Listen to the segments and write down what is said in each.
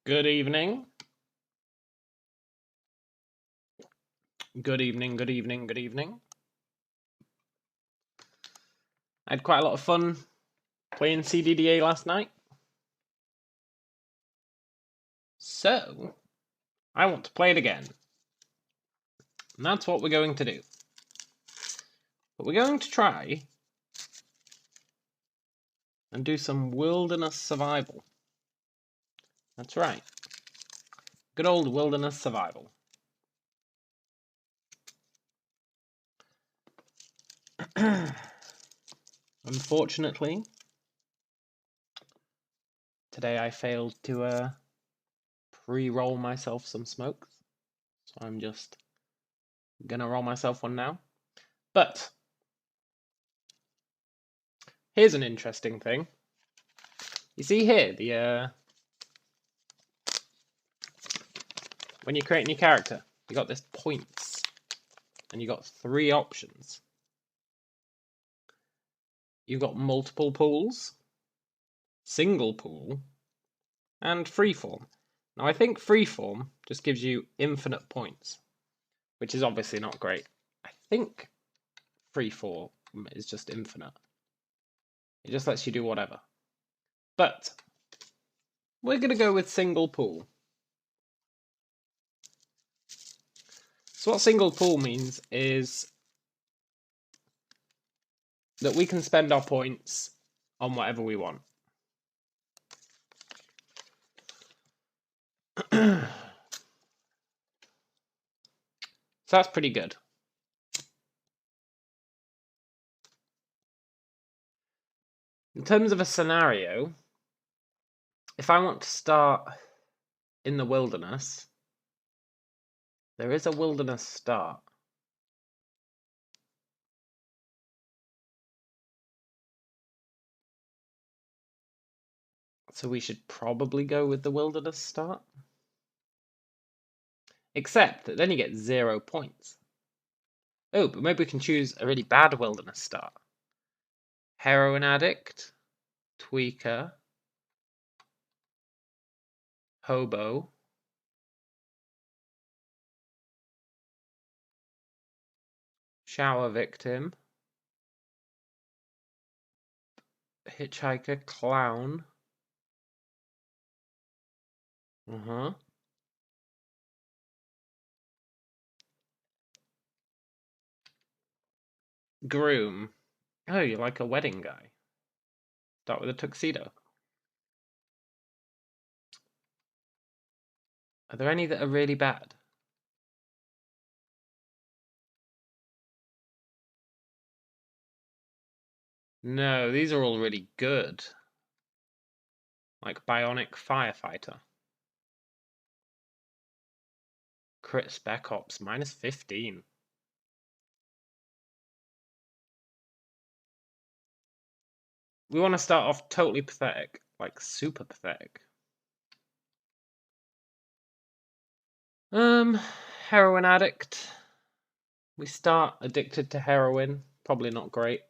Good evening. Good evening, good evening, good evening. I had quite a lot of fun playing CDDA last night. So, I want to play it again. And that's what we're going to do. But we're going to try and do some wilderness survival. That's right. Good old wilderness survival. Unfortunately, today I failed to pre-roll myself some smokes. So I'm just gonna roll myself one now. But here's an interesting thing. You see here, when you're creating your character, you got this points, and you got three options. You've got multiple pools, single pool, and freeform. Now I think freeform just gives you infinite points, which is obviously not great. I think freeform is just infinite. It just lets you do whatever. But we're going to go with single pool. So what single pool means is that we can spend our points on whatever we want. So that's pretty good. In terms of a scenario, if I want to start in the wilderness, there is a wilderness start. So we should probably go with the wilderness start. Except that then you get 0 points. Oh, but maybe we can choose a really bad wilderness start. Heroin addict, tweaker, hobo, shower victim, hitchhiker, clown. Groom. Oh, you're like a wedding guy. Start with a tuxedo. Are there any that are really bad? No, these are all really good. Like bionic firefighter. Crit spec ops, -15. We want to start off totally pathetic, like super pathetic. Heroin addict. We start addicted to heroin, probably not great.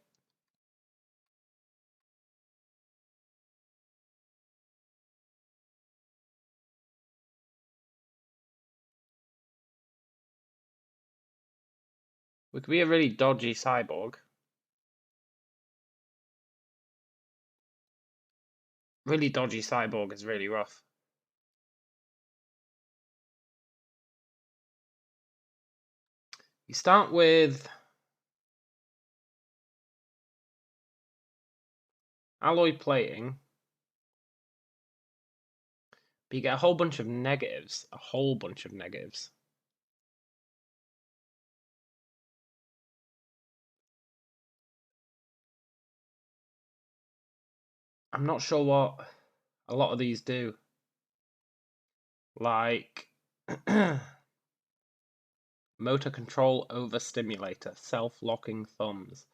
We could be a really dodgy cyborg. Really dodgy cyborg is really rough. You start with alloy plating, but you get a whole bunch of negatives. A whole bunch of negatives. I'm not sure what a lot of these do. Like motor control overstimulator, self-locking thumbs,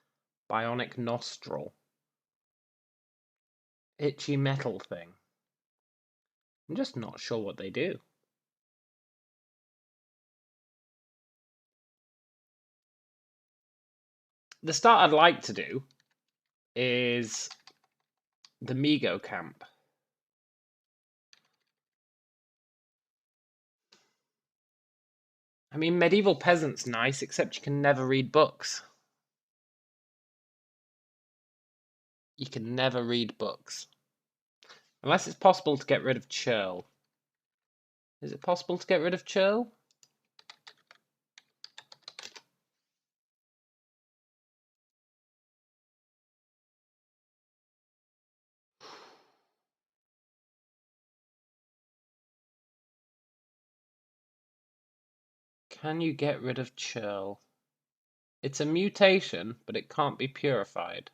bionic nostril, itchy metal thing. I'm just not sure what they do. The start I'd like to do is the Migo camp. I mean, medieval peasant's nice, except you can never read books. You can never read books. Unless it's possible to get rid of churl. Is it possible to get rid of churl? Can you get rid of churl? It's a mutation, but it can't be purified.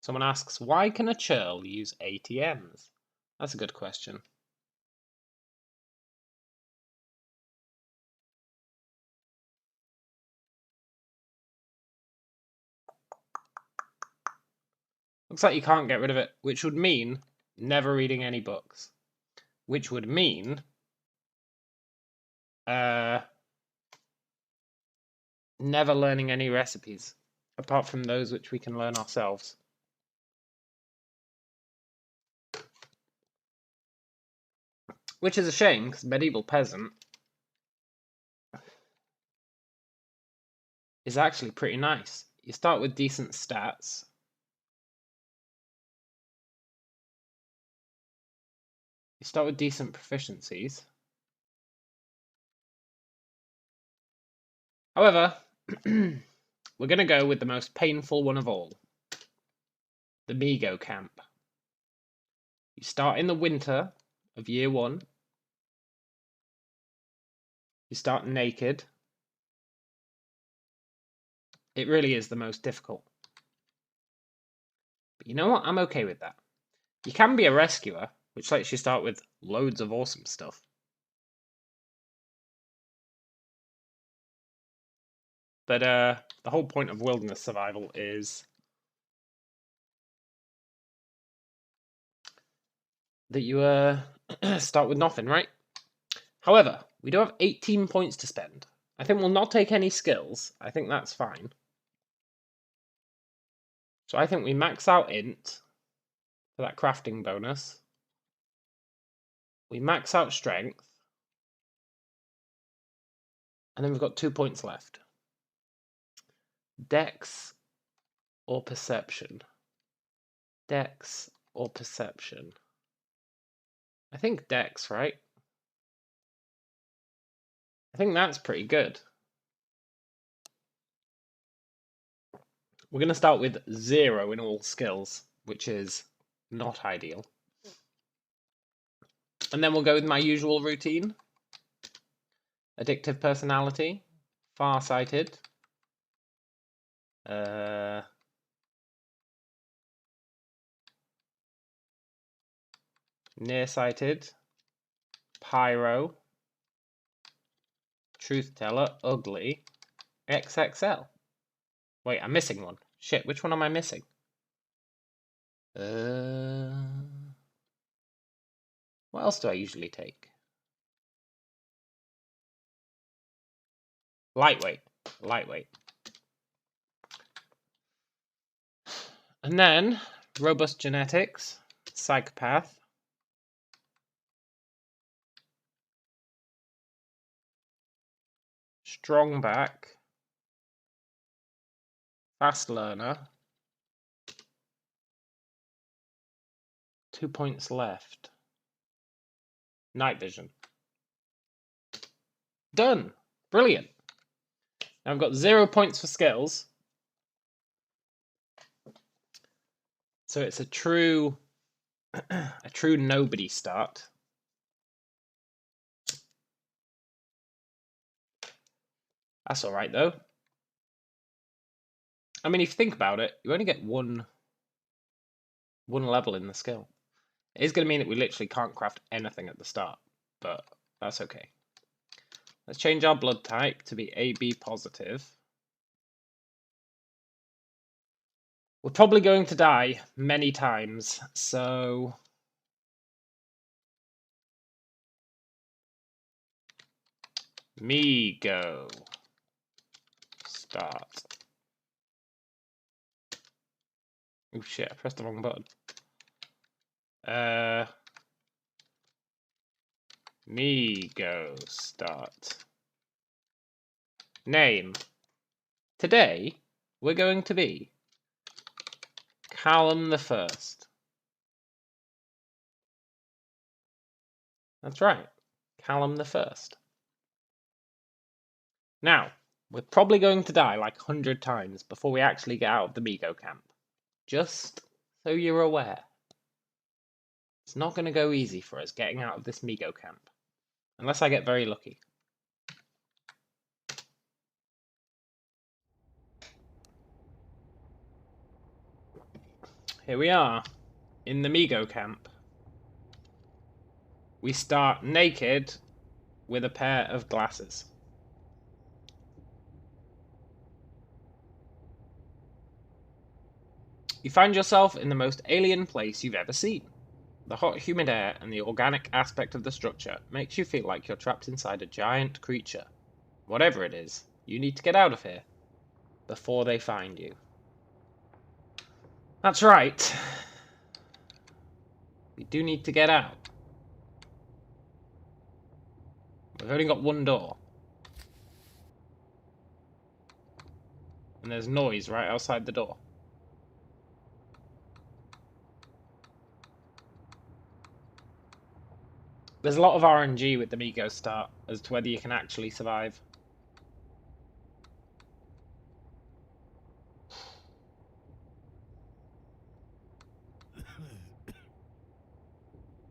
Someone asks, why can a churl use ATMs? That's a good question. Looks like you can't get rid of it, which would mean never reading any books. Which would mean never learning any recipes, apart from those which we can learn ourselves. Which is a shame, because medieval peasant is actually pretty nice. You start with decent stats. You start with decent proficiencies. However, we're going to go with the most painful one of all. The Migo camp. You start in the winter of year 1. You start naked. It really is the most difficult. But you know what? I'm okay with that. You can be a rescuer, which lets you start with loads of awesome stuff. But the whole point of wilderness survival is that you start with nothing, right? However, we do have 18 points to spend. I think we'll not take any skills. I think that's fine. So I think we max out int for that crafting bonus. We max out strength. And then we've got 2 points left. Dex or perception? Dex or perception? I think Dex, right? I think that's pretty good. We're going to start with 0 in all skills, which is not ideal. And then we'll go with my usual routine. Addictive personality, farsighted, nearsighted, pyro, truth teller, ugly, XXL. Wait, I'm missing one. Shit, which one am I missing? What else do I usually take? Lightweight. And then, robust genetics, psychopath, strong back, fast learner, 2 points left, night vision. Done! Brilliant! Now I've got 0 points for skills. So it's a true nobody start. That's alright though. I mean, if you think about it, you only get one level in the skill. It is going to mean that we literally can't craft anything at the start, but that's okay. Let's change our blood type to be AB positive. We're probably going to die many times, so me go. Start. Oh shit, I pressed the wrong button. Me go start. Name. Today, we're going to be Callum the First. That's right, Callum the First. Now, we're probably going to die like 100 times before we actually get out of the Migo camp. Just so you're aware. It's not going to go easy for us getting out of this Migo camp. Unless I get very lucky. Here we are, in the Migo camp. We start naked with a pair of glasses. You find yourself in the most alien place you've ever seen. The hot, humid air and the organic aspect of the structure makes you feel like you're trapped inside a giant creature. Whatever it is, you need to get out of here before they find you. That's right. We do need to get out. We've only got one door. And there's noise right outside the door. There's a lot of RNG with the Migo start as to whether you can actually survive.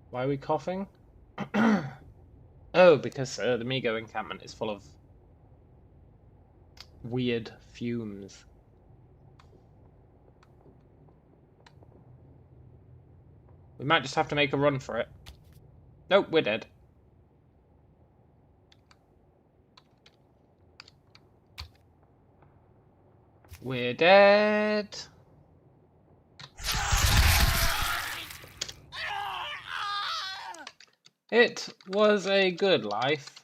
Why are we coughing? Oh, because the Migo encampment is full of weird fumes. We might just have to make a run for it. Nope, we're dead. We're dead. It was a good life.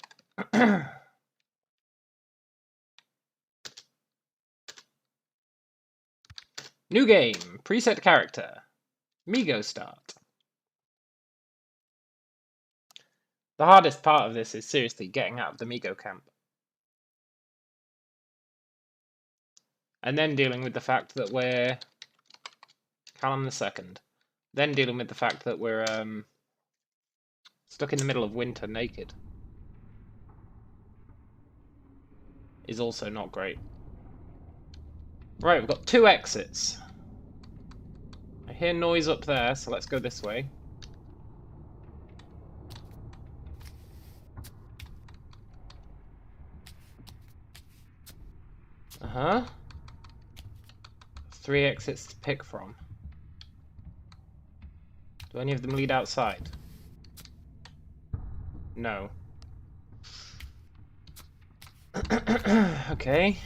New game. Preset character. Migo start. The hardest part of this is seriously getting out of the Migo camp. And then dealing with the fact that we're Callum II. Then dealing with the fact that we're stuck in the middle of winter naked. Is also not great. Right, we've got 2 exits. I hear noise up there, so let's go this way. Uh-huh. 3 exits to pick from. Do any of them lead outside? No. Okay.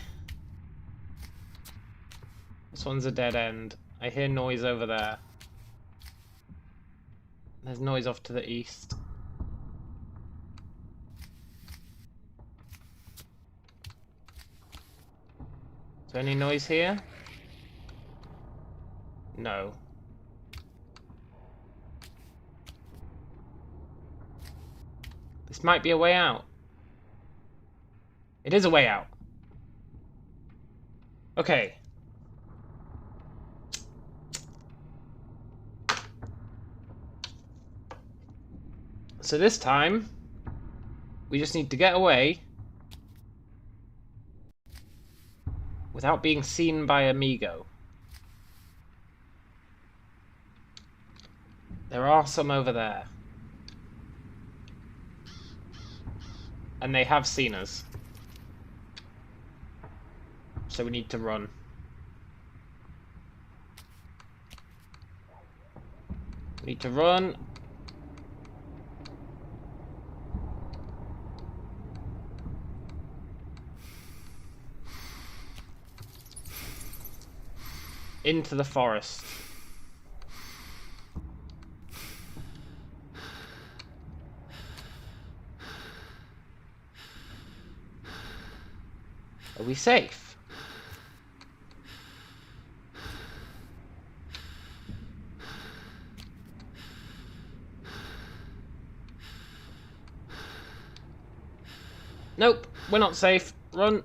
This one's a dead end. I hear noise over there. There's noise off to the east. Is there any noise here? No. This might be a way out. It is a way out. Okay. So this time, we just need to get away without being seen by Amigo. There are some over there. And they have seen us. So we need to run. We need to run. Into the forest. Are we safe? Nope, we're not safe. Run.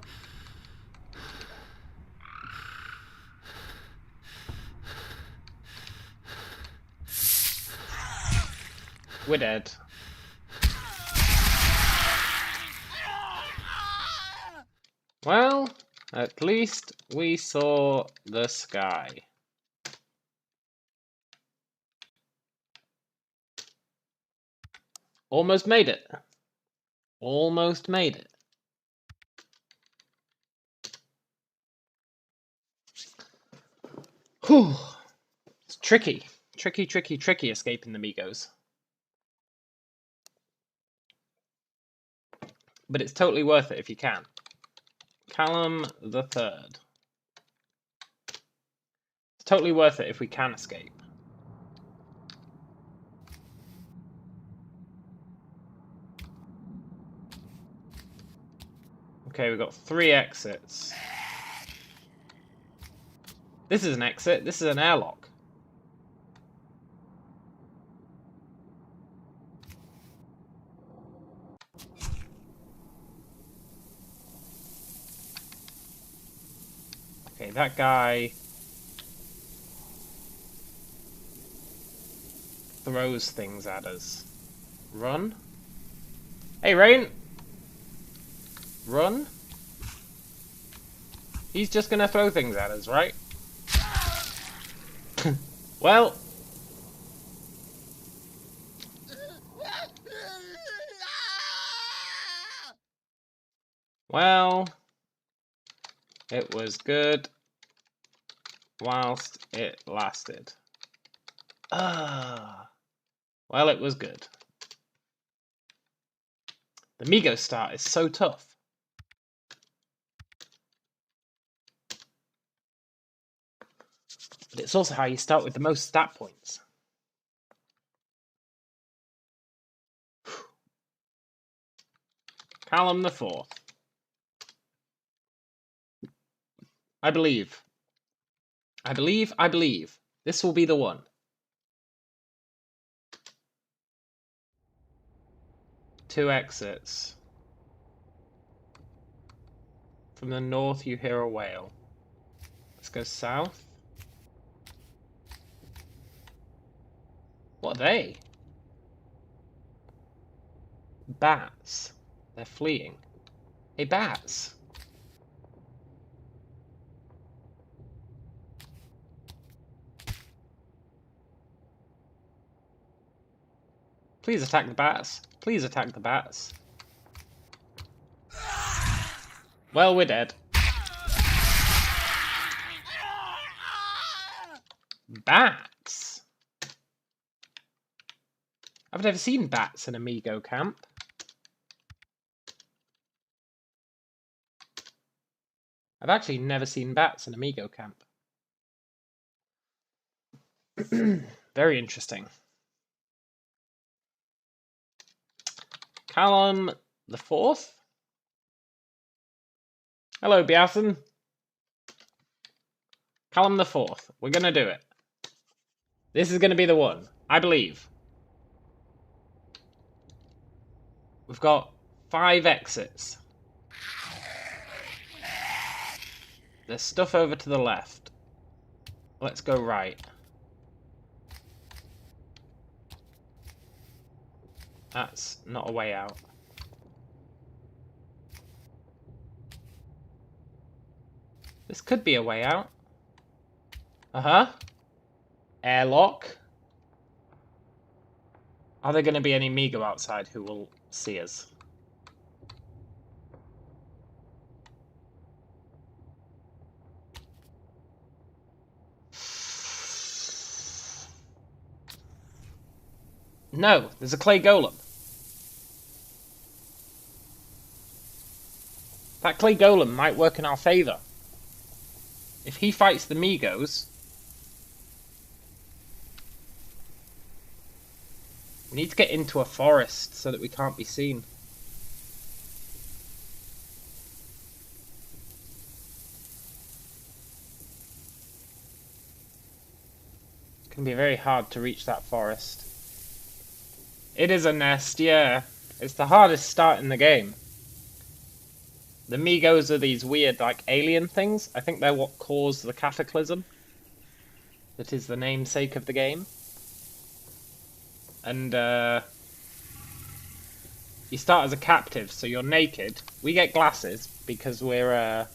We're dead. Well, at least we saw the sky. Almost made it. Almost made it. Whew. It's tricky. Tricky escaping the Migos. But it's totally worth it if you can. Callum the Third. It's totally worth it if we can escape. Okay, we've got 3 exits. This is an exit. This is an airlock. Okay, that guy throws things at us. Run. Hey, Rain! Run. He's just gonna throw things at us, right? Well. Well. It was good whilst it lasted. Well, it was good. The Migos start is so tough. But it's also how you start with the most stat points. Callum the Fourth. I believe. This will be the one. Two exits. From the north you hear a whale. Let's go south. What are they? Bats. They're fleeing. Hey, bats. Please attack the bats. Please attack the bats. Well, we're dead. Bats? I've never seen bats in Amigo camp. I've actually never seen bats in Amigo camp. Very interesting. Callum the Fourth. Hello, Biasen. Callum the Fourth. We're gonna do it. This is gonna be the one. I believe. We've got 5 exits. There's stuff over to the left. Let's go right. That's not a way out. This could be a way out. Airlock. Are there going to be any Migo outside who will see us? No, there's a clay golem. That clay golem might work in our favour. If he fights the Migos, we need to get into a forest so that we can't be seen. It can be very hard to reach that forest. It is a nest, yeah. It's the hardest start in the game. The Migos are these weird, like, alien things. I think they're what caused the cataclysm. That is the namesake of the game. And, you start as a captive, so you're naked. We get glasses because we're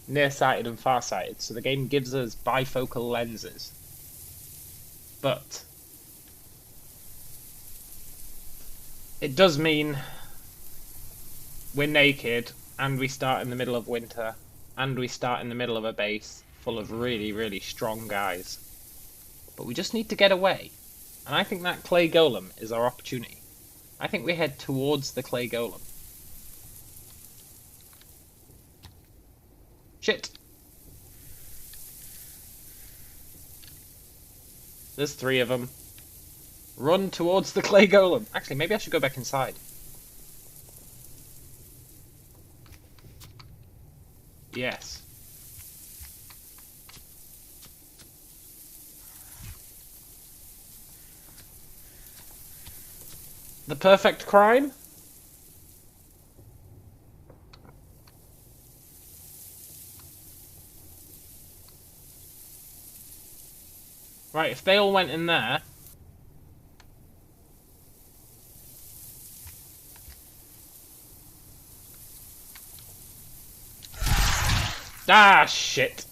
nearsighted and farsighted, so the game gives us bifocal lenses. But it does mean we're naked, and we start in the middle of winter, and we start in the middle of a base full of really, really strong guys. But we just need to get away, and I think that clay golem is our opportunity. I think we head towards the clay golem. Shit! There's 3 of them. Run towards the clay golem. Actually, maybe I should go back inside. Yes. The perfect crime? Right, if they all went in there... Ah, shit.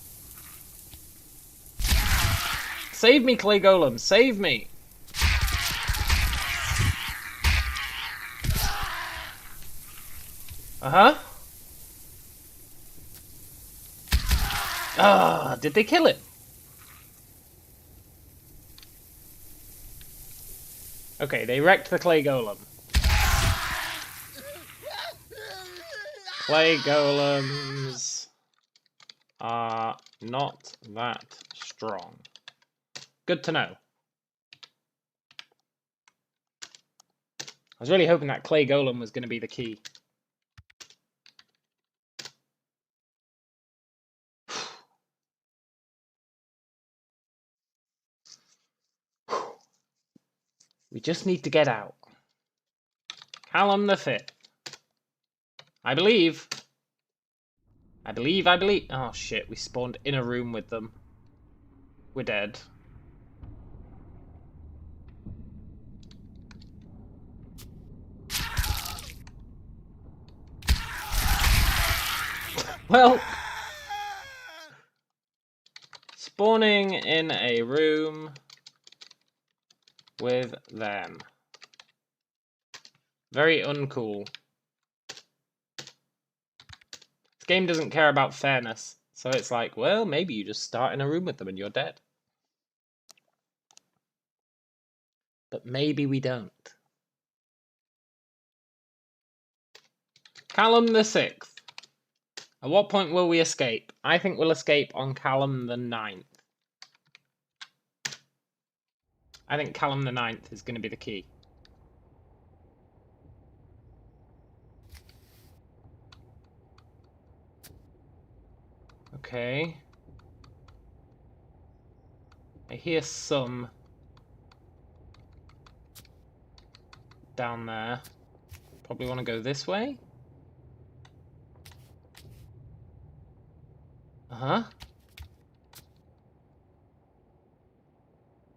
Save me, clay golem, save me! Uh-huh. Ah, did they kill it? Okay, they wrecked the clay golem. Clay golems are not that strong. Good to know. I was really hoping that clay golem was going to be the key. We just need to get out. Callum the 5th. I believe. Oh shit, we spawned in a room with them. We're dead. Well, spawning in a room with them. Very uncool. This game doesn't care about fairness, so it's like, well, maybe you just start in a room with them and you're dead. But maybe we don't. Callum the 6th. At what point will we escape? I think we'll escape on Callum the 9th. I think Callum the 9th is going to be the key. Okay. I hear some down there. Probably want to go this way. Uh-huh.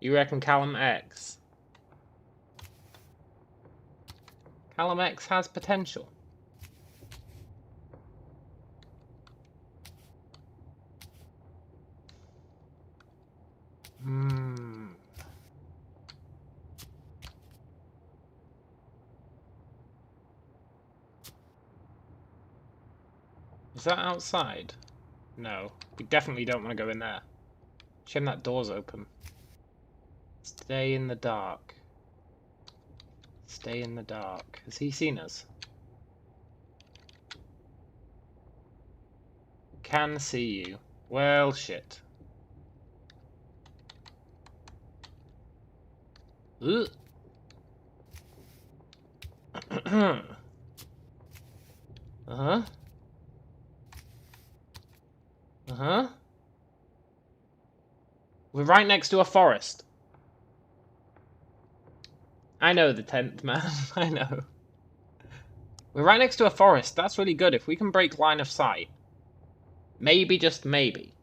You reckon Callum X? Callum X has potential. Is that outside? No. We definitely don't want to go in there. Shame that door's open. Stay in the dark. Stay in the dark. Has he seen us? Can see you. Well, shit. Ugh. Uh-huh. Uh-huh. We're right next to a forest. I know the 10th, man. I know. We're right next to a forest. That's really good. If we can break line of sight. Maybe, just maybe.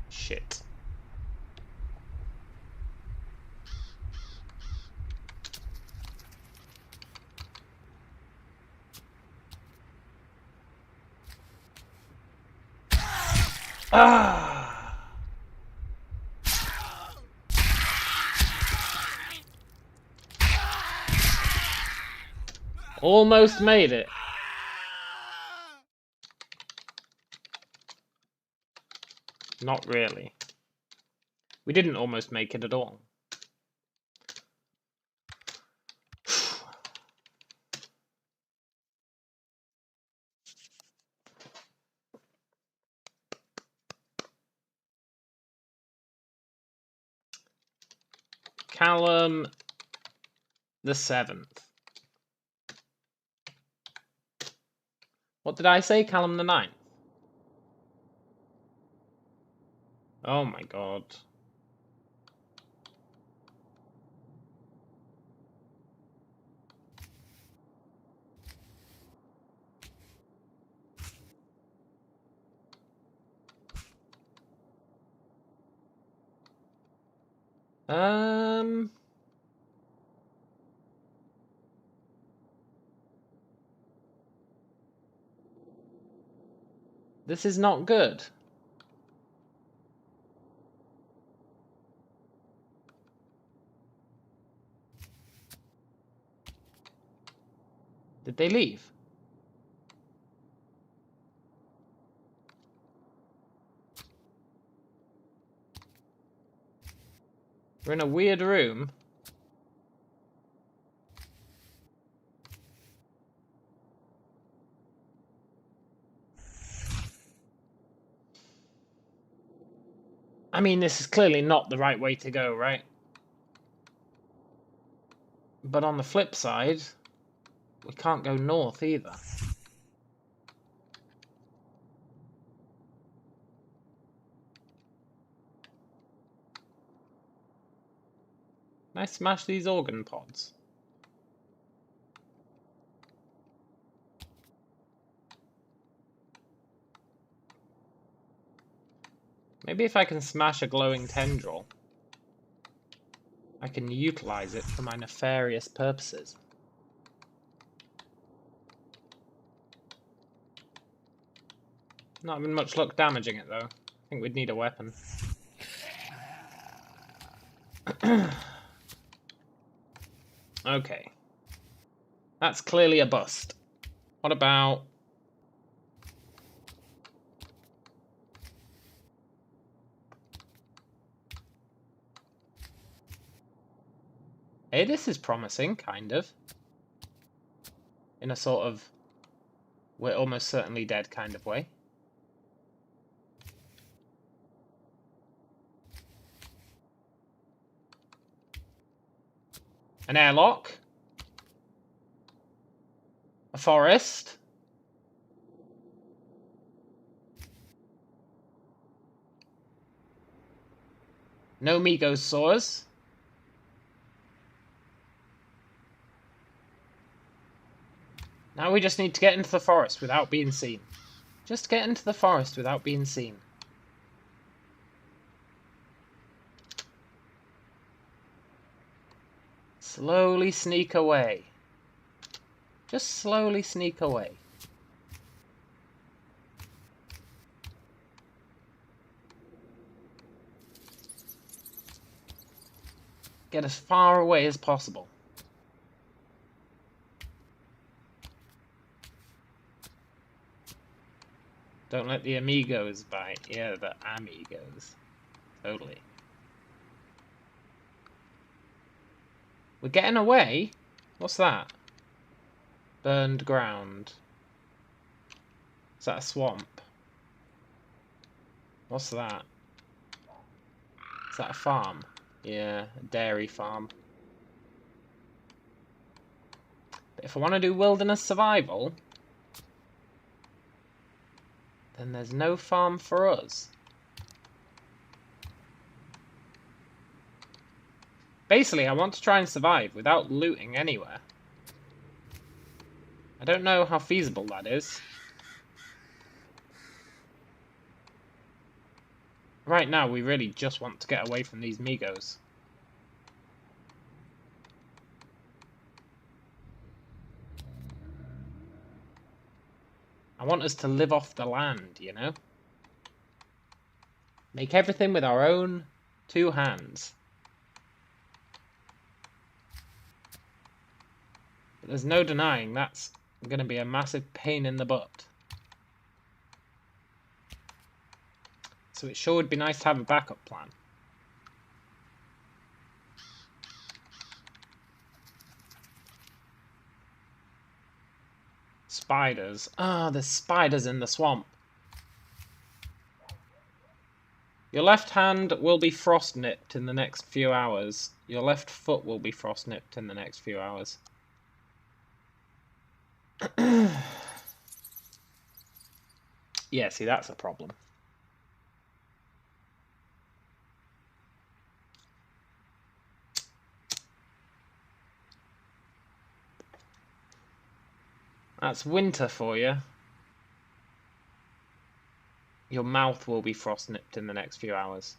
Shit. Ah! Almost made it. Not really. We didn't almost make it at all. Callum the 7th. What did I say? Callum the 9th. Oh my god. This is not good. Did they leave? We're in a weird room. I mean, this is clearly not the right way to go, right? But on the flip side, we can't go north either. Can I smash these organ pods? Maybe if I can smash a glowing tendril, I can utilize it for my nefarious purposes. Not having much luck damaging it, though. I think we'd need a weapon. Okay. That's clearly a bust. What about... Hey, this is promising, kind of. In a sort of... we're almost certainly dead kind of way. An airlock. A forest. No Megosaurs. Now we just need to get into the forest without being seen. Just get into the forest without being seen. Slowly sneak away. Just slowly sneak away. Get as far away as possible. Don't let the amigos bite. Yeah, the amigos. Totally. We're getting away? What's that? Burned ground. Is that a swamp? What's that? Is that a farm? Yeah, a dairy farm. But if I want to do wilderness survival... then there's no farm for us. Basically, I want to try and survive without looting anywhere. I don't know how feasible that is. Right now, we really just want to get away from these Migos. I want us to live off the land, you know? Make everything with our own 2 hands. But there's no denying that's going to be a massive pain in the butt. So it sure would be nice to have a backup plan. Spiders. Ah, there's spiders in the swamp. Your left hand will be frost nipped in the next few hours. Your left foot will be frost nipped in the next few hours. Yeah, see, that's a problem. That's winter for you. Your mouth will be frost nipped in the next few hours.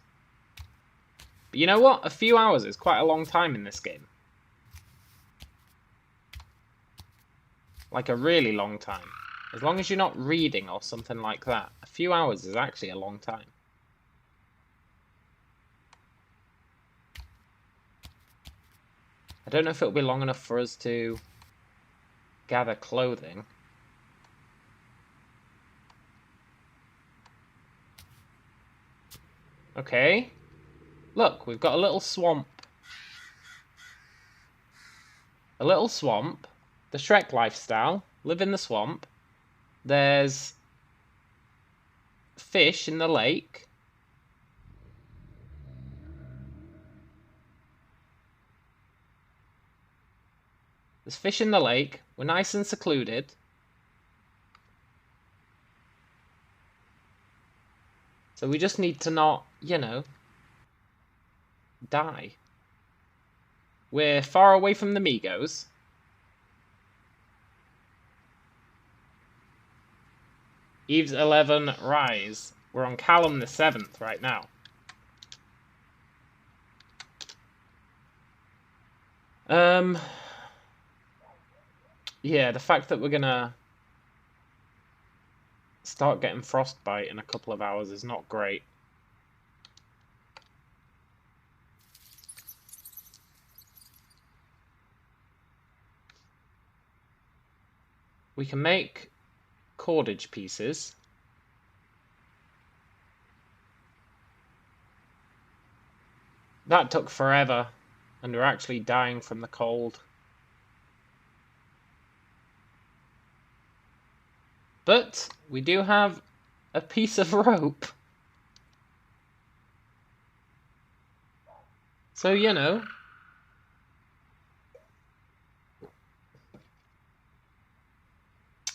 But you know what? A few hours is quite a long time in this game. Like a really long time. As long as you're not reading or something like that. A few hours is actually a long time. I don't know if it'll be long enough for us to gather clothing. Okay. Look, we've got a little swamp. A little swamp. The Shrek lifestyle. Live in the swamp. There's fish in the lake. There's fish in the lake. We're nice and secluded. So we just need to not, you know, die. We're far away from the Migos. Eve's 11, rise. We're on Callum the 7th right now. Yeah, the fact that we're gonna start getting frostbite in a couple of hours is not great. We can make cordage pieces. That took forever, and we're actually dying from the cold. But we do have a piece of rope. So, you know,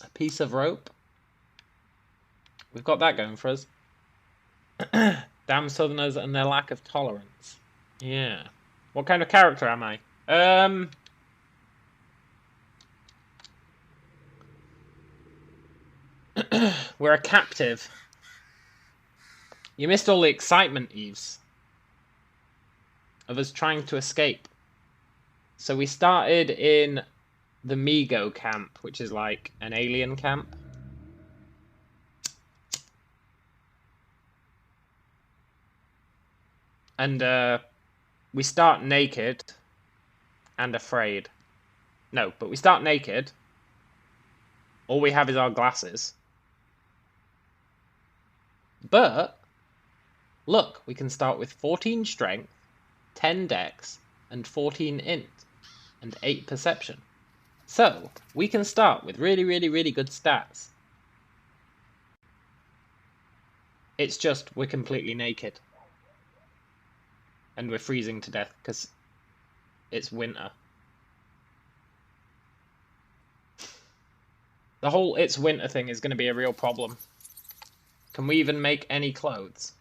a piece of rope. We've got that going for us. Damn Southerners and their lack of tolerance. Yeah. What kind of character am I? We're a captive. You missed all the excitement, Eves, of us trying to escape. So we started in the Migo camp, which is like an alien camp. And we start naked and afraid. No, but we start naked. All we have is our glasses. But, look, we can start with 14 strength, 10 dex, and 14 int, and 8 perception. So, we can start with really, really, really good stats. It's just we're completely naked. And we're freezing to death because it's winter. The whole it's winter thing is going to be a real problem. Can we even make any clothes?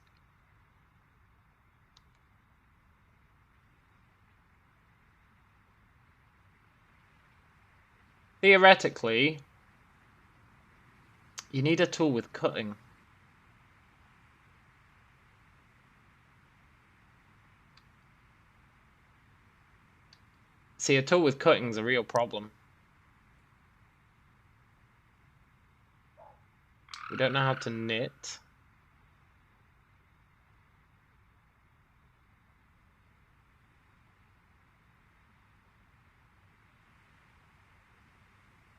Theoretically, you need a tool with cutting. See, a tool with cutting is a real problem. We don't know how to knit.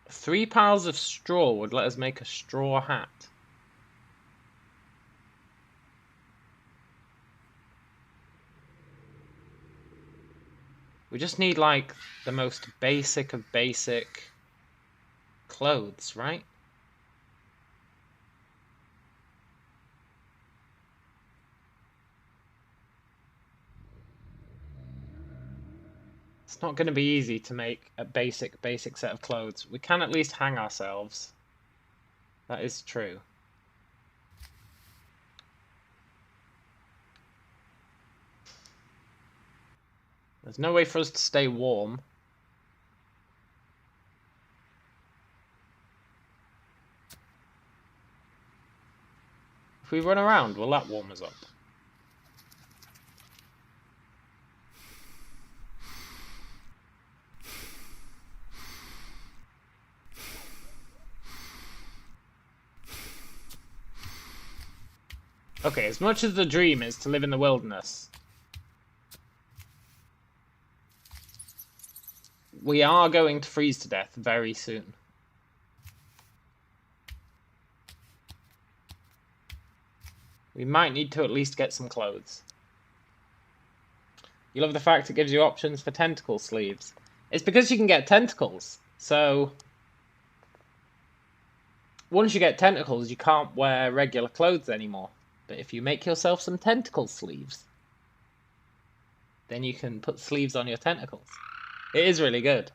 Three piles of straw would let us make a straw hat. We just need, like, the most basic of basic clothes, right? It's not going to be easy to make a basic set of clothes. We can at least hang ourselves. That is true. There's no way for us to stay warm. If we run around, will that warm us up? Okay, as much as the dream is to live in the wilderness, we are going to freeze to death very soon. We might need to at least get some clothes. You love the fact it gives you options for tentacle sleeves. It's because you can get tentacles. So, once you get tentacles, you can't wear regular clothes anymore. But if you make yourself some tentacle sleeves, then you can put sleeves on your tentacles. It is really good.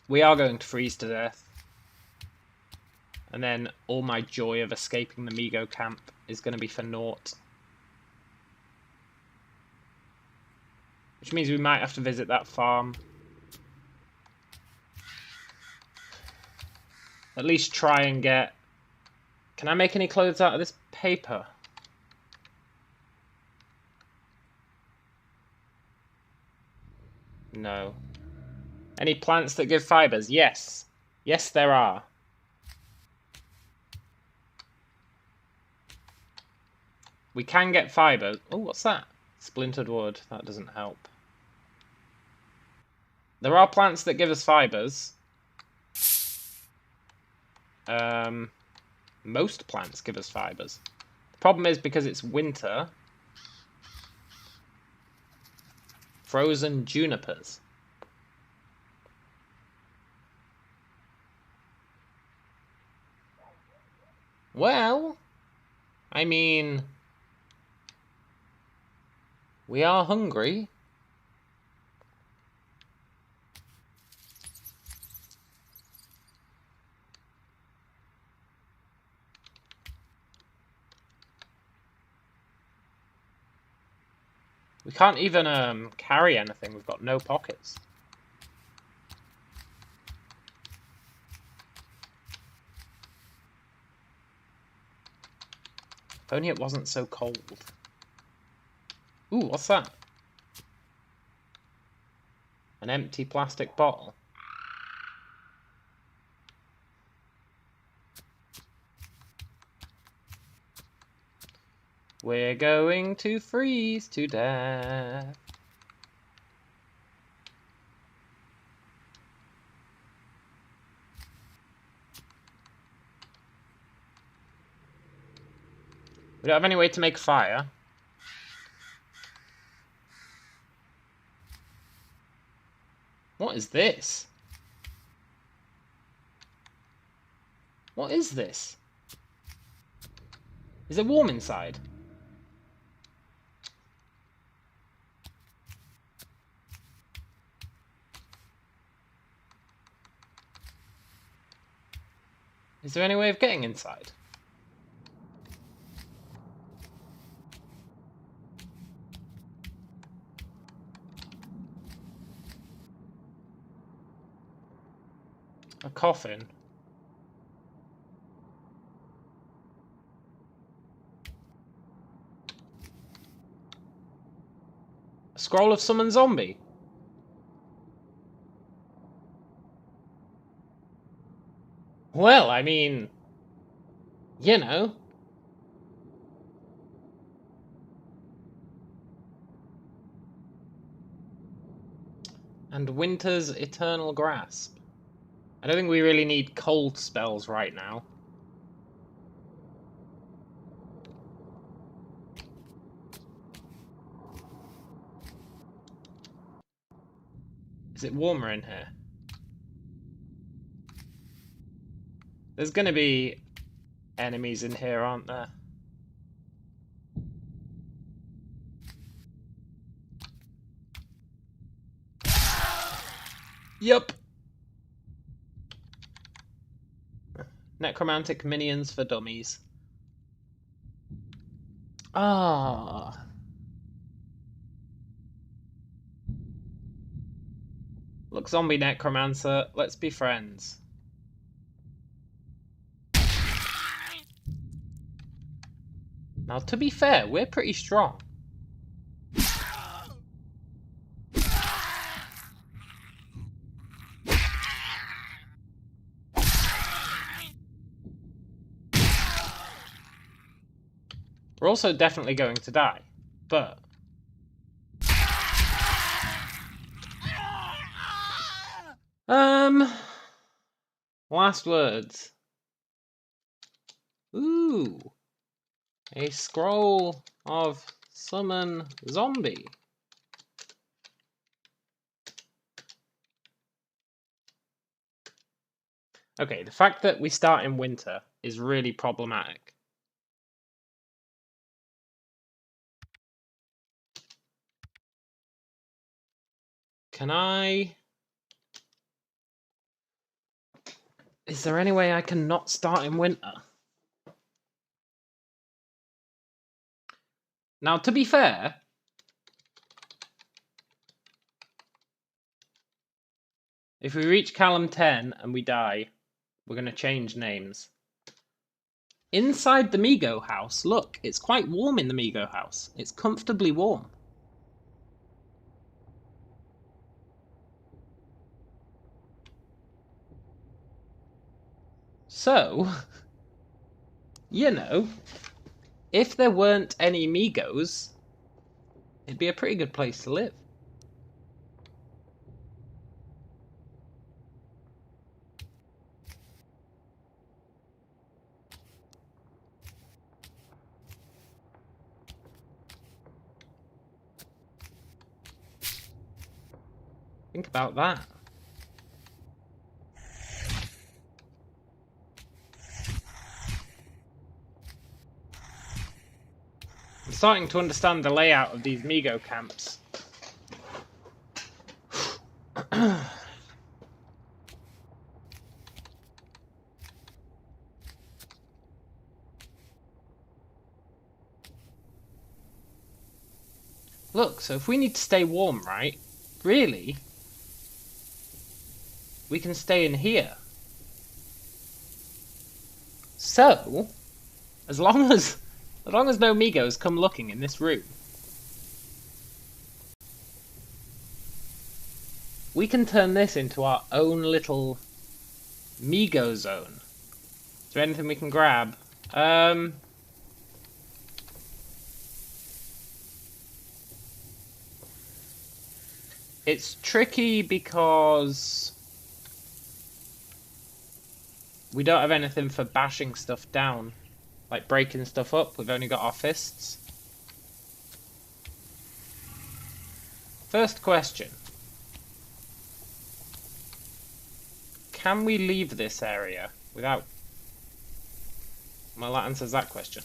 We are going to freeze to death. And then all my joy of escaping the Migo camp is going to be for naught. Which means we might have to visit that farm. At least try and get... Can I make any clothes out of this paper? No. Any plants that give fibers? Yes. Yes, there are. We can get fiber. Oh, what's that? Splintered wood. That doesn't help. There are plants that give us fibers. Most plants give us fibers. The problem is because it's winter. Frozen junipers. Well, I mean, we are hungry. We can't even carry anything. We've got no pockets. If only it wasn't so cold. Ooh, what's that? An empty plastic bottle. We're going to freeze to death. We don't have any way to make fire. What is this? What is this? Is it warm inside? Is there any way of getting inside? A coffin. A scroll of summon zombie. Well, I mean, you know. And Winter's Eternal Grasp. I don't think we really need cold spells right now. Is it warmer in here? There's gonna be enemies in here, aren't there? Yup. Necromantic minions for dummies. Ah. Look, zombie necromancer, let's be friends. Now, to be fair, we're pretty strong. We're also definitely going to die, but... Last words. Ooh. A scroll of summon zombie. Okay, the fact that we start in winter is really problematic. Can I... Is there any way I can not start in winter? Now, to be fair, if we reach Callum 10 and we die, we're going to change names. Inside the Migo house, look, it's quite warm in the Migo house. It's comfortably warm. So, you know, if there weren't any Migos, it'd be a pretty good place to live. Think about that. I'm starting to understand the layout of these Migo camps. Look, so if we need to stay warm, right? Really? We can stay in here. So, as long as no Migos come looking in this room, we can turn this into our own little Migo zone. Is there anything we can grab? It's tricky because we don't have anything for bashing stuff down. Like breaking stuff up, we've only got our fists. First question. Can we leave this area without... Well, that answers that question.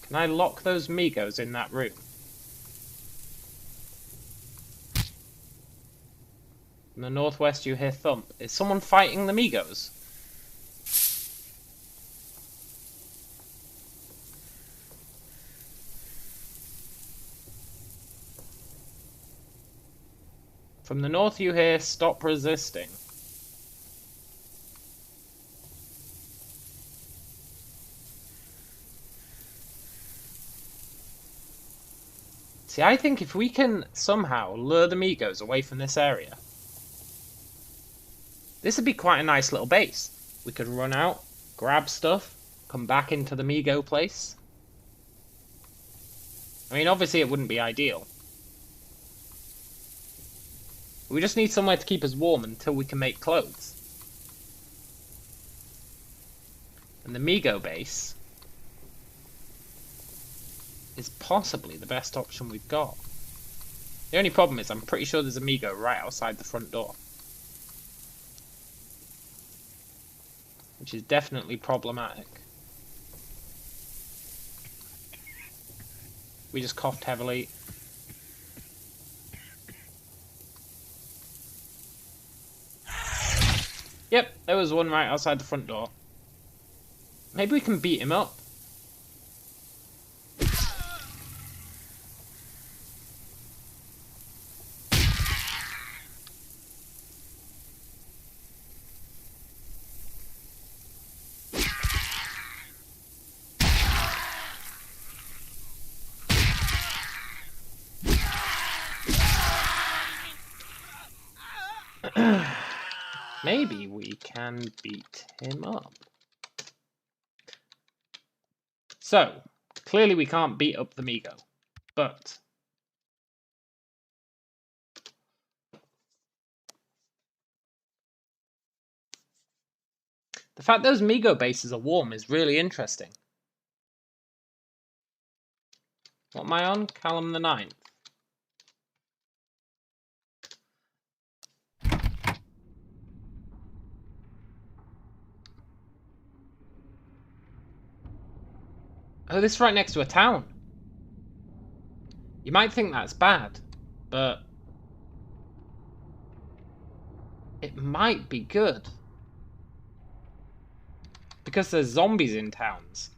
Can I lock those Migos in that room? In the northwest you hear thump. Is someone fighting the Migos? From the north you hear stop resisting. See, I think if we can somehow lure the Migos away from this area, this would be quite a nice little base. We could run out, grab stuff, come back into the Migo place. I mean, obviously it wouldn't be ideal. We just need somewhere to keep us warm until we can make clothes. And the Migo base is possibly the best option we've got. The only problem is I'm pretty sure there's a Migo right outside the front door, which is definitely problematic. We just coughed heavily. Yep, there was one right outside the front door. Maybe we can beat him up. Maybe we can beat him up. So, clearly we can't beat up the Migo, but the fact those Migo bases are warm is really interesting. What am I on? Callum the 9th. Oh, this is right next to a town. You might think that's bad, but it might be good. Because there's zombies in towns.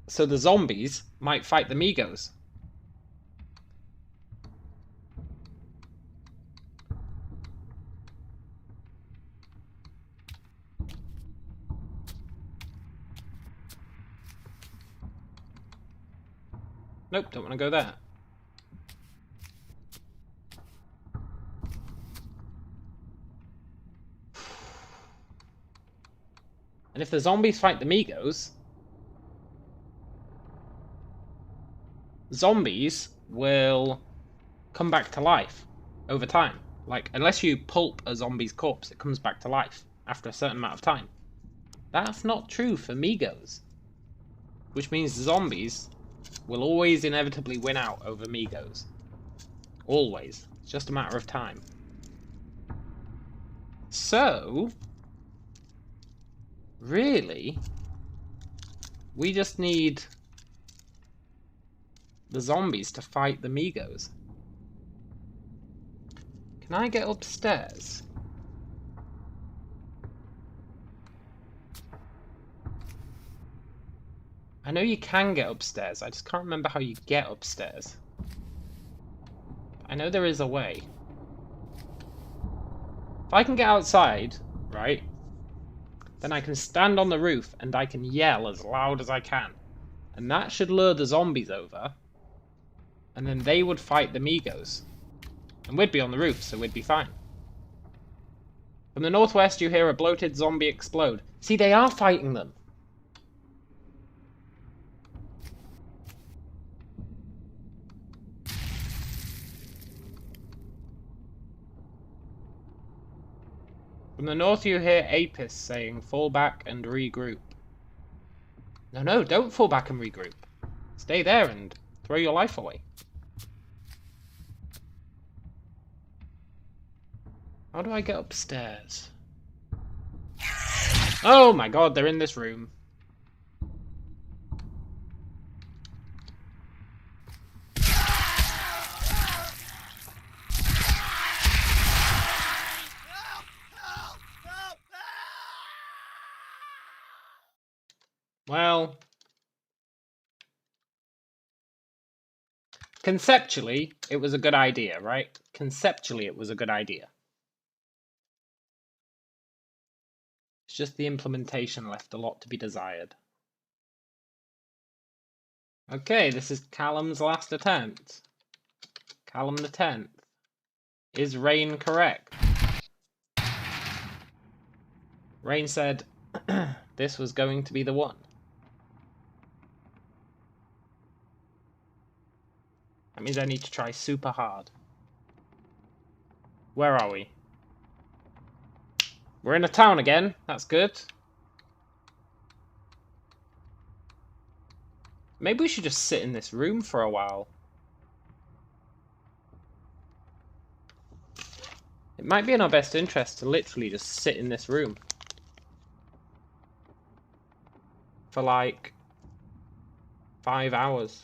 So the zombies might fight the Migos. Nope, don't want to go there. And if the zombies fight the Migos, zombies will come back to life over time. Like, unless you pulp a zombie's corpse, it comes back to life after a certain amount of time. That's not true for Migos. Which means zombies will always inevitably win out over Migos. Always. It's just a matter of time. So, really, we just need the zombies to fight the Migos. Can I get upstairs? I know you can get upstairs, I just can't remember how you get upstairs. I know there is a way. If I can get outside, right, then I can stand on the roof and I can yell as loud as I can. And that should lure the zombies over. And then they would fight the Migos. And we'd be on the roof, so we'd be fine. From the northwest you hear a bloated zombie explode. See, they are fighting them. From the north you hear Apis saying, fall back and regroup. No, don't fall back and regroup. Stay there and throw your life away. How do I get upstairs? Oh my god, they're in this room. Well, conceptually, it was a good idea, right? Conceptually, it was a good idea. It's just the implementation left a lot to be desired. Okay, this is Callum's last attempt. Callum the 10th. Is Rain correct? Rain said this was going to be the one. That means I need to try super hard. Where are we? We're in a town again. That's good. Maybe we should just sit in this room for a while. It might be in our best interest to literally just sit in this room. For like 5 hours.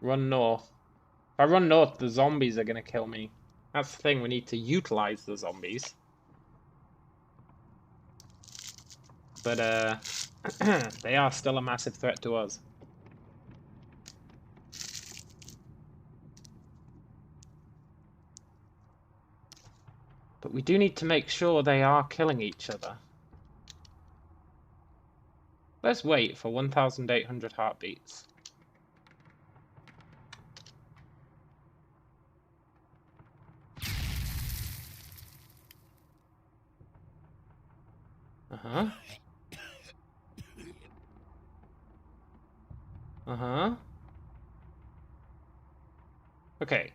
Run north. If I run north, the zombies are gonna kill me. That's the thing, we need to utilize the zombies. But, they are still a massive threat to us. But we do need to make sure they are killing each other. Let's wait for 1,800 heartbeats. Uh-huh. Uh-huh. Okay.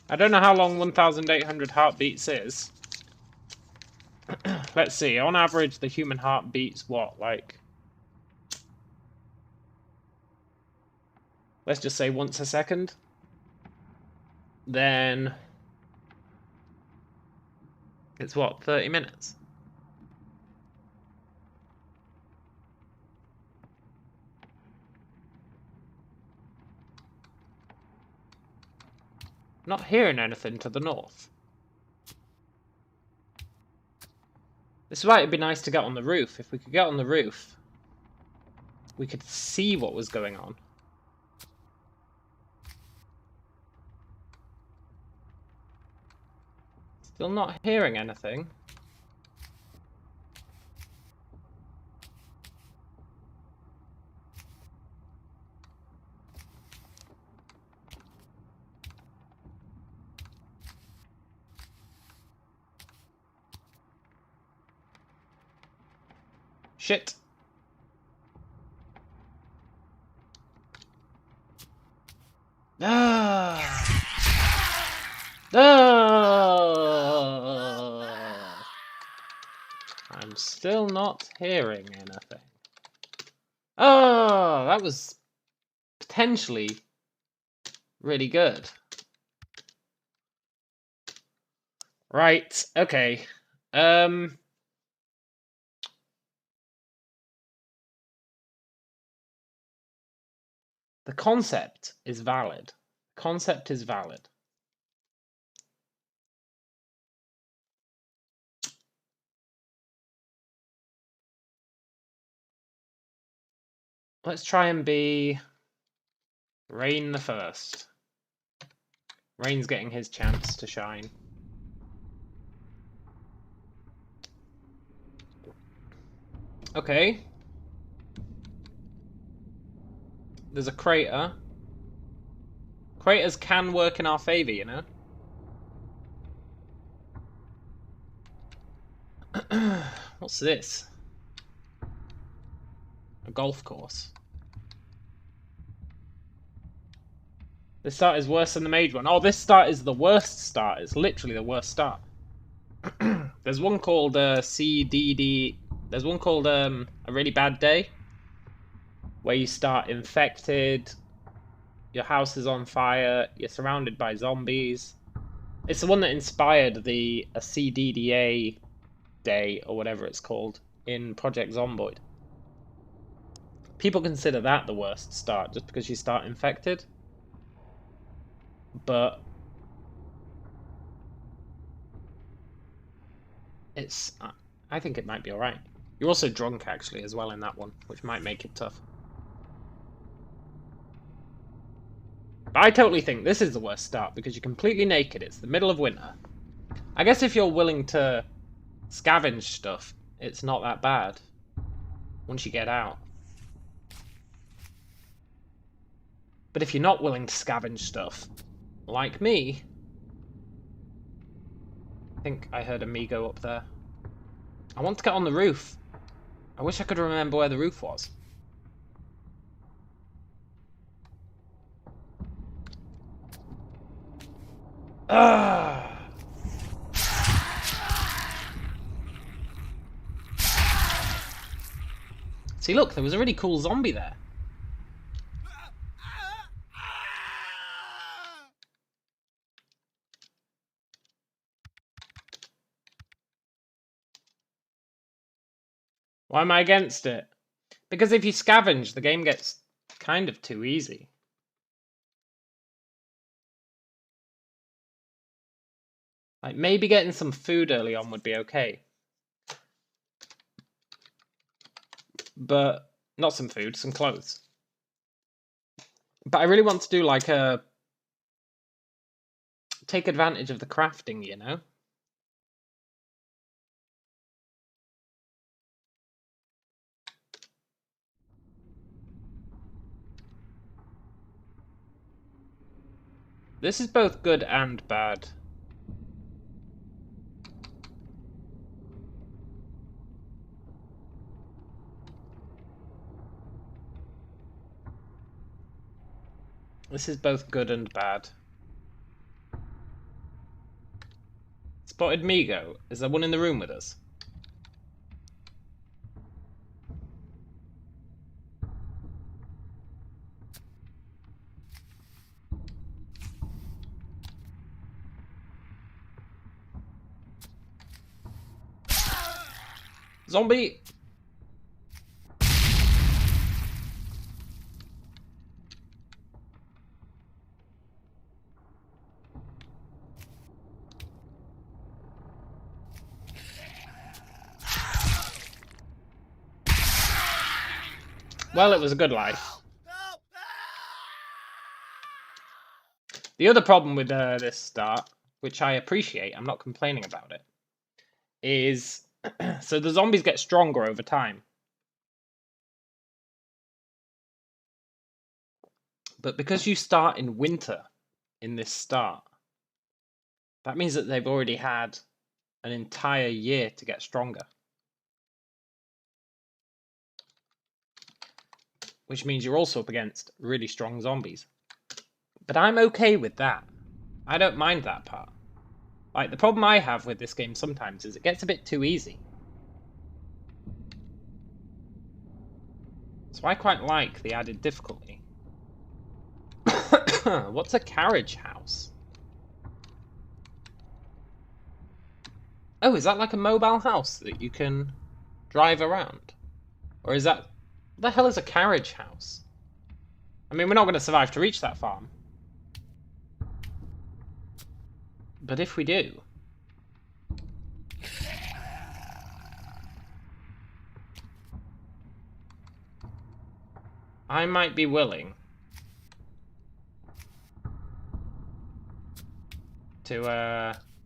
I don't know how long 1,800 heartbeats is. Let's see. On average, the human heart beats what? Like... let's just say once a second. Then... it's what? 30 minutes? Not hearing anything to the north. This is why it'd be nice to get on the roof. If we could get on the roof, we could see what was going on. Still not hearing anything. Shit. Ah. Ah. I'm still not hearing anything. Oh, that was potentially really good. Right, okay. The concept is valid. Concept is valid. Let's try and be Rain the first. Rain's getting his chance to shine. Okay. There's a crater. Craters can work in our favor, you know? What's this? A golf course. This start is worse than the mage one. Oh, this start is the worst start. It's literally the worst start. There's one called CDDA. There's one called A Really Bad Day, where you start infected, your house is on fire, you're surrounded by zombies. It's the one that inspired a CDDA day, or whatever it's called, in Project Zomboid. People consider that the worst start, just because you start infected. but it's... I think it might be alright. You're also drunk, actually, as well in that one, which might make it tough. But I totally think this is the worst start, because you're completely naked. It's the middle of winter. I guess if you're willing to scavenge stuff, it's not that bad once you get out. But if you're not willing to scavenge stuff, like me... I think I heard a Migo up there. I want to get on the roof. I wish I could remember where the roof was. Ah! See, look, there was a really cool zombie there. Why am I against it? Because if you scavenge, the game gets kind of too easy. Like, maybe getting some food early on would be okay. But, not some food, some clothes. But I really want to do, like, take advantage of the crafting, you know? This is both good and bad. This is both good and bad. Spotted Migo. Is there one in the room with us? Zombie! Well, it was a good life. The other problem with this start, which I appreciate, I'm not complaining about it, is so the zombies get stronger over time. But because you start in winter in this start, that means that they've already had an entire year to get stronger. Which means you're also up against really strong zombies. But I'm okay with that. I don't mind that part. Like, the problem I have with this game sometimes is it gets a bit too easy. So I quite like the added difficulty. What's a carriage house? Oh, is that like a mobile house that you can drive around? Or is that... What the hell is a carriage house? I mean, we're not going to survive to reach that farm. But if we do... I might be willing to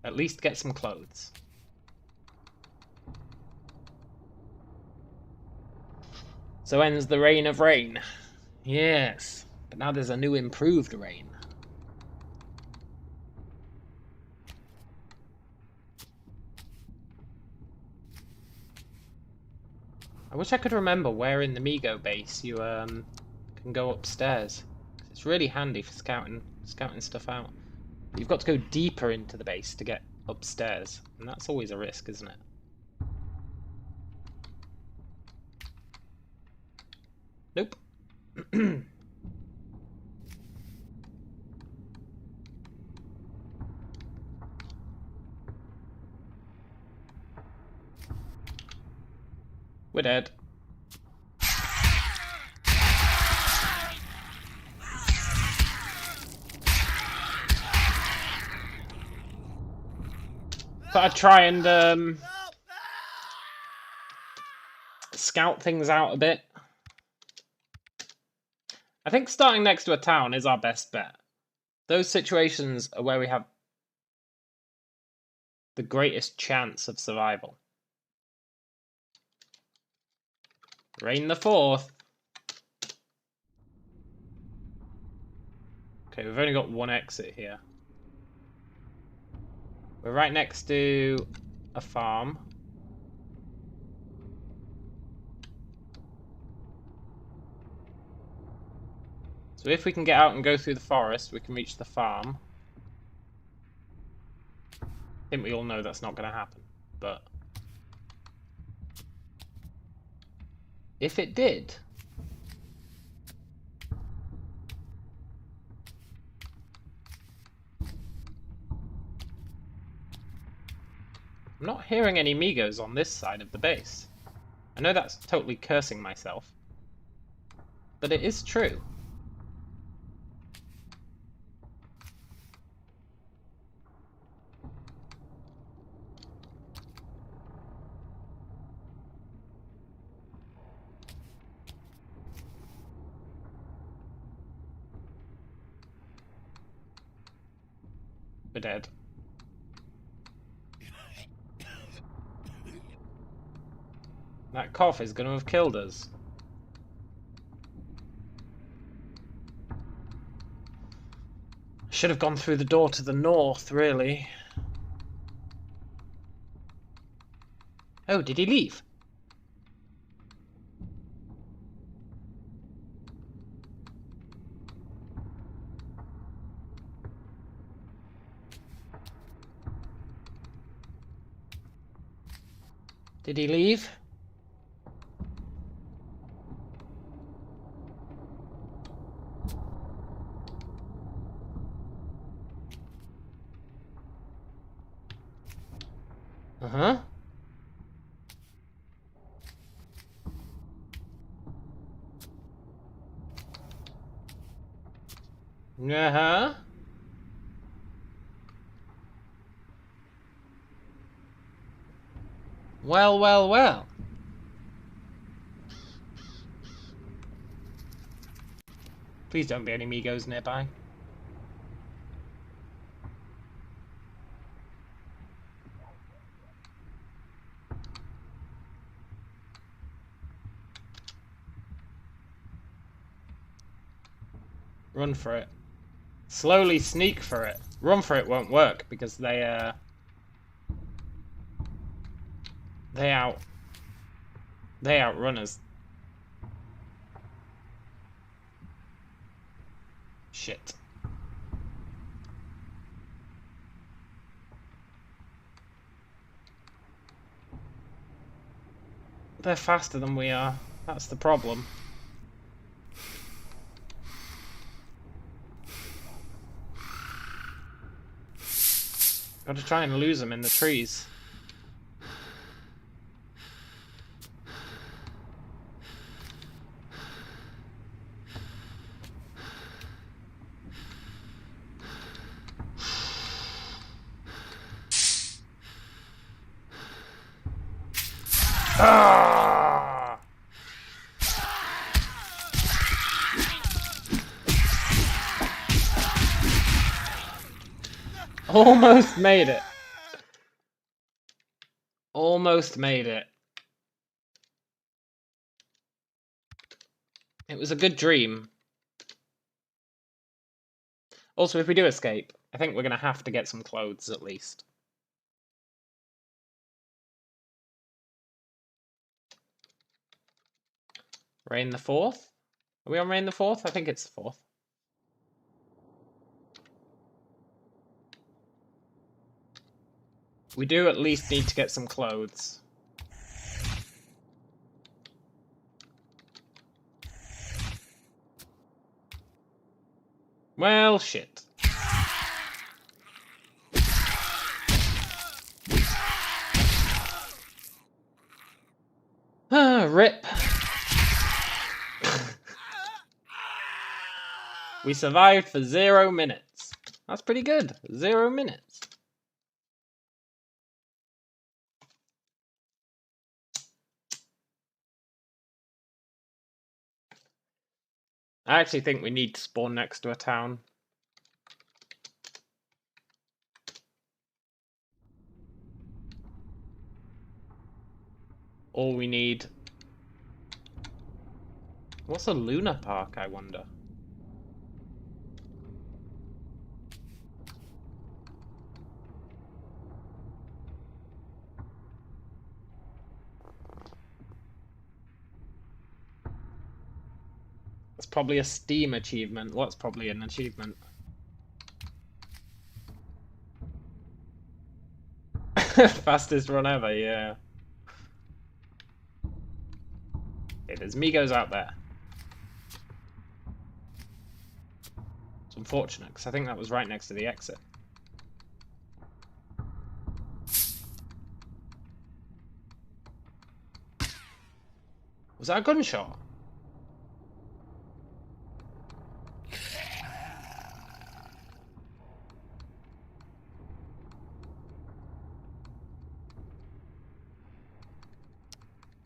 at least get some clothes. So ends the reign of rain. Yes, but now there's a new improved rain. I wish I could remember where in the Migo base you can go upstairs. It's really handy for scouting stuff out. But you've got to go deeper into the base to get upstairs, and that's always a risk, isn't it? Nope. We're dead. Thought I'd try and scout things out a bit. I think starting next to a town is our best bet. Those situations are where we have the greatest chance of survival. Reign the Fourth. Okay, we've only got one exit here. We're right next to a farm. So if we can get out and go through the forest, we can reach the farm. I think we all know that's not going to happen, but if it did, I'm not hearing any Migos on this side of the base. I know that's totally cursing myself, but it is true. We're dead. That cough is going to have killed us. Should have gone through the door to the north, really. Oh, did he leave? Did he leave? Uh-huh. Uh-huh. Well, well, well. Please don't be any Migos nearby. Run for it. Slowly sneak for it. Run for it won't work because they outrun us. Shit. They're faster than we are. That's the problem. Gotta try and lose them in the trees. Ah! Almost made it. Almost made it. It was a good dream. Also, if we do escape, I think we're going to have to get some clothes at least. Reign the Fourth? Are we on Reign the Fourth? I think it's the 4th. We do at least need to get some clothes. Well, shit. Rip. We survived for 0 minutes. That's pretty good. 0 minutes. I actually think we need to spawn next to a town. Or we need... What's a Luna Park, I wonder? It's probably a Steam achievement. Well, it's probably an achievement. Fastest run ever, yeah. Okay, there's Migos out there. It's unfortunate, because I think that was right next to the exit. Was that a gunshot?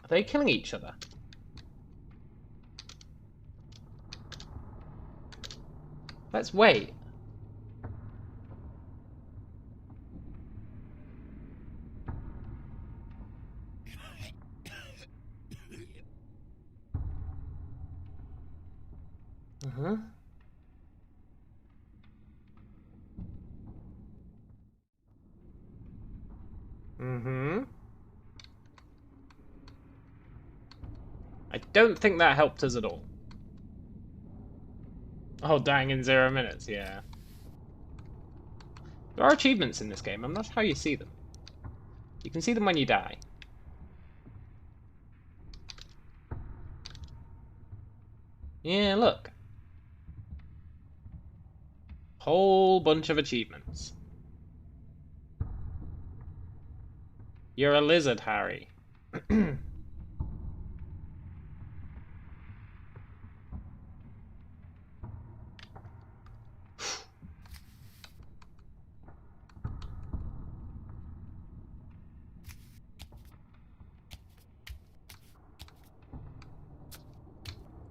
Are they killing each other? Let's wait. Mm-hmm. Mm-hmm. I don't think that helped us at all. Oh, dying in 0 minutes, yeah. There are achievements in this game. I'm not sure how you see them. You can see them when you die. Yeah, look. Whole bunch of achievements. You're a lizard, Harry.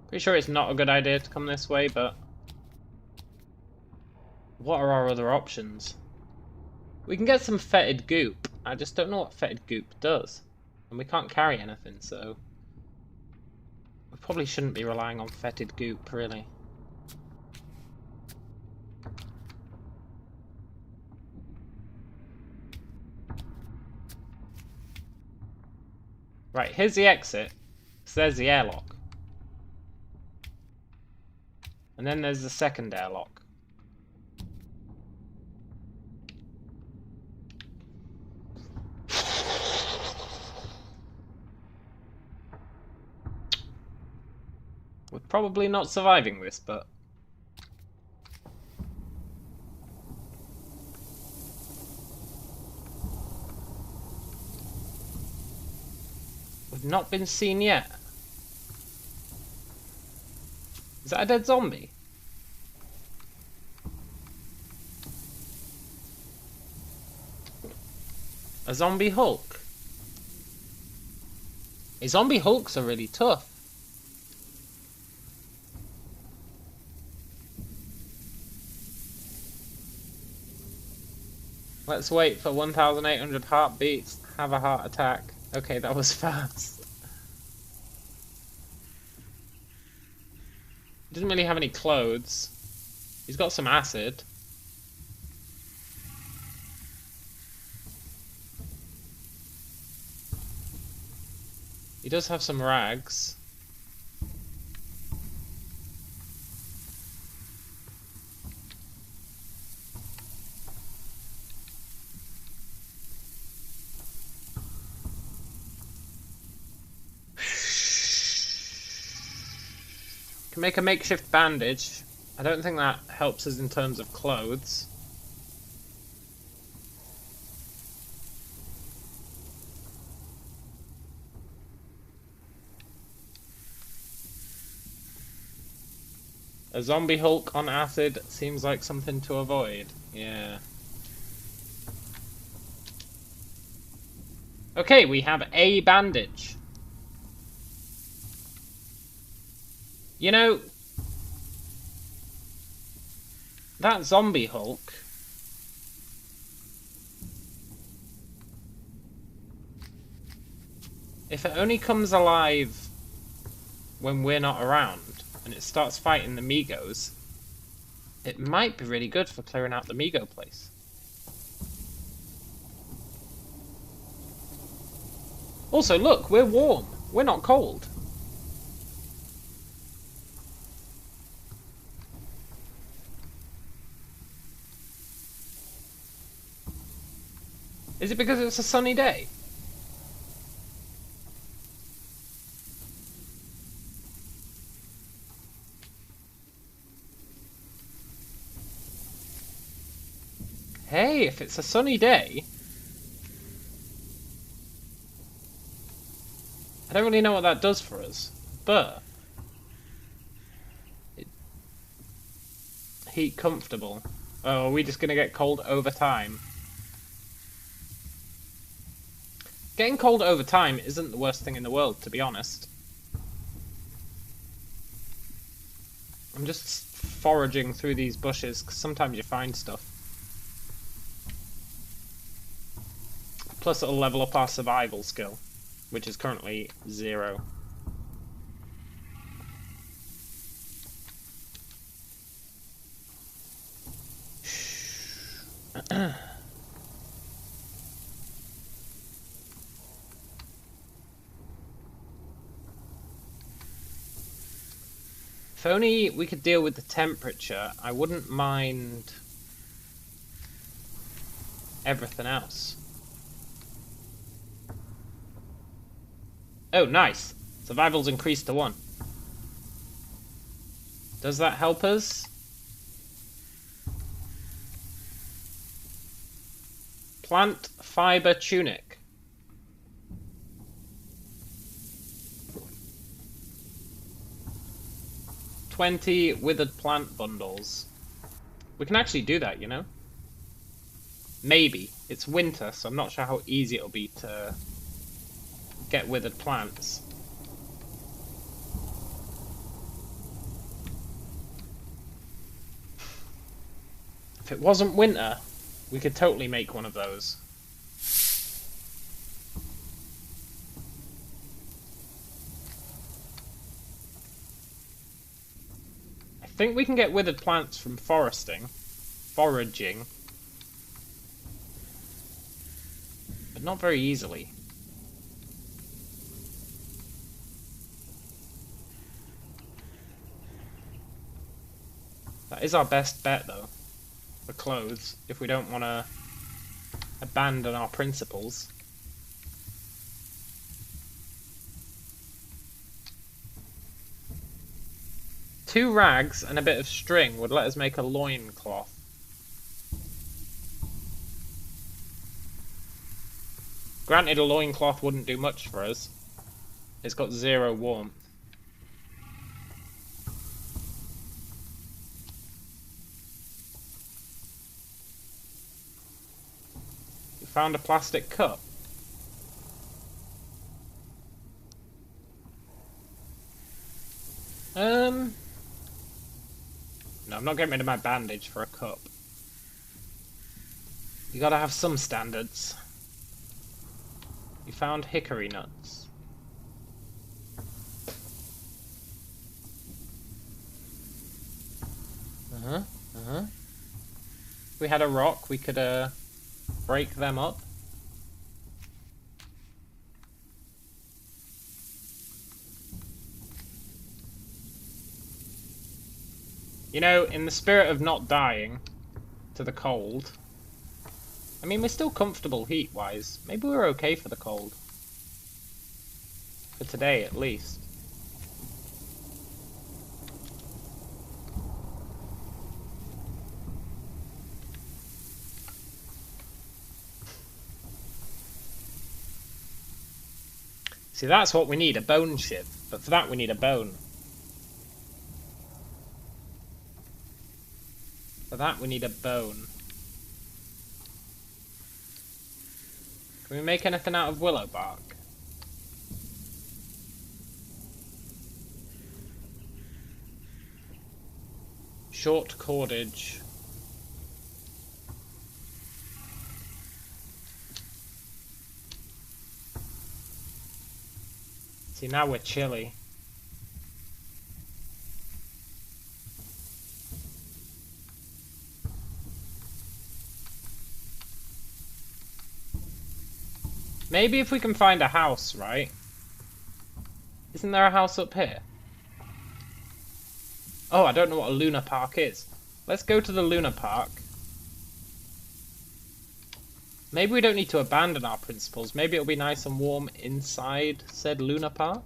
Pretty sure it's not a good idea to come this way, but... What are our other options? We can get some fetid goop. I just don't know what fetid goop does. And we can't carry anything, so... We probably shouldn't be relying on fetid goop, really. Right, here's the exit. So there's the airlock. And then there's the second airlock. We're probably not surviving this, but... We've not been seen yet. Is that a dead zombie? A zombie Hulk? A zombie Hulks are really tough. Let's wait for 1,800 heartbeats. Have a heart attack. Okay, that was fast. He doesn't really have any clothes. He's got some acid. He does have some rags. Can make a makeshift bandage. I don't think that helps us in terms of clothes. A zombie Hulk on acid seems like something to avoid. Yeah. Okay, we have a bandage. You know, that zombie Hulk... If it only comes alive when we're not around, and it starts fighting the Migos, it might be really good for clearing out the Migo place. Also, look, we're warm. We're not cold. Is it because it's a sunny day? Hey, if it's a sunny day... I don't really know what that does for us, but... Heat comfortable. Oh, are we just gonna get cold over time? Getting cold over time isn't the worst thing in the world, to be honest. I'm just foraging through these bushes, because sometimes you find stuff. Plus it'll level up our survival skill, which is currently 0. If only we could deal with the temperature, I wouldn't mind everything else. Oh, nice. Survival's increased to 1. Does that help us? Plant fiber tunic. "20 withered plant bundles." We can actually do that, you know? Maybe. It's winter, so I'm not sure how easy it'll be to get withered plants. If it wasn't winter, we could totally make one of those. I think we can get withered plants from foraging, but not very easily. That is our best bet, though, for clothes, if we don't want to abandon our principles. Two rags and a bit of string would let us make a loincloth. Granted, a loincloth wouldn't do much for us. It's got 0 warmth. We found a plastic cup. No, I'm not getting rid of my bandage for a cup. You gotta have some standards. You found hickory nuts. If we had a rock, we could break them up. You know, in the spirit of not dying to the cold, I mean, we're still comfortable heat-wise. Maybe we're okay for the cold. For today, at least. See, that's what we need, a bone shiv. But for that, we need a bone. For that, we need a bone. Can we make anything out of willow bark? Short cordage. See, now we're chilly. Maybe if we can find a house, right? Isn't there a house up here? Oh, I don't know what a Luna Park is. Let's go to the Luna Park. Maybe we don't need to abandon our principles. Maybe it'll be nice and warm inside said Luna Park.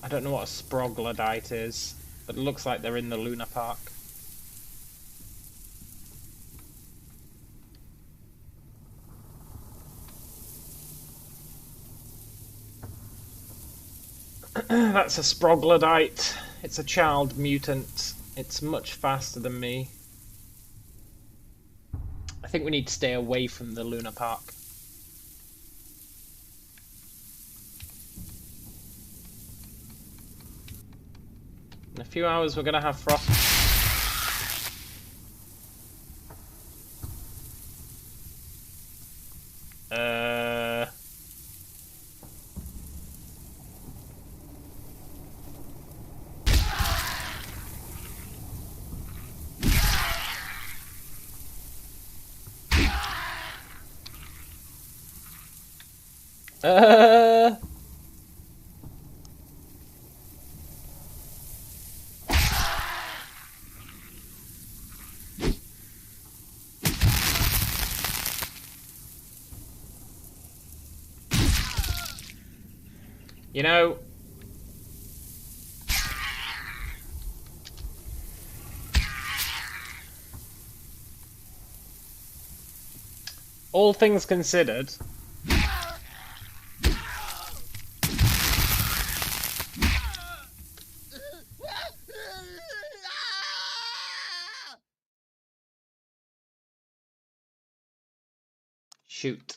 I don't know what a sproglodyte is, but it looks like they're in the Luna Park. That's a sproglodyte. It's a child mutant. It's much faster than me. I think we need to stay away from the Luna Park. In a few hours we're gonna have frost. You know, all things considered, shoot.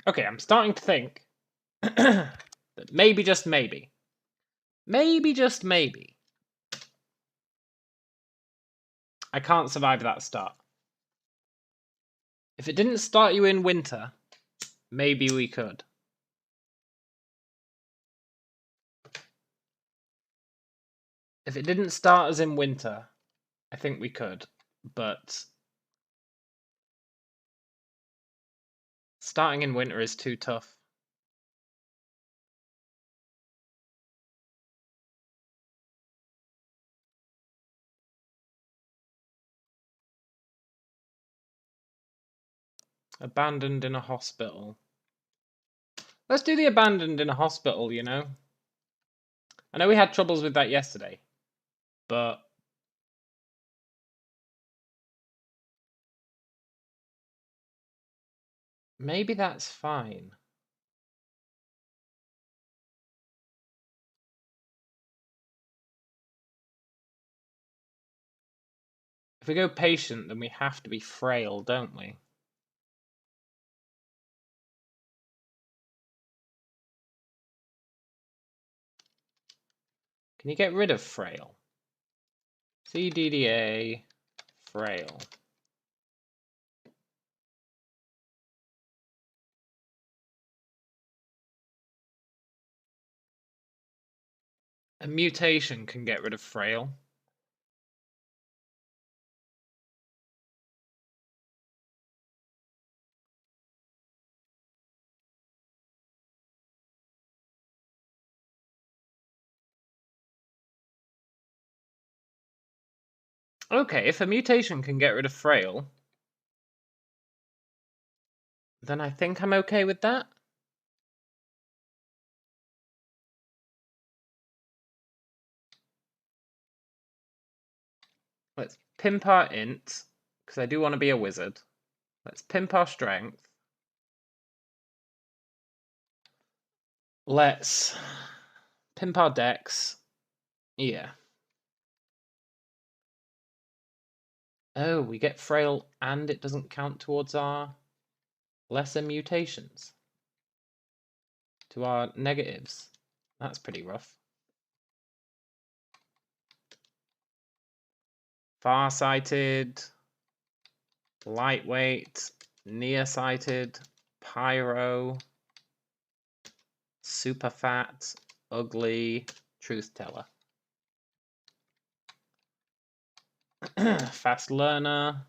Okay, I'm starting to think that maybe, just maybe, just maybe, I can't survive that start. If it didn't start you in winter, maybe we could. If it didn't start us in winter, I think we could, but starting in winter is too tough. Abandoned in a hospital. Let's do the abandoned in a hospital, you know? I know we had troubles with that yesterday, but maybe that's fine. If we go patient, then we have to be frail, don't we? Can you get rid of frail? CDDA, frail. A mutation can get rid of frail. Okay, if a mutation can get rid of frail, then I think I'm okay with that. Let's pimp our int, because I do want to be a wizard. Let's pimp our strength. Let's pimp our dex. Yeah. Oh, we get frail and it doesn't count towards our lesser mutations. To our negatives. That's pretty rough. Farsighted. lightweight, nearsighted, pyro, super fat, ugly, truth teller. Fast learner,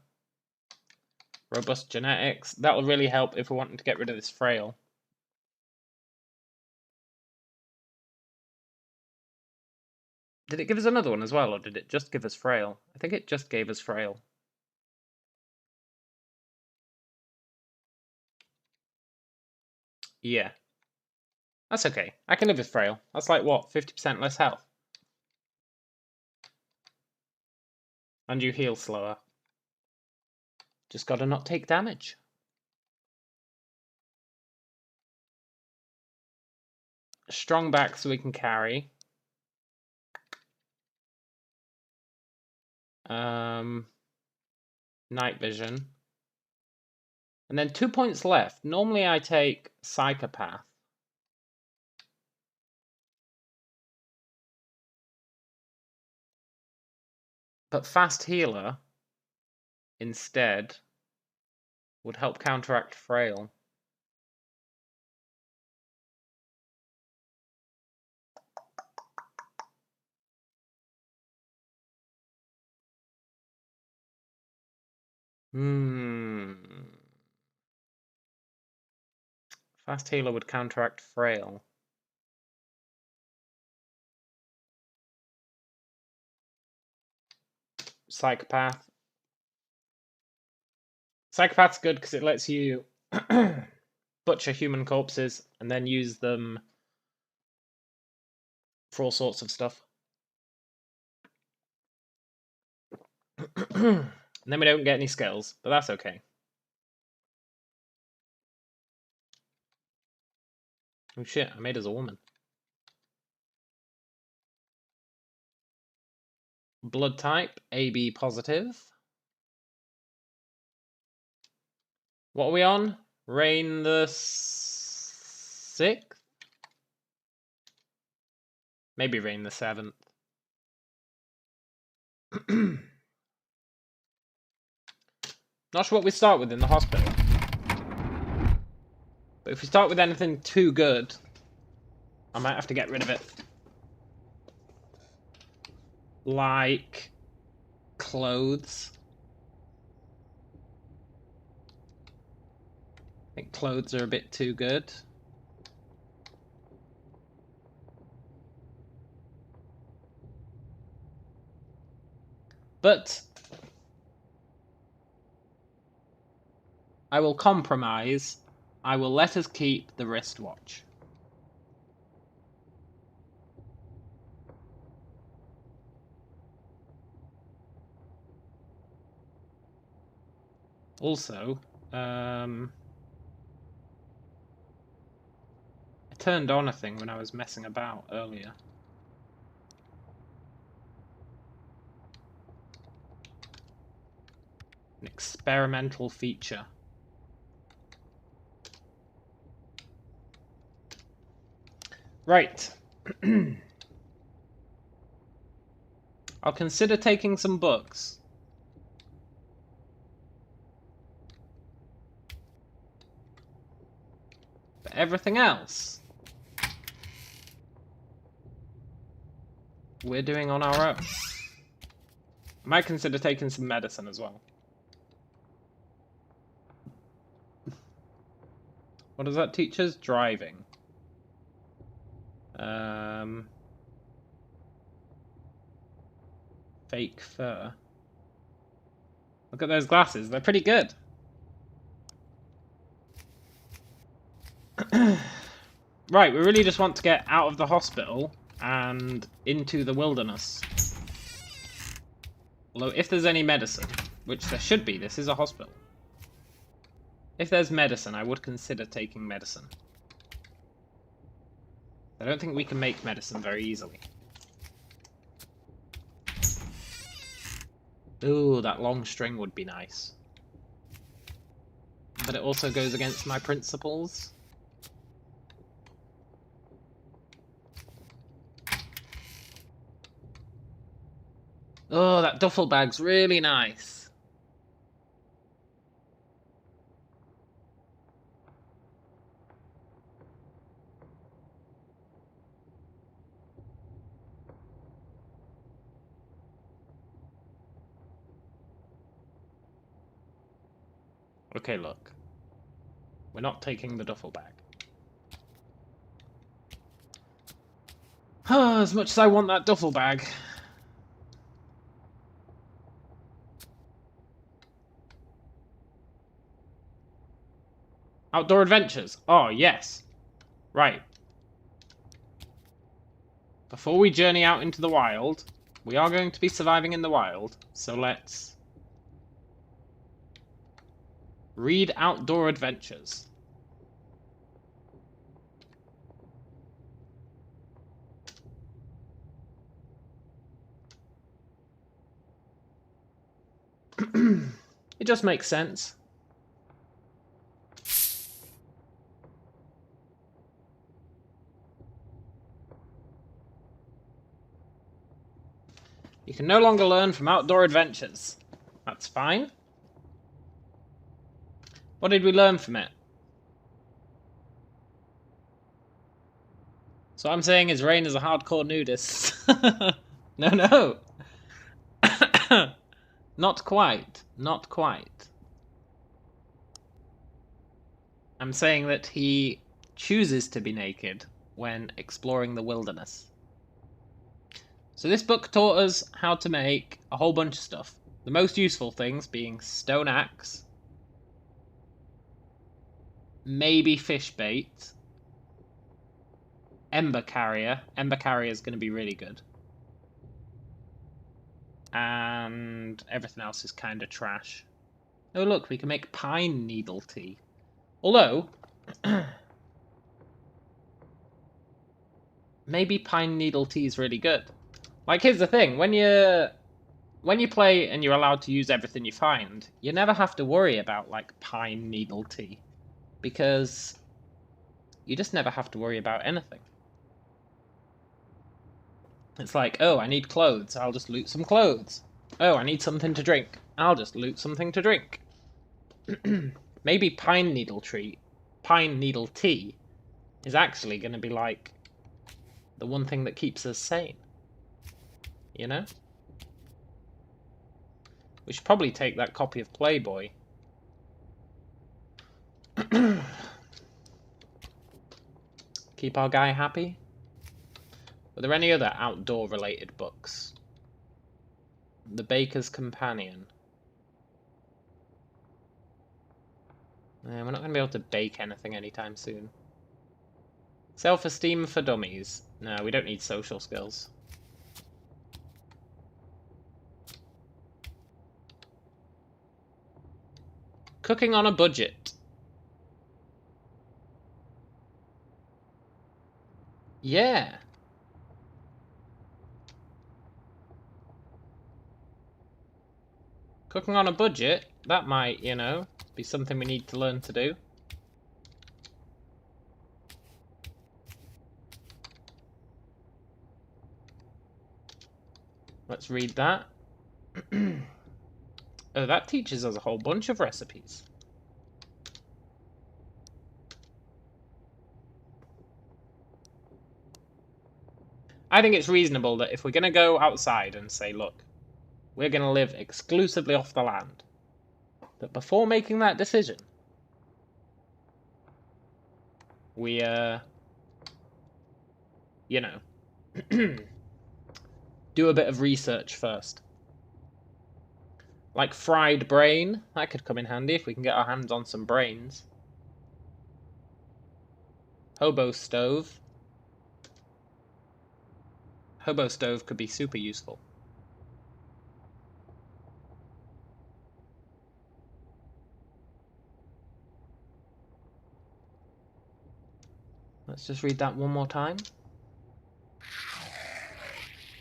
robust genetics. That will really help if we're wanting to get rid of this frail. Did it give us another one as well, or did it just give us frail? I think it just gave us frail. Yeah. That's okay. I can live with frail. That's like, what, 50% less health? And you heal slower. Just gotta not take damage. Strong back so we can carry. Night vision. And then 2 points left. Normally I take psychopath. But fast healer instead would help counteract frail. Fast healer would counteract frail. Psychopath. Psychopath's good because it lets you butcher human corpses and then use them for all sorts of stuff. And then we don't get any skills, but that's okay. Oh shit, I made us a woman. Blood type, AB positive. What are we on? Rain the 6th? Maybe Rain the 7th. Not sure what we start with in the hospital. But if we start with anything too good, I might have to get rid of it. Like clothes. I think clothes are a bit too good. But I will compromise. I will let us keep the wristwatch. Also, I turned on a thing when I was messing about earlier. An experimental feature. Right. I'll consider taking some books. But everything else, we're doing on our own. I might consider taking some medicine as well. What does that teach us? Driving. Fake fur. Look at those glasses. They're pretty good. Right, we really just want to get out of the hospital and into the wilderness. Although, if there's any medicine, which there should be, this is a hospital. If there's medicine, I would consider taking medicine. I don't think we can make medicine very easily. Ooh, that long string would be nice. But it also goes against my principles. Oh, that duffel bag's really nice. Okay, look. We're not taking the duffel bag. As much as I want that duffel bag. Outdoor adventures. Oh, yes. Right. Before we journey out into the wild, we are going to be surviving in the wild, so let's read Outdoor Adventures. It just makes sense. You can no longer learn from Outdoor Adventures. That's fine. What did we learn from it? So I'm saying is Rain is a hardcore nudist. No. Not quite. Not quite. I'm saying that he chooses to be naked when exploring the wilderness. So this book taught us how to make a whole bunch of stuff. The most useful things being stone axe, maybe fish bait, ember carrier. Ember carrier is going to be really good. And everything else is kind of trash. Oh look, we can make pine needle tea. Although, maybe pine needle tea is really good. Like, here's the thing, when you play and you're allowed to use everything you find, you never have to worry about, like, pine needle tea. Because you just never have to worry about anything. It's like, oh, I need clothes, I'll just loot some clothes. Oh, I need something to drink, I'll just loot something to drink. Maybe pine needle tea is actually going to be like the one thing that keeps us sane. You know? We should probably take that copy of Playboy. Keep our guy happy. Were there any other outdoor related books? The Baker's Companion. We're not going to be able to bake anything anytime soon. Self-esteem for dummies. No, we don't need social skills. Cooking on a budget. Yeah. Cooking on a budget, that might, you know, be something we need to learn to do. Let's read that. Oh, that teaches us a whole bunch of recipes. I think it's reasonable that if we're going to go outside and say, look, we're going to live exclusively off the land, that before making that decision, we, you know, do a bit of research first. Like fried brain, that could come in handy if we can get our hands on some brains. Hobo stove. Hobo stove could be super useful. Let's just read that one more time.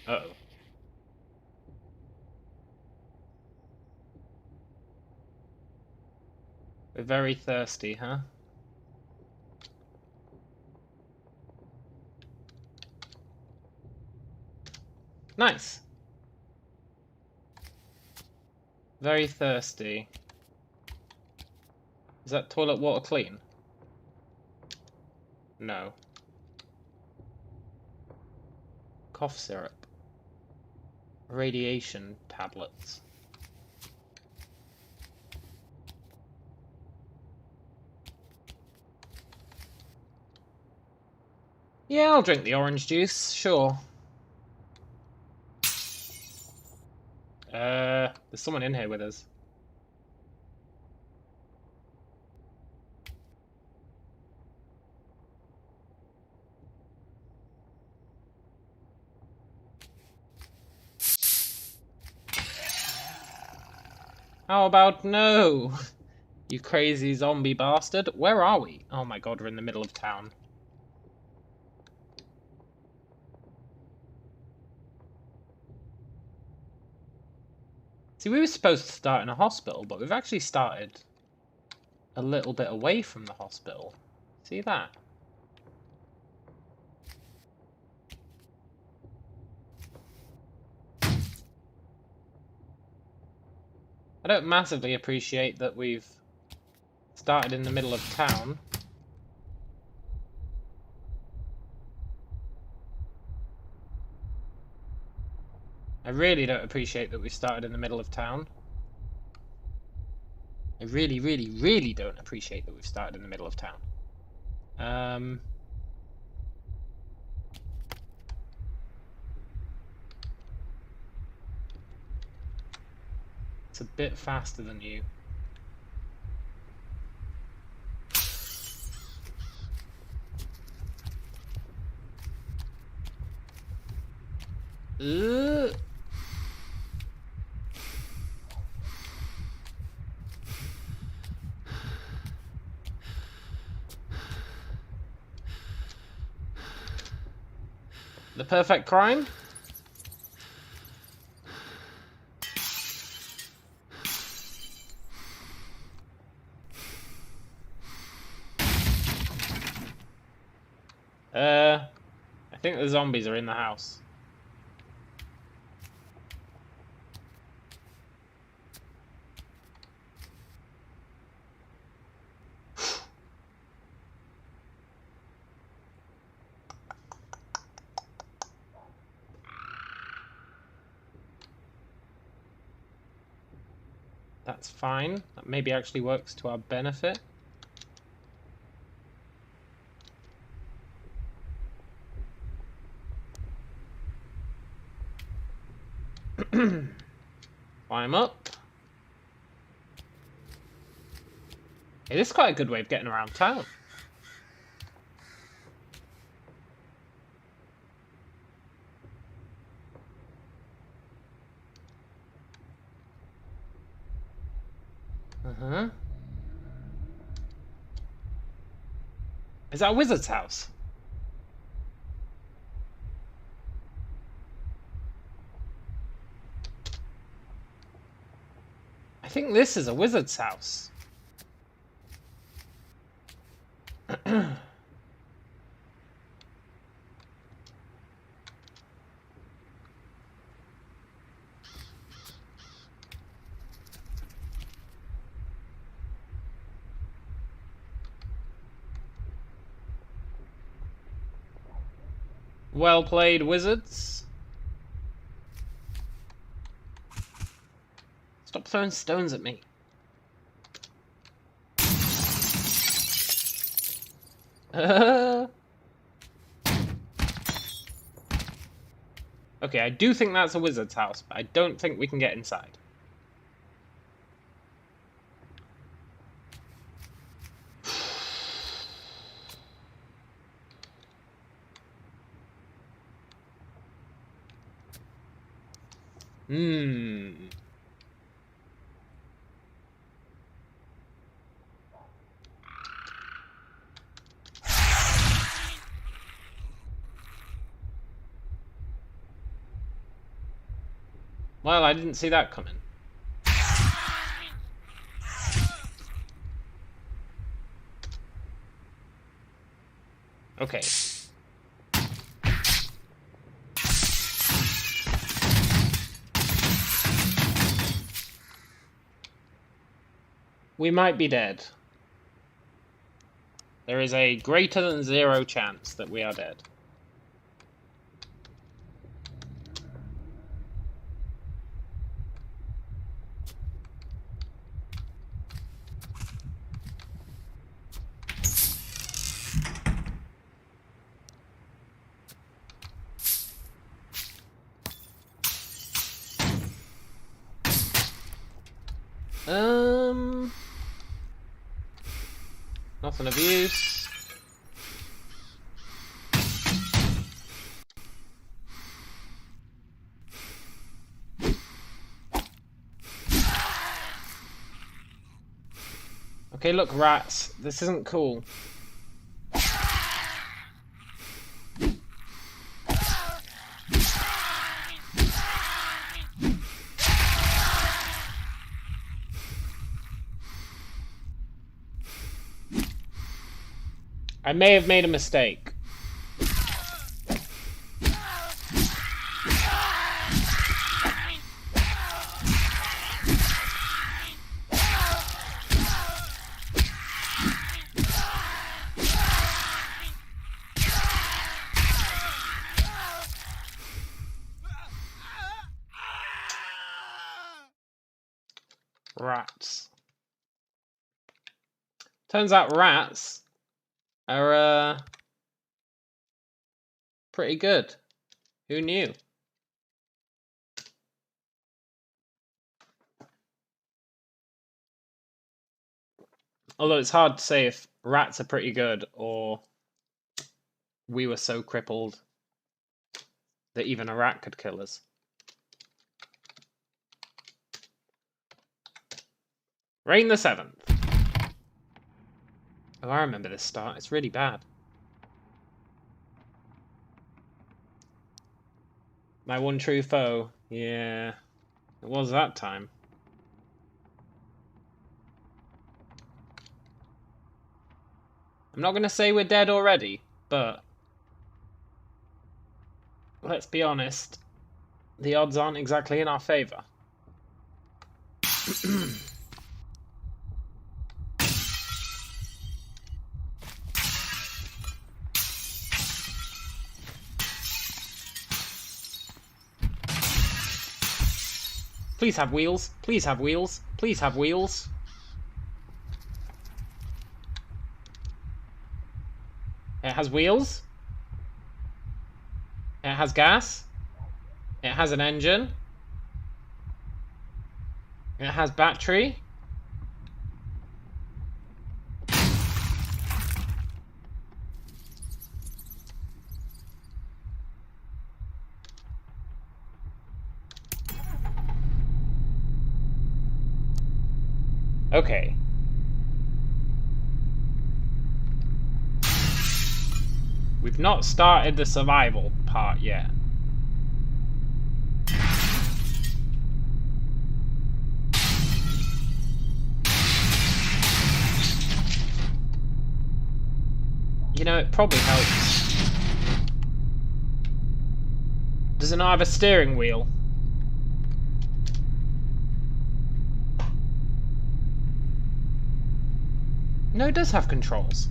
Uh-oh. We're very thirsty, huh? Nice. Very thirsty. Is that toilet water clean? No. Cough syrup. Radiation tablets. Yeah, I'll drink the orange juice, sure. There's someone in here with us. How about no? You crazy zombie bastard. Where are we? Oh my god, we're in the middle of town. See, we were supposed to start in a hospital, but we've actually started a little bit away from the hospital. See that? I don't massively appreciate that we've started in the middle of town. I really don't appreciate that we started in the middle of town. I really, really, really don't appreciate that we've started in the middle of town. It's a bit faster than you. Ugh. The perfect crime? I think the zombies are in the house. That's fine. That maybe actually works to our benefit. Climb up. Hey, this is quite a good way of getting around town. Uh-huh. Is that a wizard's house? I think this is a wizard's house. Well played, wizards. Stop throwing stones at me. Okay, I do think that's a wizard's house, but I don't think we can get inside. Well, I didn't see that coming. Okay. We might be dead. There is a greater than 0 chance that we are dead. Nothing of use. Okay, look, rats. This isn't cool. I may have made a mistake. Rats. Turns out rats are pretty good. Who knew? Although it's hard to say if rats are pretty good or we were so crippled that even a rat could kill us. Reign the 7th. Oh, I remember this start. It's really bad. My one true foe. Yeah, it was that time. I'm not going to say we're dead already, but let's be honest, the odds aren't exactly in our favor. Please have wheels. Please have wheels. Please have wheels. It has wheels. It has gas. It has an engine. It has battery. Okay. We've not started the survival part yet. You know, it probably helps. Does it not have a steering wheel? No, it does have controls.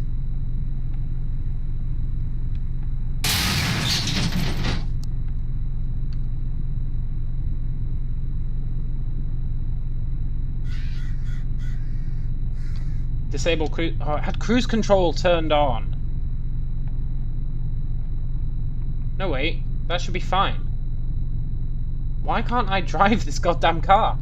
Disable cruise. Oh, it had cruise control turned on. No, wait. That should be fine. Why can't I drive this goddamn car?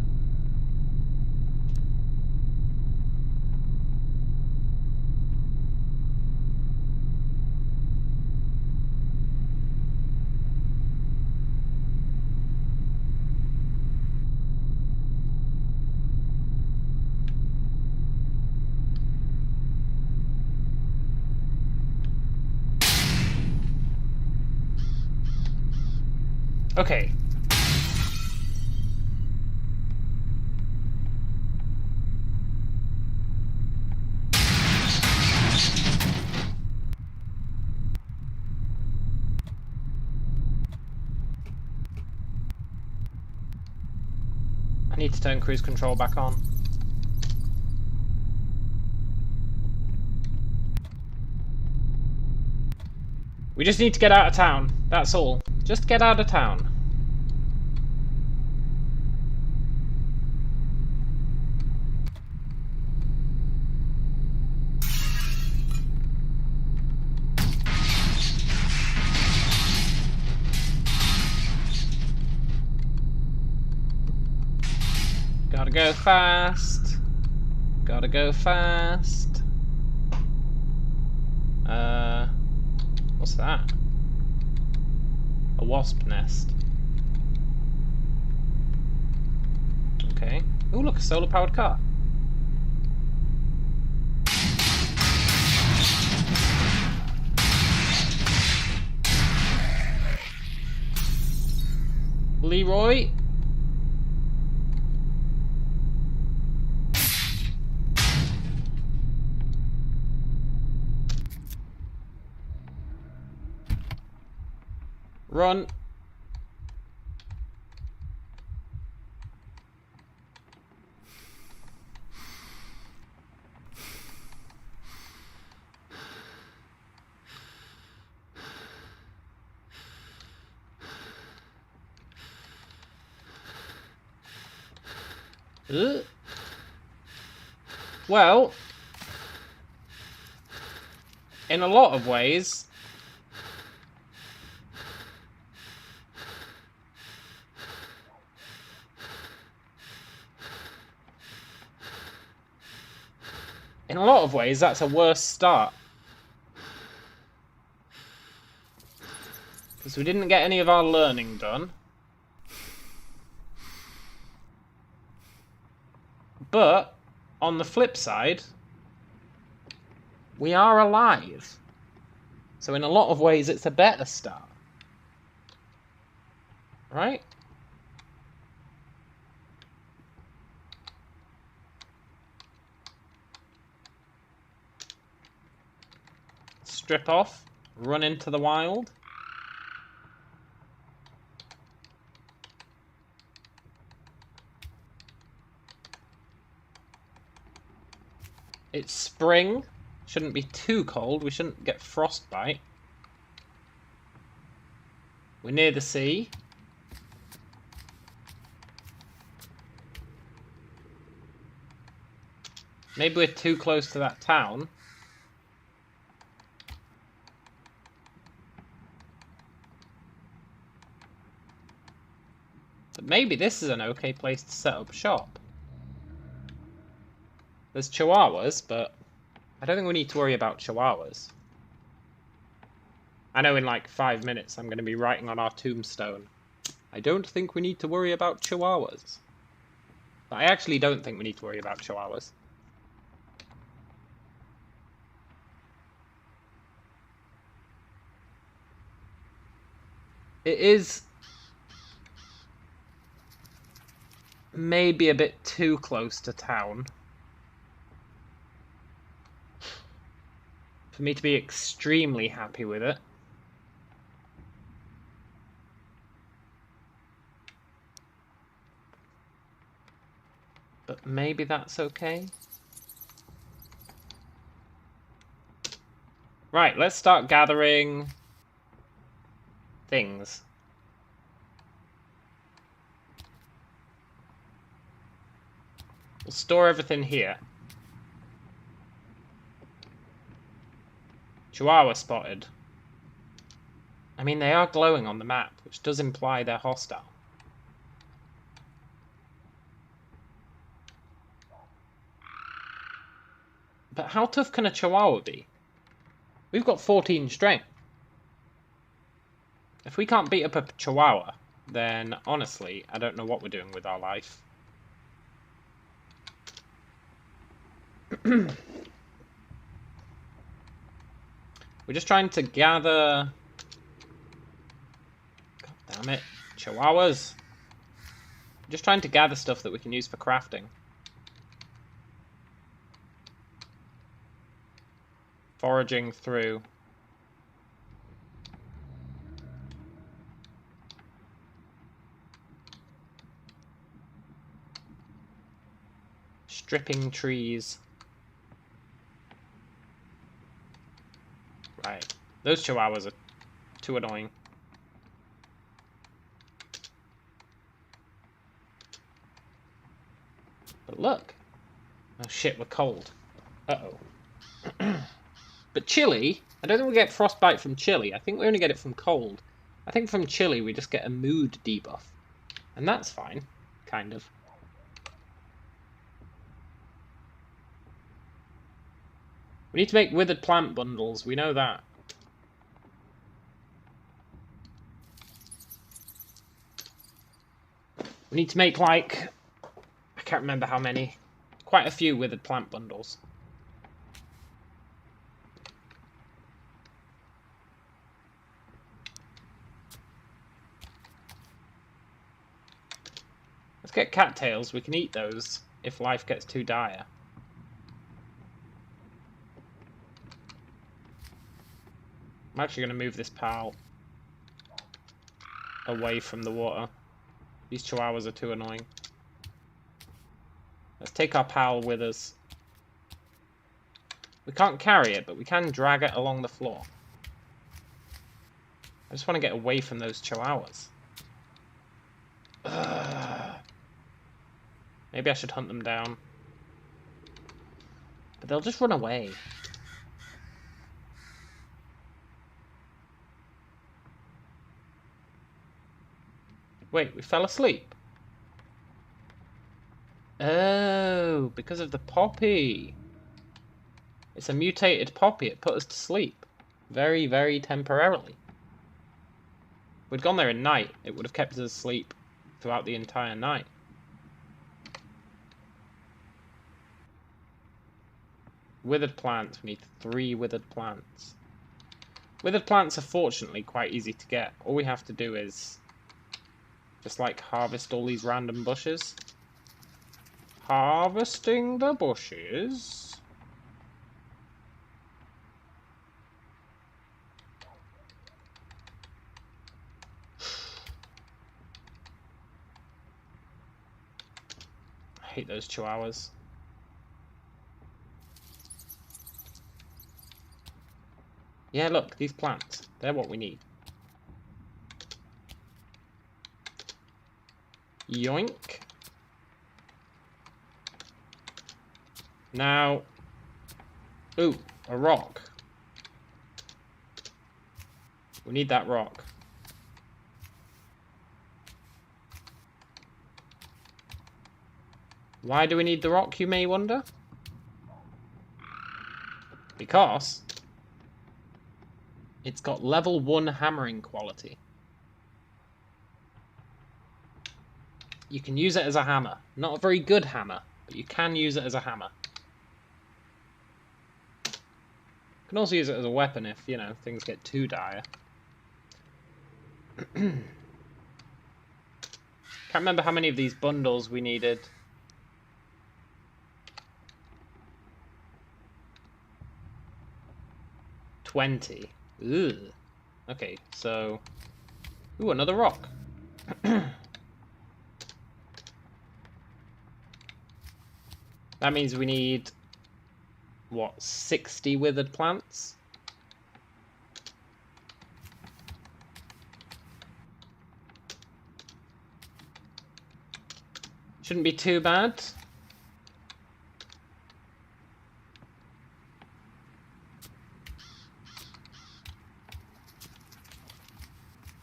Okay. I need to turn cruise control back on. We just need to get out of town. That's all. Just get out of town. Gotta go fast. Gotta go fast. What's that? A wasp nest. Okay. Oh, look, a solar-powered car. Leroy? Run. Well, in a lot of ways, that's a worse start. Because we didn't get any of our learning done. But, on the flip side, we are alive. So in a lot of ways, it's a better start. Right? Strip off, run into the wild. It's spring. Shouldn't be too cold. We shouldn't get frostbite. We're near the sea. Maybe we're too close to that town. But maybe this is an okay place to set up shop. There's chihuahuas, but I don't think we need to worry about chihuahuas. I know in like 5 minutes I'm going to be writing on our tombstone, I don't think we need to worry about chihuahuas. But I actually don't think we need to worry about chihuahuas. It is maybe a bit too close to town for me to be extremely happy with it. But maybe that's okay. Right, let's start gathering things. We'll store everything here. Chihuahua spotted. I mean, they are glowing on the map, which does imply they're hostile. But how tough can a Chihuahua be? We've got 14 strength. If we can't beat up a Chihuahua, then honestly, I don't know what we're doing with our life. We're just trying to gather... God damn it. Chihuahuas. We're just trying to gather stuff that we can use for crafting. Foraging through. Stripping trees. Right. Those chihuahuas are too annoying. But look. Oh shit, we're cold. Uh-oh. But chili, I don't think we get frostbite from chili. I think we only get it from cold. I think from chili we just get a mood debuff. And that's fine. Kind of. We need to make withered plant bundles, we know that. We need to make, like, I can't remember how many. Quite a few withered plant bundles. Let's get cattails. We can eat those if life gets too dire. I'm actually going to move this pal away from the water. These chihuahuas are too annoying. Let's take our pal with us. We can't carry it, but we can drag it along the floor. I just want to get away from those chihuahuas. Ugh. Maybe I should hunt them down. But they'll just run away. Wait, we fell asleep. Oh, because of the poppy. It's a mutated poppy. It put us to sleep. Very, very temporarily. If we'd gone there at night, it would have kept us asleep throughout the entire night. Withered plants. We need 3 withered plants. Withered plants are fortunately quite easy to get. All we have to do is just like harvest all these random bushes. Harvesting the bushes. I hate those chihuahuas. Yeah, look, these plants. They're what we need. Yoink. Now... Ooh, a rock. We need that rock. Why do we need the rock, you may wonder? Because it's got level 1 hammering quality. You can use it as a hammer. Not a very good hammer, but you can use it as a hammer. You can also use it as a weapon if, you know, things get too dire. Can't remember how many of these bundles we needed. $20. Ugh. Okay, so... Ooh, another rock. That means we need... What, 60 withered plants? Shouldn't be too bad.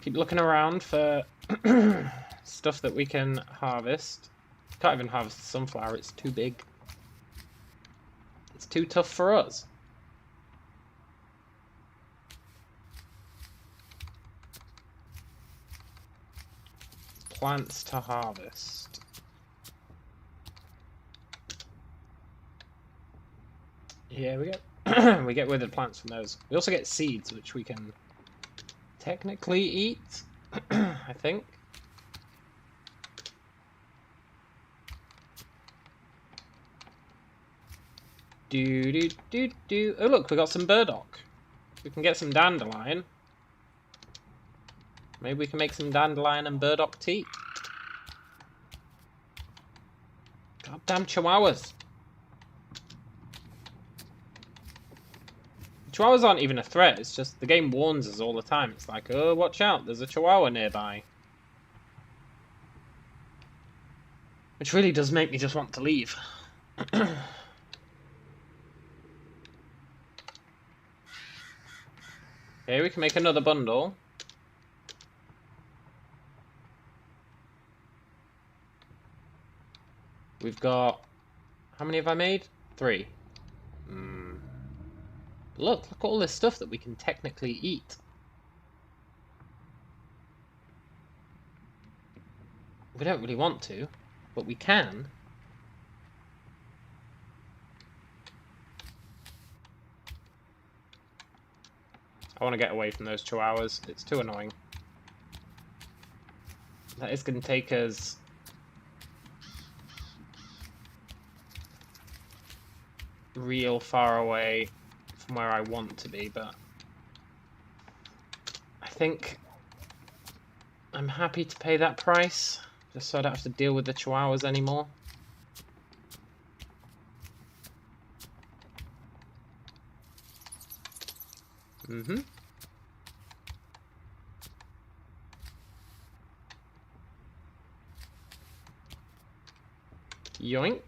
Keep looking around for stuff that we can harvest. Can't even harvest the sunflower, it's too big. It's too tough for us. Plants to harvest. Yeah, we get we get withered plants from those. We also get seeds, which we can technically eat, I think. Do. Oh look, we got some burdock. We can get some dandelion. Maybe we can make some dandelion and burdock tea. Goddamn chihuahuas. Chihuahuas aren't even a threat, it's just the game warns us all the time. It's like, oh, watch out, there's a chihuahua nearby. Which really does make me just want to leave. Okay, we can make another bundle. We've got... How many have I made? 3. Look at all this stuff that we can technically eat. We don't really want to, but we can. I want to get away from those chihuahuas. It's too annoying. That is going to take us real far away from where I want to be, but I think I'm happy to pay that price, just so I don't have to deal with the chihuahuas anymore. Yoink.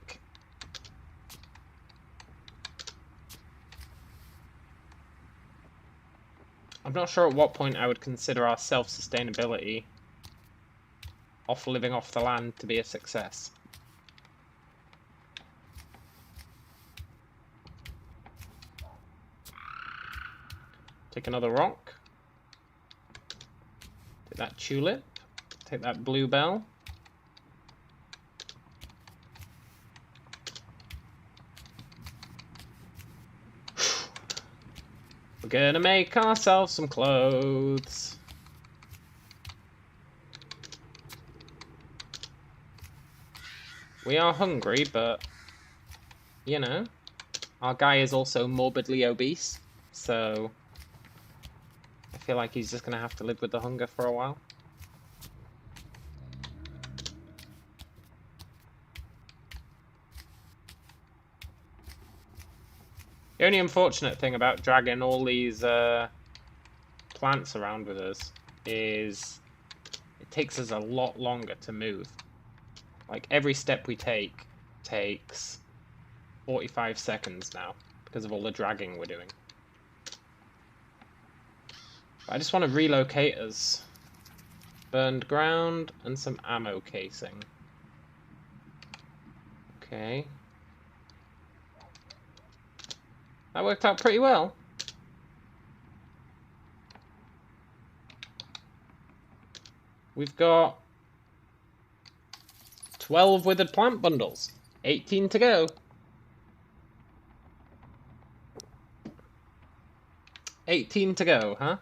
I'm not sure at what point I would consider our self-sustainability off living off the land to be a success. Take another rock. Take that tulip. Take that bluebell. We're gonna make ourselves some clothes. We are hungry, but, you know, our guy is also morbidly obese, so I feel like he's just gonna have to live with the hunger for a while. The only unfortunate thing about dragging all these plants around with us is it takes us a lot longer to move. Like, every step we take takes 45 seconds now because of all the dragging we're doing. But I just want to relocate us. Burned ground and some ammo casing. Okay. That worked out pretty well. We've got 12 withered plant bundles. 18 to go. 18 to go, huh?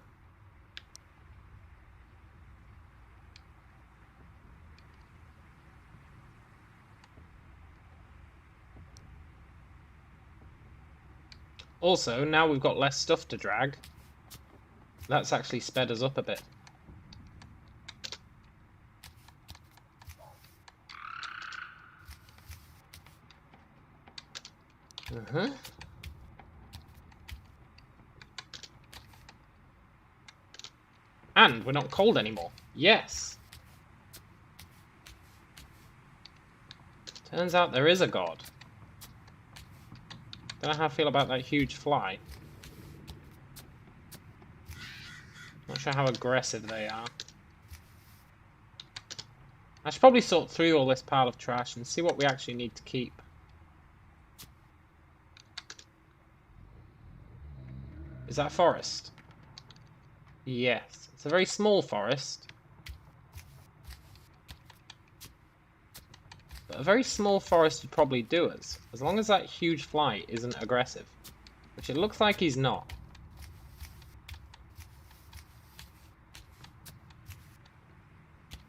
Also, now we've got less stuff to drag. That's actually sped us up a bit. And we're not cold anymore. Yes! Turns out there is a god. Don't know how I feel about that huge fly. Not sure how aggressive they are. I should probably sort through all this pile of trash and see what we actually need to keep. Is that a forest? Yes. It's a very small forest. But a very small forest would probably do us, as long as that huge fly isn't aggressive. Which it looks like he's not.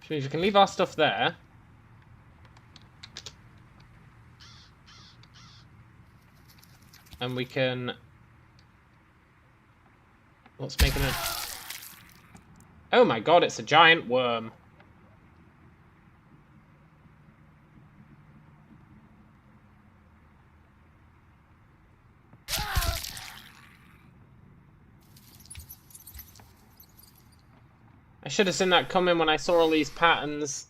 Which means we can leave our stuff there. And we can... What's making it? Oh my god, it's a giant worm. I should have seen that coming when I saw all these patterns.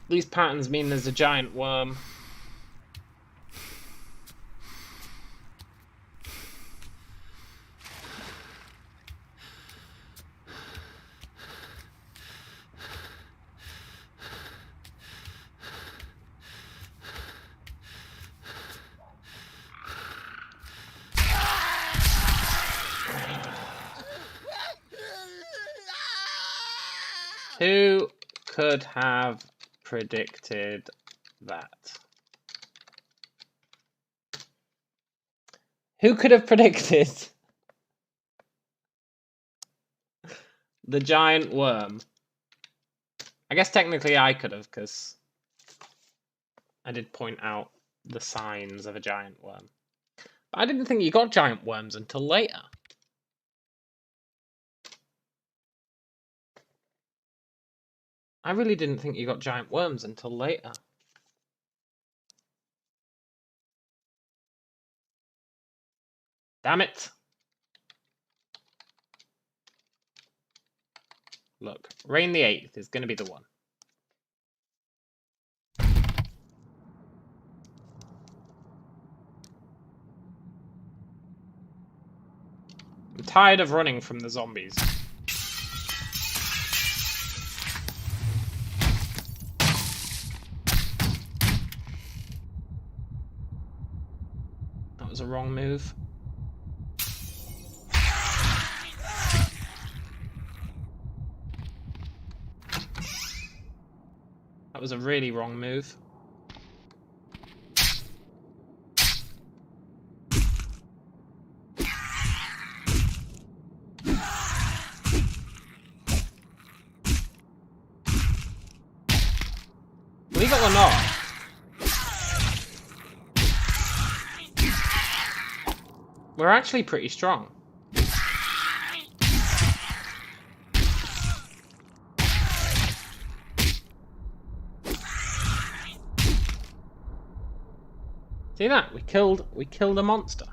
These patterns mean there's a giant worm. Who could have predicted that? Who could have predicted the giant worm? I guess technically I could have, because I did point out the signs of a giant worm. But I didn't think you got giant worms until later. I really didn't think you got giant worms until later. Damn it! Look, Rain the 8th is going to be the one. I'm tired of running from the zombies. That was a wrong move. That was a really wrong move. Believe it or not, we're actually pretty strong. See that? We killed a monster.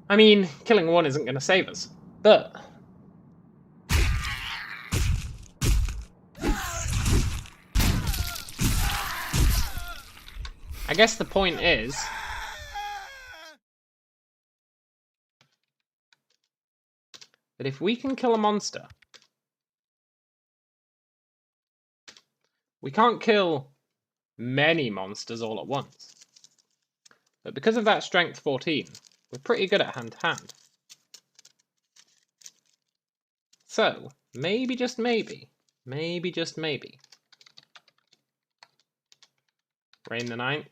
I mean, killing one isn't going to save us, but I guess the point is that if we can kill a monster, we can't kill many monsters all at once. But because of that strength 14, we're pretty good at hand-to-hand. So, maybe just maybe, Rain the 9th.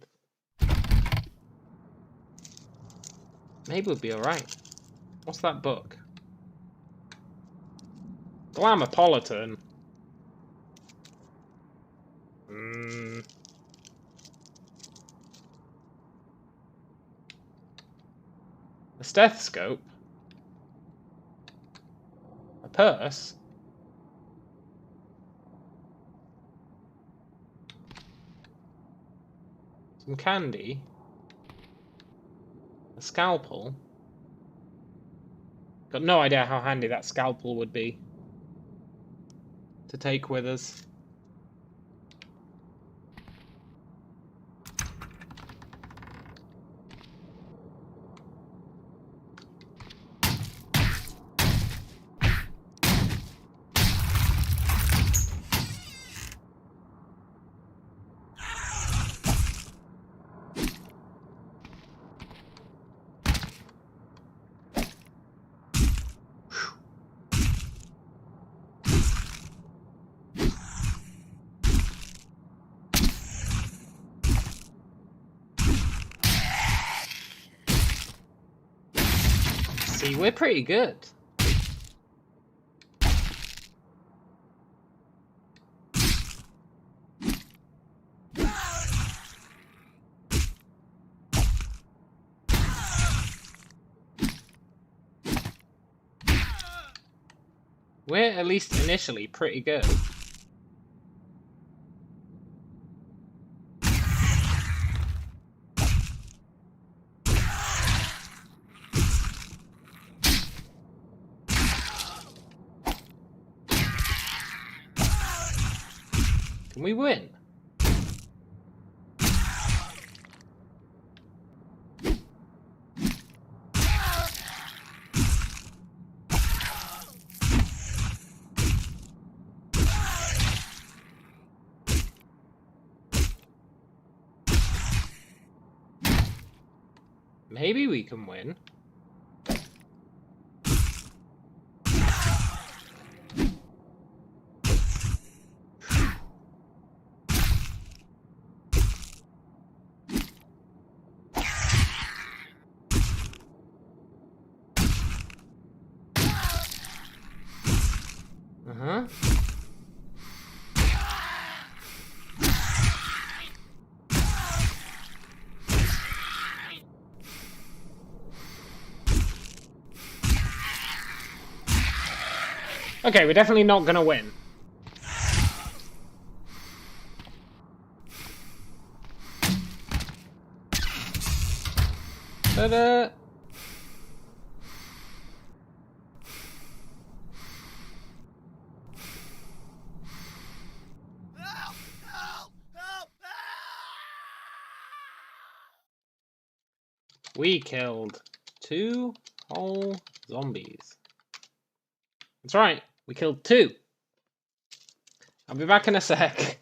Maybe we'll be alright. What's that book? Glamopolitan. A stethoscope? A purse? Some candy? A scalpel? Got no idea how handy that scalpel would be to take with us. See, we're pretty good. We're at least initially pretty good. Can we win? Maybe we can win. Okay, we're definitely not gonna win. Ta-da! We killed 2 whole zombies. That's right, we killed 2. I'll be back in a sec.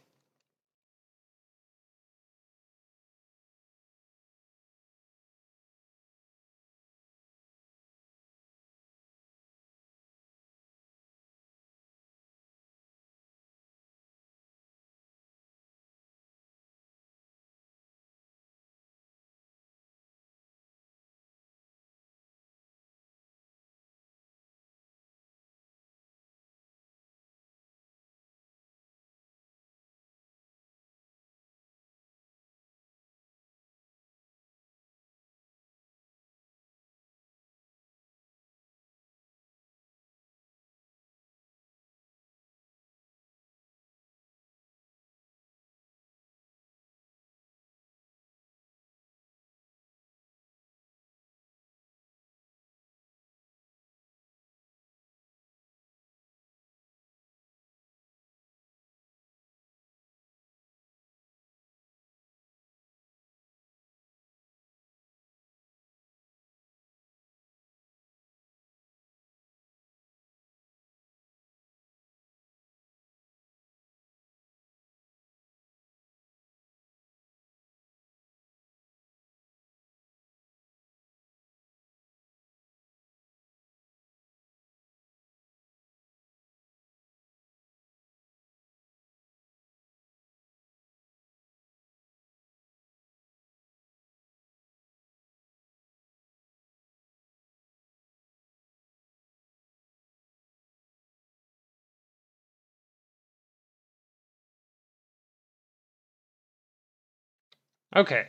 Okay.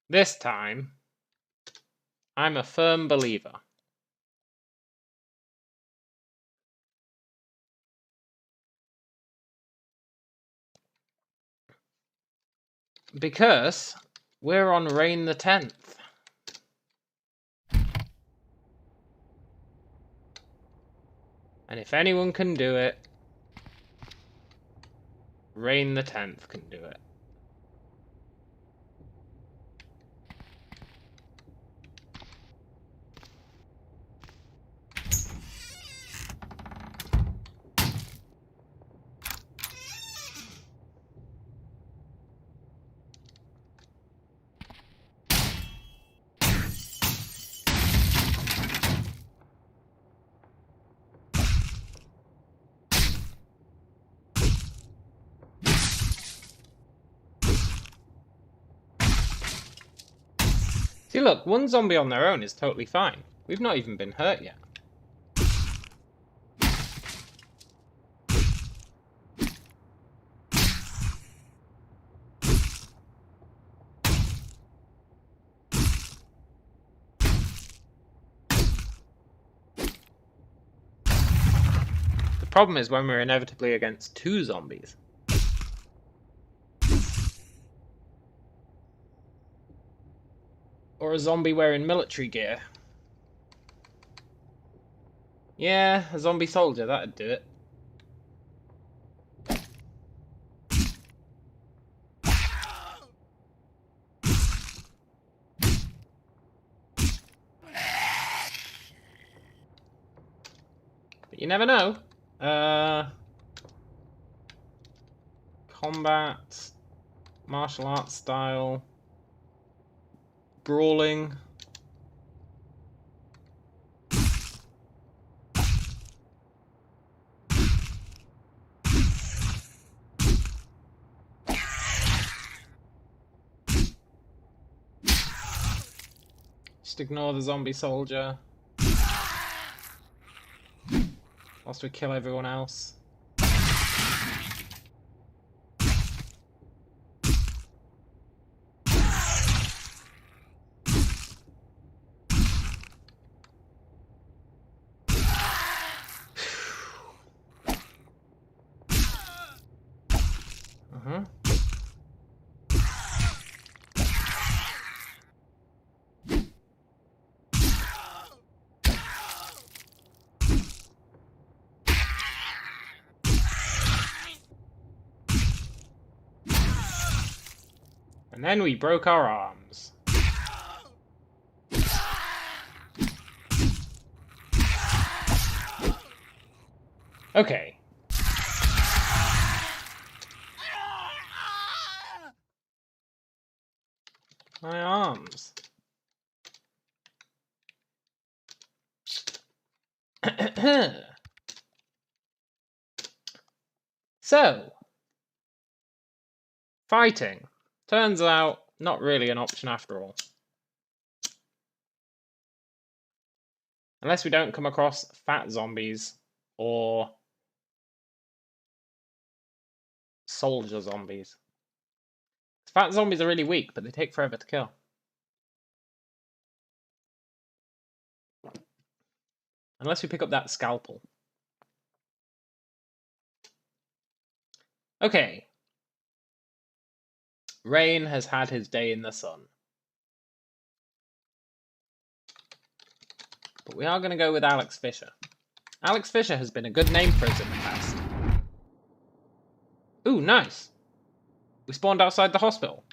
This time, I'm a firm believer. Because we're on Reign the 10th. And if anyone can do it, Reign the 10th can do it. See, look, one zombie on their own is totally fine. We've not even been hurt yet. The problem is when we're inevitably against 2 zombies. Or a zombie wearing military gear. Yeah, a zombie soldier, that'd do it. But you never know. Combat, martial arts style, brawling. Just ignore the zombie soldier. whilst we kill everyone else. And then we broke our arms. Okay. My arms. So, fighting. Turns out, not really an option after all. Unless we don't come across fat zombies or soldier zombies. Fat zombies are really weak, but they take forever to kill. Unless we pick up that scalpel. Okay. Rain has had his day in the sun. But we are going to go with Alex Fisher. Alex Fisher has been a good name for us in the past. Ooh, nice. We spawned outside the hospital.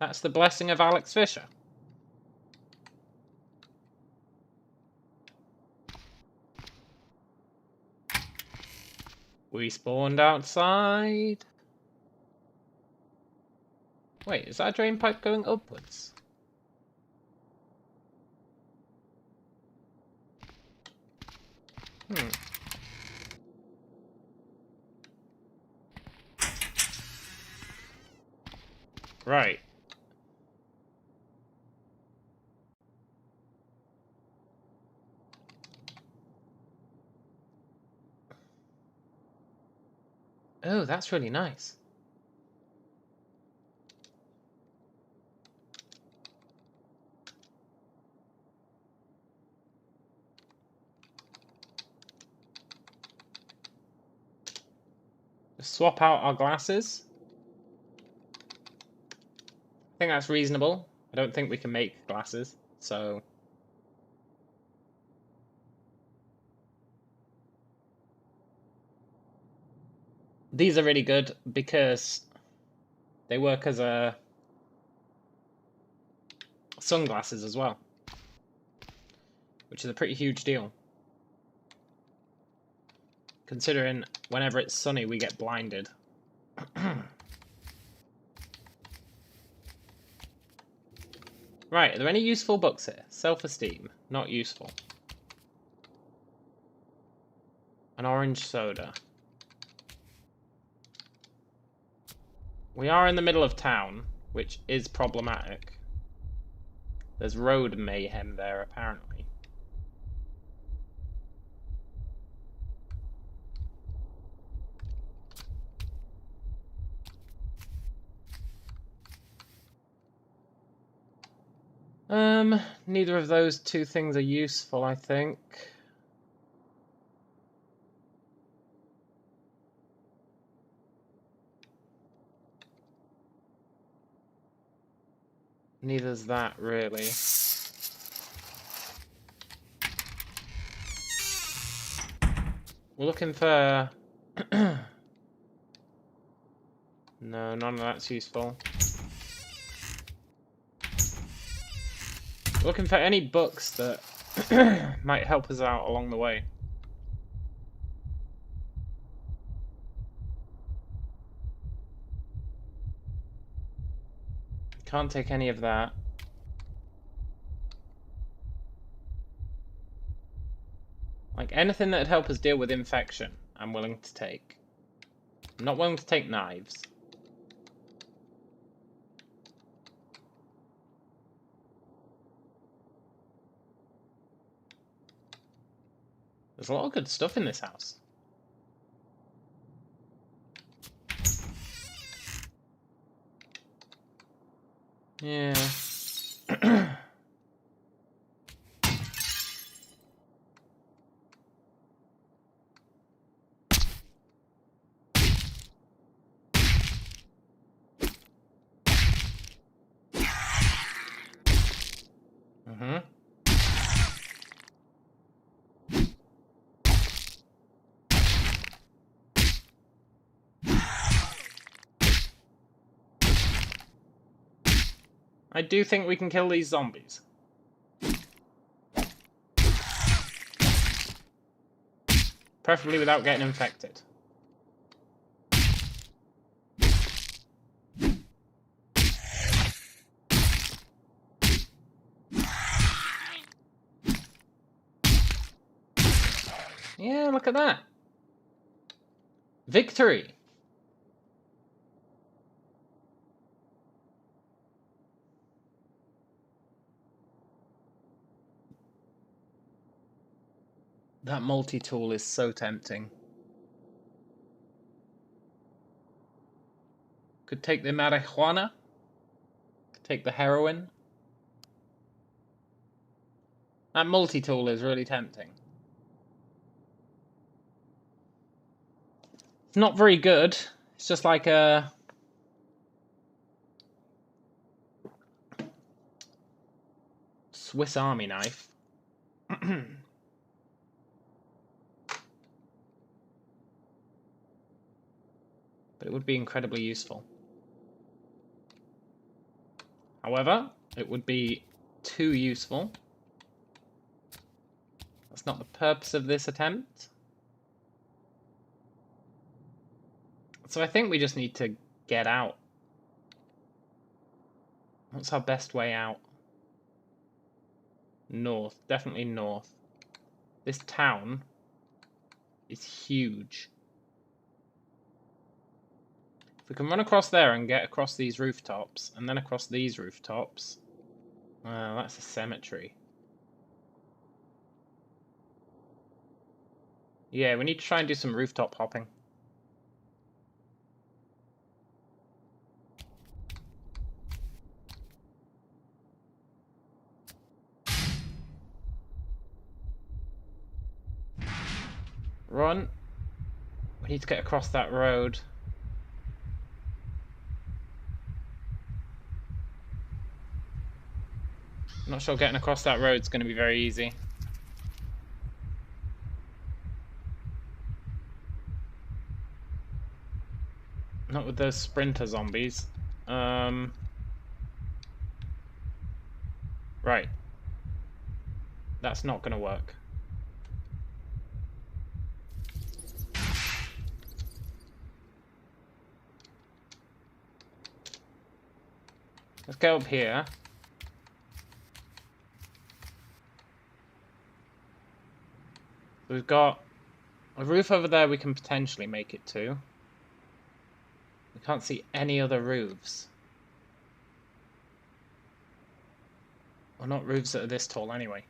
That's the blessing of Alex Fisher. We spawned outside. Wait, is that a drain pipe going upwards? Right. Oh, that's really nice. Just swap out our glasses. I think that's reasonable. I don't think we can make glasses, so... These are really good because they work as sunglasses as well, which is a pretty huge deal. Considering whenever it's sunny, we get blinded. Right, are there any useful books here? Self-esteem, not useful. An orange soda. We are in the middle of town, which is problematic. There's road mayhem there, apparently. Neither of those two things are useful, I think. Neither's that, really. We're looking for... No, none of that's useful. We're looking for any books that might help us out along the way. Can't take any of that. Like, anything that'd help us deal with infection, I'm willing to take. I'm not willing to take knives. There's a lot of good stuff in this house. Yeah. I do think we can kill these zombies. Preferably without getting infected. Yeah, look at that. Victory! That multi-tool is so tempting. Could take the marijuana. Could take the heroin. That multi-tool is really tempting. It's not very good. It's just like a... Swiss Army knife. But it would be incredibly useful. However, it would be too useful. That's not the purpose of this attempt. So I think we just need to get out. What's our best way out? North. Definitely north. This town is huge. If we can run across there and get across these rooftops, and then across these rooftops... that's a cemetery. Yeah, we need to try and do some rooftop hopping. Run. We need to get across that road. I'm not sure getting across that road is going to be very easy. Not with those sprinter zombies. Right. That's not going to work. Let's go up here. We've got a roof over there we can potentially make it to. We can't see any other roofs. Well, not roofs that are this tall anyway.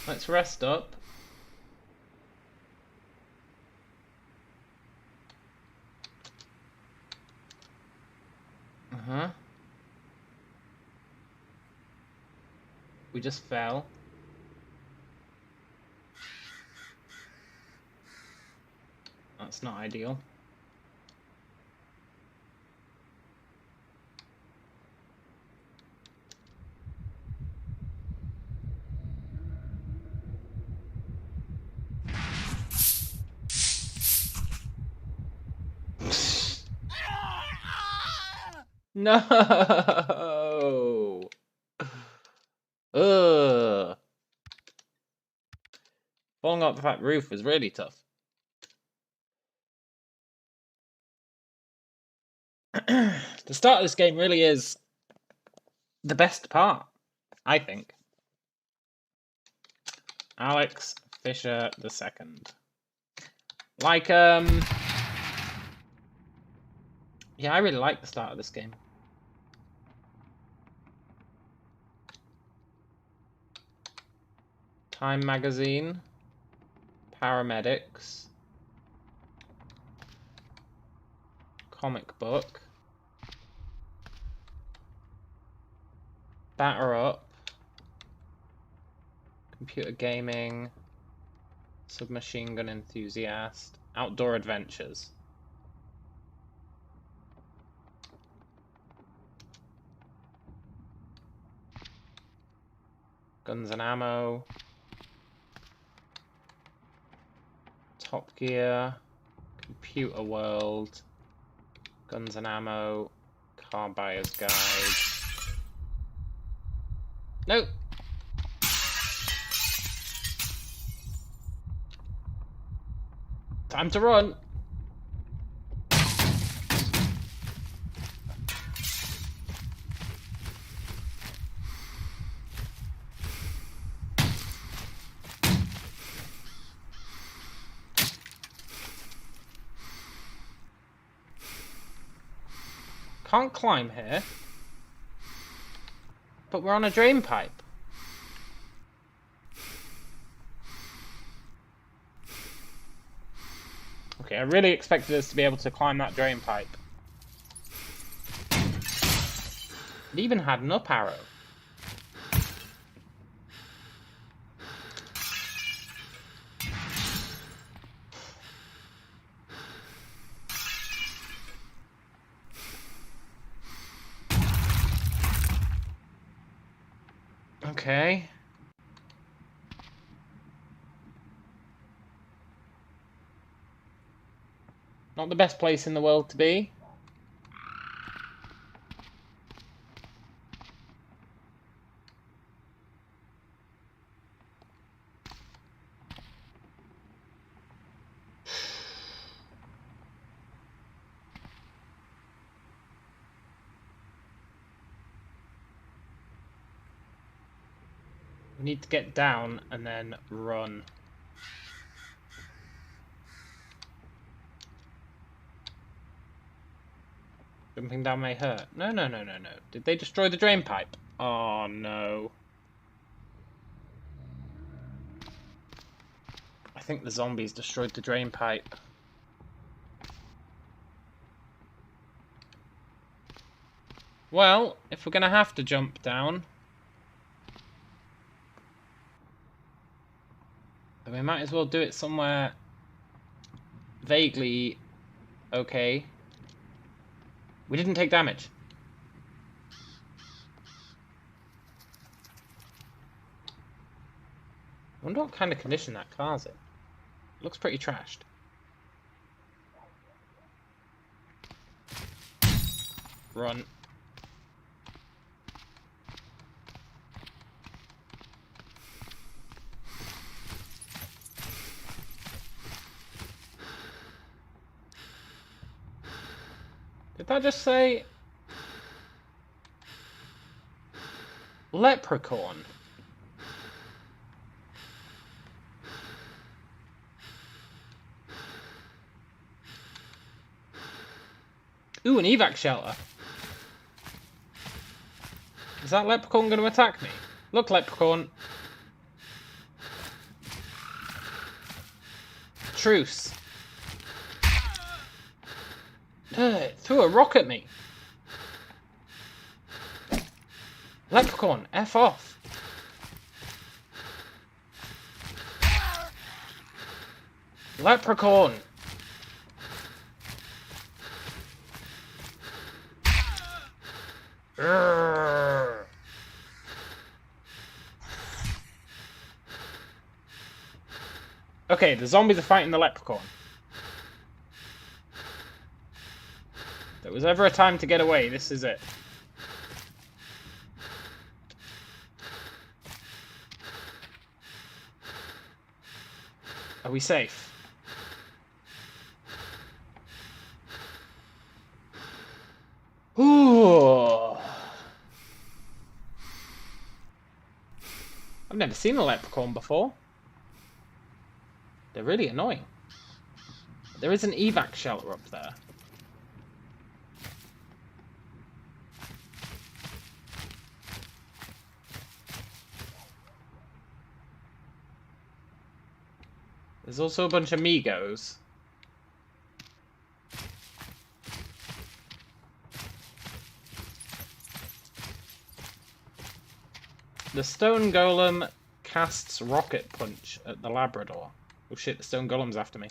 Let's rest up. We just fell. That's not ideal. No. Ugh. Falling off that roof was really tough. The start of this game really is the best part, I think. Alex Fisher II. Like, Yeah, I really like the start of this game. Time magazine. Paramedics. Comic book. Batter up. Computer gaming. Submachine gun enthusiast. Outdoor adventures. Guns and ammo. Top Gear. Computer world. Guns and ammo. Car buyer's guide. Nope. Time to run. Can't climb here. But we're on a drain pipe. Okay, I really expected us to be able to climb that drain pipe. It even had an up arrow. Okay. Not the best place in the world to be. We need to get down and then run. Jumping down may hurt. No. Did they destroy the drain pipe? Oh, no. I think the zombies destroyed the drain pipe. Well, if we're gonna have to jump down, then we might as well do it somewhere vaguely okay. We didn't take damage. I wonder what kind of condition that car's in. It looks pretty trashed. Run. Did that just say leprechaun? Ooh, an evac shelter. Is that leprechaun going to attack me? Look, leprechaun. Truce. It threw a rock at me. Leprechaun, F off. Leprechaun. Urgh. Okay, the zombies are fighting the leprechaun. If there was ever a time to get away, this is it. Are we safe? Ooh. I've never seen a leprechaun before. They're really annoying. There is an evac shelter up there. There's also a bunch of Migos. The stone golem casts rocket punch at the Labrador. Oh shit, the stone golem's after me.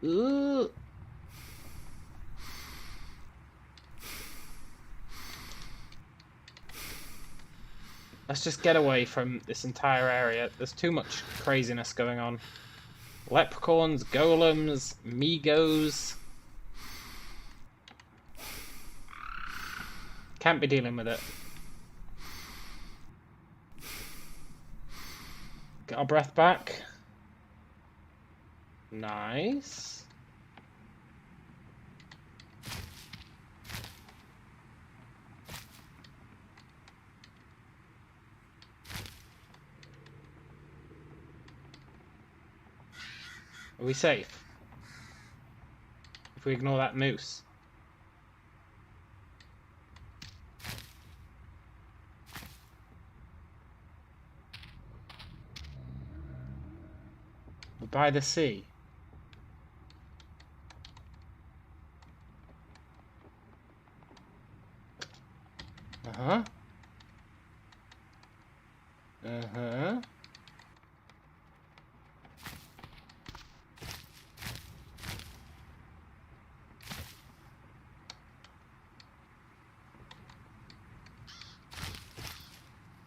Ooh. Let's just get away from this entire area. There's too much craziness going on. Leprechauns, golems, Migos. Can't be dealing with it. Get our breath back. Nice. Are we safe? If we ignore that moose. We're by the sea. Uh-huh. Uh-huh.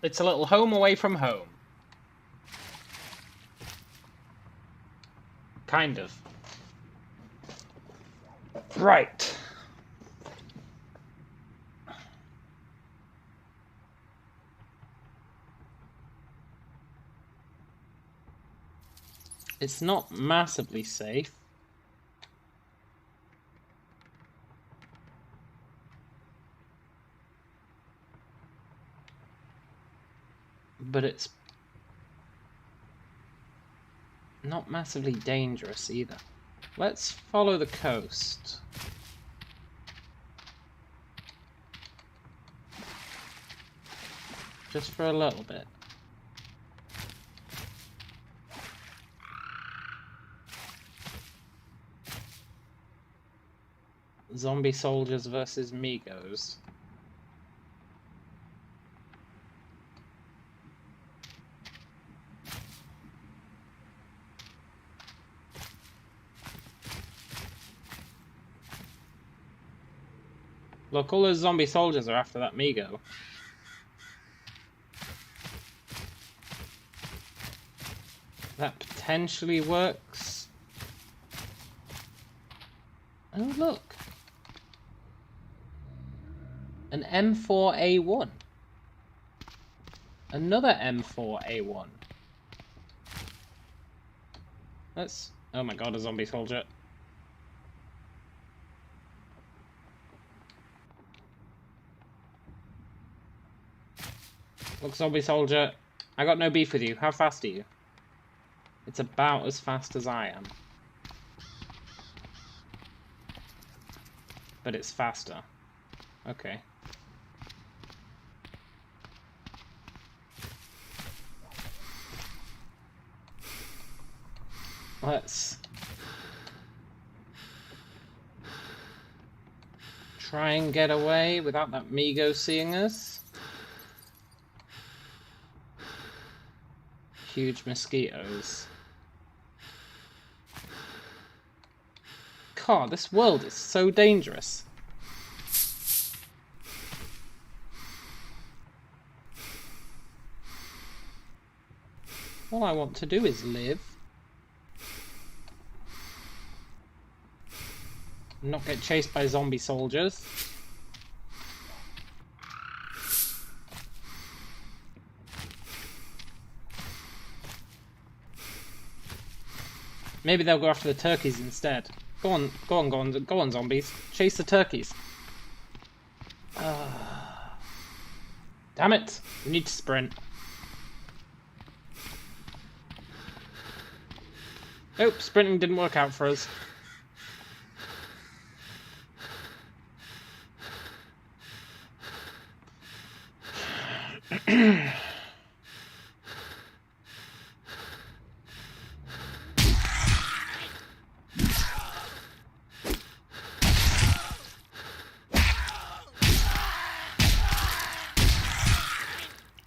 It's a little home away from home. Kind of. Right. It's not massively safe. But it's not massively dangerous either. Let's follow the coast. Just for a little bit. Zombie soldiers versus Migos. Look, all those zombie soldiers are after that Migo. That potentially works. Oh, look. An M4A1. Another M4A1. Let's... Oh my god, a zombie soldier. Look, zombie soldier, I got no beef with you. How fast are you? It's about as fast as I am. But it's faster. Okay. Let's try and get away without that Migo seeing us. Huge mosquitoes. God, this world is so dangerous. All I want to do is live. Not get chased by zombie soldiers. Maybe they'll go after the turkeys instead. Go on, go on, go on, go on, zombies. Chase the turkeys. Damn it! We need to sprint. Nope, sprinting didn't work out for us.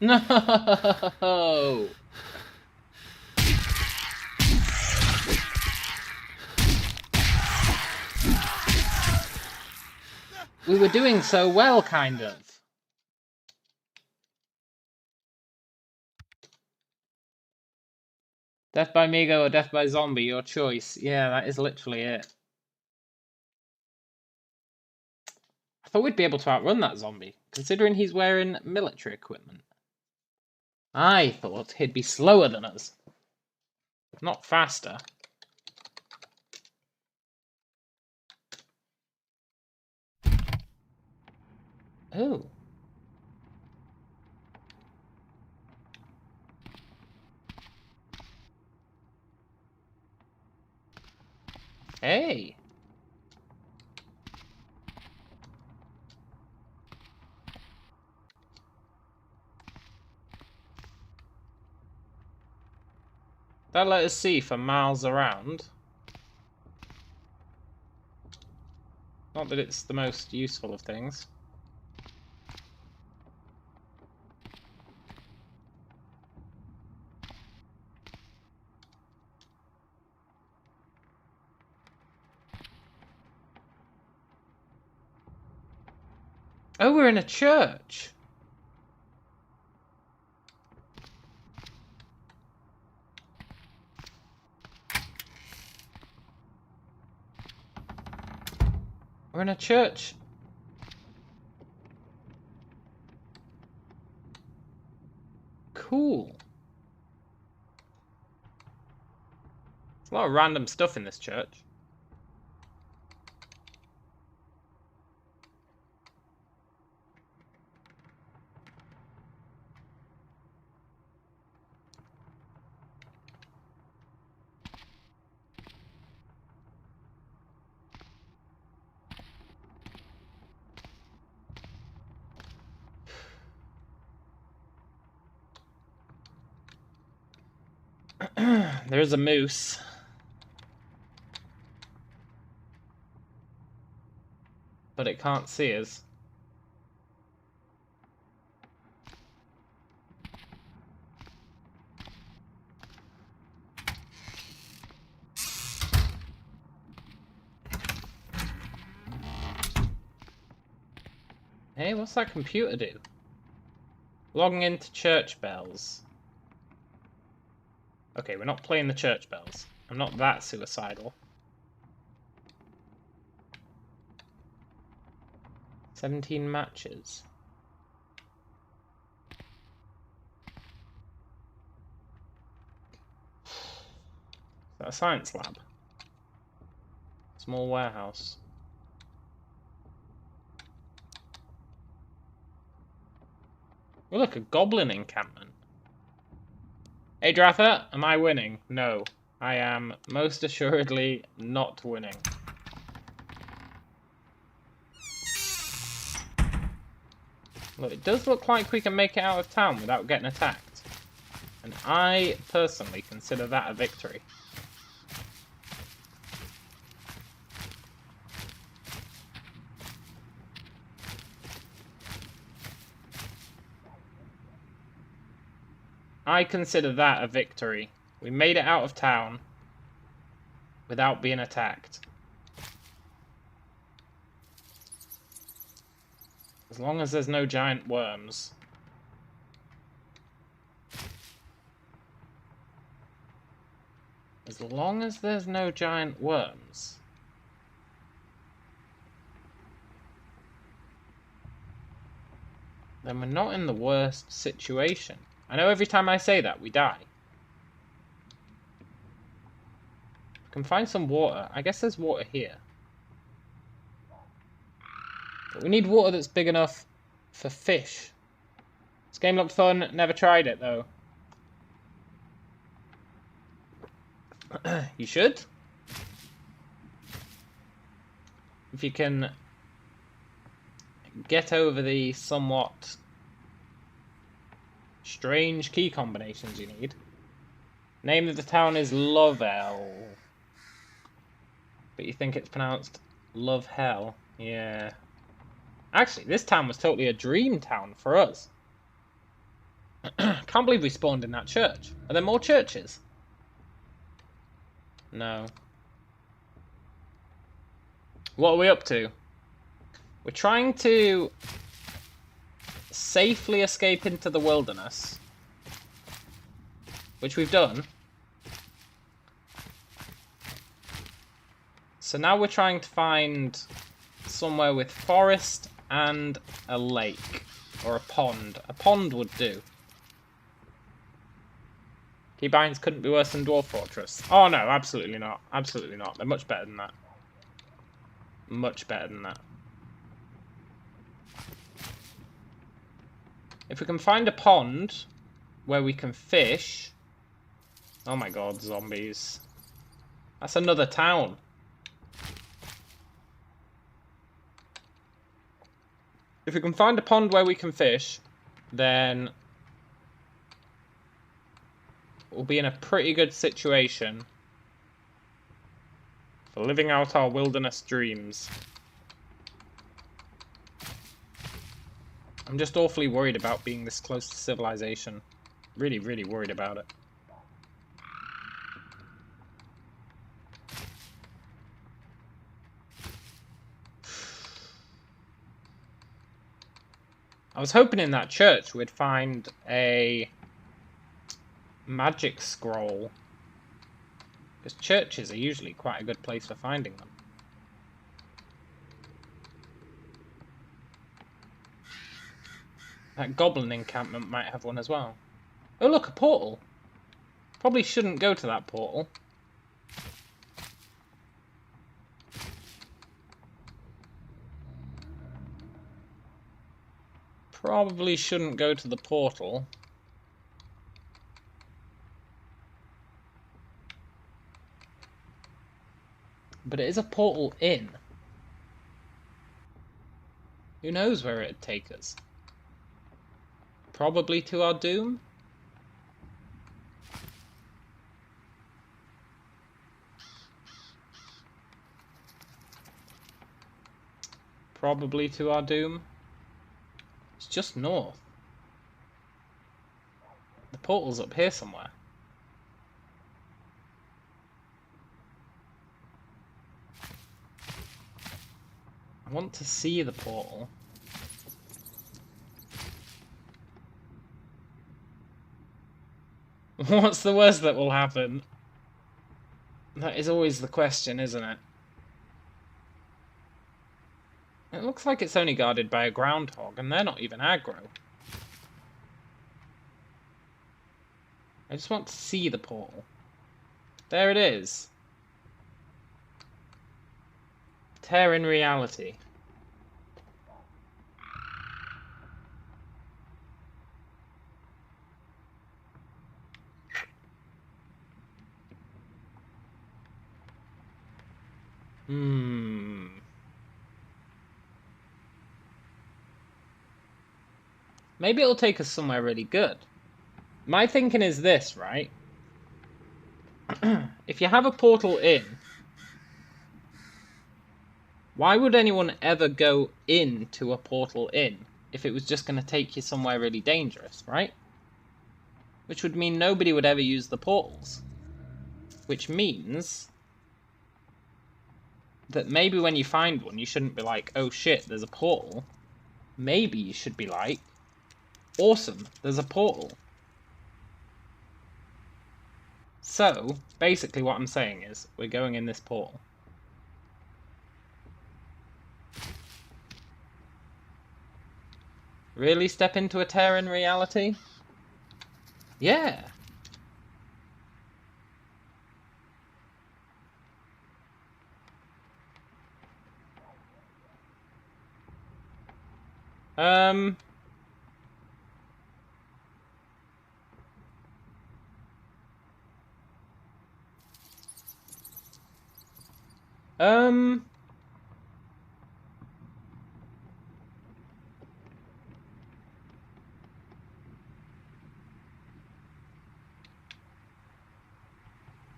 No! We were doing so well, kind of. Death by Migo or death by zombie, your choice. Yeah, that is literally it. I thought we'd be able to outrun that zombie, considering he's wearing military equipment. I thought he'd be slower than us. Not faster. Oh. Hey. That let us see for miles around. Not that it's the most useful of things. Oh, we're in a church. We're in a church. Cool. There's a lot of random stuff in this church. There's a moose. But it can't see us. Hey, what's that computer do? Logging into church bells. Okay, we're not playing the church bells. I'm not that suicidal. 17 matches. Is that a science lab? Small warehouse. Oh, look, a goblin encampment. Hey, Dratha, am I winning? No, I am most assuredly not winning. Look, it does look like we can make it out of town without getting attacked. And I personally consider that a victory. I consider that a victory. We made it out of town without being attacked. As long as there's no giant worms. As long as there's no giant worms. Then we're not in the worst situation. I know every time I say that, we die. We can find some water. I guess there's water here. But we need water that's big enough for fish. This game looked fun. Never tried it, though. You should. If you can get over the somewhat strange key combinations you need. Name of the town is Lovell. But you think it's pronounced Love Hell. Yeah. Actually, this town was totally a dream town for us. Can't believe we spawned in that church. Are there more churches? No. What are we up to? We're trying to safely escape into the wilderness, which we've done. So now we're trying to find somewhere with forest and a lake, or a pond. A pond would do. Keybinds couldn't be worse than Dwarf Fortress. Oh no, absolutely not. Absolutely not. They're much better than that. Much better than that. If we can find a pond where we can fish... Oh my god, zombies. That's another town. If we can find a pond where we can fish, then we'll be in a pretty good situation for living out our wilderness dreams. I'm just awfully worried about being this close to civilization. Really, really worried about it. I was hoping in that church we'd find a magic scroll. Because churches are usually quite a good place for finding them. That goblin encampment might have one as well. Oh look, a portal. Probably shouldn't go to that portal. Probably shouldn't go to the portal. But it is a portal in. Who knows where it'd take us? Probably to our doom? Probably to our doom. It's just north. The portal's up here somewhere. I want to see the portal. What's the worst that will happen? That is always the question, isn't it? It looks like it's only guarded by a groundhog, and they're not even aggro. I just want to see the portal. There it is. Tear in reality. Maybe it'll take us somewhere really good. My thinking is this, right? If you have a portal in, why would anyone ever go into a portal in if it was just going to take you somewhere really dangerous, right? Which would mean nobody would ever use the portals. Which means that maybe when you find one, you shouldn't be like, oh shit, there's a portal. Maybe you should be like, awesome, there's a portal. So, basically what I'm saying is, we're going in this portal. Really step into a tear in reality? Yeah.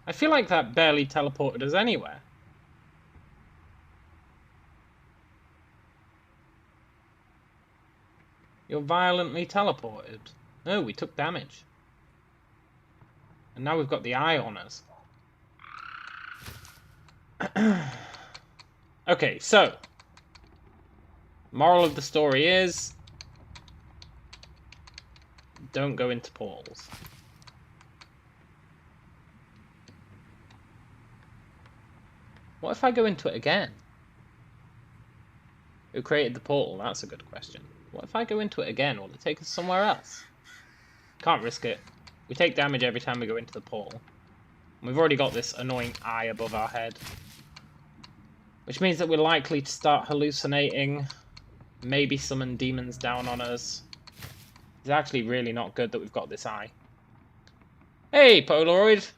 I feel like that barely teleported us anywhere. You're violently teleported. Oh, we took damage. And now we've got the eye on us. Okay, so. Moral of the story is... don't go into portals. What if I go into it again? Who created the portal? That's a good question. What if I go into it again? Will it take us somewhere else? Can't risk it. We take damage every time we go into the portal. We've already got this annoying eye above our head. Which means that we're likely to start hallucinating. Maybe summon demons down on us. It's actually really not good that we've got this eye. Hey, Polaroid!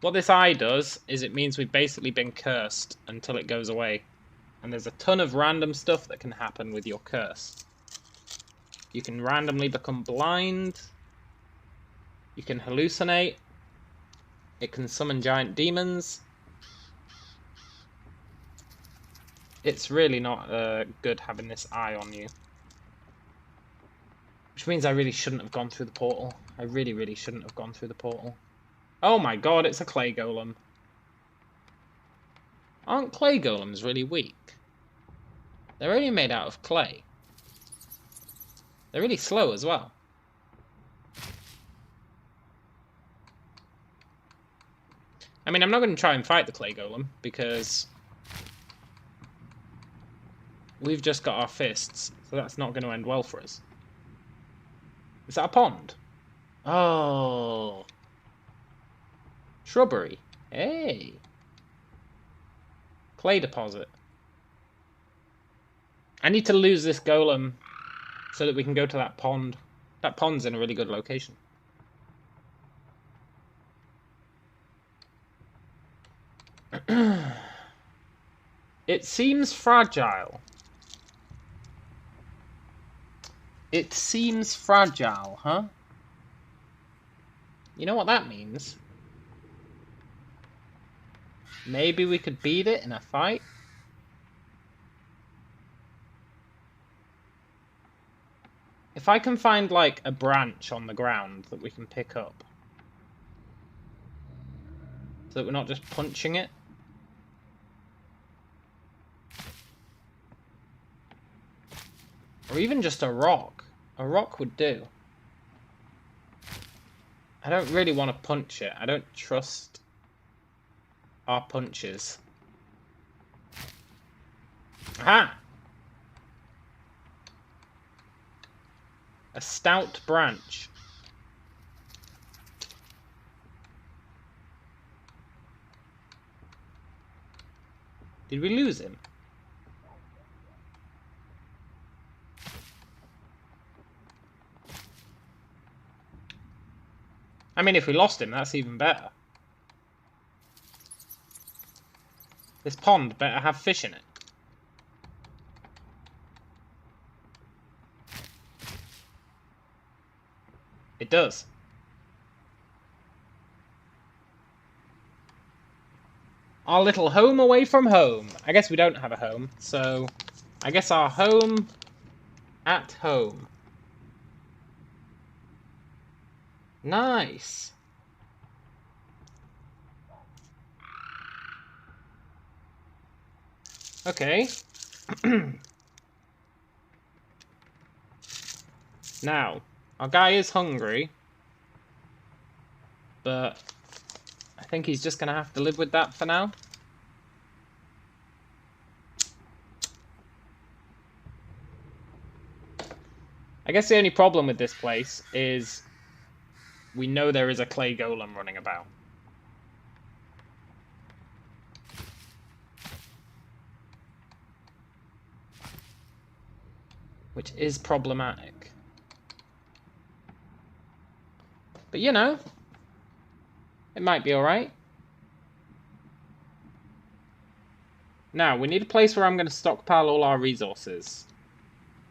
What this eye does is it means we've basically been cursed until it goes away. And there's a ton of random stuff that can happen with your curse. You can randomly become blind. You can hallucinate. It can summon giant demons. It's really not good having this eye on you. Which means I really shouldn't have gone through the portal. I really, really shouldn't have gone through the portal. Oh my god, it's a clay golem. Aren't clay golems really weak? They're only made out of clay. They're really slow as well. I mean, I'm not going to try and fight the clay golem, because we've just got our fists, so that's not going to end well for us. Is that a pond? Oh. Shrubbery. Hey. Clay deposit. I need to lose this golem so that we can go to that pond. That pond's in a really good location. It seems fragile. It seems fragile, huh? You know what that means? Maybe we could beat it in a fight? If I can find, like, a branch on the ground that we can pick up. So that we're not just punching it. Or even just a rock. A rock would do. I don't really want to punch it. I don't trust our punches. Aha! A stout branch. Did we lose him? I mean, if we lost him, that's even better. This pond better have fish in it. It does. Our little home away from home. I guess we don't have a home, so I guess our home at home. Nice. Okay. Now, our guy is hungry, but I think he's just going to have to live with that for now. I guess the only problem with this place is we know there is a clay golem running about. Which is problematic. But you know, it might be alright. Now, we need a place where I'm going to stockpile all our resources.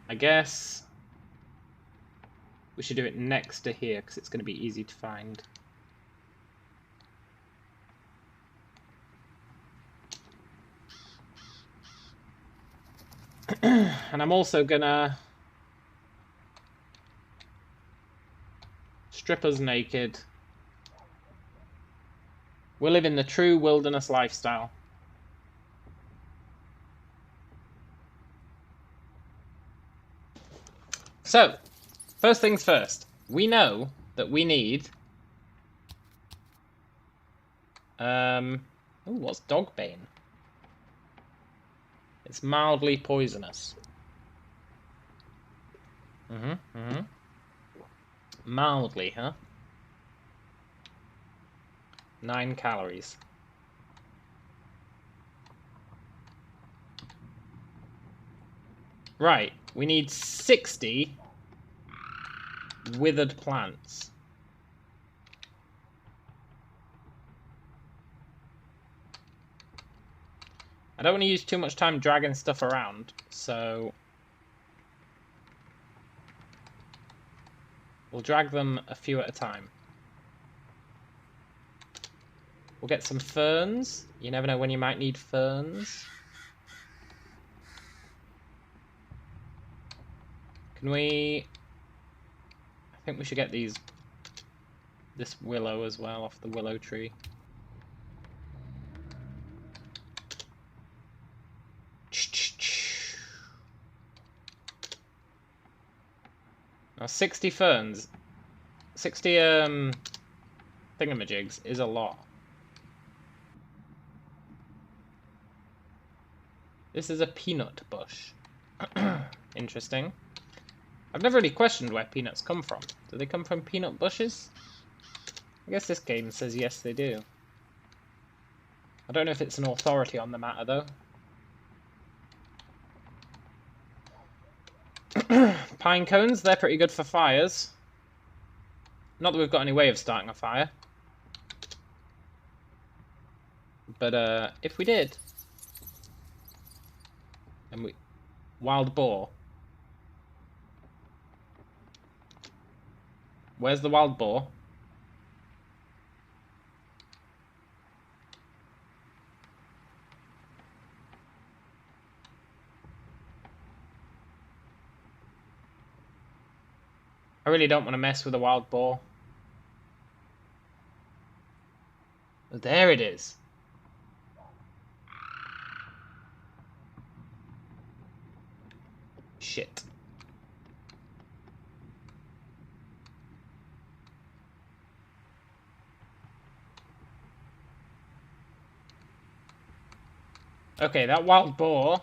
I guess we should do it next to here, because it's going to be easy to find. And I'm also going to strip us naked. We're living the true wilderness lifestyle. So, first things first. We know that we need... Ooh, what's dogbane? It's mildly poisonous. Mildly, huh? 9 calories. Right, we need 60 withered plants. I don't want to use too much time dragging stuff around, so we'll drag them a few at a time. We'll get some ferns. You never know when you might need ferns. Can we... I think we should get this willow as well off the willow tree. Now 60 ferns, 60 thingamajigs is a lot. This is a peanut bush. Interesting. I've never really questioned where peanuts come from. Do they come from peanut bushes? I guess this game says yes they do. I don't know if it's an authority on the matter though. Pine cones, they're pretty good for fires. Not that we've got any way of starting a fire. But if we did... And we... Wild boar. Where's the wild boar? I really don't want to mess with a wild boar. Oh, there it is. Shit. Okay, that wild boar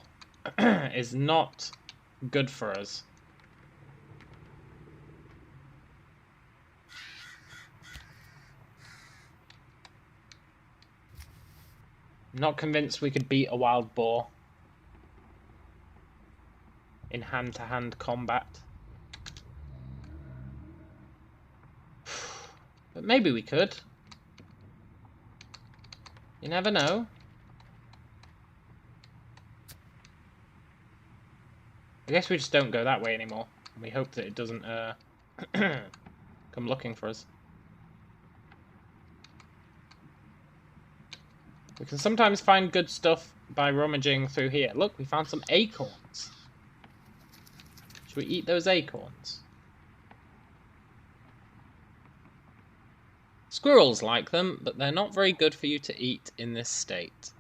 is not good for us. Not convinced we could beat a wild boar in hand-to-hand combat. But maybe we could. You never know. I guess we just don't go that way anymore. We hope that it doesn't come looking for us. We can sometimes find good stuff by rummaging through here. Look, we found some acorns. Should we eat those acorns? Squirrels like them, but they're not very good for you to eat in this state.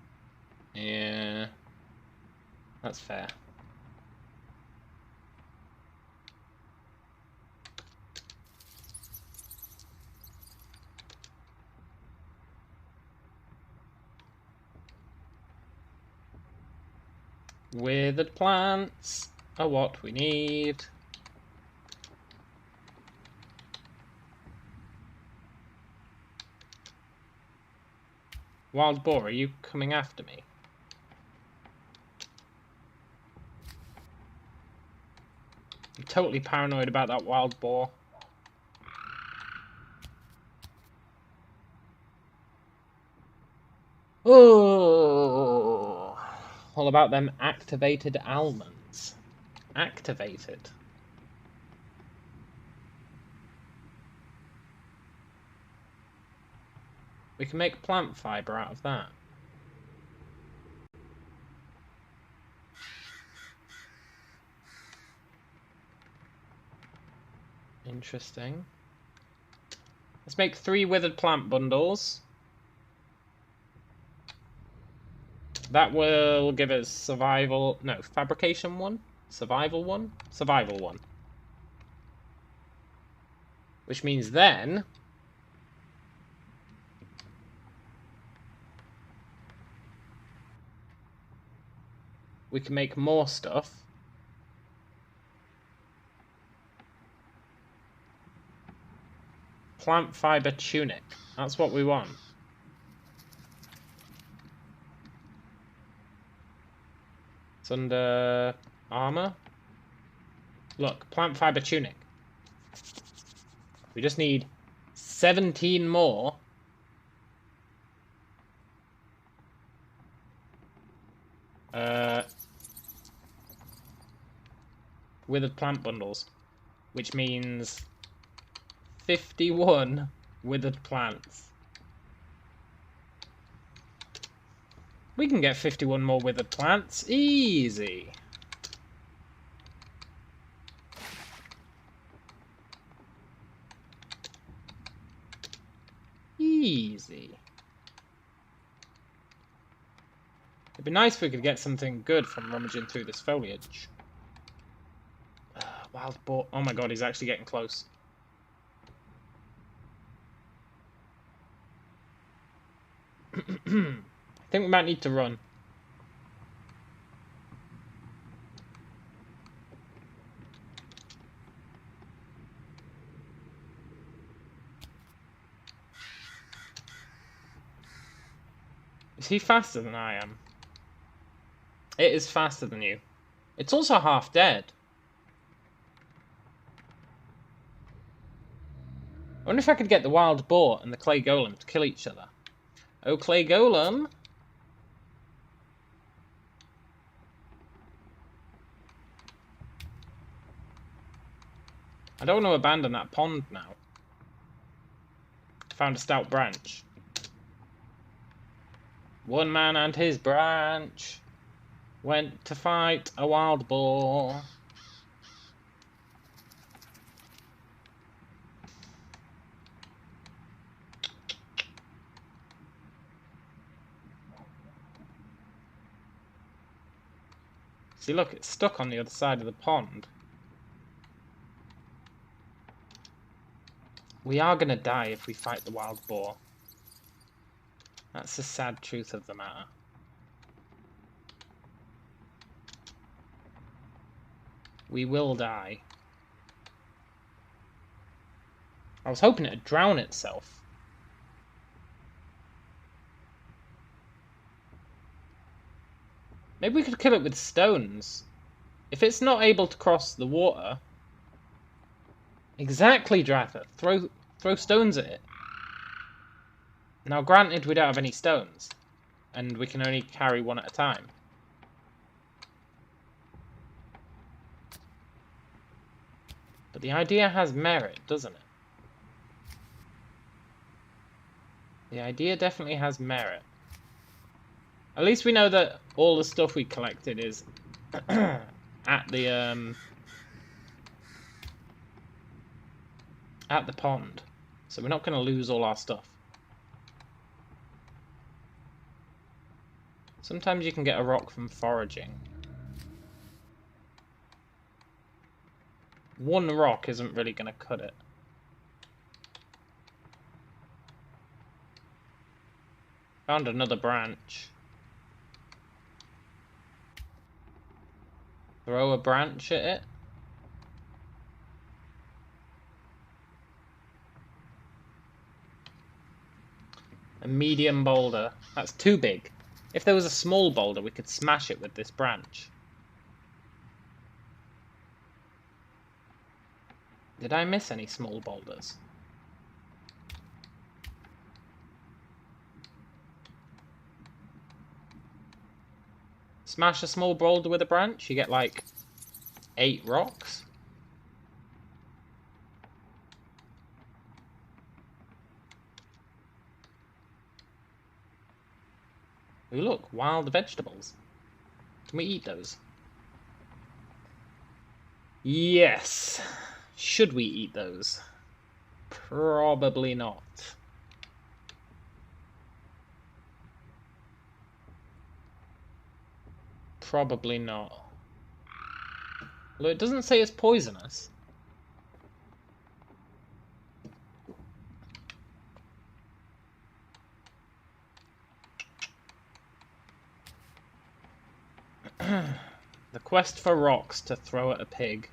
Yeah, that's fair. Withered plants are what we need. Wild boar, are you coming after me? I'm totally paranoid about that wild boar. Oh, all about them activated almonds. Activated. We can make plant fiber out of that. Interesting. Let's make 3 withered plant bundles. That will give us survival... No, fabrication 1? Survival 1? Survival 1. Which means then... we can make more stuff. Plant fiber tunic. That's what we want. It's under armor. Look, plant fiber tunic. We just need 17 more. Withered plant bundles, which means 51 withered plants. We can get 51 more withered plants. Easy. Easy. It'd be nice if we could get something good from rummaging through this foliage. Wild boar. Oh my god, he's actually getting close. I think we might need to run. Is he faster than I am? It is faster than you. It's also half dead. I wonder if I could get the wild boar and the clay golem to kill each other. Oh, clay golem. I don't want to abandon that pond now. Found a stout branch. One man and his branch went to fight a wild boar. See, look, it's stuck on the other side of the pond. We are going to die if we fight the wild boar. That's the sad truth of the matter. We will die. I was hoping it'd drown itself. Maybe we could kill it with stones. If it's not able to cross the water... Exactly, Dratha. Throw stones at it. Now, granted, we don't have any stones. And we can only carry one at a time. But the idea has merit, doesn't it? The idea definitely has merit. At least we know that all the stuff we collected is at the pond. So we're not going to lose all our stuff. Sometimes you can get a rock from foraging. One rock isn't really going to cut it. Found another branch. Throw a branch at it. A medium boulder. That's too big. If there was a small boulder, we could smash it with this branch. Did I miss any small boulders? Smash a small boulder with a branch, you get like 8 rocks. Ooh, look, wild vegetables. Can we eat those? Yes. Should we eat those? Probably not. Probably not. Although it doesn't say it's poisonous. The quest for rocks to throw at a pig.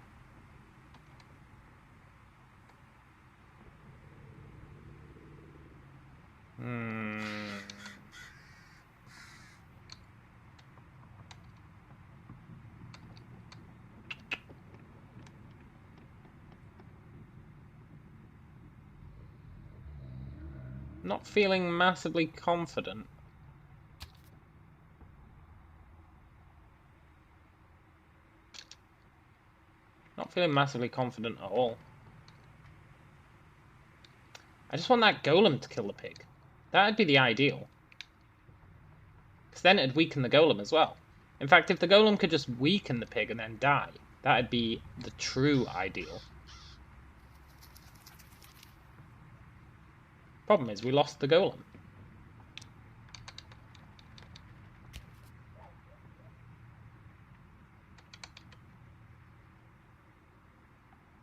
Not feeling massively confident. Not feeling massively confident at all. I just want that golem to kill the pig. That'd be the ideal. Because then it'd weaken the golem as well. In fact, if the golem could just weaken the pig and then die, that'd be the true ideal. Problem is, we lost the golem.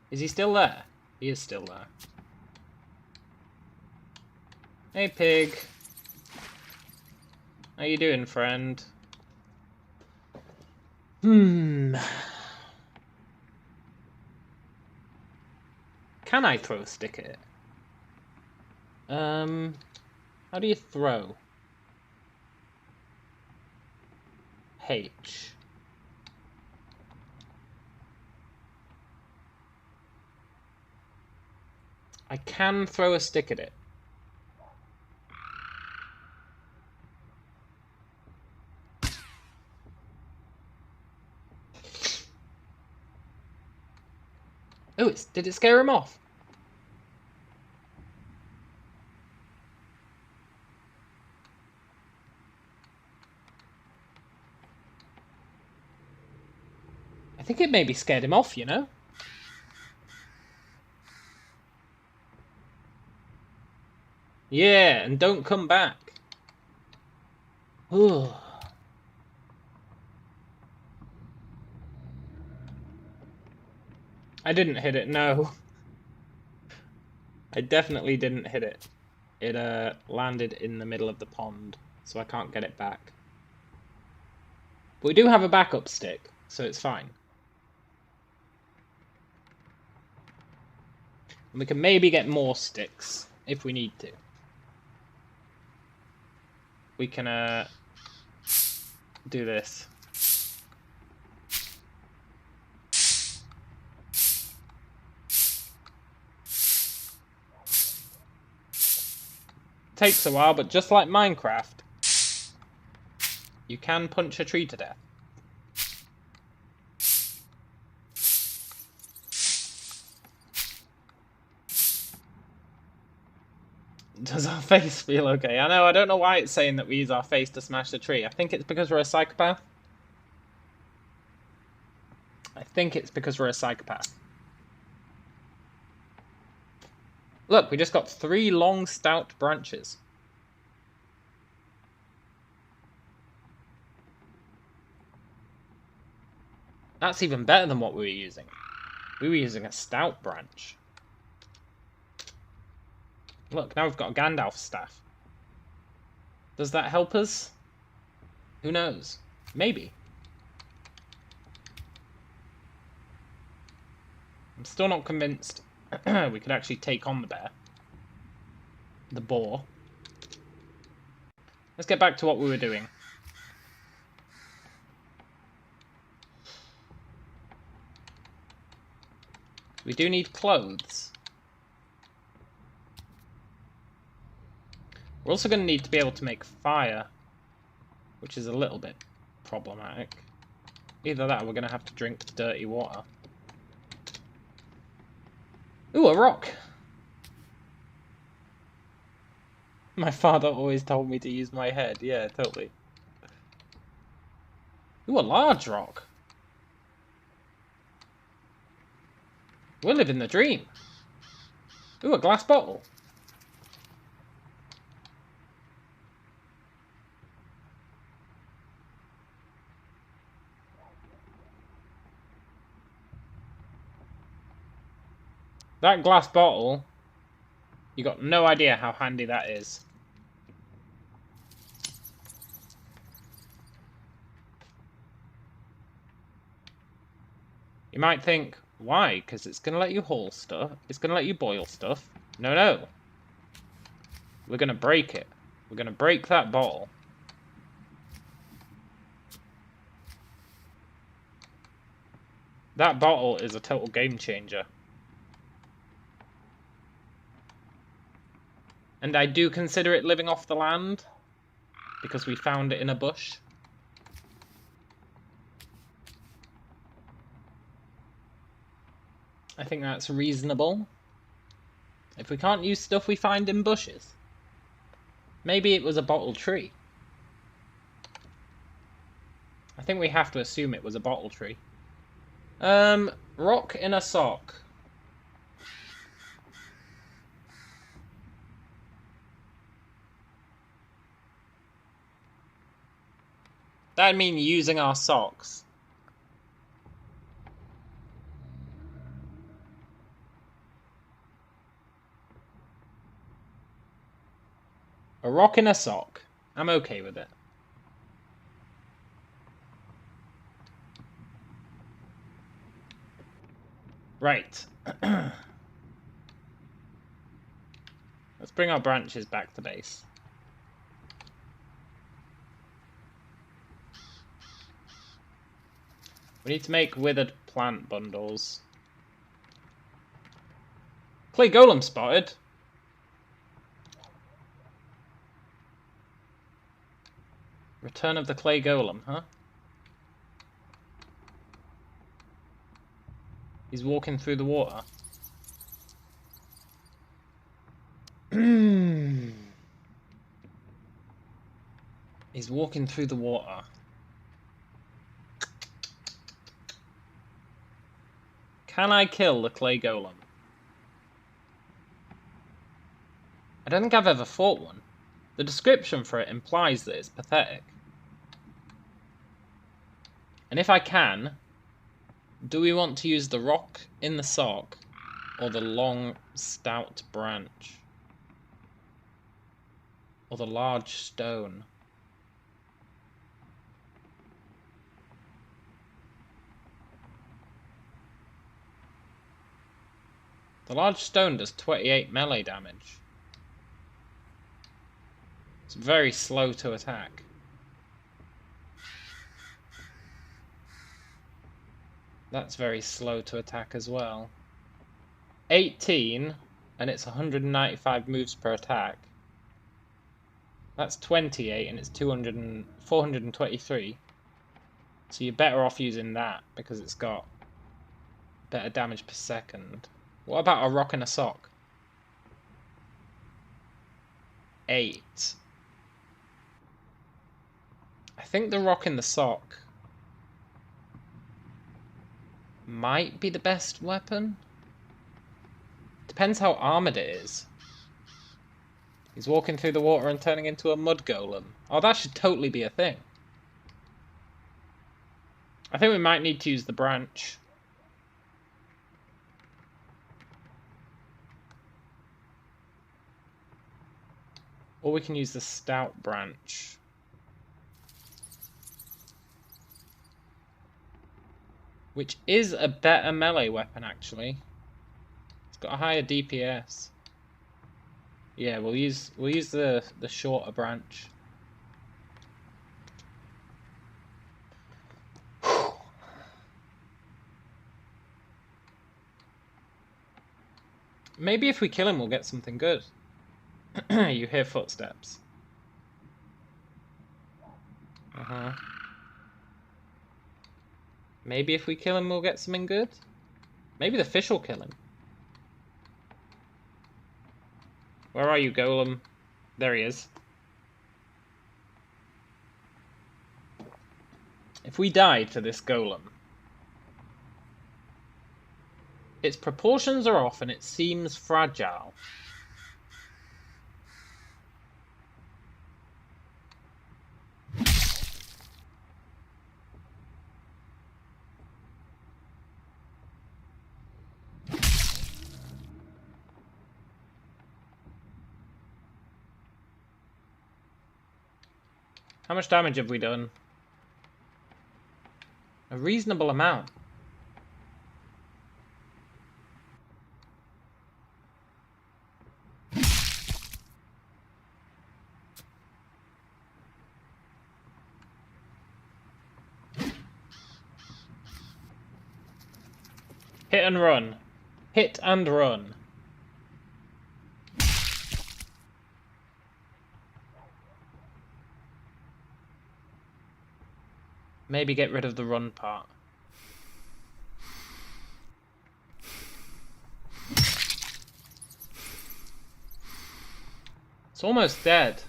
Is he still there? He is still there. Hey, pig. How you doing, friend? Can I throw a stick at it? How do you throw? H. I can throw a stick at it. Oh, did it scare him off? I think it maybe scared him off, you know? Yeah, and don't come back. Ooh. I didn't hit it, no. I definitely didn't hit it. It landed in the middle of the pond, so I can't get it back. But we do have a backup stick, so it's fine. And we can maybe get more sticks if we need to. We can do this. Takes a while, but just like Minecraft, you can punch a tree to death. Does our face feel okay? I know, I don't know why it's saying that we use our face to smash the tree. I think it's because we're a psychopath. I think it's because we're a psychopath. Look, we just got 3 long, stout branches. That's even better than what we were using. We were using a stout branch. Look, now we've got a Gandalf staff. Does that help us? Who knows? Maybe. I'm still not convinced we could actually take on the bear. The boar. Let's get back to what we were doing. We do need clothes. We're also going to need to be able to make fire, which is a little bit problematic. Either that or we're going to have to drink dirty water. Ooh, a rock! My father always told me to use my head. Yeah, totally. Ooh, a large rock. We're living the dream. Ooh, a glass bottle. That glass bottle, you got no idea how handy that is. You might think, why? Because it's going to let you haul stuff. It's going to let you boil stuff. No, no. We're going to break it. We're going to break that bottle. That bottle is a total game changer. And I do consider it living off the land, because we found it in a bush. I think that's reasonable. If we can't use stuff we find in bushes, maybe it was a bottle tree. I think we have to assume it was a bottle tree. Rock in a sock. That'd mean using our socks. A rock in a sock. I'm okay with it. Right. Let's bring our branches back to base. We need to make withered plant bundles. Clay golem spotted. Return of the clay golem, huh? He's walking through the water. He's walking through the water. Can I kill the clay golem? I don't think I've ever fought one. The description for it implies that it's pathetic. And if I can, do we want to use the rock in the sock or the long, stout branch? Or the large stone? The large stone does 28 melee damage. It's very slow to attack. That's very slow to attack as well. 18, and it's 195 moves per attack. That's 28, and it's 423. So you're better off using that, because it's got better damage per second. What about a rock and a sock? 8. I think the rock in the sock might be the best weapon. Depends how armored it is. He's walking through the water and turning into a mud golem. Oh, that should totally be a thing. I think we might need to use the branch. Or we can use the stout branch. Which is a better melee weapon, actually. It's got a higher DPS. Yeah, we'll use the shorter branch. Maybe if we kill him, we'll get something good. You hear footsteps. Maybe if we kill him, we'll get something good. Maybe the fish will kill him. Where are you, golem? There he is. If we die to this golem, Its proportions are off and it seems fragile. How much damage have we done? A reasonable amount. Hit and run. Hit and run. Maybe get rid of the run part. It's almost dead.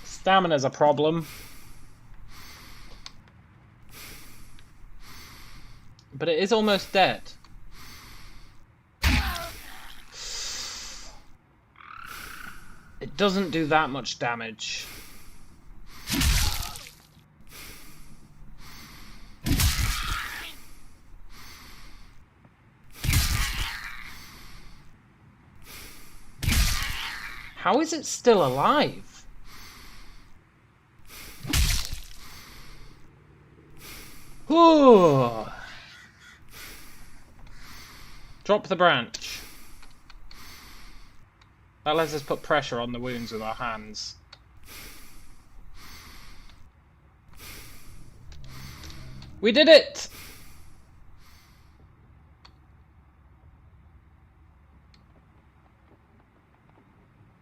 Stamina's a problem. But it is almost dead. It doesn't do that much damage. How is it still alive? Ooh. Drop the branch. That lets us put pressure on the wounds with our hands. We did it!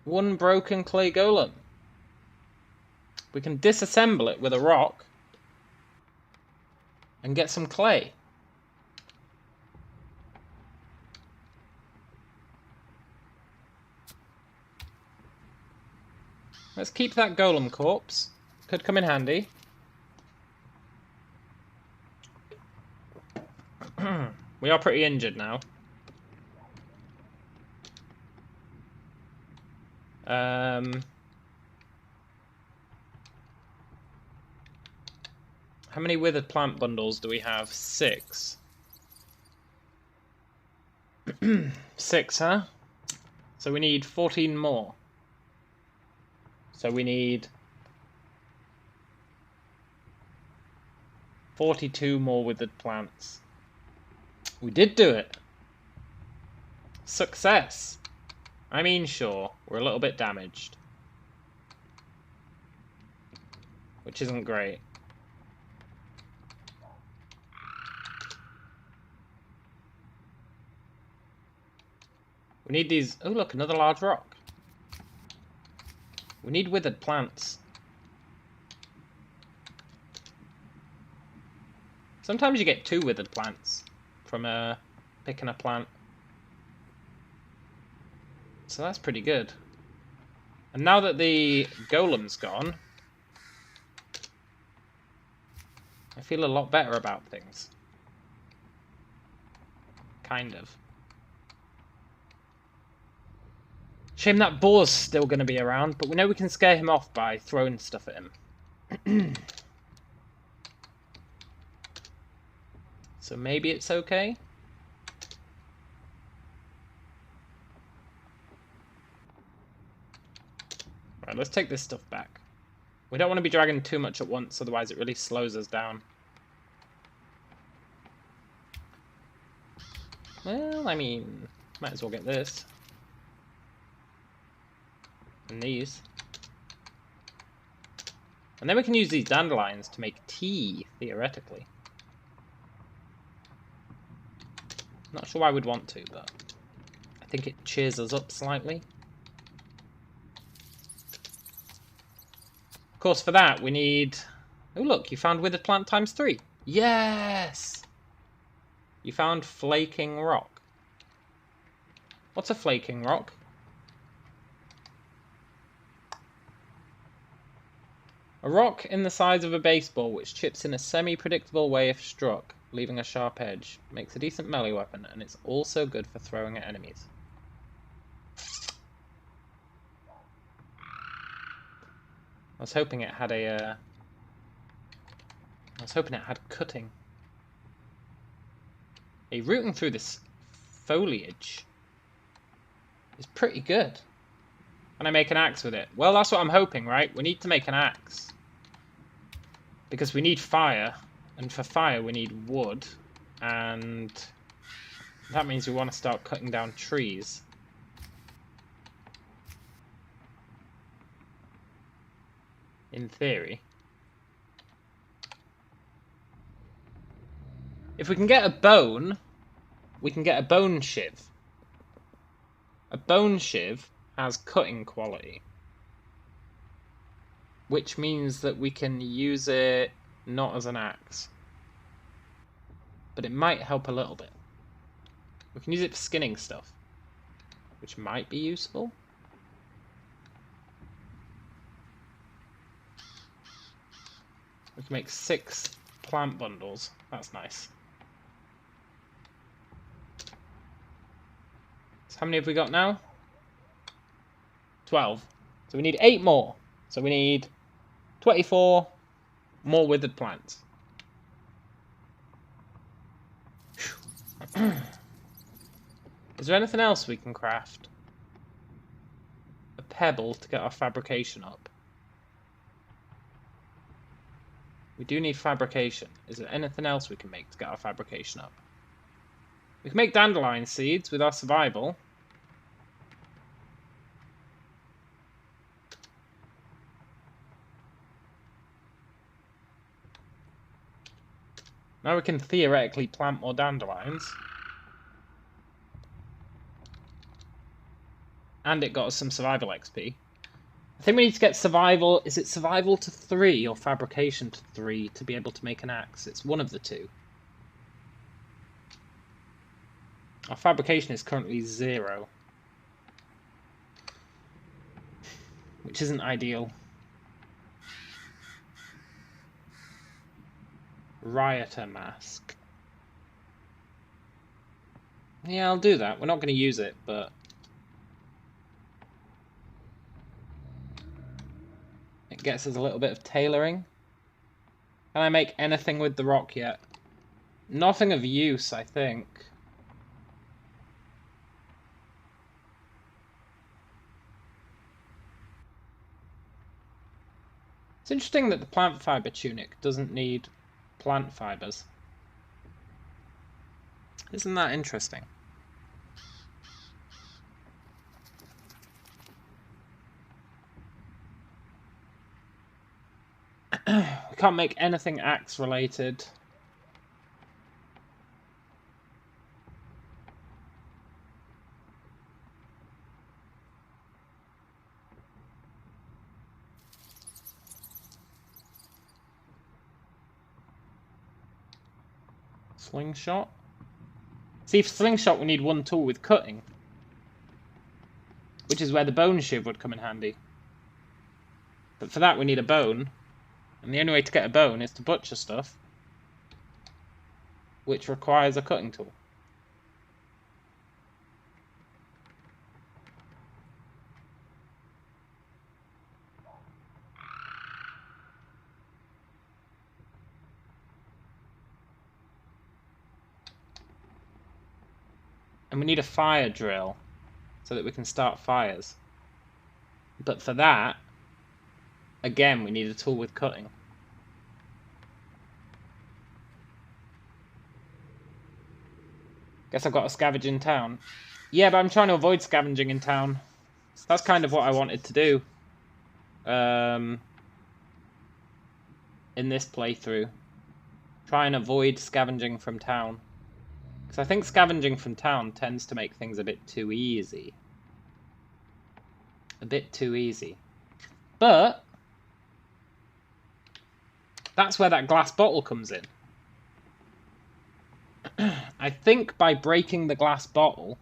One broken clay golem. We can disassemble it with a rock and get some clay. Let's keep that golem corpse. Could come in handy. We are pretty injured now. How many withered plant bundles do we have? 6. 6, huh? So we need 14 more. So we need 42 more withered plants. We did do it. Success. I mean, sure, we're a little bit damaged. Which isn't great. We need these... Oh, look, another large rock. We need withered plants. Sometimes you get 2 withered plants from picking a plant. So that's pretty good. And now that the golem's gone, I feel a lot better about things. Kind of. Shame that boar's still going to be around, but we know we can scare him off by throwing stuff at him. So maybe it's okay? Right, let's take this stuff back. We don't want to be dragging too much at once, otherwise it really slows us down. Well, I mean, might as well get this. And these. And then we can use these dandelions to make tea, theoretically. Not sure why we'd want to, but I think it cheers us up slightly. Of course, for that we need... Oh look, you found withered plant times 3. Yes! You found flaking rock. What's a flaking rock? A rock in the size of a baseball which chips in a semi-predictable way if struck, leaving a sharp edge. Makes a decent melee weapon, and it's also good for throwing at enemies. I was hoping it had I was hoping it had cutting. Hey, rooting through this foliage is pretty good. Can I make an axe with it? Well, that's what I'm hoping, right? We need to make an axe. Because we need fire. And for fire, we need wood. And that means we want to start cutting down trees. In theory. If we can get a bone, we can get a bone shiv. A bone shiv has cutting quality. Which means that we can use it not as an axe. But it might help a little bit. We can use it for skinning stuff. Which might be useful. We can make 6 plant bundles. That's nice. So how many have we got now? 12. So we need 8 more. So we need 24 more withered plants. Is there anything else we can craft? A pebble to get our fabrication up. We do need fabrication. Is there anything else we can make to get our fabrication up? We can make dandelion seeds with our survival. Now we can theoretically plant more dandelions. And it got us some survival XP. I think we need to get survival. Is it survival to 3 or fabrication to 3 to be able to make an axe? It's one of the two. Our fabrication is currently 0. Which isn't ideal. Rioter mask. Yeah, I'll do that. We're not going to use it, but... it gets us a little bit of tailoring. Can I make anything with the rock yet? Nothing of use, I think. It's interesting that the plant fiber tunic doesn't need plant fibers. Isn't that interesting? We can't make anything axe related. Slingshot? See, for slingshot we need one tool with cutting. Which is where the bone shiv would come in handy. But for that we need a bone. And the only way to get a bone is to butcher stuff. Which requires a cutting tool. And we need a fire drill so that we can start fires. But for that, again, we need a tool with cutting. Guess I've got to scavenge in town. Yeah, but I'm trying to avoid scavenging in town. So that's kind of what I wanted to do. In this playthrough. Try and avoid scavenging from town. Because I think scavenging from town tends to make things a bit too easy. A bit too easy. But that's where that glass bottle comes in. I think by breaking the glass bottle,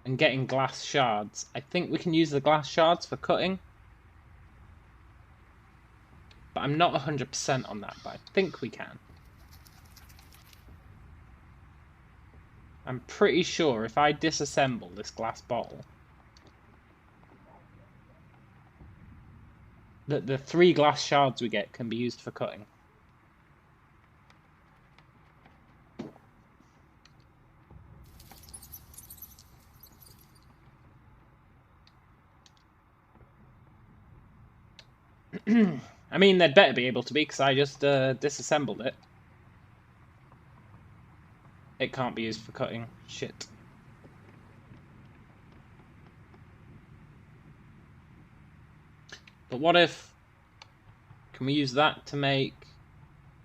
and getting glass shards. I think we can use the glass shards for cutting. But I'm not 100% on that, but I think we can. I'm pretty sure if I disassemble this glass bottle, that the 3 glass shards we get can be used for cutting. I mean, they'd better be able to be, because I just disassembled it. It can't be used for cutting. Shit. But what if... Can we use that to make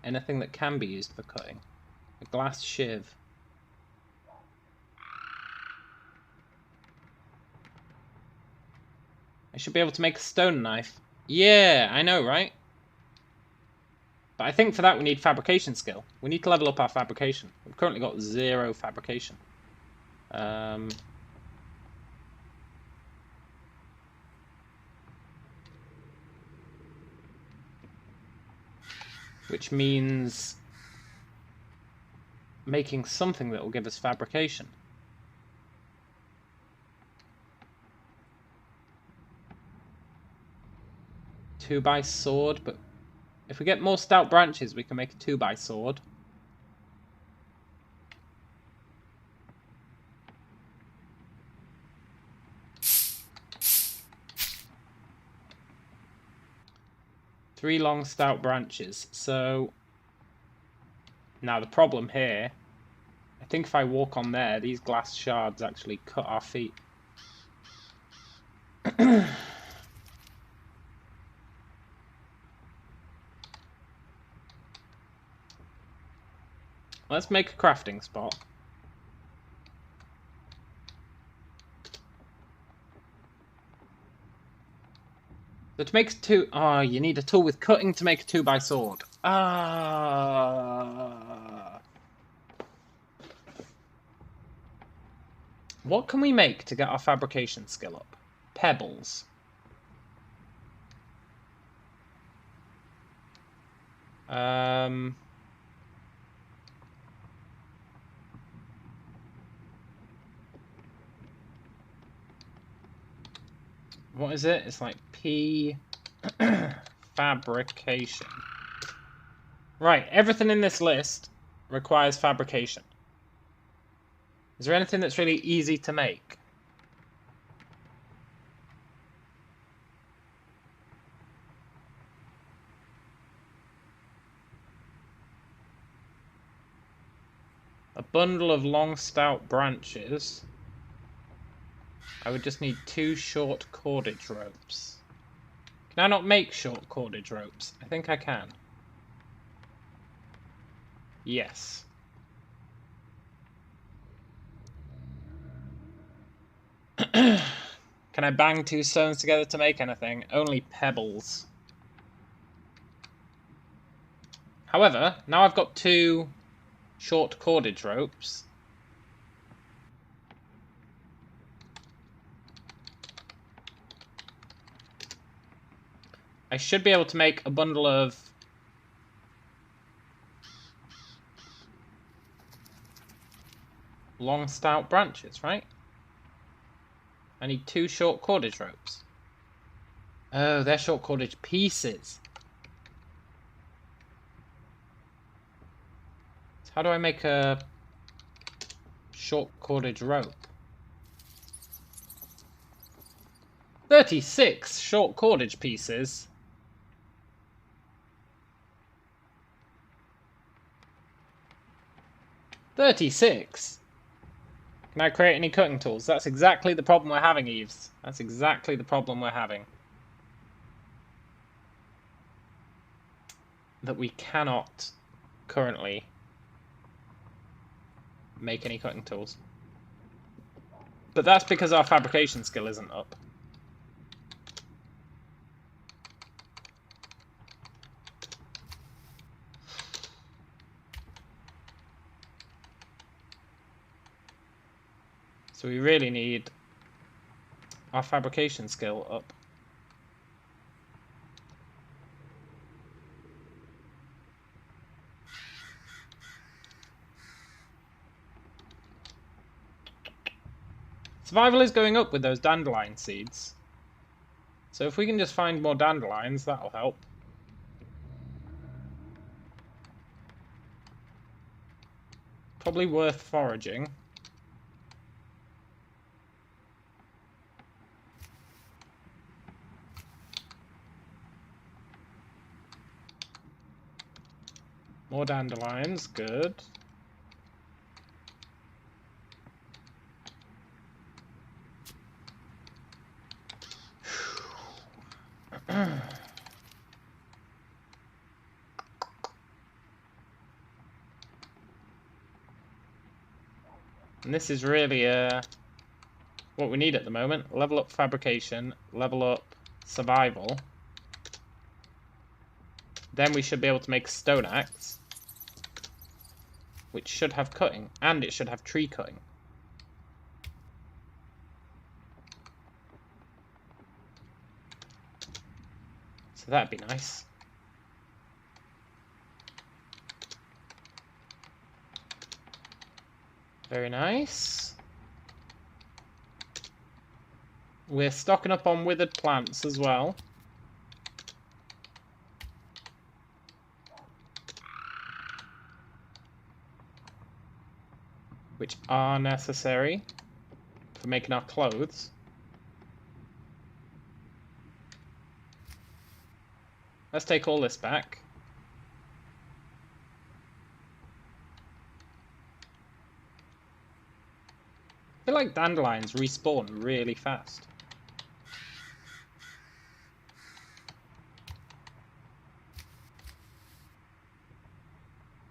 anything that can be used for cutting? A glass shiv. I should be able to make a stone knife. Yeah, I know, right? But I think for that we need fabrication skill. We need to level up our fabrication. We've currently got 0 fabrication. Which means making something that will give us fabrication. Two-by sword, but if we get more stout branches, we can make a 2-by sword. Three long stout branches. So now the problem here, I think if I walk on there, these glass shards actually cut our feet. Let's make a crafting spot. So to make you need a tool with cutting to make a 2-by sword. What can we make to get our fabrication skill up? Pebbles. What is it? It's like P fabrication. Right, everything in this list requires fabrication. Is there anything that's really easy to make? A bundle of long stout branches. I would just need 2 short cordage ropes. Can I not make short cordage ropes? I think I can. Yes. Can I bang 2 stones together to make anything? Only pebbles. However, now I've got 2 short cordage ropes. I should be able to make a bundle of long stout branches, right? I need 2 short cordage ropes. Oh, they're short cordage pieces. So how do I make a short cordage rope? 36 short cordage pieces. $36. Can I create any cutting tools? That's exactly the problem we're having, Eves. That's exactly the problem we're having. That we cannot currently make any cutting tools. But that's because our fabrication skill isn't up. So we really need our fabrication skill up. Survival is going up with those dandelion seeds. So if we can just find more dandelions, that'll help. Probably worth foraging. More dandelions, good. And this is really what we need at the moment. Level up fabrication, level up survival. Then we should be able to make a stone axe, which should have cutting, and it should have tree cutting. So that'd be nice. Very nice. We're stocking up on withered plants as well. Which are necessary for making our clothes. Let's take all this back. I feel like dandelions respawn really fast.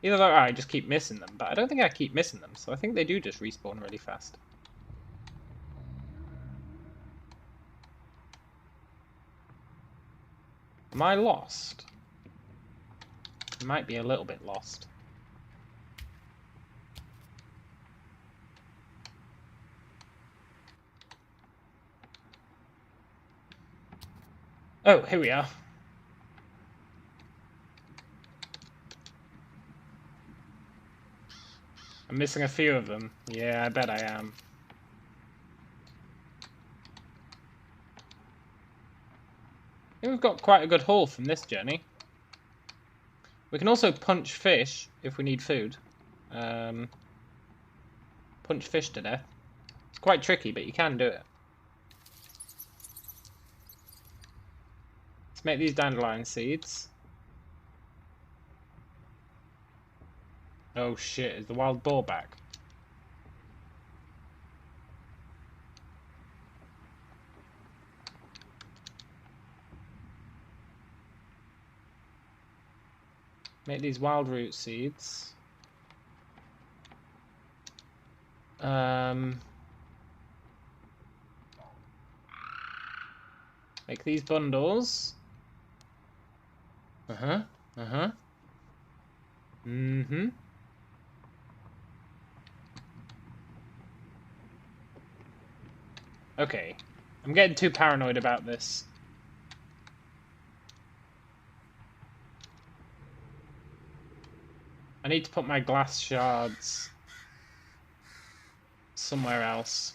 Either that or I just keep missing them, but I don't think I keep missing them, so I think they do just respawn really fast. Am I lost? I might be a little bit lost. Oh, here we are. I'm missing a few of them. Yeah, I bet I am. I think we've got quite a good haul from this journey. We can also punch fish if we need food. Punch fish to death. It's quite tricky, but you can do it. Let's make these dandelion seeds. Oh shit, is the wild boar back? Make these wild root seeds. Make these bundles. Okay. I'm getting too paranoid about this. I need to put my glass shards somewhere else.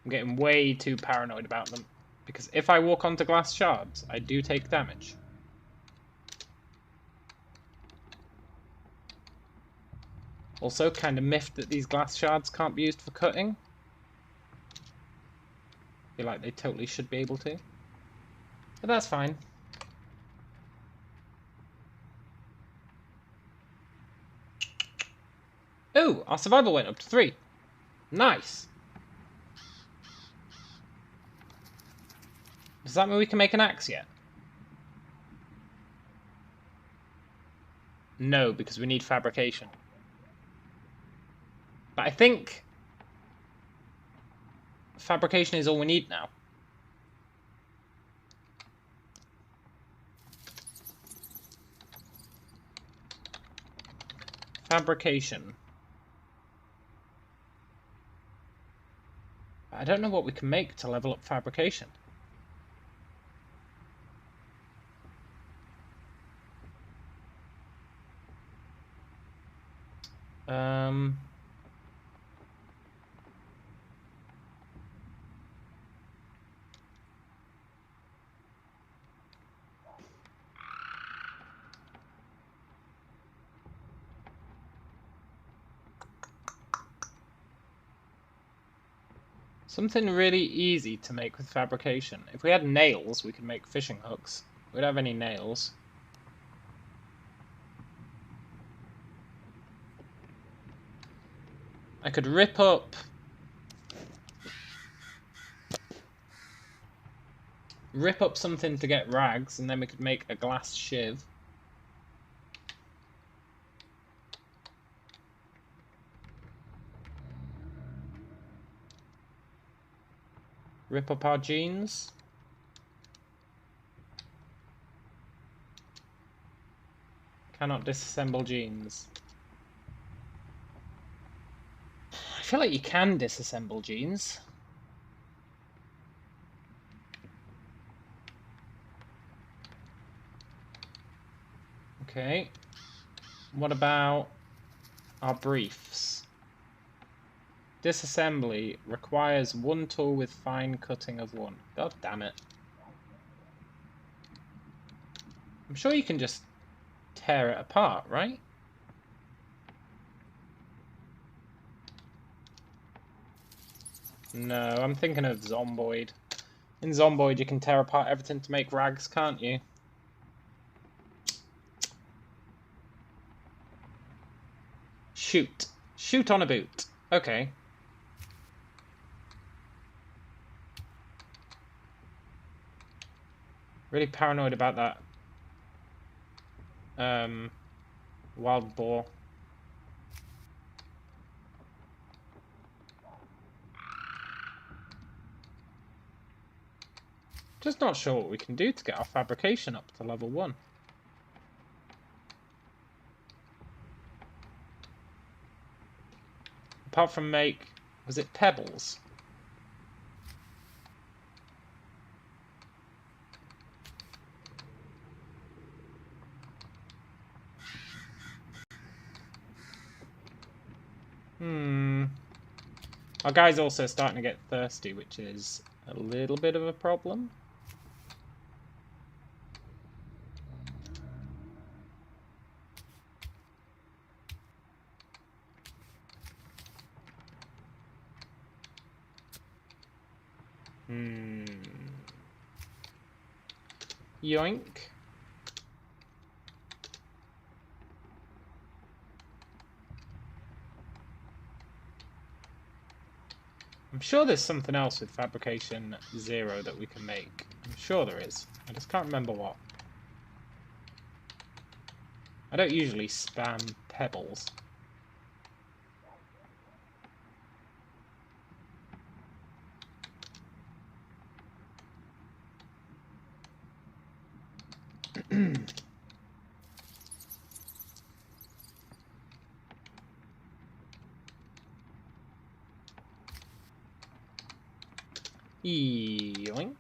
I'm getting way too paranoid about them. Because if I walk onto glass shards, I do take damage. Also, kind of miffed that these glass shards can't be used for cutting. I feel like they totally should be able to. But that's fine. Oh, our survival went up to 3. Nice. Does that mean we can make an axe yet? No, because we need fabrication. But I think fabrication is all we need now. Fabrication. I don't know what we can make to level up fabrication. Something really easy to make with fabrication. If we had nails, we could make fishing hooks. We don't have any nails. I could rip up something to get rags, and then we could make a glass shiv. Rip up our jeans. Cannot disassemble jeans. I feel like you can disassemble jeans. Okay. What about our briefs? Disassembly requires one tool with fine cutting of one. God damn it. I'm sure you can just tear it apart, right? No, I'm thinking of Zomboid. In Zomboid you can tear apart everything to make rags, can't you? Shoot. Shoot on a boot. Okay. Really paranoid about that. Wild boar. Just not sure what we can do to get our fabrication up to level 1. Apart from make... was it pebbles? Our guy's also starting to get thirsty, which is a little bit of a problem. Yoink. I'm sure there's something else with Fabrication 0 that we can make. I'm sure there is. I just can't remember what. I don't usually spam pebbles. Yoink.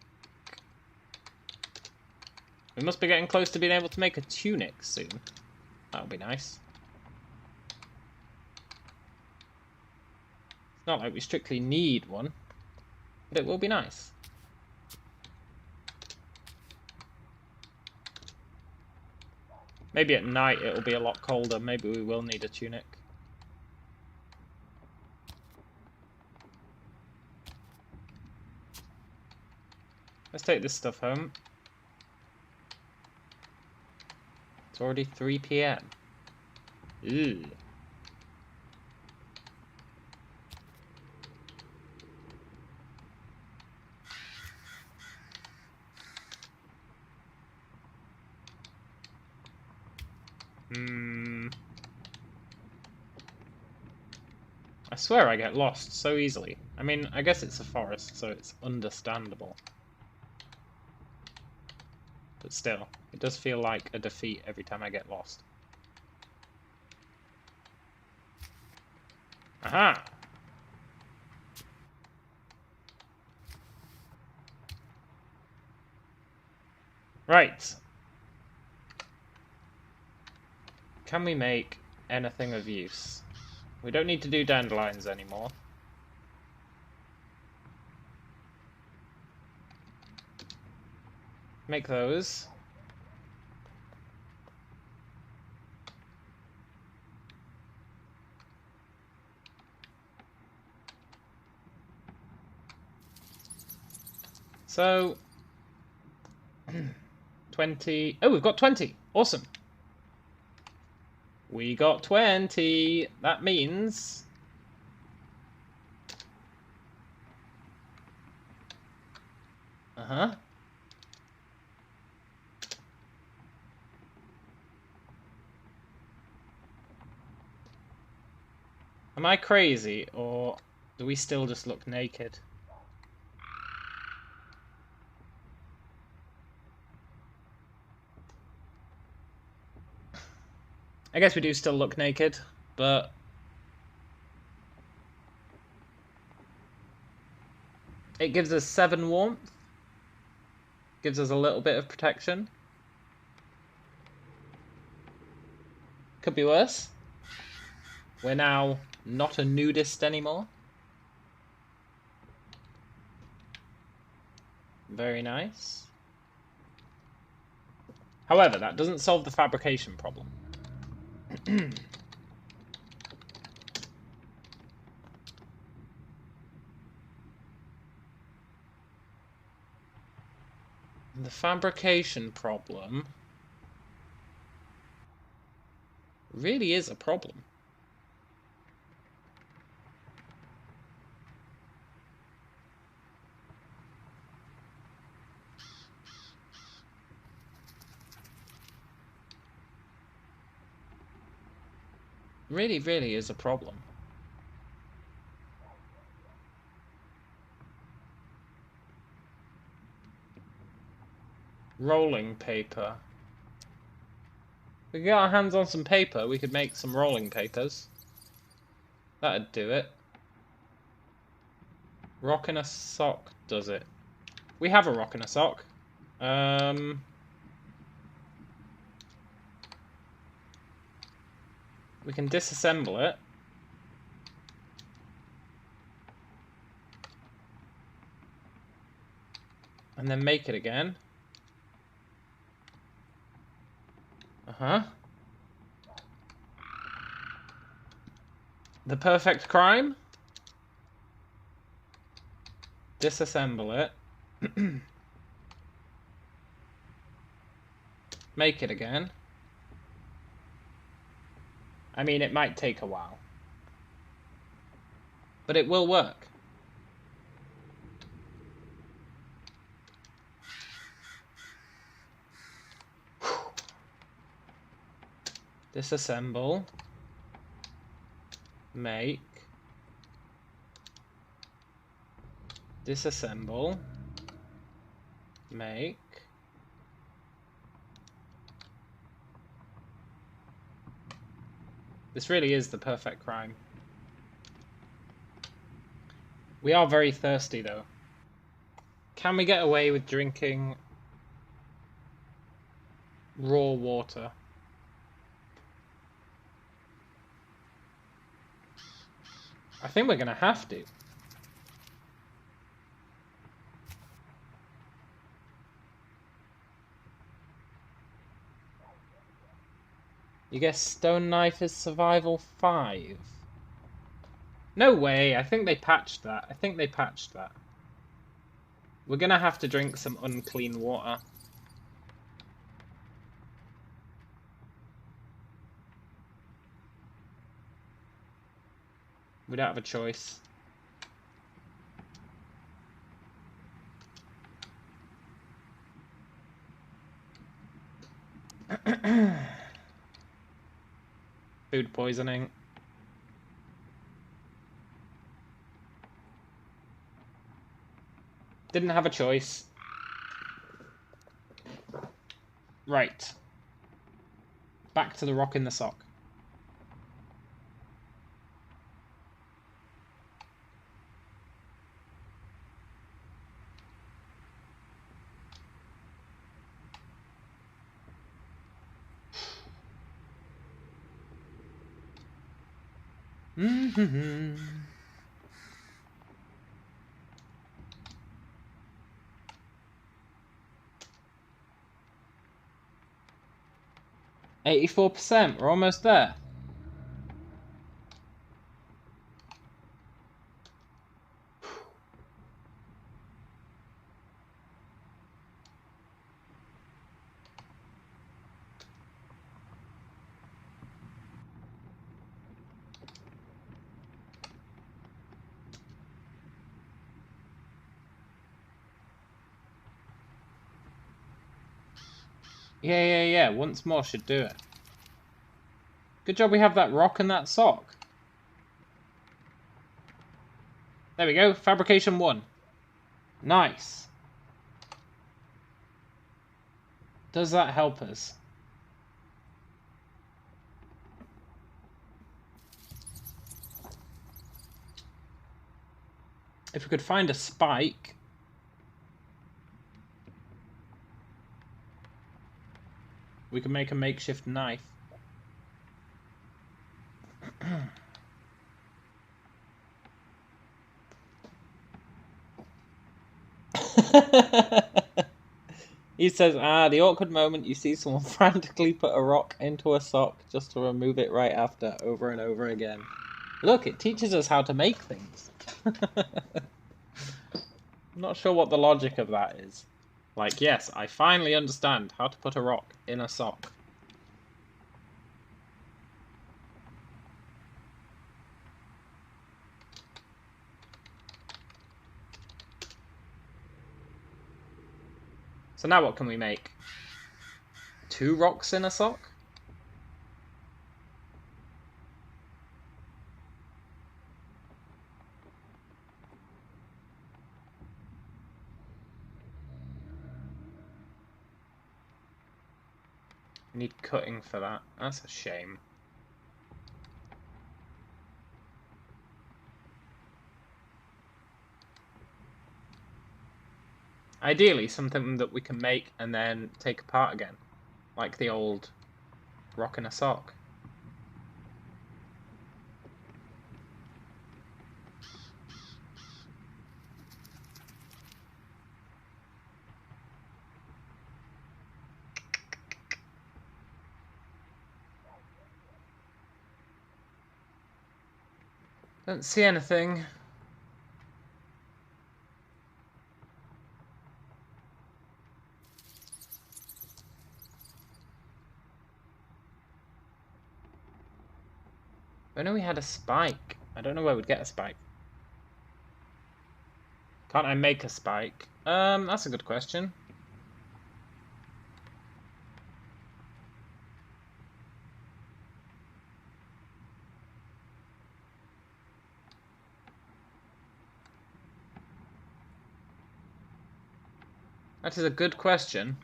We must be getting close to being able to make a tunic soon. That'll be nice. It's not like we strictly need one, but it will be nice. Maybe at night it'll be a lot colder. Maybe we will need a tunic. Let's take this stuff home. It's already 3 PM. Ew. I swear I get lost so easily. I mean, I guess it's a forest, so it's understandable. But still, it does feel like a defeat every time I get lost. Aha! Right. Can we make anything of use? We don't need to do dandelions anymore. Make those. So, 20. Oh, we've got 20. Awesome. We got 20. That means... Uh-huh. Am I crazy, or do we still just look naked? I guess we do still look naked, but... it gives us 7 warmth. Gives us a little bit of protection. Could be worse. We're now not a nudist anymore. Very nice. However, that doesn't solve the fabrication problem. The fabrication problem really is a problem. Really, really is a problem. Rolling paper. If we get our hands on some paper, we could make some rolling papers. That'd do it. Rock in a sock does it. We have a rock in a sock. We can disassemble it. And then make it again. Uh-huh. The perfect crime? Disassemble it. Make it again. I mean, it might take a while. But it will work. Disassemble. Make. Disassemble. Make. This really is the perfect crime. We are very thirsty, though. Can we get away with drinking raw water? I think we're gonna have to. You guess stone knife is survival 5. No way, I think they patched that. I think they patched that. We're gonna have to drink some unclean water. We don't have a choice. Food poisoning. Didn't have a choice. Right. Back to the rock in the sock. Mm-hmm. %84%. We're almost there. Yeah. Once more should do it. Good job we have that rock and that sock. There we go. Fabrication 1. Nice. Does that help us? If we could find a spike... we can make a makeshift knife. He says, the awkward moment you see someone frantically put a rock into a sock just to remove it right after, over and over again. Look, it teaches us how to make things. I'm not sure what the logic of that is. Like, yes, I finally understand how to put a rock in a sock. So now what can we make? 2 rocks in a sock? We need cutting for that. That's a shame. Ideally, something that we can make and then take apart again. Like the old rock in a sock. Don't see anything. I know we had a spike. I don't know where we'd get a spike. Can't I make a spike? That's a good question. That is a good question.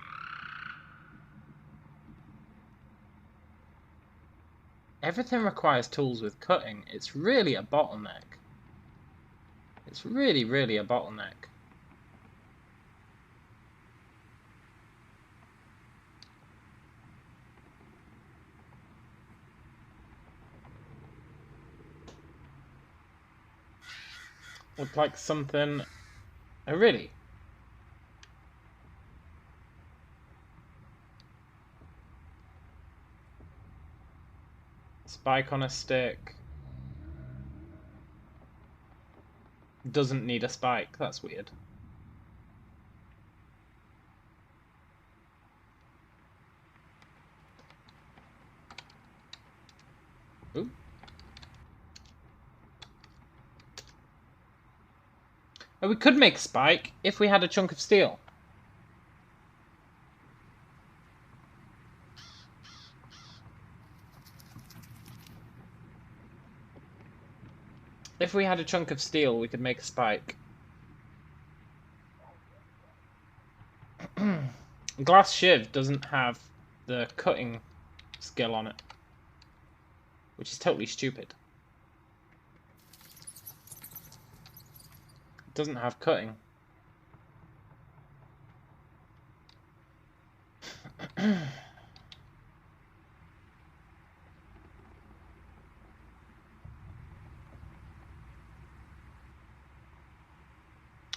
Everything requires tools with cutting. It's really a bottleneck. It's really, really a bottleneck. Look like something... Oh, really? Spike on a stick. Doesn't need a spike. That's weird. Ooh. Oh, we could make a spike if we had a chunk of steel. If we had a chunk of steel, we could make a spike. Glass shiv doesn't have the cutting skill on it, which is totally stupid. It doesn't have cutting.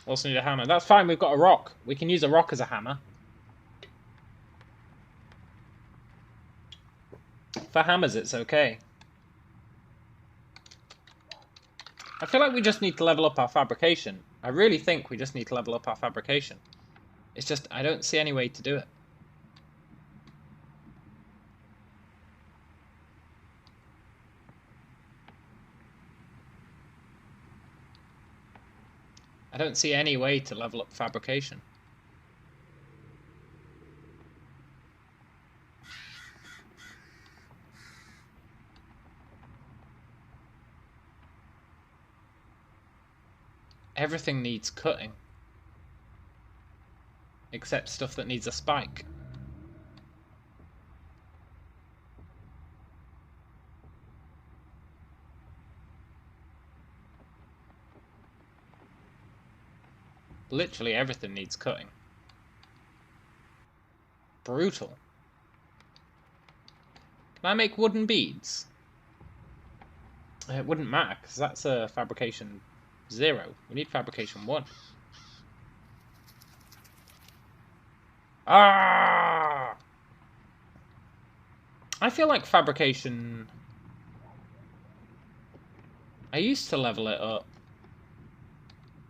Also need a hammer. That's fine, we've got a rock. We can use a rock as a hammer. For hammers, it's okay. I feel like we just need to level up our fabrication. I really think we just need to level up our fabrication. It's just, I don't see any way to do it. I don't see any way to level up fabrication. Everything needs cutting. Except stuff that needs a spike. Literally everything needs cutting. Brutal. Can I make wooden beads? It wouldn't matter, because that's a fabrication 0. We need fabrication 1. Ah! I feel like fabrication... I used to level it up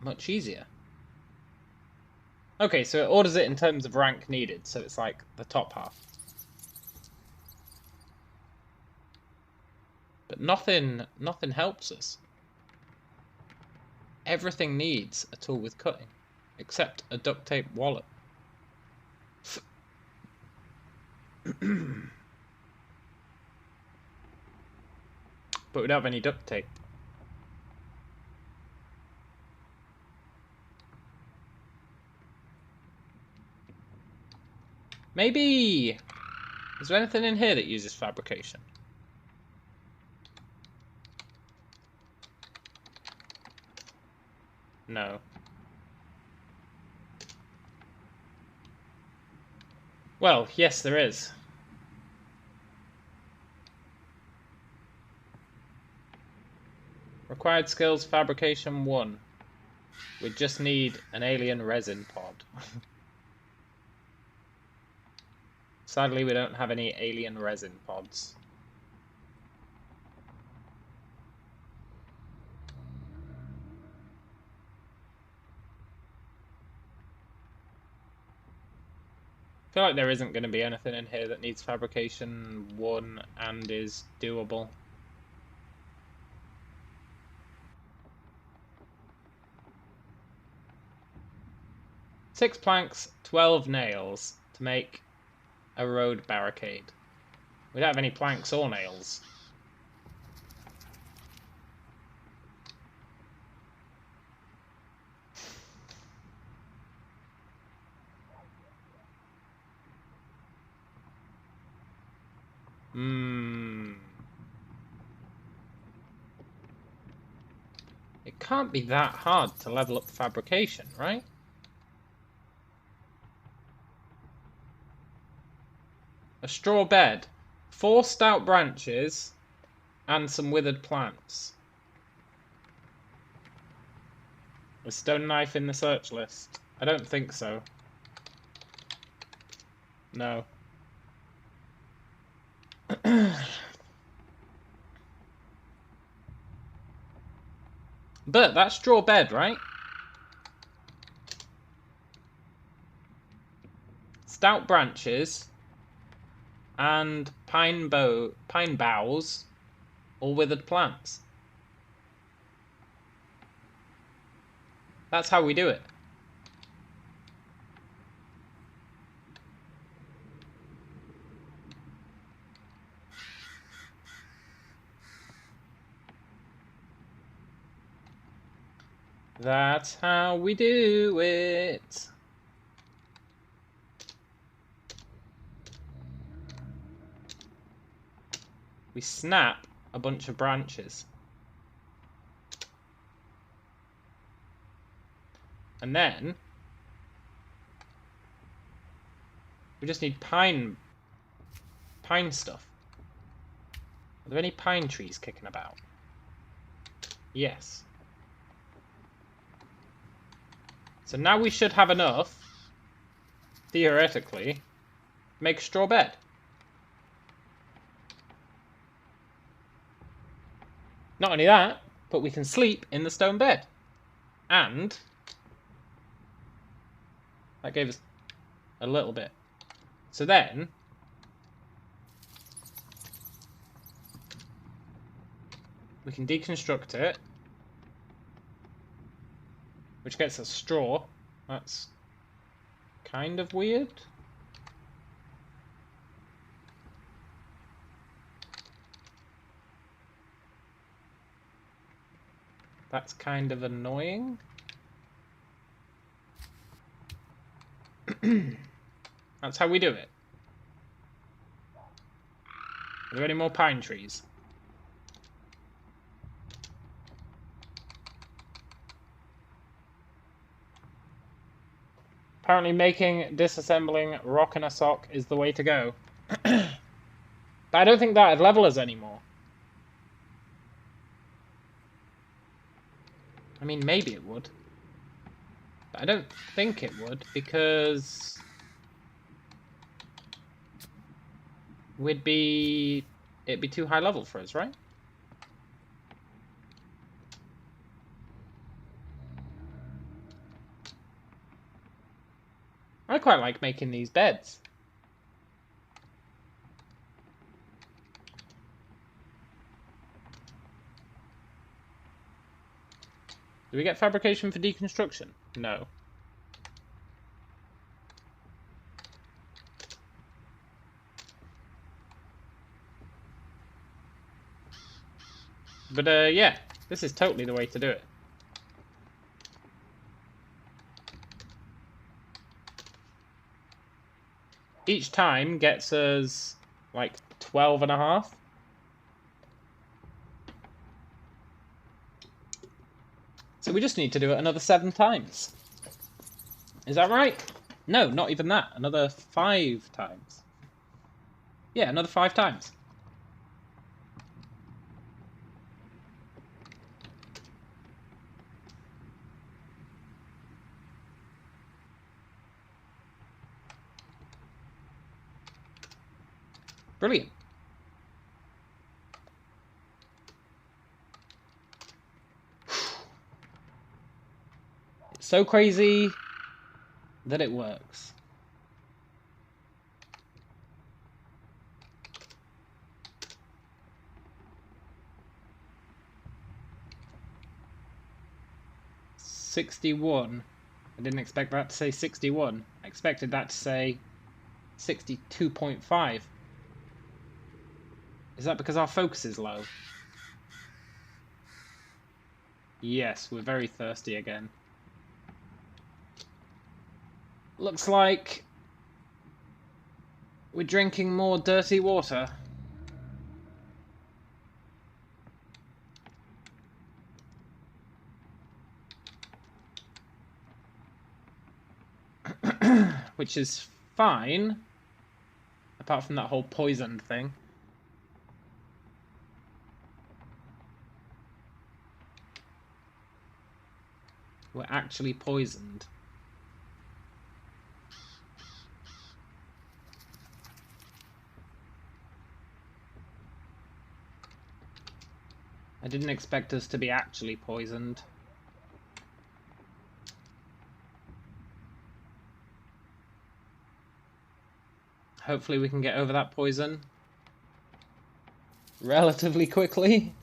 much easier. Okay, so it orders it in terms of rank needed, so it's like the top half. But nothing helps us. Everything needs a tool with cutting, except a duct tape wallet. But we don't have any duct tape. Maybe... Is there anything in here that uses fabrication? No. Well, yes, there is. Required skills, fabrication 1. We just need an alien resin pod. Sadly, we don't have any alien resin pods. I feel like there isn't going to be anything in here that needs fabrication 1 and is doable. Six planks, 12 nails to make a road barricade. We don't have any planks or nails. It can't be that hard to level up fabrication, right? A straw bed, 4 stout branches, and some withered plants. A stone knife in the search list? I don't think so. No. But that's straw bed, right? Stout branches and pine boughs or withered plants. That's how we do it. That's how we do it. We snap a bunch of branches. And then we just need pine stuff. Are there any pine trees kicking about? Yes. So now we should have enough, theoretically, to make a straw bed. Not only that, but we can sleep in the stone bed. And that gave us a little bit. So then we can deconstruct it, which gets us straw. That's kind of weird. That's kind of annoying. That's how we do it. Are there any more pine trees? Apparently disassembling rock in a sock is the way to go. But I don't think that'd level us anymore. I mean, maybe it would. But I don't think it would, because it'd be too high level for us, right? I quite like making these beds. Do we get fabrication for deconstruction? No. But yeah, this is totally the way to do it. Each time gets us like 12.5. So we just need to do it another 7 times. Is that right? No, not even that. Another 5 times. Yeah, another 5 times. Brilliant. It's so crazy that it works. $61. I didn't expect that to say 61. I expected that to say 62.5. Is that because our focus is low? Yes, we're very thirsty again. Looks like we're drinking more dirty water. Which is fine, apart from that whole poisoned thing. We're actually poisoned. I didn't expect us to be actually poisoned. Hopefully we can get over that poison relatively quickly.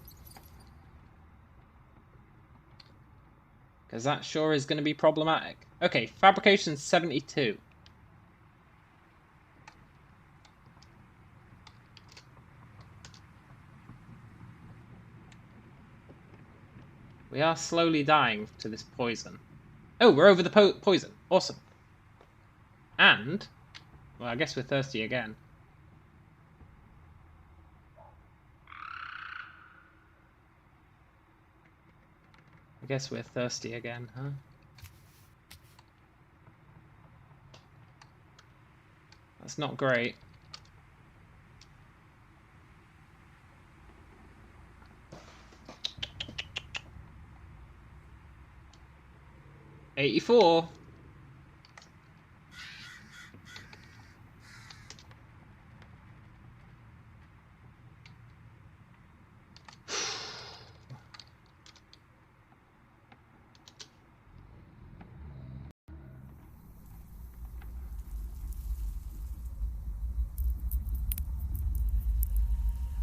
Because that sure is going to be problematic. Okay, fabrication 72. We are slowly dying to this poison. Oh, we're over the poison. Awesome. And, well, I guess we're thirsty again. I guess we're thirsty again, huh? That's not great. $84.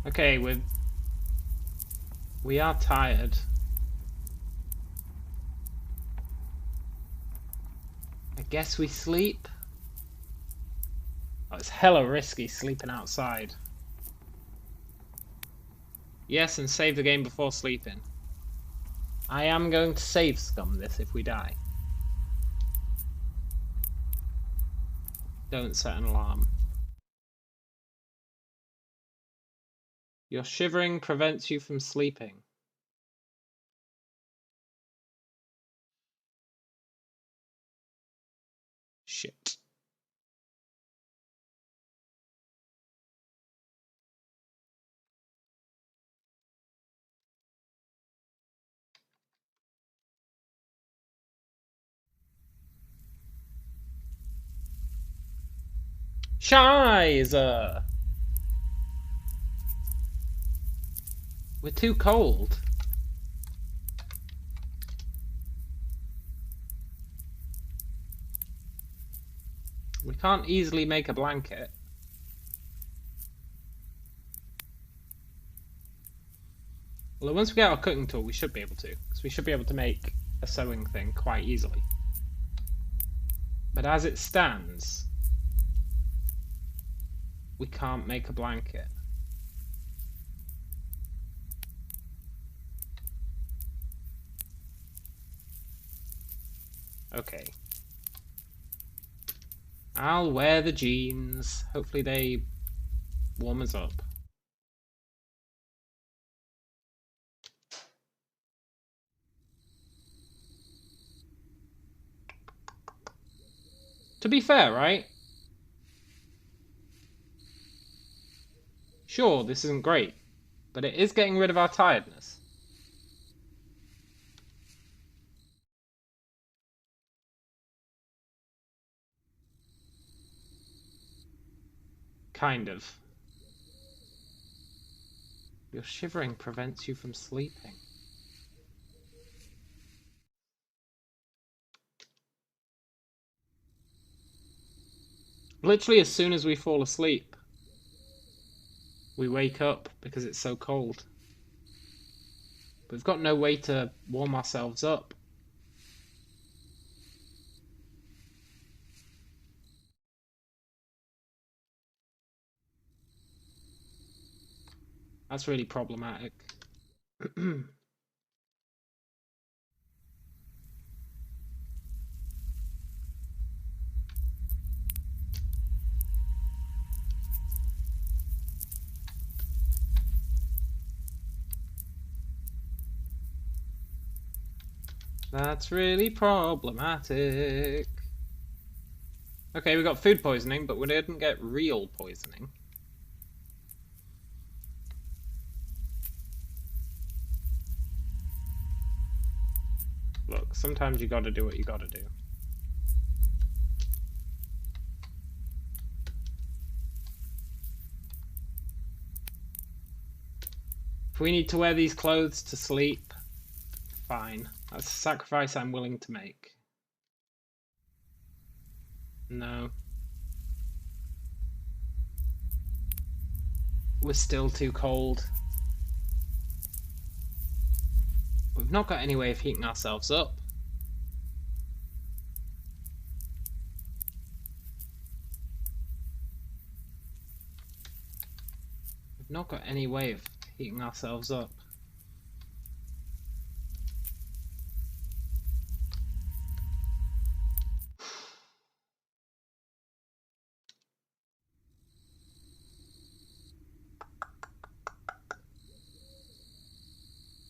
Okay, we are tired. I guess we sleep. Oh, it's hella risky sleeping outside. Yes, and save the game before sleeping. I am going to save scum this if we die. Don't set an alarm. Your shivering prevents you from sleeping. Shit. Shiza! We're too cold. We can't easily make a blanket. Although once we get our cooking tool, we should be able to. Because we should be able to make a sewing thing quite easily. But as it stands, we can't make a blanket. Okay. I'll wear the jeans. Hopefully they warm us up. To be fair, right? Sure, this isn't great, but it is getting rid of our tiredness. Kind of. Your shivering prevents you from sleeping. Literally as soon as we fall asleep, we wake up because it's so cold. We've got no way to warm ourselves up. That's really problematic. That's really problematic. Okay, we got food poisoning, but we didn't get real poisoning. Look, sometimes you gotta do what you gotta do. If we need to wear these clothes to sleep, fine. That's a sacrifice I'm willing to make. No. We're still too cold. We've not got any way of heating ourselves up. We've not got any way of heating ourselves up.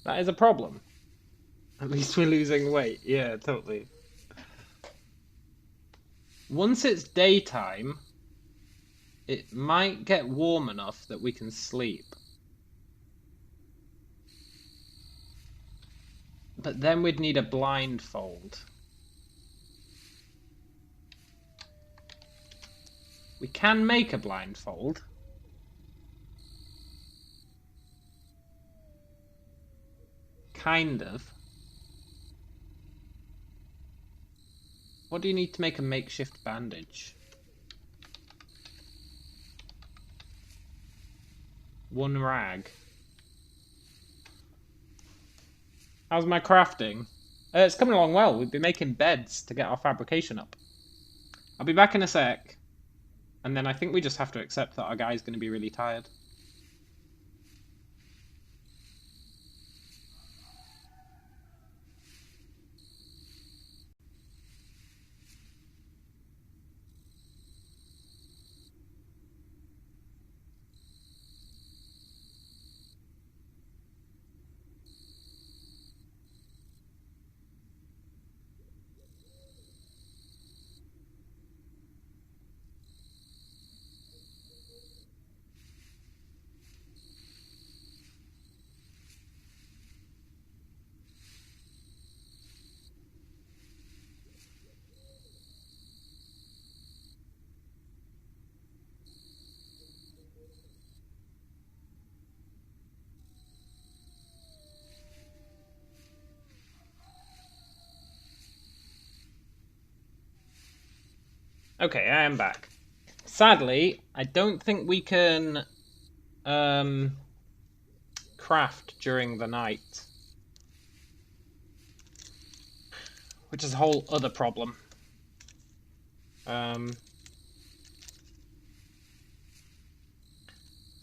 That is a problem. At least we're losing weight. Yeah, totally. Once it's daytime, it might get warm enough that we can sleep. But then we'd need a blindfold. We can make a blindfold. Kind of. What do you need to make a makeshift bandage? 1 rag. How's my crafting? It's coming along well. We've been making beds to get our fabrication up. I'll be back in a sec. And then I think we just have to accept that our guy's going to be really tired. Okay, I am back. Sadly, I don't think we can craft during the night. Which is a whole other problem. But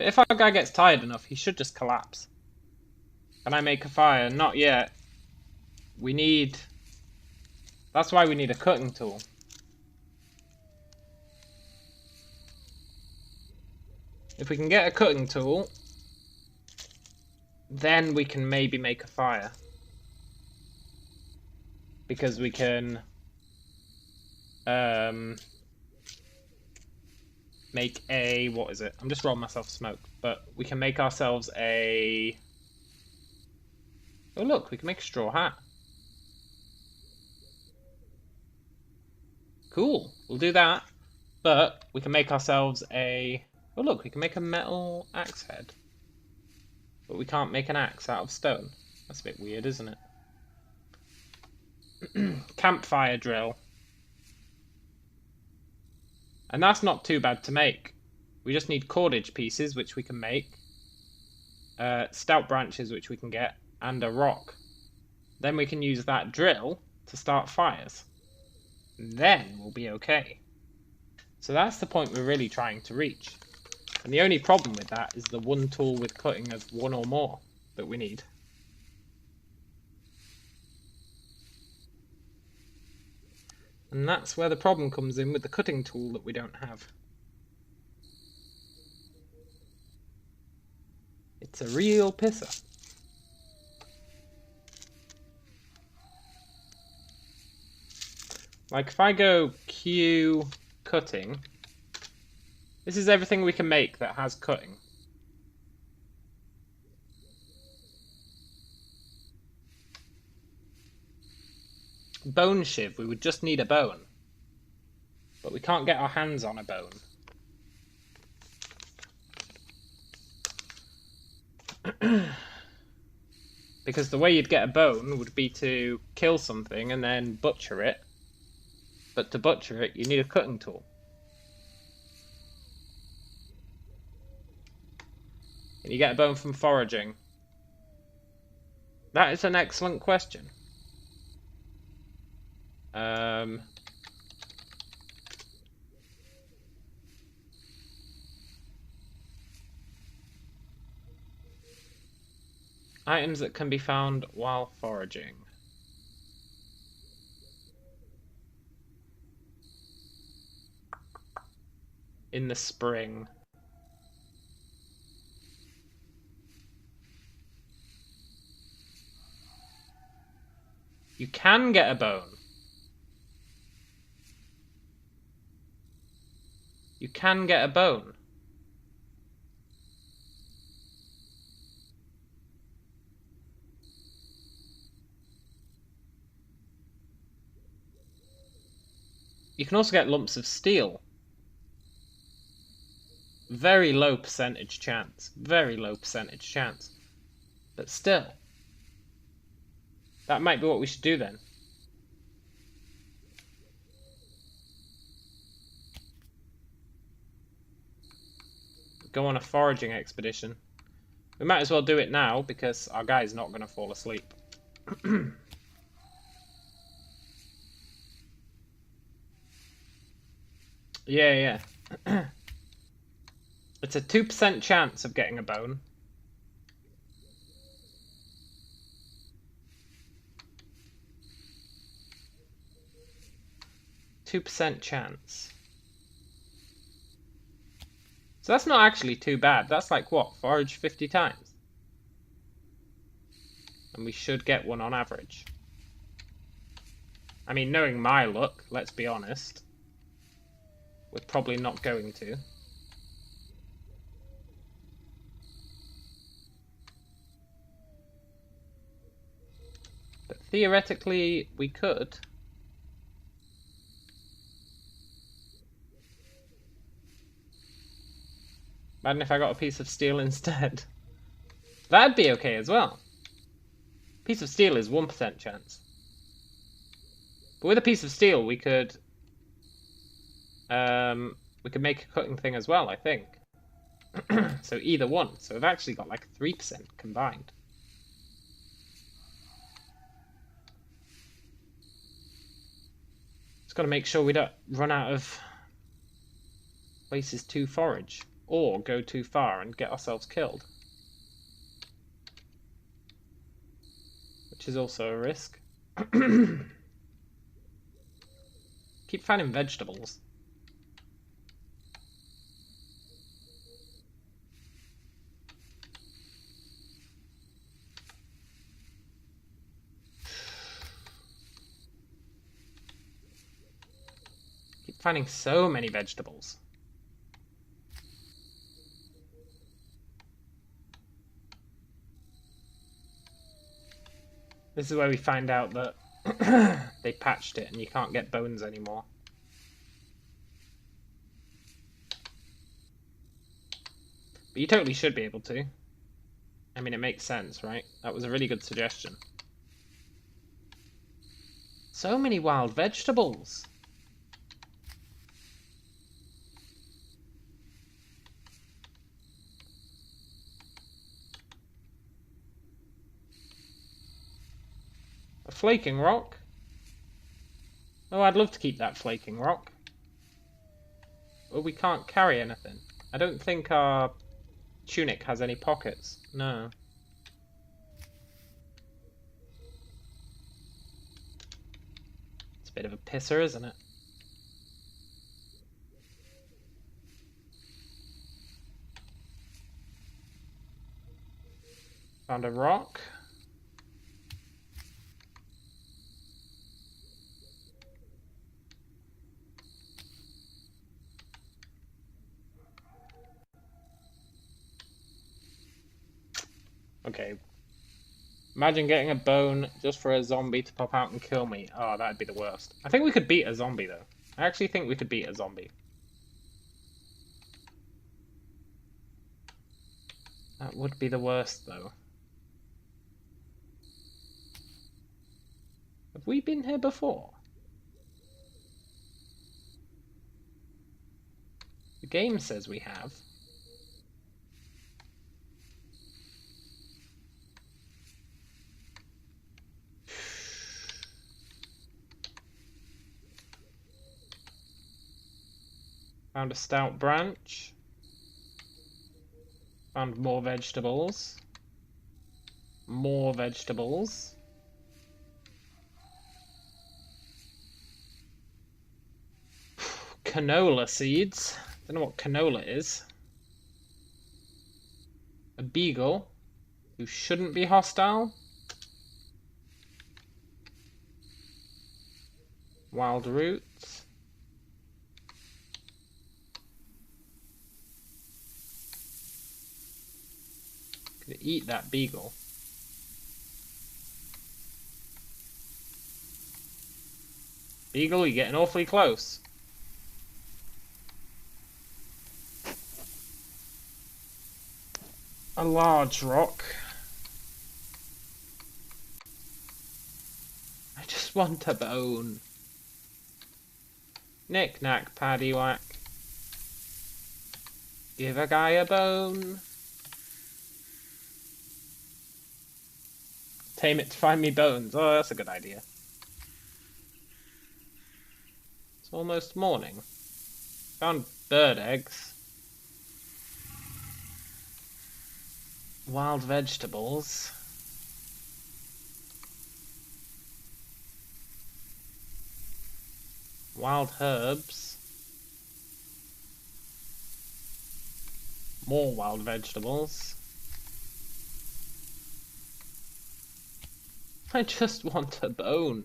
if our guy gets tired enough, he should just collapse. Can I make a fire? Not yet. We need... That's why we need a cutting tool. If we can get a cutting tool, then we can maybe make a fire. Because we can make a... What is it? I'm just rolling myself smoke. But we can make ourselves a... Oh look, we can make a straw hat. Cool, we'll do that. But we can make ourselves a... Oh look, we can make a metal axe head. But we can't make an axe out of stone. That's a bit weird, isn't it? Campfire drill. And that's not too bad to make. We just need cordage pieces, which we can make. Stout branches, which we can get. And a rock. Then we can use that drill to start fires. Then we'll be okay. So that's the point we're really trying to reach. And the only problem with that is the one tool with cutting of 1 or more that we need. And that's where the problem comes in with the cutting tool that we don't have. It's a real pisser. Like if I go Q cutting, this is everything we can make that has cutting. Bone shiv, we would just need a bone. But we can't get our hands on a bone. Because the way you'd get a bone would be to kill something and then butcher it. But to butcher it, you need a cutting tool. Can you get a bone from foraging? That is an excellent question. Items that can be found while foraging. In the spring. You can get a bone. You can get a bone. You can also get lumps of steel. Very low percentage chance. Very low percentage chance. But still. That might be what we should do then. Go on a foraging expedition. We might as well do it now because our guy's not going to fall asleep. Yeah. It's a 2% chance of getting a bone. %2 chance. So that's not actually too bad. That's like what? Forage 50 times. And we should get one on average. I mean, knowing my luck, let's be honest, we're probably not going to. But theoretically, we could. Imagine if I got a piece of steel instead. That'd be okay as well. Piece of steel is 1% chance. But with a piece of steel, we could make a cutting thing as well, I think. So either one. So we've actually got like 3% combined. Just got to make sure we don't run out of places to forage or go too far and get ourselves killed, which is also a risk. Keep finding vegetables. Keep finding so many vegetables. This is where we find out that they patched it and you can't get bones anymore. But you totally should be able to. I mean, it makes sense, right? That was a really good suggestion. So many wild vegetables. A flaking rock? Oh, I'd love to keep that flaking rock. Well, we can't carry anything. I don't think our tunic has any pockets. No. It's a bit of a pisser, isn't it? Found a rock. Okay. Imagine getting a bone just for a zombie to pop out and kill me. Oh, that'd be the worst. I think we could beat a zombie, though. I actually think we could beat a zombie. That would be the worst, though. Have we been here before? The game says we have. Found a stout branch. Found more vegetables. More vegetables. Canola seeds. Don't know what canola is. A beagle who shouldn't be hostile. Wild roots. Could eat that beagle. Beagle, you're getting awfully close. A large rock. I just want a bone. Knick-knack, paddywhack. Give a guy a bone. Tame it to find me bones. Oh, that's a good idea. It's almost morning. Found bird eggs. Wild vegetables. Wild herbs. More wild vegetables. I just want a bone.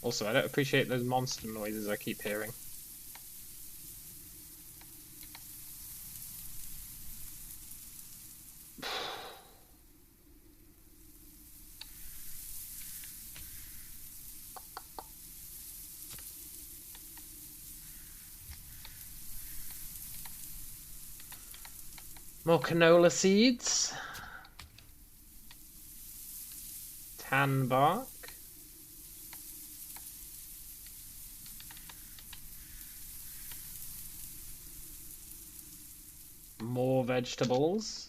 Also, I don't appreciate those monster noises I keep hearing. More canola seeds. Tan bark. More vegetables.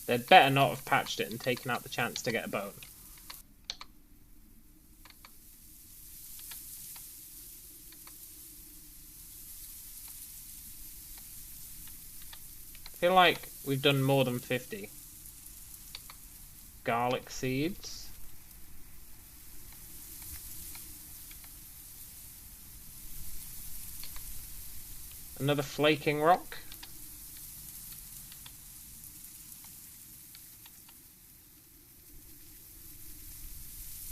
They'd better not have patched it and taken out the chance to get a bone. I feel like we've done more than 50. Garlic seeds. Another flaking rock.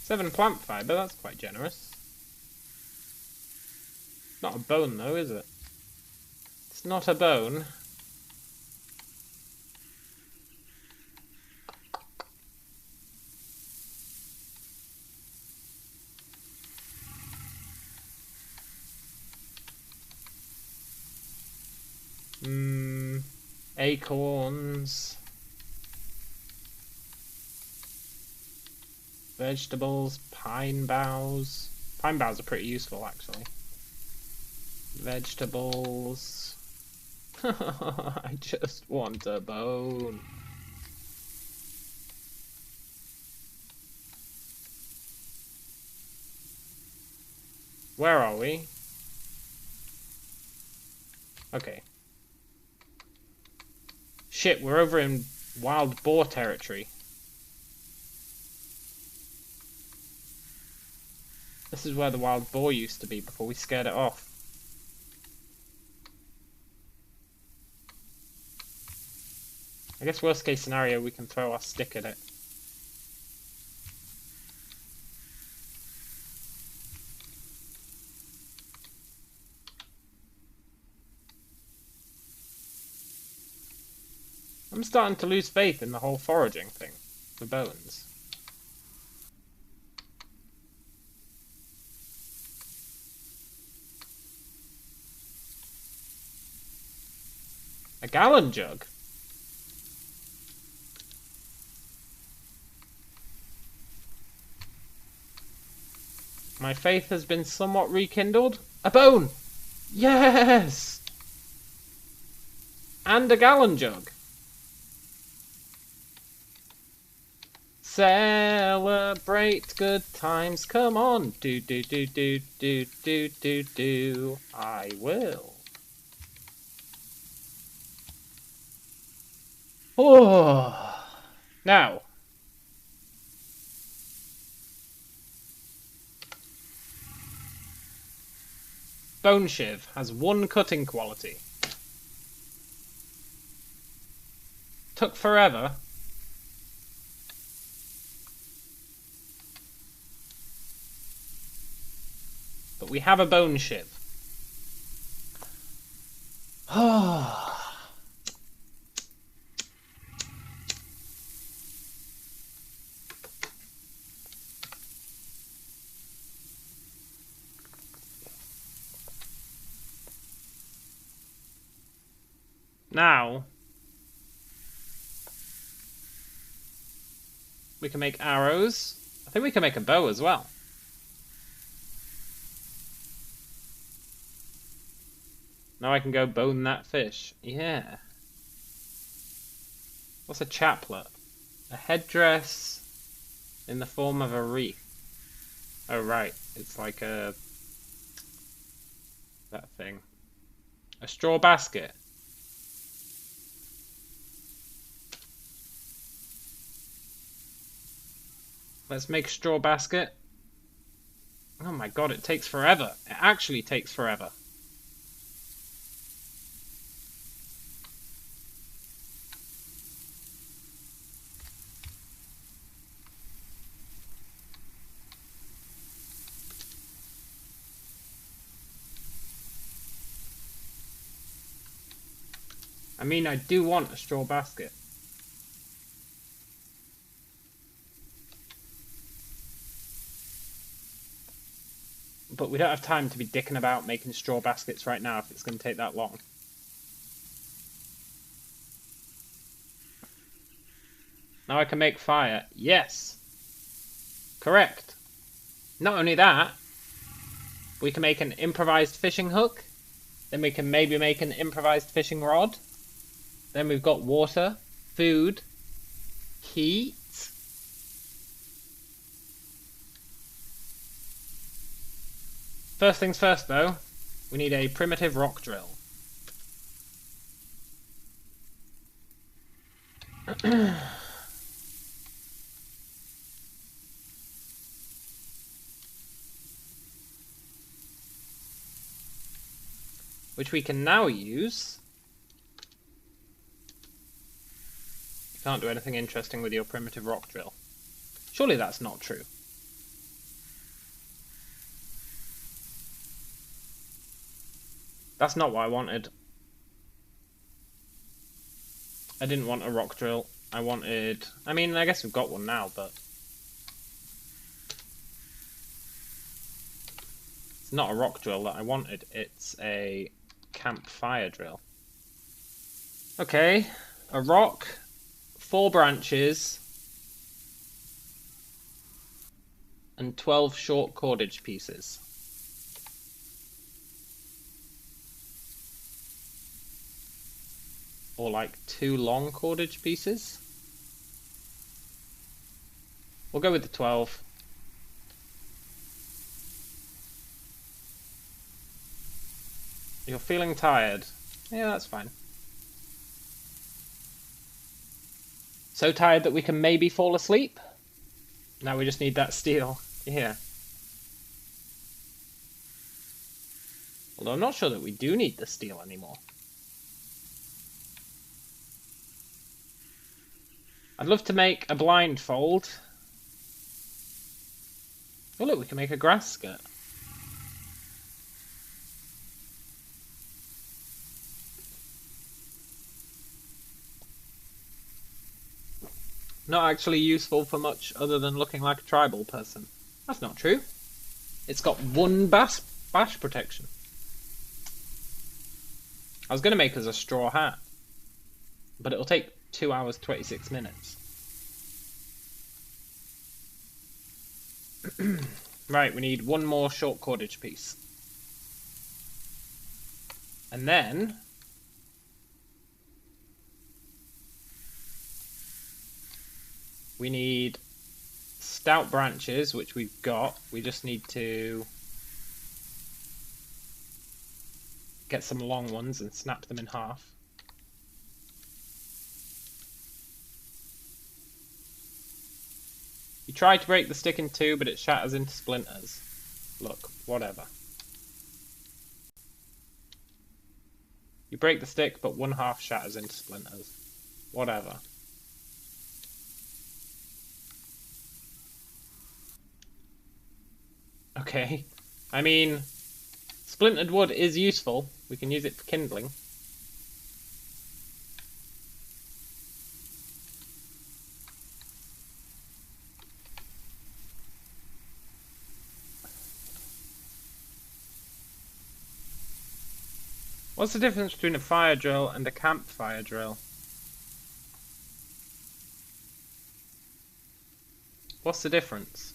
Seven plant fibre, that's quite generous. Not a bone though, is it? It's not a bone. Acorns. Vegetables, pine boughs. Pine boughs are pretty useful, actually. Vegetables. I just want a bone. Where are we? Okay. Shit, we're over in wild boar territory. This is where the wild boar used to be before we scared it off. I guess worst case scenario, we can throw our stick at it. I'm starting to lose faith in the whole foraging thing. The bones. A gallon jug? My faith has been somewhat rekindled. A bone! Yes! And a gallon jug. Celebrate good times, come on. Do. I will. Oh. Now. Bone Shiv has 1 cutting quality. Took forever. But we have a bone shiv. Now, we can make arrows. I think we can make a bow as well. Now I can go bone that fish. Yeah. What's a chaplet? A headdress in the form of a wreath. Oh, right. It's like that thing. A straw basket. Let's make a straw basket. Oh my god, it takes forever. It actually takes forever. I mean, I do want a straw basket. But we don't have time to be dicking about making straw baskets right now if it's going to take that long. Now I can make fire. Yes! Correct. Not only that, we can make an improvised fishing hook. Then we can maybe make an improvised fishing rod. Then we've got water, food, heat. First things first though, we need a primitive rock drill. Which we can now use. You can't do anything interesting with your primitive rock drill. Surely that's not true. That's not what I wanted. I didn't want a rock drill. I wanted... I mean, I guess we've got one now, but... It's not a rock drill that I wanted. It's a campfire drill. Okay. A rock, 4 branches, and 12 short cordage pieces. Or like 2 long cordage pieces. We'll go with the 12. You're feeling tired. Yeah, that's fine. So tired that we can maybe fall asleep? Now we just need that steel. Yeah. Although I'm not sure that we do need the steel anymore. I'd love to make a blindfold. Oh look, we can make a grass skirt. Not actually useful for much other than looking like a tribal person. That's not true. It's got 1 bash protection. I was going to make us a straw hat, but it'll take 2 hours 26 minutes. Right, we need 1 more short cordage piece. And then we need stout branches, which we've got. We just need to get some long ones and snap them in half. You try to break the stick in 2, but it shatters into splinters. Look, whatever. You break the stick, but 1/2 shatters into splinters. Whatever. Okay. I mean, splintered wood is useful. We can use it for kindling. What's the difference between a fire drill and a campfire drill? What's the difference?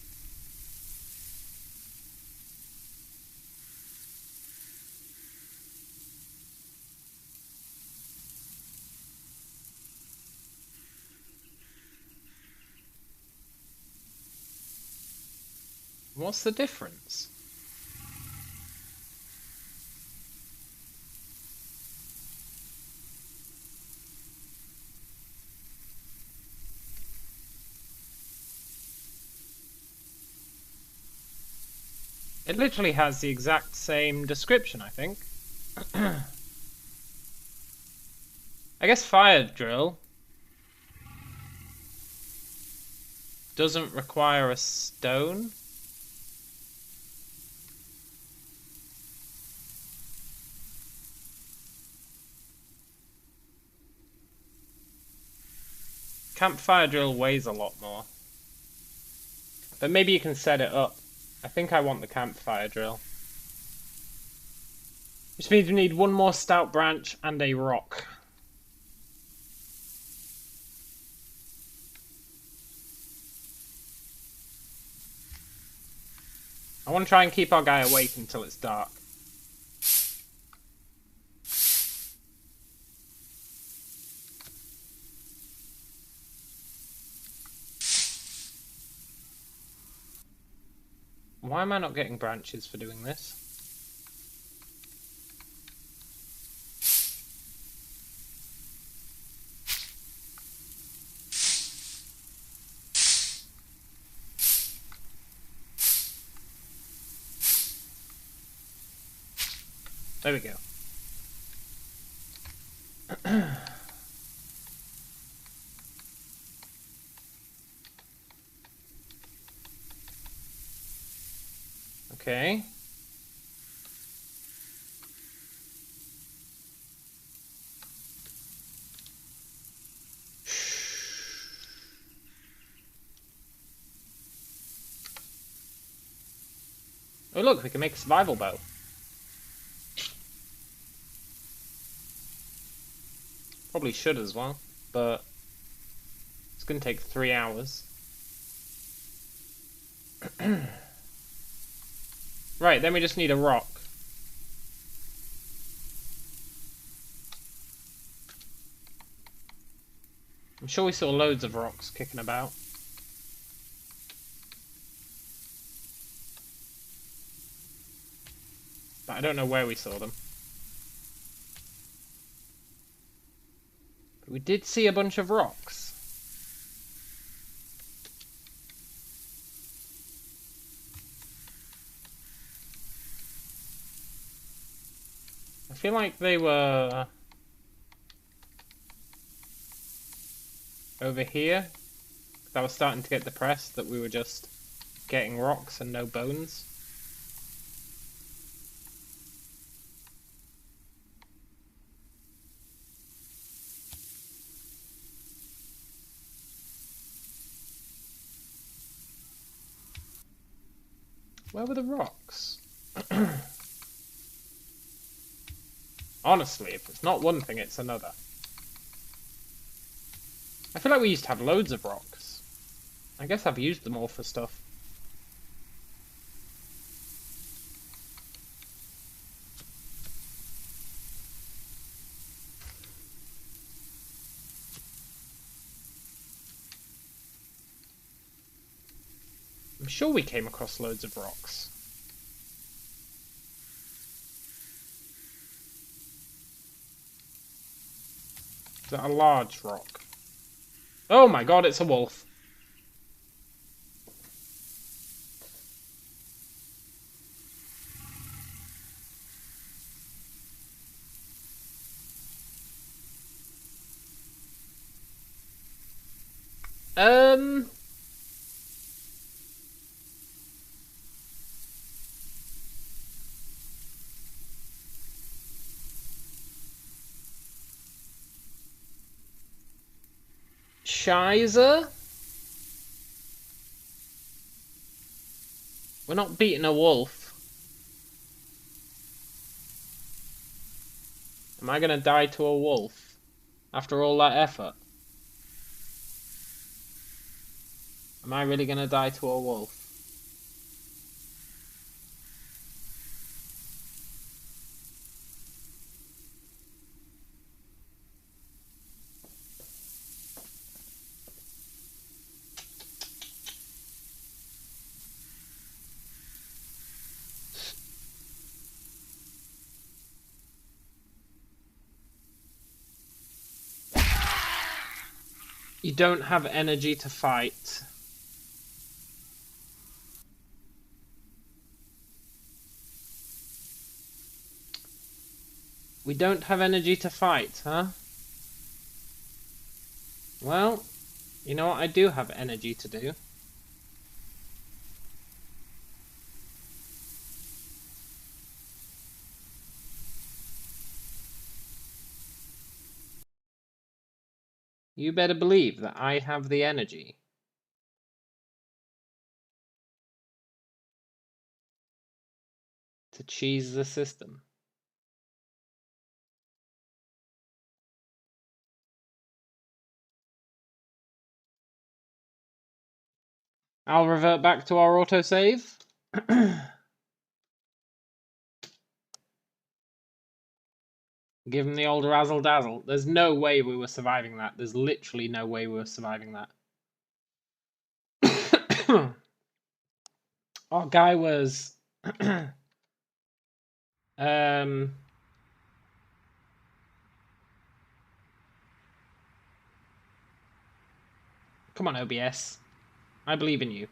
What's the difference? It literally has the exact same description, I think. I guess fire drill doesn't require a stone. Campfire drill weighs a lot more. But maybe you can set it up. I think I want the campfire drill. Which means we need one more stout branch and a rock. I want to try and keep our guy awake until it's dark. Why am I not getting branches for doing this? There we go. Okay. Oh look, we can make a survival bow. Probably should as well, but it's going to take 3 hours. Right, then we just need a rock. I'm sure we saw loads of rocks kicking about. But I don't know where we saw them. But we did see a bunch of rocks. I feel like they were over here. I was starting to get depressed that we were just getting rocks and no bones. Where were the rocks? Honestly, if it's not one thing, it's another. I feel like we used to have loads of rocks. I guess I've used them all for stuff. I'm sure we came across loads of rocks. Is that a large rock? Oh my god, it's a wolf. Shizer? We're not beating a wolf. Am I gonna die to a wolf after all that effort? Am I really gonna die to a wolf? You don't have energy to fight. We don't have energy to fight, huh? Well, you know what I do have energy to do? You better believe that I have the energy. To cheese the system. I'll revert back to our autosave. Give him the old razzle dazzle. There's no way we were surviving that. There's literally no way we were surviving that. Our guy was come on, OBS. I believe in you.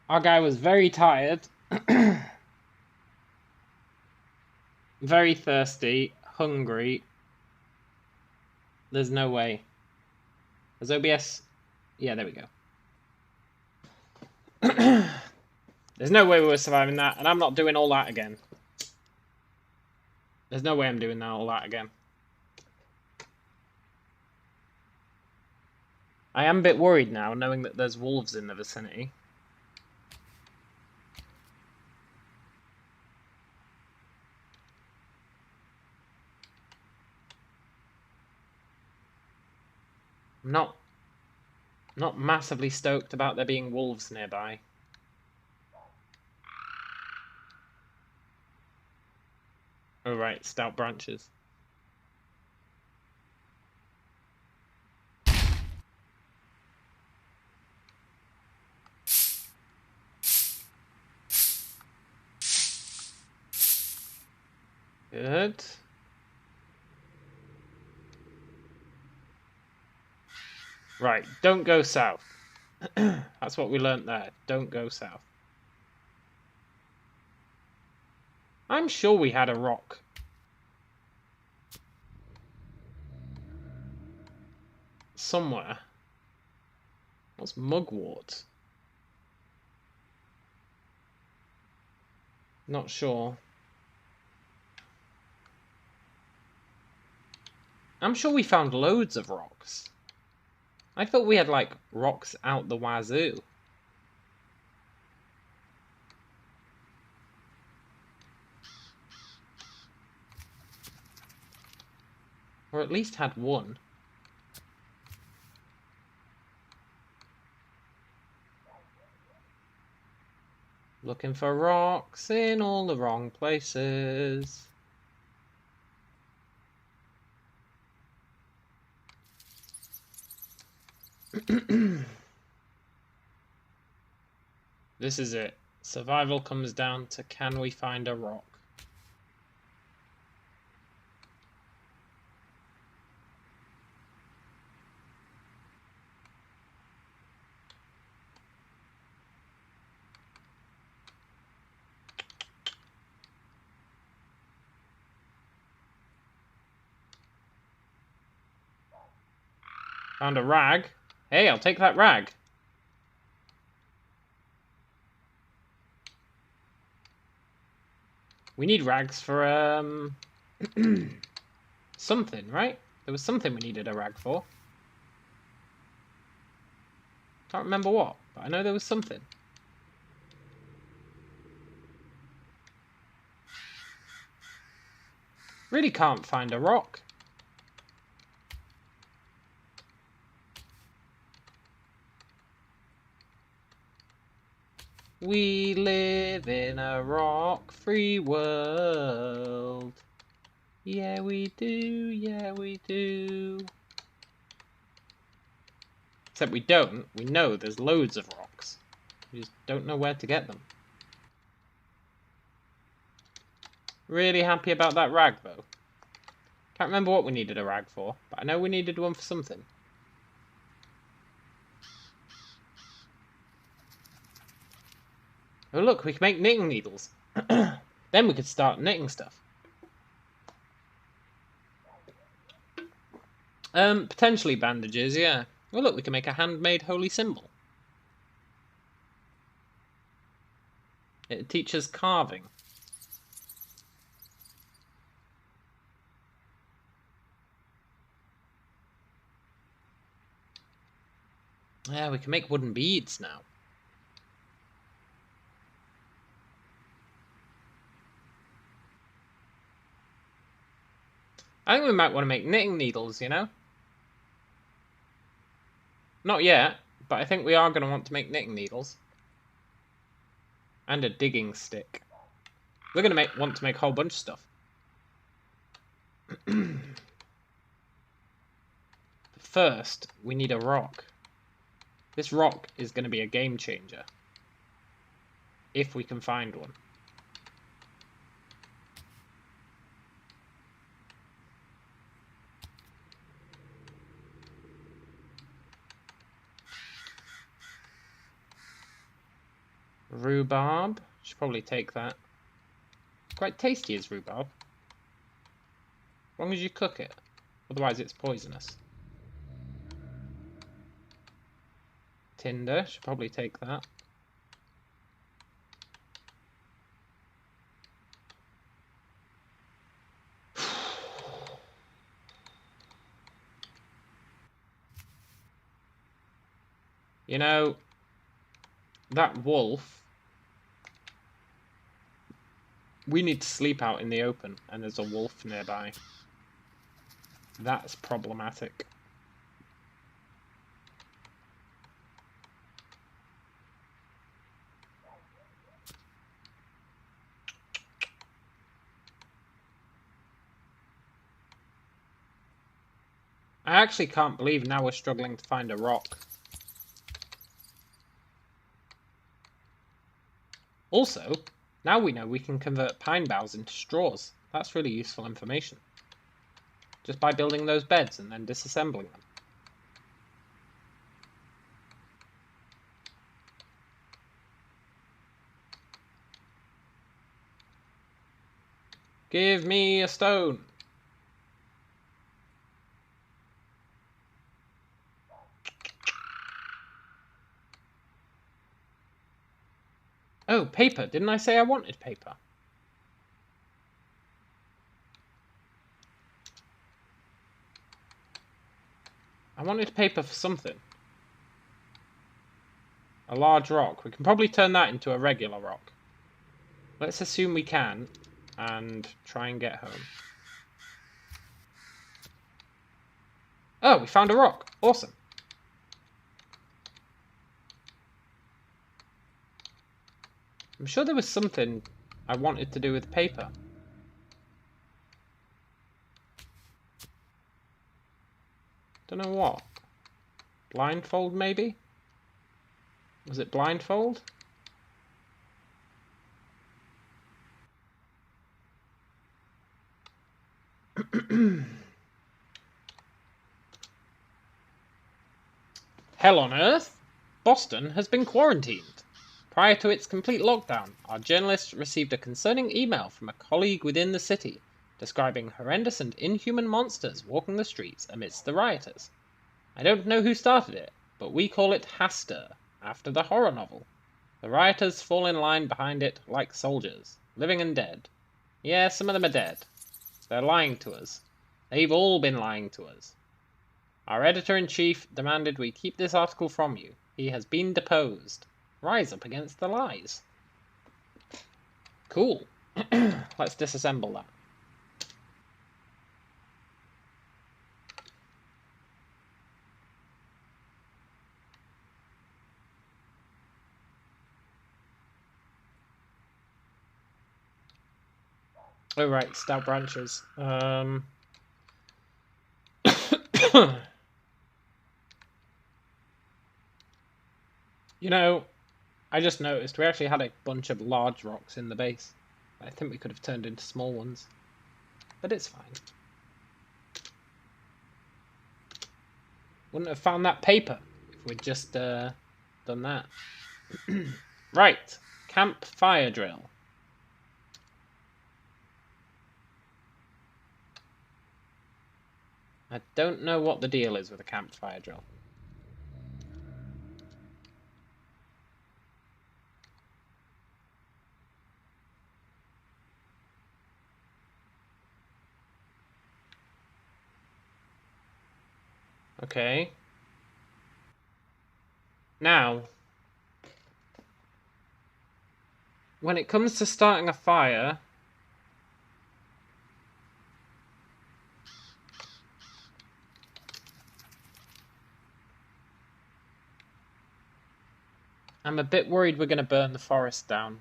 Our guy was very tired. Very thirsty. Hungry. There's no way. There's OBS. Yeah, there we go. There's no way we were surviving that, and I'm not doing all that again. There's no way I'm doing all that again. I am a bit worried now, knowing that there's wolves in the vicinity. I'm not massively stoked about there being wolves nearby. Oh right, stout branches. Good. Right, don't go south. That's what we learnt there. Don't go south. I'm sure we had a rock. Somewhere. What's mugwort? Not sure. I'm sure we found loads of rocks. I thought we had, like, rocks out the wazoo. Or at least had one. Looking for rocks in all the wrong places. This is it. Survival comes down to, can we find a rock? Found a rag. Hey, I'll take that rag. We need rags for, something, right? There was something we needed a rag for. Can't remember what, but I know there was something. Really can't find a rock. We live in a rock-free world. Yeah, we do, yeah, we do. Except we don't. We know there's loads of rocks. We just don't know where to get them. Really happy about that rag, though. Can't remember what we needed a rag for, but I know we needed one for something. Oh look, we can make knitting needles. Then we could start knitting stuff. Potentially bandages, yeah. Oh look, we can make a handmade holy symbol. It teaches carving. Yeah, we can make wooden beads now. I think we might want to make knitting needles, you know? Not yet, but I think we are going to want to make knitting needles. And a digging stick. We're going to want to make a whole bunch of stuff. First, we need a rock. This rock is going to be a game changer. If we can find one. Rhubarb. Should probably take that. Quite tasty is rhubarb. As long as you cook it. Otherwise it's poisonous. Tinder. Should probably take that. You know, that wolf, we need to sleep out in the open, and there's a wolf nearby. That's problematic. I actually can't believe now we're struggling to find a rock. Also, now we know we can convert pine boughs into straws. That's really useful information. Just by building those beds and then disassembling them. Give me a stone. Oh, paper. Didn't I say I wanted paper? I wanted paper for something. A large rock. We can probably turn that into a regular rock. Let's assume we can, and try and get home. Oh, we found a rock. Awesome. I'm sure there was something I wanted to do with paper. Don't know what. Blindfold, maybe? Was it blindfold? Hell on earth! Boston has been quarantined. Prior to its complete lockdown, our journalists received a concerning email from a colleague within the city describing horrendous and inhuman monsters walking the streets amidst the rioters. I don't know who started it, but we call it Hastur, after the horror novel. The rioters fall in line behind it like soldiers, living and dead. Yeah, some of them are dead. They're lying to us. They've all been lying to us. Our editor-in-chief demanded we keep this article from you. He has been deposed. Rise up against the lies. Cool. Let's disassemble that. Oh right, stout branches. You know, I just noticed we actually had a bunch of large rocks in the base. I think we could have turned into small ones. But it's fine. Wouldn't have found that paper if we'd just done that. Right, campfire drill. I don't know what the deal is with a campfire drill. Okay. Now, when it comes to starting a fire, I'm a bit worried we're going to burn the forest down.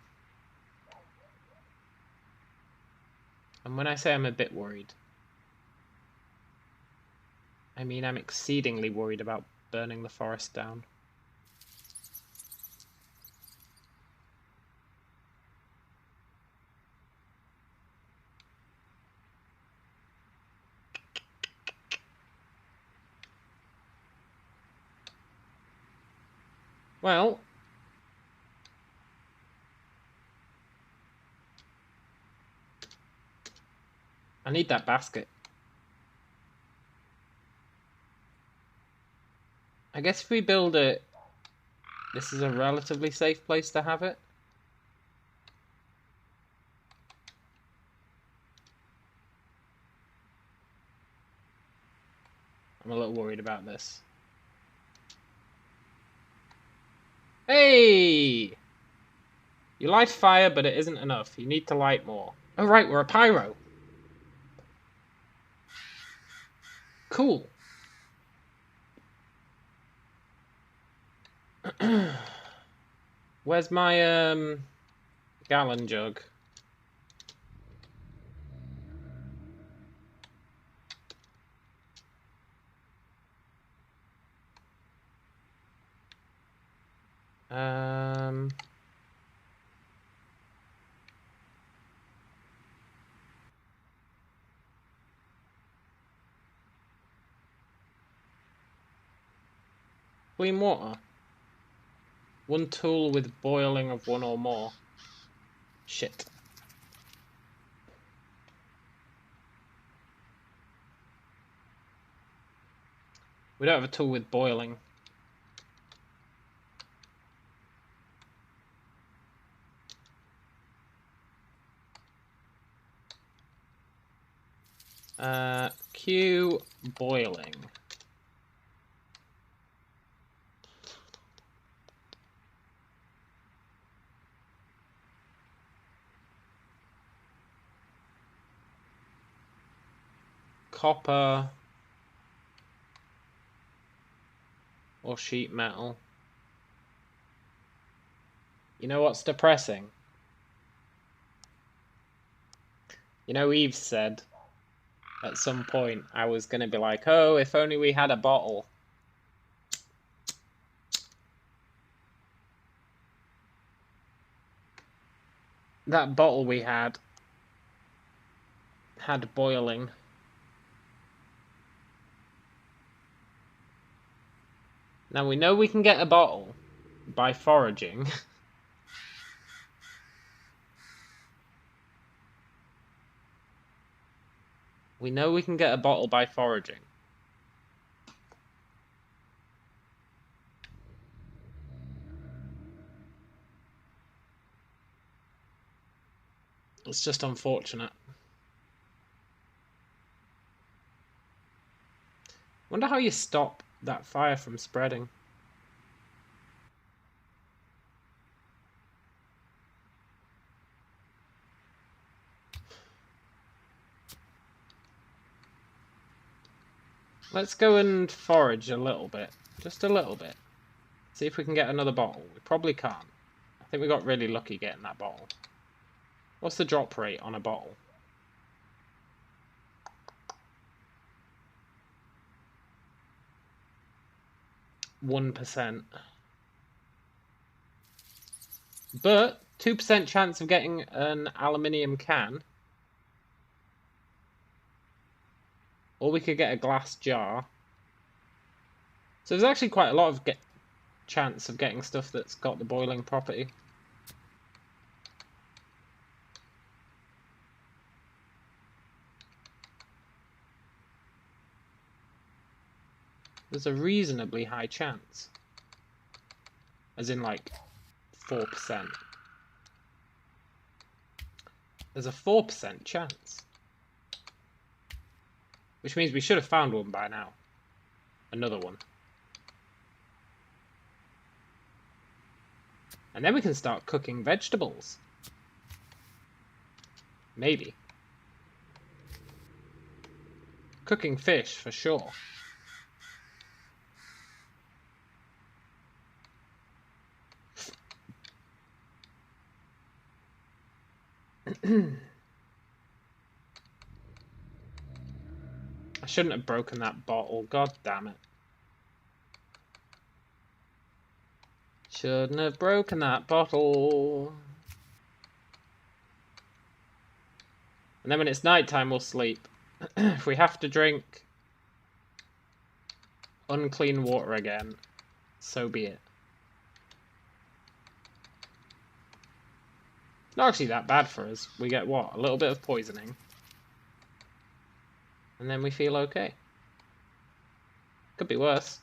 And when I say I'm a bit worried, I mean I'm exceedingly worried about burning the forest down. Well, I need that basket. I guess if we build it, this is a relatively safe place to have it. I'm a little worried about this. Hey! You light fire, but it isn't enough. You need to light more. Oh right, we're a pyro. Cool. Where's my gallon jug? Clean water. One tool with boiling of one or more. Shit. We don't have a tool with boiling. Q boiling. Copper or sheet metal. You know what's depressing? You know, Eve said at some point I was going to be like, oh, if only we had a bottle. That bottle we had boiling. Now we know we can get a bottle by foraging. We know we can get a bottle by foraging. It's just unfortunate. Wonder how you stop that fire from spreading. Let's go and forage a little bit. Just a little bit. See if we can get another bottle. We probably can't. I think we got really lucky getting that bottle. What's the drop rate on a bottle? 1%. But 2% chance of getting an aluminium can. Or we could get a glass jar. So there's actually quite a lot of chance of getting stuff that's got the boiling property. There's a reasonably high chance. As in like 4%. There's a 4% chance. Which means we should have found one by now. Another one. And then we can start cooking vegetables. Maybe. Cooking fish, for sure. I shouldn't have broken that bottle. God damn it. Shouldn't have broken that bottle. And then when it's nighttime, we'll sleep. If we have to drink unclean water again, so be it. It's not actually that bad for us. We get what? A little bit of poisoning. And then we feel okay. Could be worse.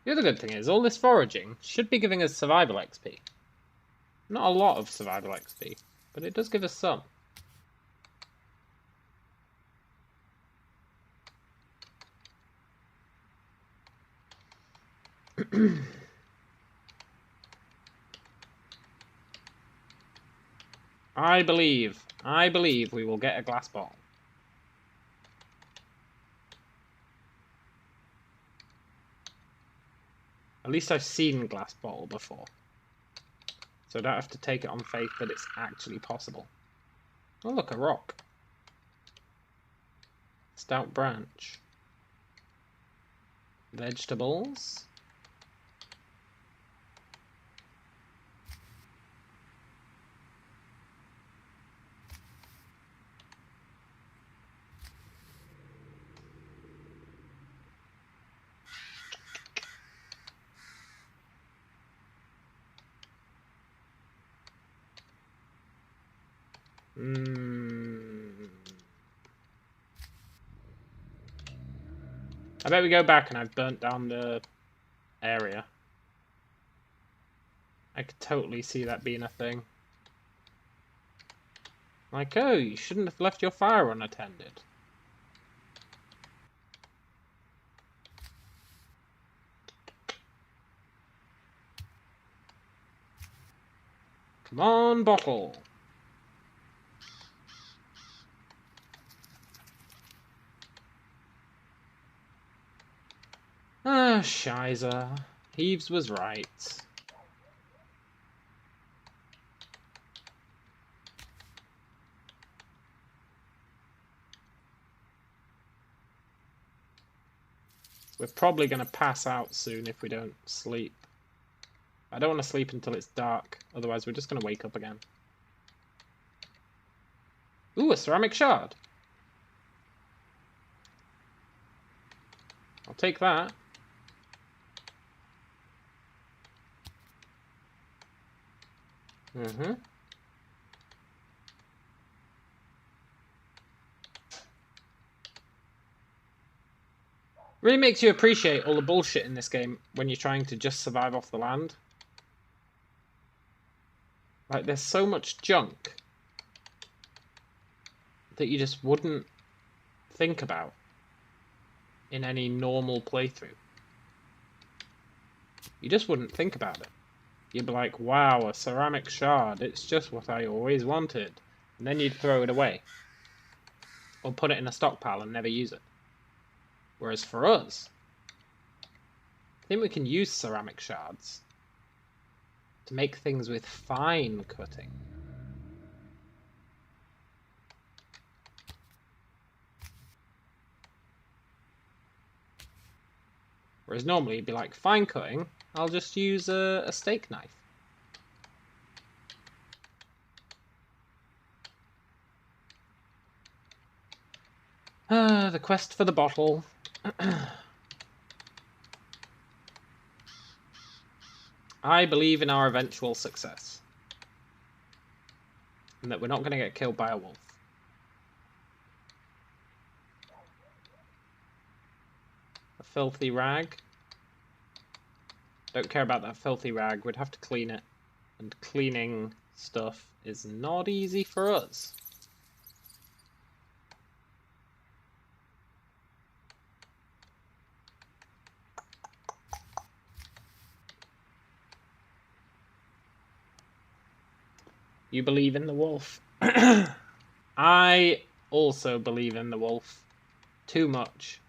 The other good thing is, all this foraging should be giving us survival XP. Not a lot of survival XP, but it does give us some. I believe we will get a glass bottle. At least I've seen glass bottle before. So I don't have to take it on faith that it's actually possible. Oh look, a rock. Stout branch. Vegetables. I bet we go back and I've burnt down the area. I could totally see that being a thing. Like, oh, you shouldn't have left your fire unattended. Come on, bottle. Ah, Shiza. Heaves was right. We're probably going to pass out soon if we don't sleep. I don't want to sleep until it's dark, otherwise we're just going to wake up again. Ooh, a ceramic shard. I'll take that. Really makes you appreciate all the bullshit in this game when you're trying to just survive off the land. Like, there's so much junk that you just wouldn't think about in any normal playthrough. You just wouldn't think about it. You'd be like, wow, a ceramic shard, it's just what I always wanted. And then you'd throw it away. Or put it in a stockpile and never use it. Whereas for us, I think we can use ceramic shards to make things with fine cutting. Whereas normally it'd be like, fine cutting, I'll just use a steak knife. The quest for the bottle. I believe in our eventual success. And that we're not going to get killed by a wolf. A filthy rag. Don't care about that filthy rag. We'd have to clean it. And cleaning stuff is not easy for us. You believe in the wolf. I also believe in the wolf. Too much.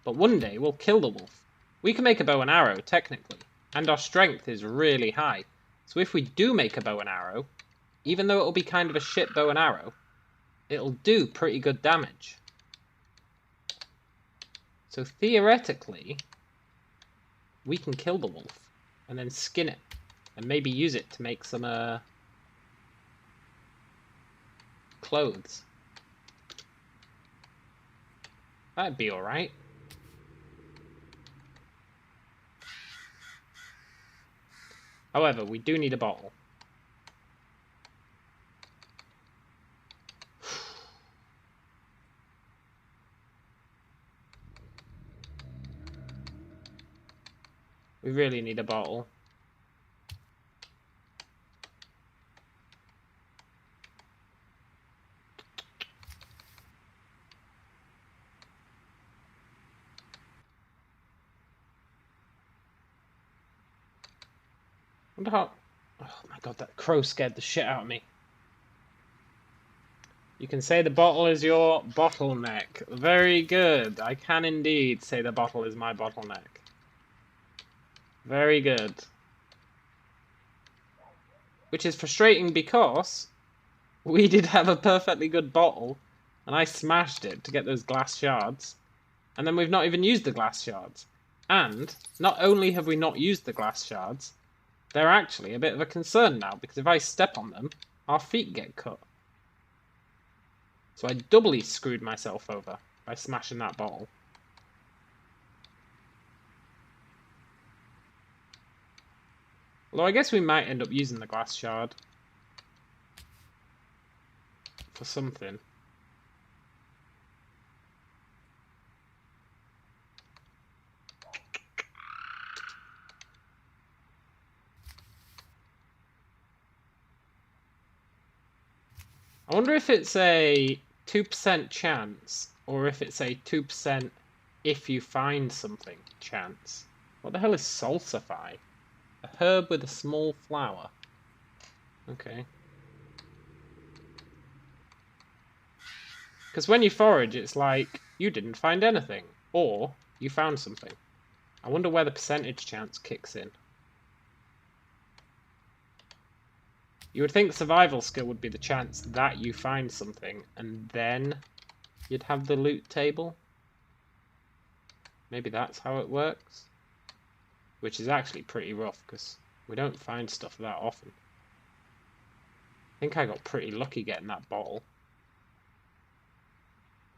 But one day we'll kill the wolf. We can make a bow and arrow, technically. And our strength is really high. So if we do make a bow and arrow, even though it'll be kind of a shit bow and arrow, it'll do pretty good damage. So theoretically, we can kill the wolf. And then skin it. And maybe use it to make some, clothes. That'd be alright. However, we do need a bottle. We really need a bottle. Wonder how... Oh my god, that crow scared the shit out of me. You can say the bottle is your bottleneck. Very good. I can indeed say the bottle is my bottleneck. Very good. Which is frustrating because we did have a perfectly good bottle and I smashed it to get those glass shards. And then we've not even used the glass shards. And not only have we not used the glass shards, they're actually a bit of a concern now, because if I step on them, our feet get cut. So I doubly screwed myself over by smashing that bottle. Although I guess we might end up using the glass shard for something. I wonder if it's a 2% chance, or if it's a 2% if you find something chance. What the hell is salsify? A herb with a small flower. Okay. Because when you forage, it's like, you didn't find anything. Or, you found something. I wonder where the percentage chance kicks in. You would think survival skill would be the chance that you find something, and then you'd have the loot table. Maybe that's how it works. Which is actually pretty rough, because we don't find stuff that often. I think I got pretty lucky getting that bottle.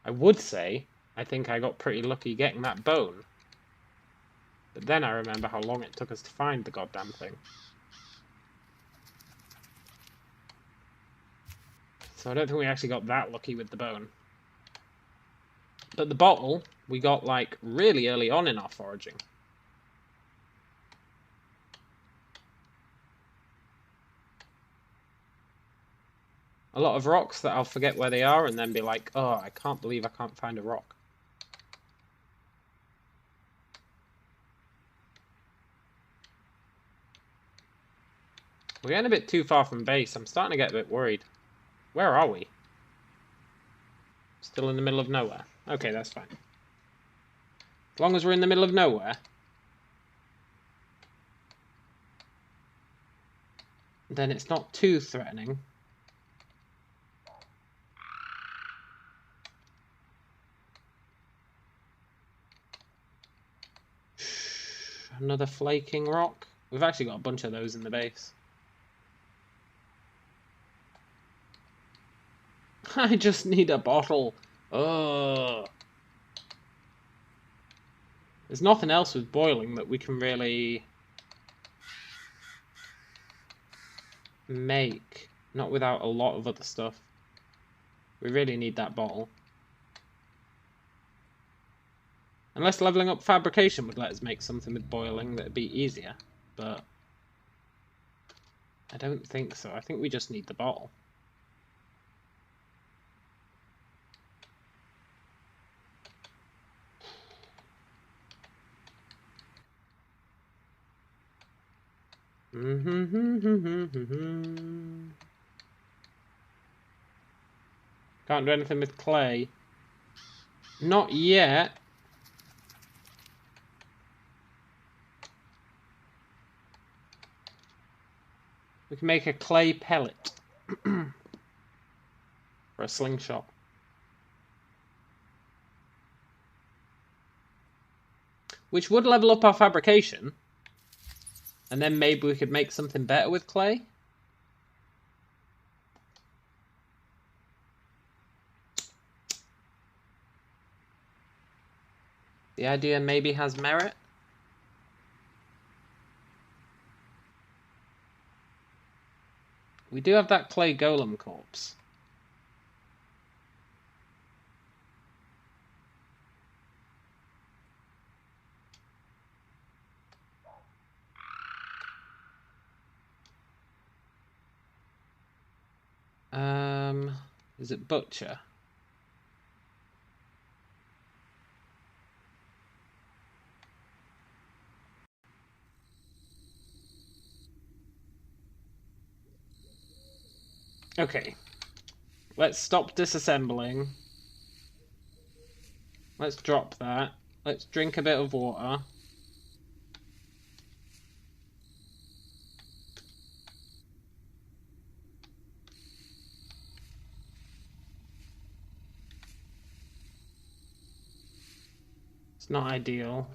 I would say I think I got pretty lucky getting that bone. But then I remember how long it took us to find the goddamn thing. So I don't think we actually got that lucky with the bone. But the bottle, we got like really early on in our foraging. A lot of rocks that I'll forget where they are and then be like, oh, I can't believe I can't find a rock. We're getting a bit too far from base. I'm starting to get a bit worried. Where are we? Still in the middle of nowhere. Okay, that's fine. As long as we're in the middle of nowhere, then it's not too threatening. Another flaking rock. We've actually got a bunch of those in the base. I just need a bottle. Oh. There's nothing else with boiling that we can really make. Not without a lot of other stuff. We really need that bottle. Unless leveling up fabrication would let us make something with boiling that'd be easier. But I don't think so. I think we just need the bottle. Can't do anything with clay. Not yet. We can make a clay pellet. For a slingshot. Which would level up our fabrication. And then maybe we could make something better with clay. The idea maybe has merit. We do have that clay golem corpse. Is it Butcher? Okay. Let's stop disassembling. Let's drop that. Let's drink a bit of water. It's not ideal.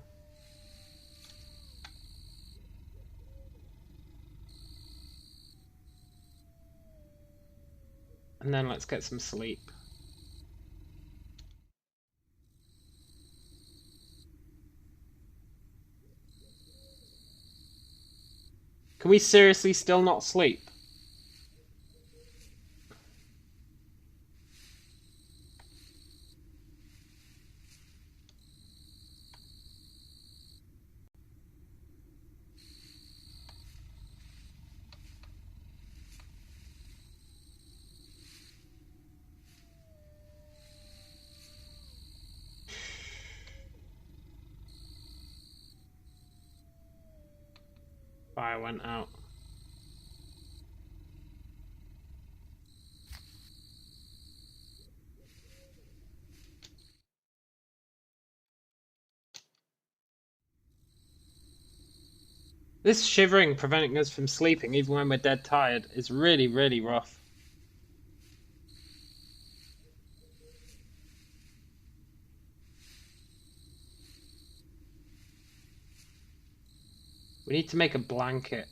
And then let's get some sleep. Can we seriously still not sleep? Fire went out. This shivering preventing us from sleeping even when we're dead tired is really, really rough. We need to make a blanket.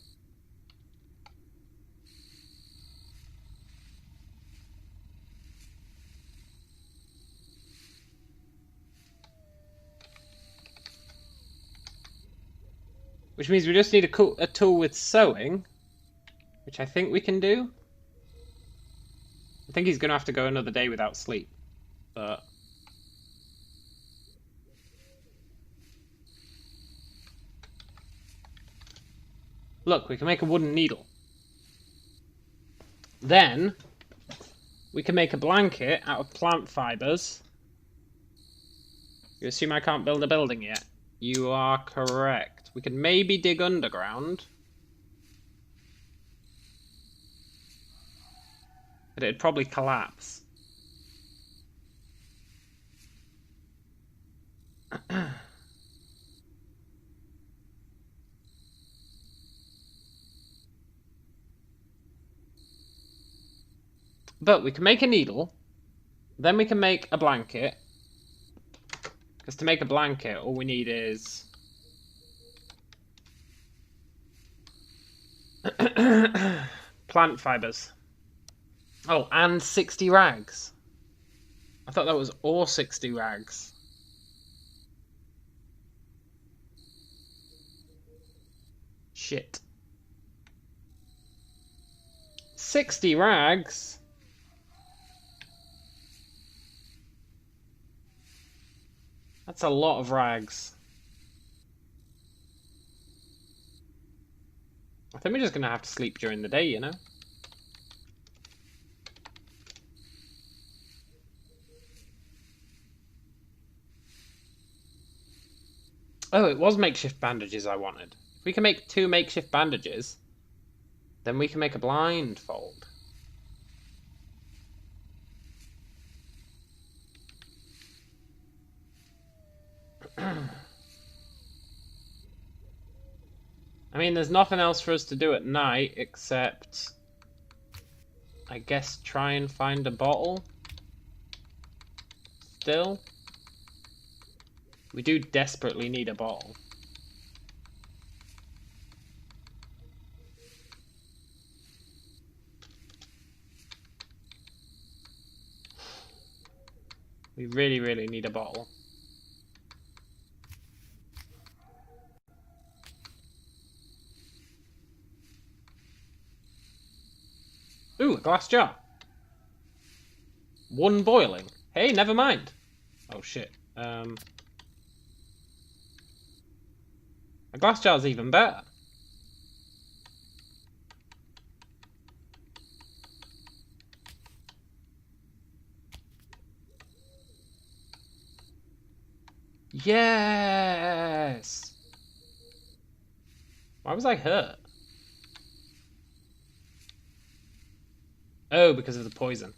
Which means we just need a tool with sewing, which I think we can do. I think he's going to have to go another day without sleep, but... Look, we can make a wooden needle. Then, we can make a blanket out of plant fibers. You assume I can't build a building yet? You are correct. We could maybe dig underground. But it'd probably collapse. But we can make a needle. Then we can make a blanket. Because to make a blanket, all we need is... plant fibers. Oh, and 60 rags. I thought that was all 60 rags. Shit. 60 rags? That's a lot of rags. I think we're just gonna have to sleep during the day, you know? Oh, it was makeshift bandages I wanted. If we can make 2 makeshift bandages, then we can make a blindfold. I mean, there's nothing else for us to do at night except, I guess, try and find a bottle. Still. We do desperately need a bottle. We really, really need a bottle. Ooh, a glass jar. 1 boiling. Hey, never mind. Oh shit. A glass jar's even better. Yes! Why was I hurt? Oh, because of the poison.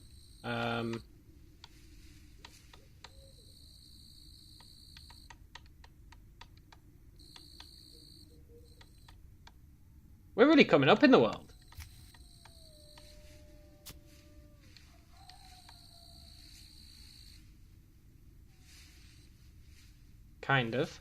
We're really coming up in the world. Kind of.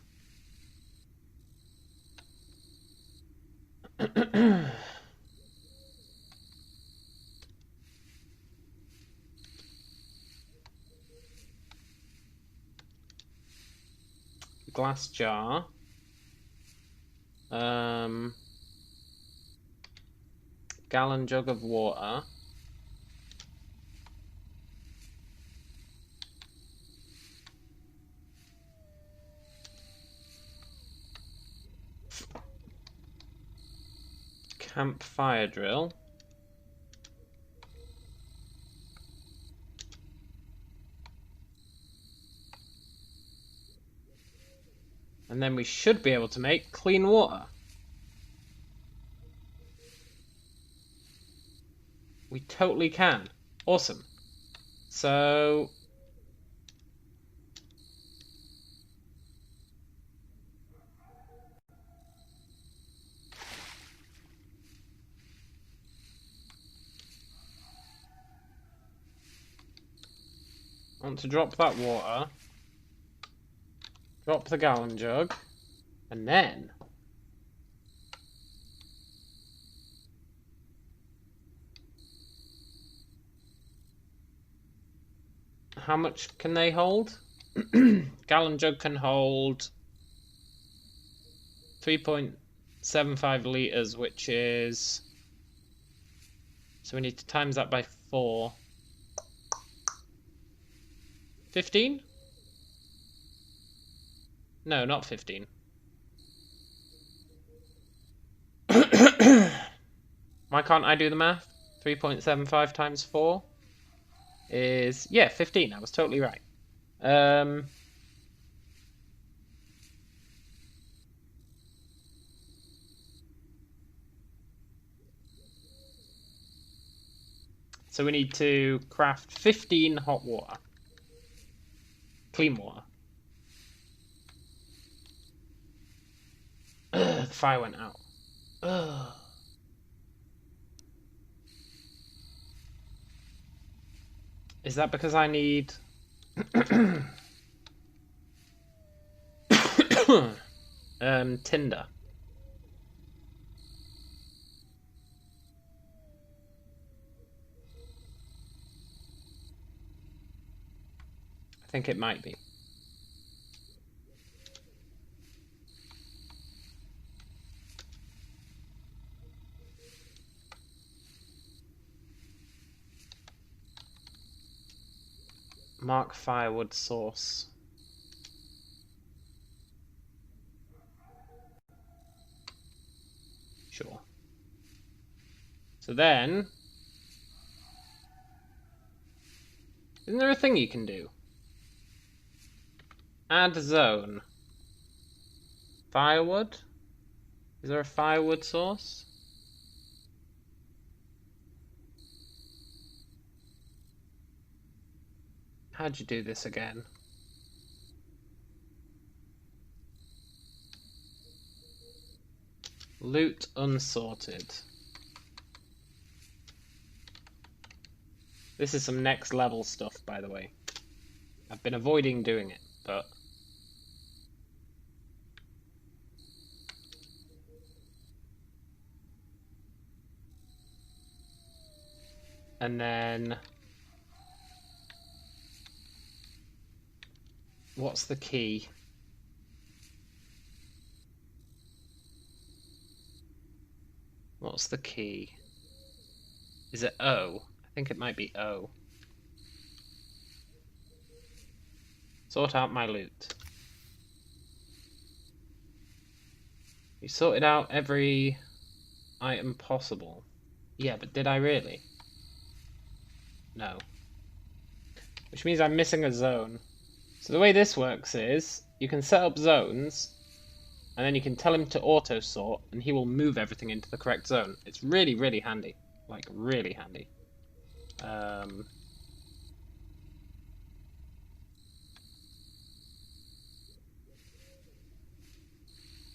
Glass jar. Gallon jug of water. Campfire drill. And then we should be able to make clean water. We totally can. Awesome. So... I want to drop that water. Drop the gallon jug. And then... how much can they hold? Gallon jug can hold 3.75 litres, which is... so we need to times that by 4. 15? No, not 15. Why can't I do the math? 3.75 times 4 is... yeah, 15. I was totally right. So we need to craft 15 hot water. Clean water. Ugh, the fire went out. Ugh. Is that because I need... tinder? think it might be. Mark firewood source. Sure. So then, isn't there a thing you can do? Add zone. Firewood? Is there a firewood source? How'd you do this again? Loot unsorted. This is some next level stuff, by the way. I've been avoiding doing it, but... And then... What's the key? What's the key? Is it O? I think it might be O. Sort out my loot. You sorted out every item possible. Yeah, but did I really? No. Which means I'm missing a zone. So the way this works is, you can set up zones, and then you can tell him to auto-sort, and he will move everything into the correct zone. It's really, really handy. Like, really handy.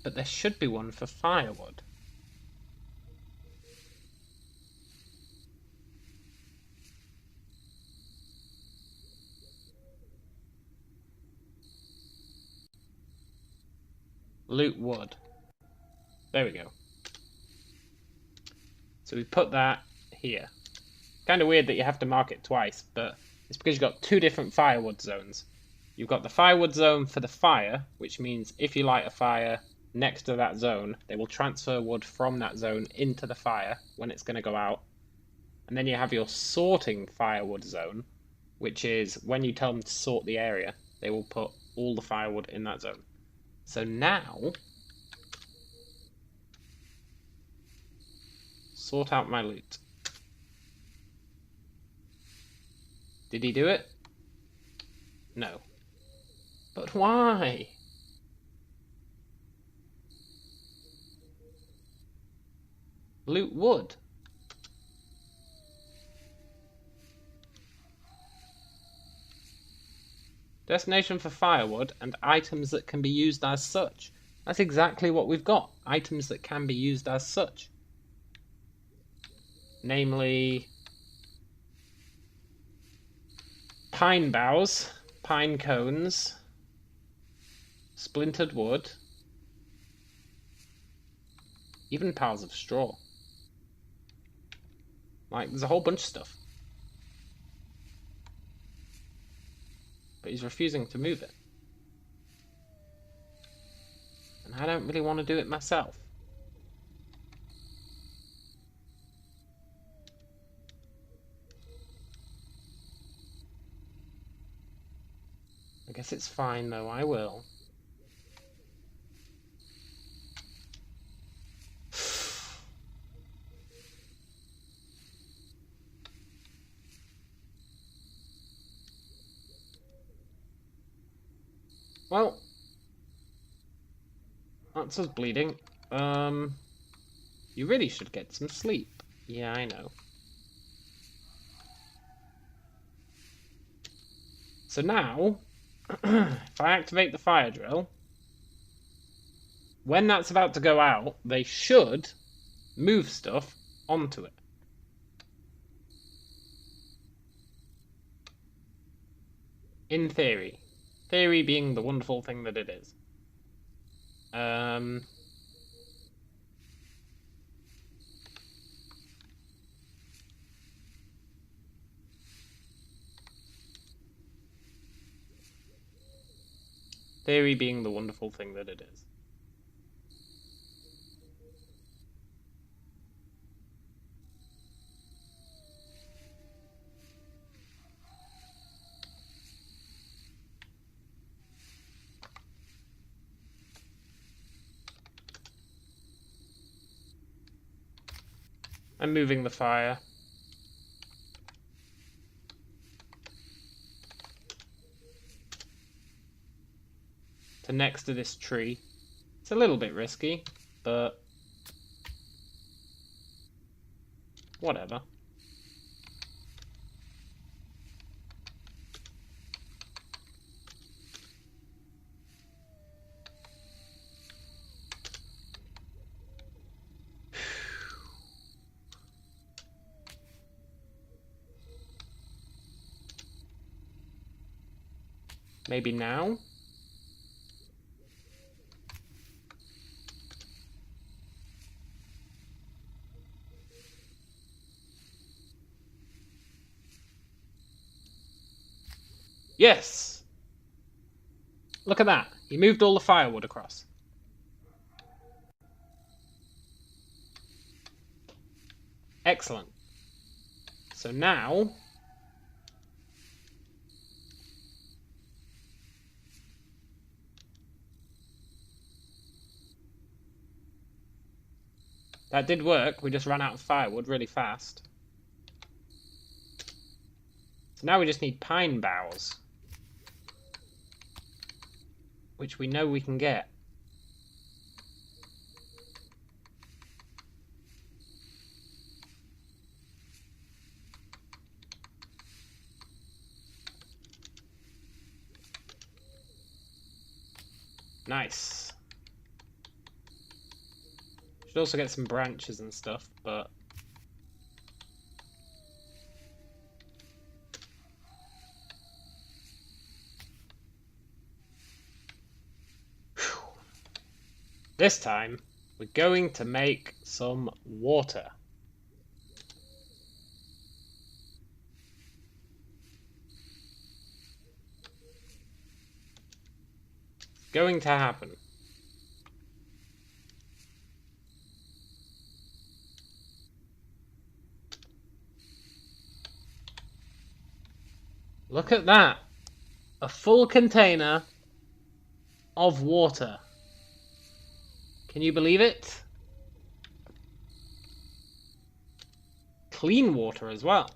But there should be one for firewood. Loot wood. There we go. So we put that here. Kind of weird that you have to mark it twice, but it's because you've got two different firewood zones. You've got the firewood zone for the fire, which means if you light a fire next to that zone, they will transfer wood from that zone into the fire when it's going to go out. And then you have your sorting firewood zone, which is when you tell them to sort the area, they will put all the firewood in that zone. So now, sort out my loot. Did he do it? No. But why? Loot wood. Destination for firewood and items that can be used as such. That's exactly what we've got. Items that can be used as such. Namely, pine boughs, pine cones, splintered wood, even piles of straw. Like, there's a whole bunch of stuff. But he's refusing to move it. And I don't really want to do it myself. I guess it's fine though, I will. Well, that's us bleeding. You really should get some sleep. Yeah, I know. So now, if I activate the fire drill, when that's about to go out, they should move stuff onto it. In theory. Theory being the wonderful thing that it is. Theory being the wonderful thing that it is. I'm moving the fire. To next to this tree. It's a little bit risky, but whatever. Maybe now? Yes! Look at that. He moved all the firewood across. Excellent. So now... that did work. We just ran out of firewood really fast. So now we just need pine boughs. Which we know we can get. Nice. Should also get some branches and stuff, but... this time, we're going to make some water. It's going to happen. Look at that. A full container of water. Can you believe it? Clean water as well.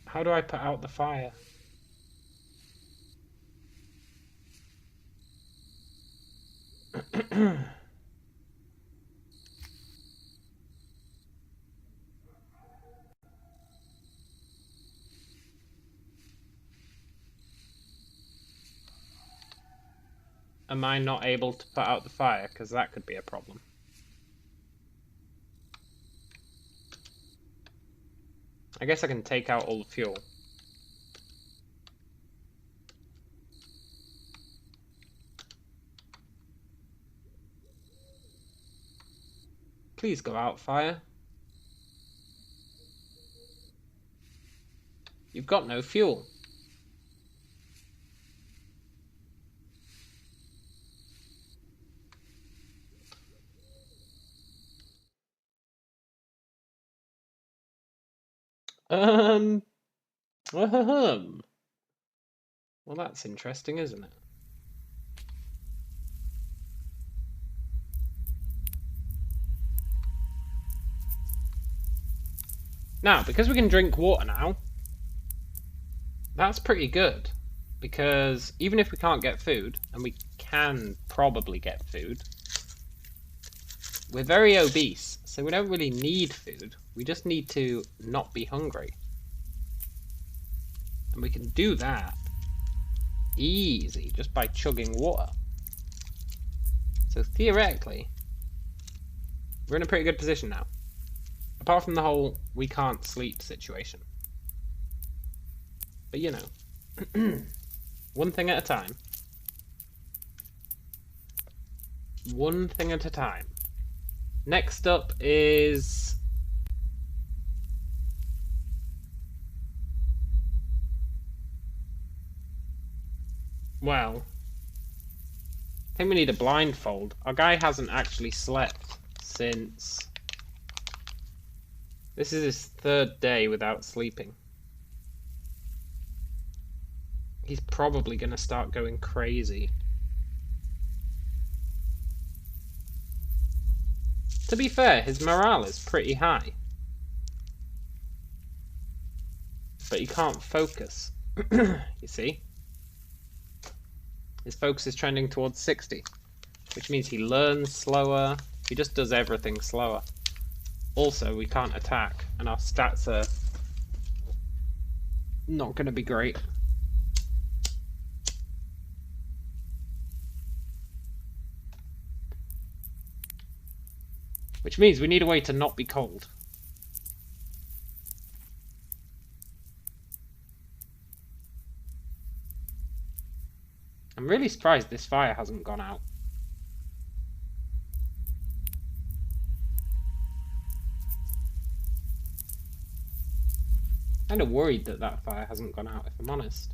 How do I put out the fire? Am I not able to put out the fire? Because that could be a problem. I guess I can take out all the fuel. Please go out, fire. You've got no fuel. Well, that's interesting, isn't it? Now, because we can drink water now, that's pretty good. Because even if we can't get food, and we can probably get food, we're very obese, so we don't really need food. We just need to not be hungry. And we can do that easy just by chugging water. So theoretically, we're in a pretty good position now. Apart from the whole we can't sleep situation. But you know, one thing at a time. One thing at a time. Next up is... well, I think we need a blindfold. Our guy hasn't actually slept since... this is his 3rd day without sleeping. He's probably going to start going crazy. To be fair, his morale is pretty high. But he can't focus. You see? His focus is trending towards 60. Which means he learns slower. He just does everything slower. Also, we can't attack. And our stats are not going to be great. Which means we need a way to not be cold. I'm really surprised this fire hasn't gone out. I'm kind of worried that that fire hasn't gone out, if I'm honest.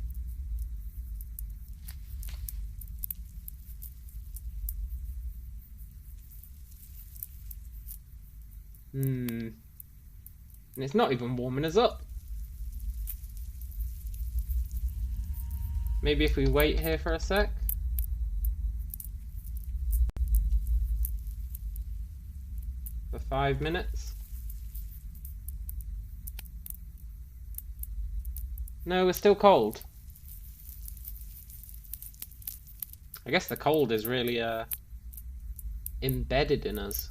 And it's not even warming us up. Maybe if we wait here for a sec. For 5 minutes. No, we're still cold. I guess the cold is really embedded in us.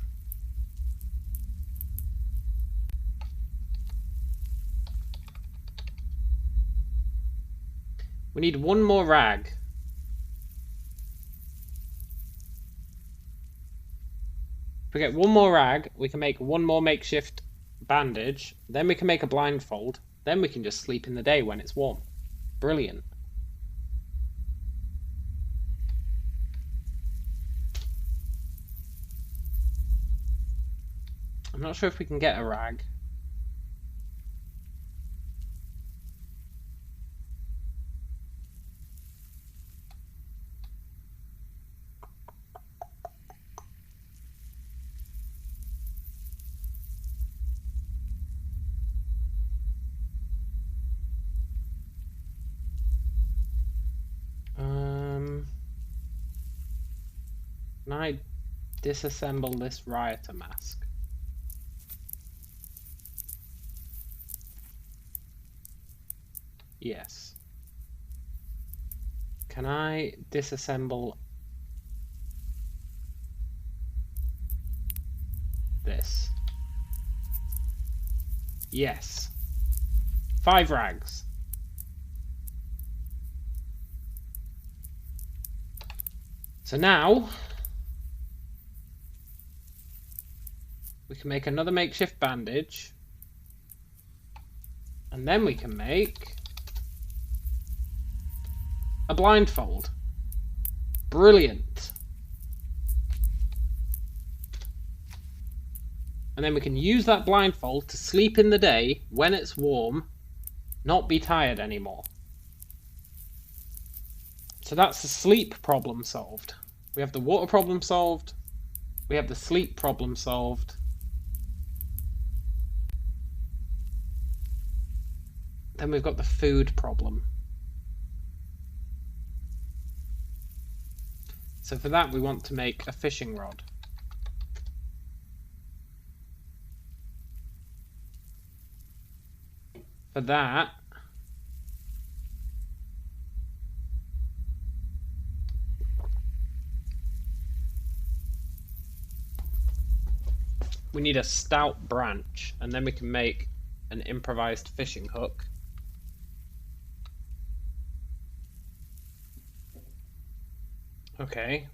We need one more rag. If we get one more rag, we can make one more makeshift bandage. Then we can make a blindfold. Then we can just sleep in the day when it's warm. Brilliant. I'm not sure if we can get a rag. Can I disassemble this rioter mask? Yes. Can I disassemble this? Yes. 5 rags. So now we can make another makeshift bandage, and then we can make a blindfold. Brilliant. And then we can use that blindfold to sleep in the day when it's warm, not be tired anymore. So that's the sleep problem solved. We have the water problem solved. We have the sleep problem solved. Then we've got the food problem. So for that we want to make a fishing rod. For that we need a stout branch, and then we can make an improvised fishing hook. Okay.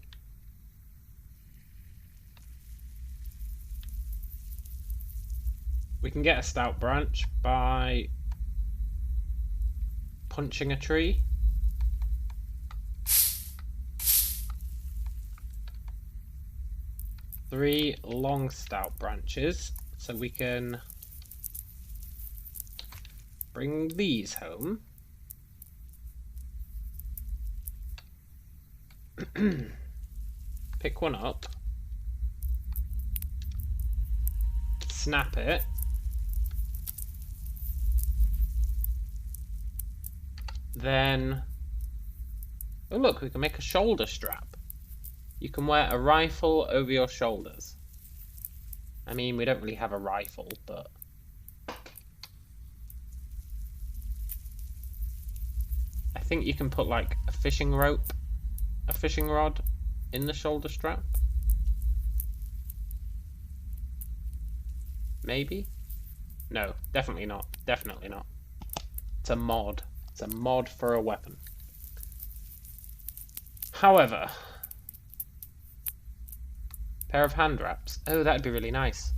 We can get a stout branch by punching a tree. 3 long stout branches, so we can bring these home. Pick one up, snap it, then, oh look, we can make a shoulder strap. You can wear a rifle over your shoulders. I mean, we don't really have a rifle, but I think you can put like a fishing rod in the shoulder strap. Maybe? No, definitely not. Definitely not. It's a mod. It's a mod for a weapon. However, pair of hand wraps. Oh, that'd be really nice.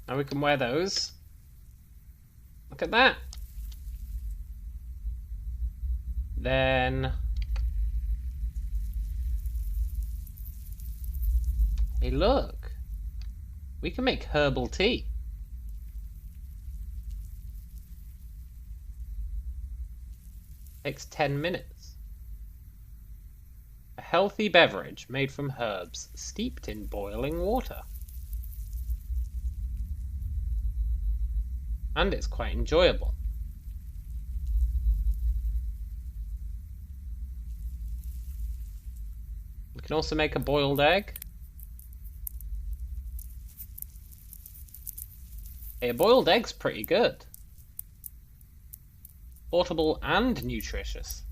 Now we can wear those. Look at that. Then, hey look, we can make herbal tea. Takes 10 minutes. A healthy beverage made from herbs steeped in boiling water. And it's quite enjoyable. We can also make a boiled egg. Hey, a boiled egg's pretty good. Portable and nutritious.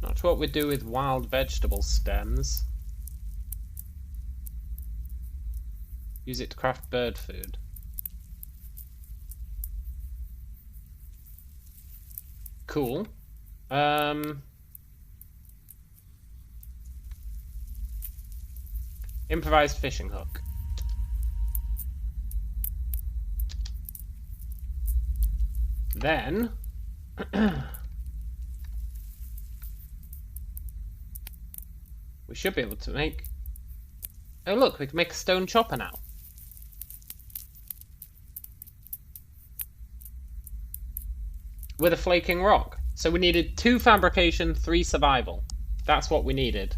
Not sure what we do with wild vegetable stems. Use it to craft bird food. Cool. Improvised fishing hook. Then we should be able to make... Oh look, we can make a stone chopper now. With a flaking rock. So we needed 2 fabrication, 3 survival. That's what we needed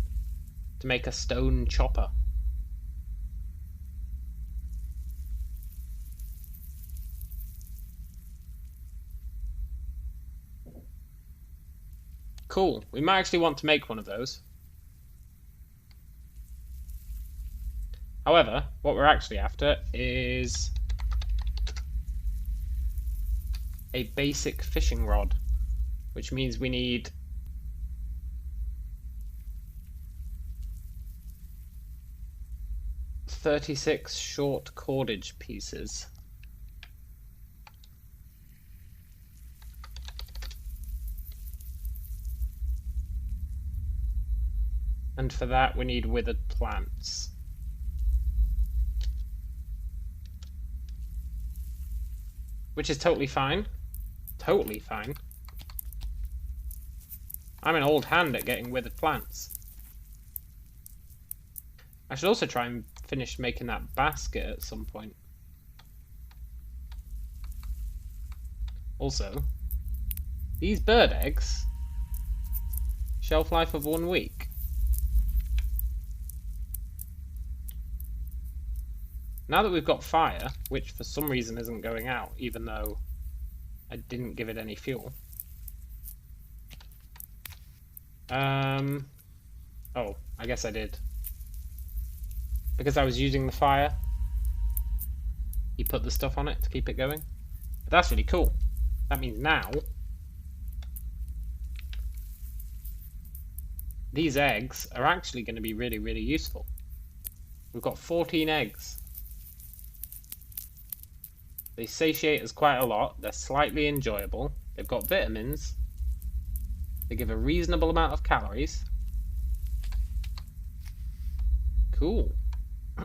to make a stone chopper. Cool. We might actually want to make one of those. However, what we're actually after is a basic fishing rod, which means we need 36 short cordage pieces. And for that we need withered plants. Which is totally fine. Totally fine. I'm an old hand at getting withered plants. I should also try and finish making that basket at some point. Also, these bird eggs, shelf life of 1 week. Now that we've got fire, which for some reason isn't going out, even though I didn't give it any fuel. Oh, I guess I did. Because I was using the fire, he put the stuff on it to keep it going. But that's really cool. That means now these eggs are actually going to be really, really useful. We've got 14 eggs. They satiate us quite a lot. They're slightly enjoyable. They've got vitamins. They give a reasonable amount of calories. Cool.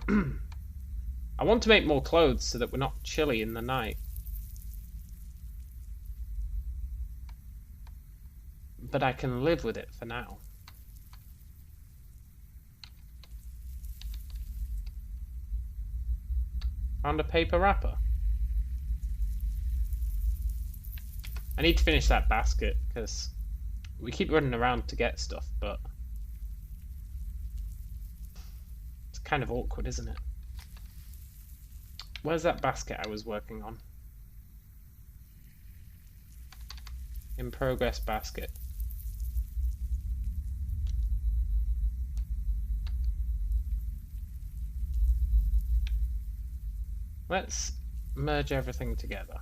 I want to make more clothes so that we're not chilly in the night. But I can live with it for now. Found a paper wrapper. I need to finish that basket because we keep running around to get stuff, but it's kind of awkward, isn't it? Where's that basket I was working on? In progress basket. Let's merge everything together.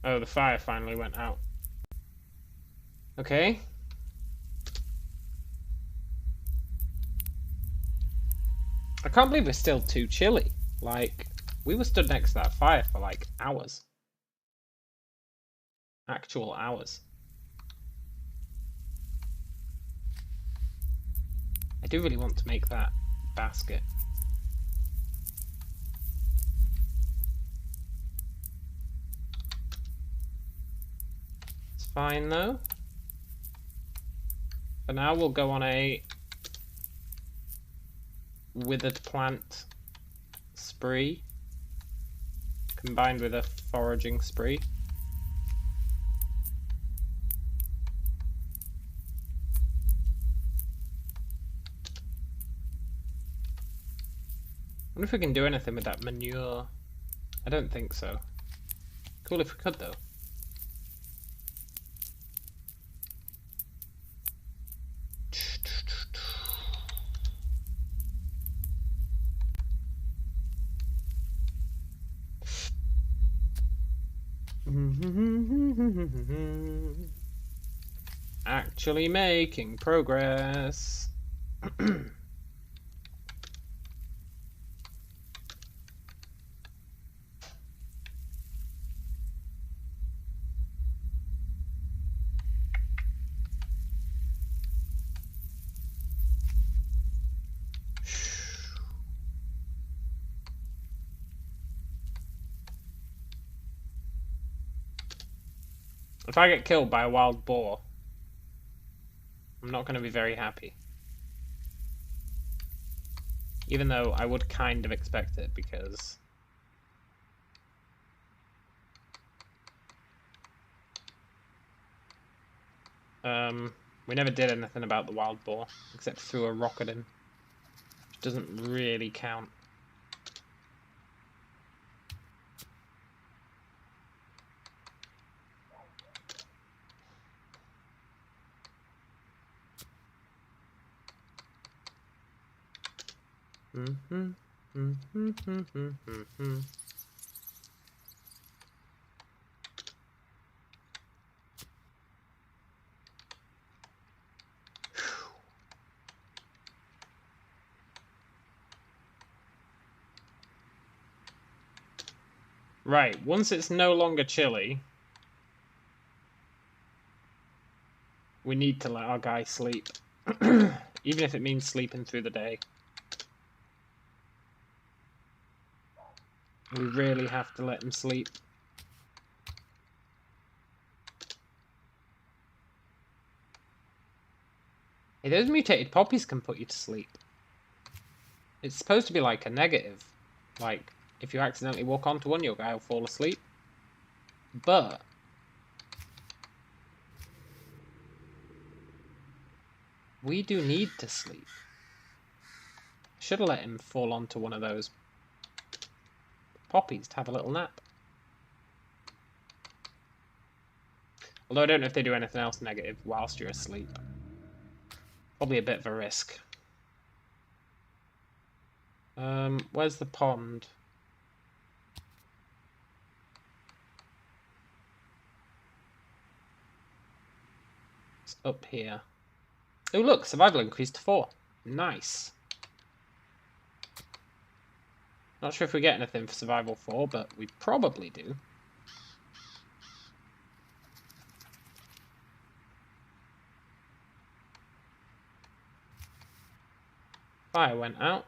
Oh, the fire finally went out. Okay. I can't believe we're still too chilly. Like, we were stood next to that fire for like hours. Actual hours. I do really want to make that basket. It's fine though. For now we'll go on a withered plant spree combined with a foraging spree. I wonder if we can do anything with that manure. I don't think so. Cool if we could though. Actually making progress. If I get killed by a wild boar, I'm not going to be very happy. Even though I would kind of expect it because we never did anything about the wild boar except threw a rock at him, which doesn't really count. Right, once it's no longer chilly, we need to let our guy sleep. Even if it means sleeping through the day. We really have to let him sleep. Hey, those mutated poppies can put you to sleep. It's supposed to be like a negative. Like, if you accidentally walk onto one, your guy will fall asleep. But we do need to sleep. Should have let him fall onto one of those poppies to have a little nap. Although I don't know if they do anything else negative whilst you're asleep. Probably a bit of a risk. Where's the pond? It's up here? Oh look, survival increased to 4. Nice. Not sure if we get anything for survival 4, but we probably do. Fire went out.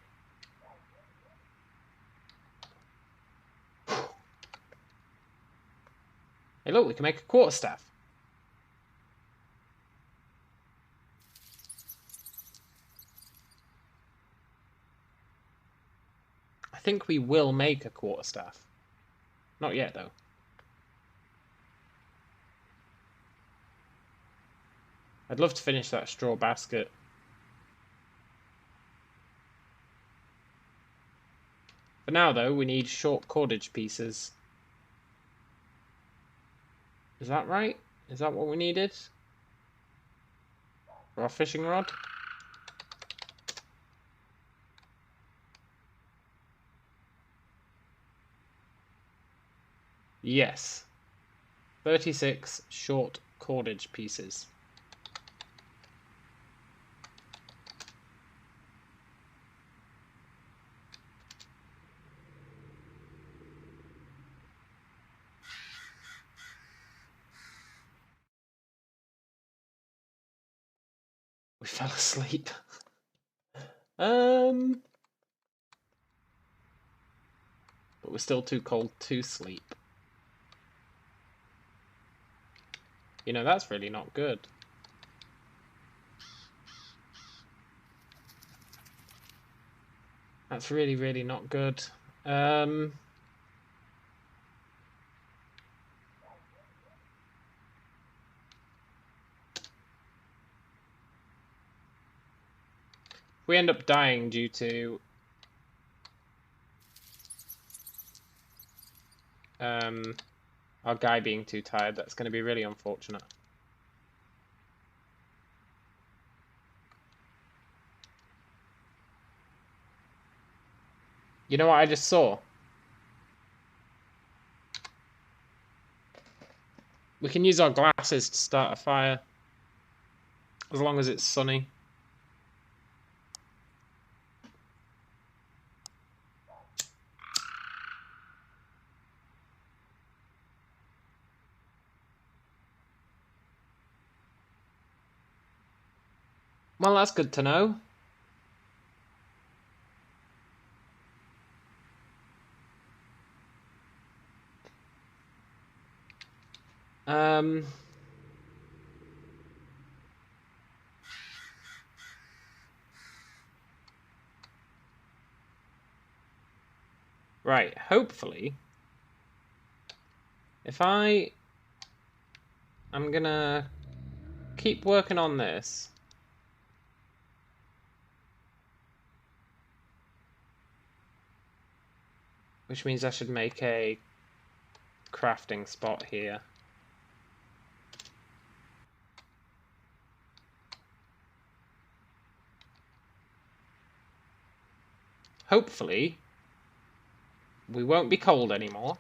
Hey look, we can make a quarterstaff. I think we will make a quarterstaff. Not yet though. I'd love to finish that straw basket. For now though, we need short cordage pieces. Is that right? Is that what we needed? For our fishing rod? Yes. 36 short cordage pieces. We fell asleep. But we're still too cold to sleep. You know, that's really not good. That's really, really not good. If we end up dying due to our guy being too tired, that's going to be really unfortunate. You know what I just saw? We can use our glasses to start a fire. As long as it's sunny. Well, that's good to know. Right, hopefully, if I'm gonna keep working on this. Which means I should make a crafting spot here. Hopefully, we won't be cold anymore.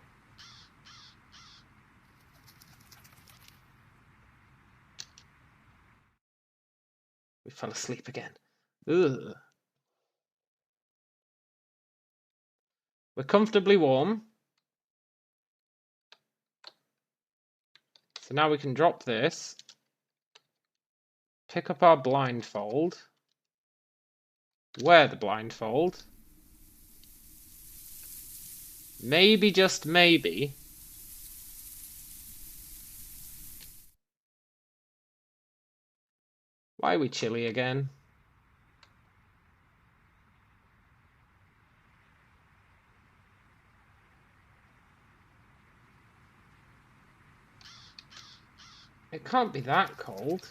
We fell asleep again. Ugh. We're comfortably warm. So now we can drop this. Pick up our blindfold. Wear the blindfold. Maybe, just maybe, why are we chilly again? It can't be that cold.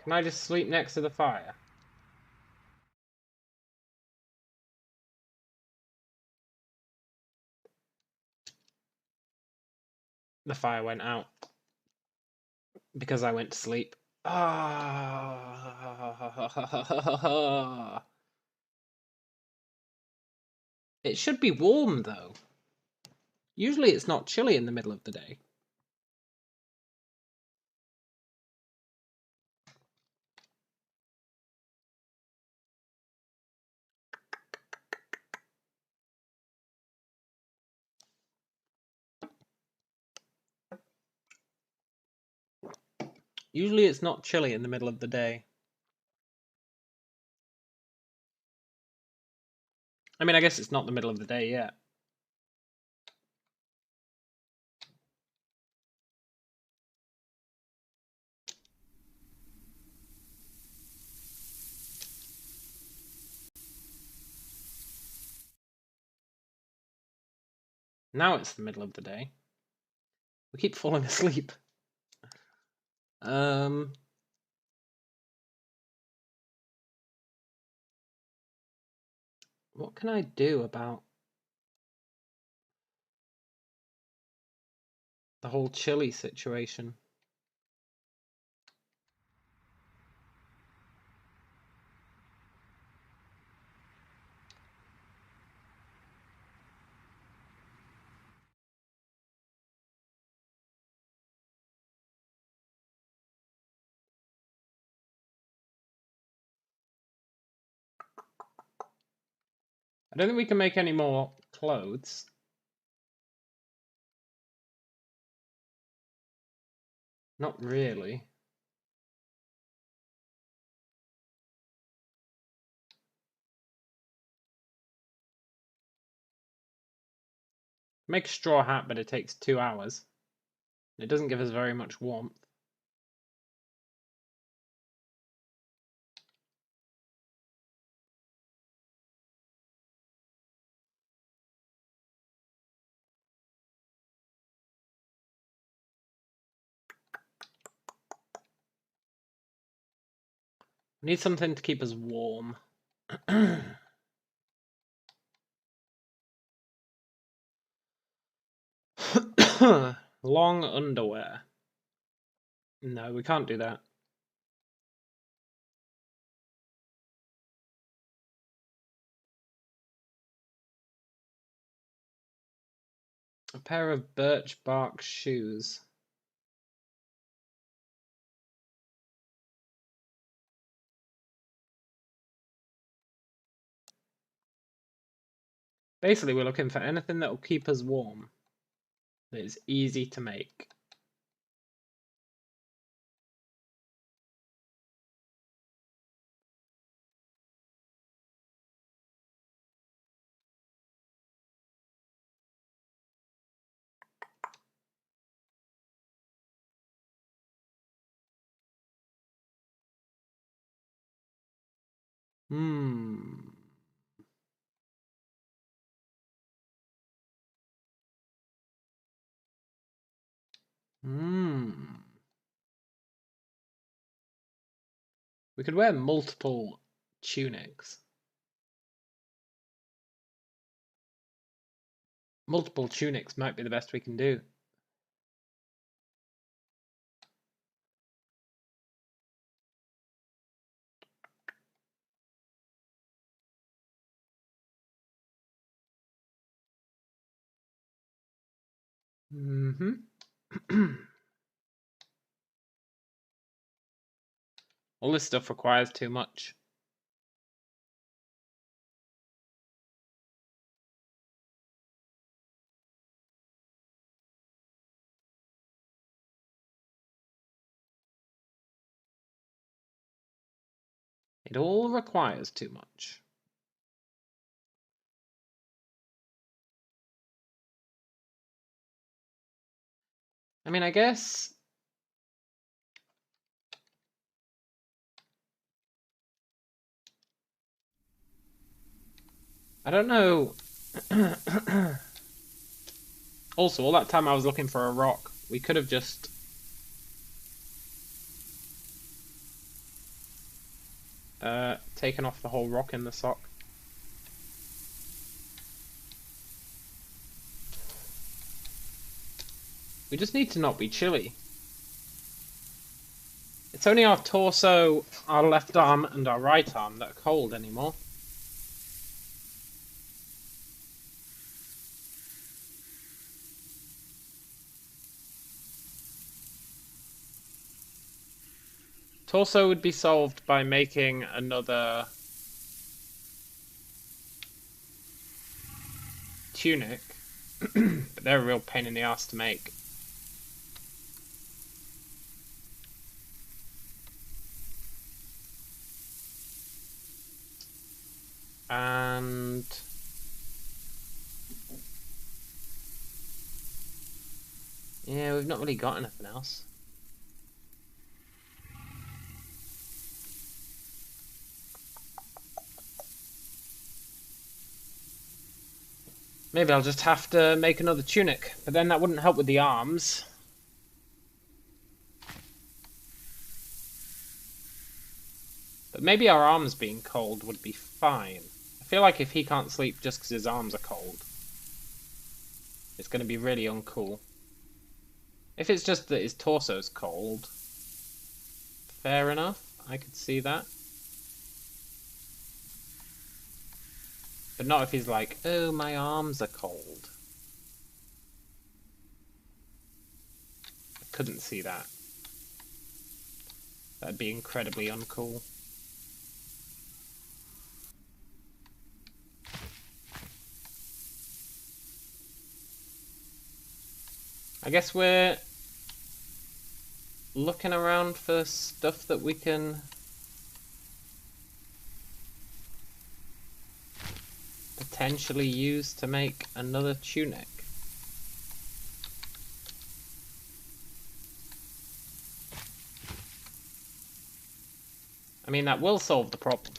Can I just sleep next to the fire? The fire went out. Because I went to sleep. Ah. It should be warm, though. Usually it's not chilly in the middle of the day. Usually it's not chilly in the middle of the day. I mean, I guess it's not the middle of the day yet. Now it's the middle of the day. We keep falling asleep. What can I do about the whole chilly situation? I don't think we can make any more clothes. Not really. Make a straw hat, but it takes 2 hours. It doesn't give us very much warmth. We need something to keep us warm. Long underwear. No, we can't do that. A pair of birch bark shoes. Basically, we're looking for anything that will keep us warm. That is easy to make. Hmm. We could wear multiple tunics. Multiple tunics might be the best we can do. All this stuff requires too much. It all requires too much. I mean, I guess... I don't know. Also, all that time I was looking for a rock, we could have just... taken off the whole rock in the sock. We just need to not be chilly. It's only our torso, our left arm, and our right arm that are cold anymore. Torso would be solved by making another tunic, but they're a real pain in the ass to make. And yeah, we've not really got anything else. Maybe I'll just have to make another tunic, but then that wouldn't help with the arms. But maybe our arms being cold would be fine. I feel like if he can't sleep just because his arms are cold, it's going to be really uncool. If it's just that his torso's cold, fair enough, I could see that. But not if he's like, oh, my arms are cold. I couldn't see that. That'd be incredibly uncool. I guess we're looking around for stuff that we can potentially use to make another tunic. I mean, that will solve the problem.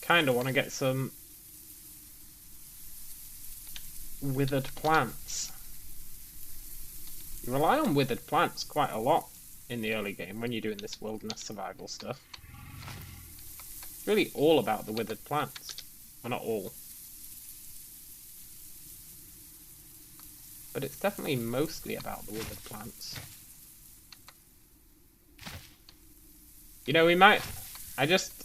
Kinda want to get some withered plants. You rely on withered plants quite a lot in the early game when you're doing this wilderness survival stuff. It's really all about the withered plants. Well, not all. But it's definitely mostly about the withered plants. You know, we might... I just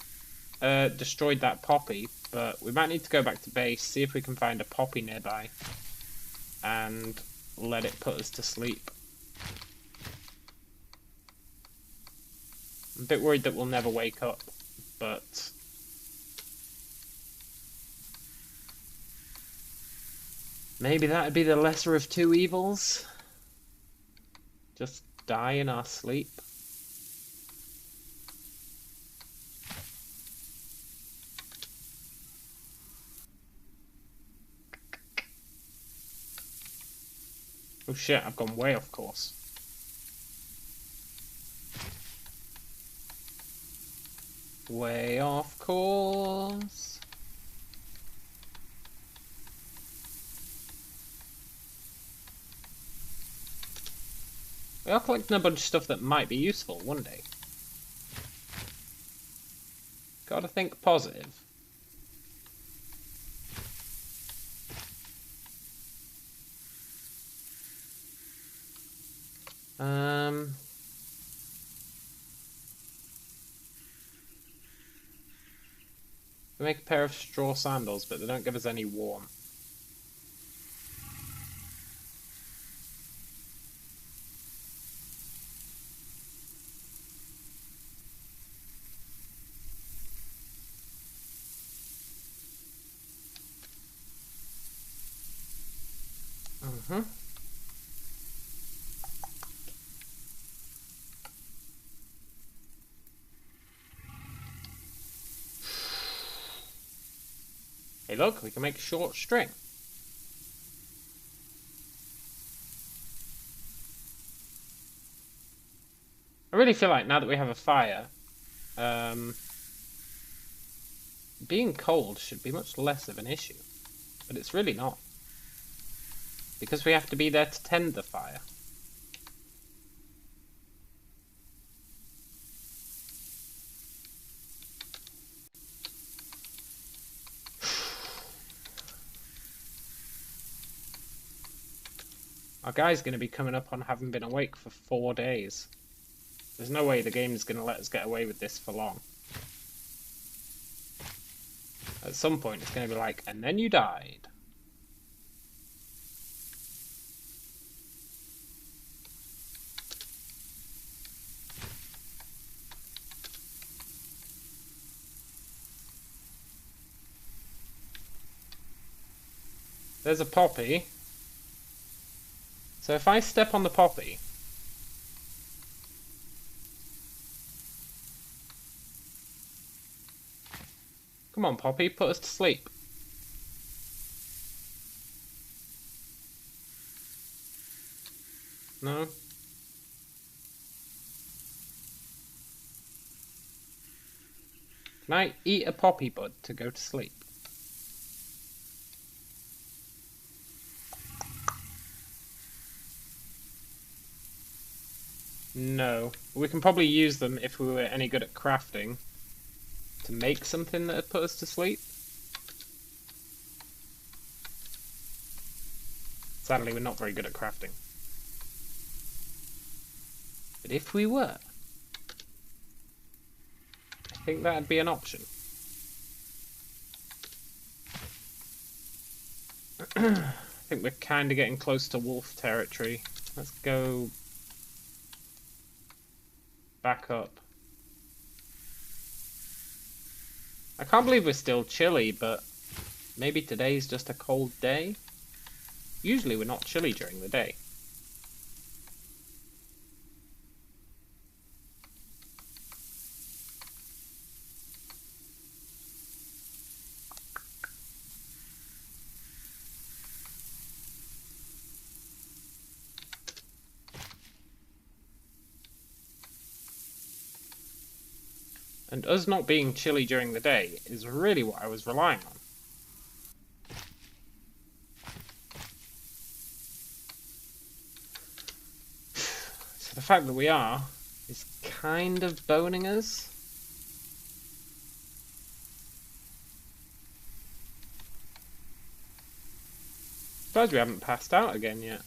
destroyed that poppy, but we might need to go back to base, see if we can find a poppy nearby, and let it put us to sleep. I'm a bit worried that we'll never wake up, but... maybe that'd be the lesser of two evils. Just die in our sleep. Oh shit, I've gone way off course. Way off course. We are collecting a bunch of stuff that might be useful one day. Gotta think positive. We make a pair of straw sandals, but they don't give us any warmth. Hey look, we can make short string. I really feel like now that we have a fire, being cold should be much less of an issue. But it's really not. Because we have to be there to tend the fire. Our guy's going to be coming up on having been awake for 4 days. There's no way the game is going to let us get away with this for long. At some point it's going to be like, and then you died. There's a poppy. So if I step on the poppy, come on poppy, put us to sleep. No? Can I eat a poppy bud to go to sleep? No. We can probably use them if we were any good at crafting to make something that would put us to sleep. Sadly, we're not very good at crafting. But if we were, I think that'd be an option. I think we're kind of getting close to wolf territory. Let's go back up. I can't believe we're still chilly, but maybe today's just a cold day? Usually we're not chilly during the day. And us not being chilly during the day is really what I was relying on. So the fact that we are is kind of boning us. Surprised we haven't passed out again yet.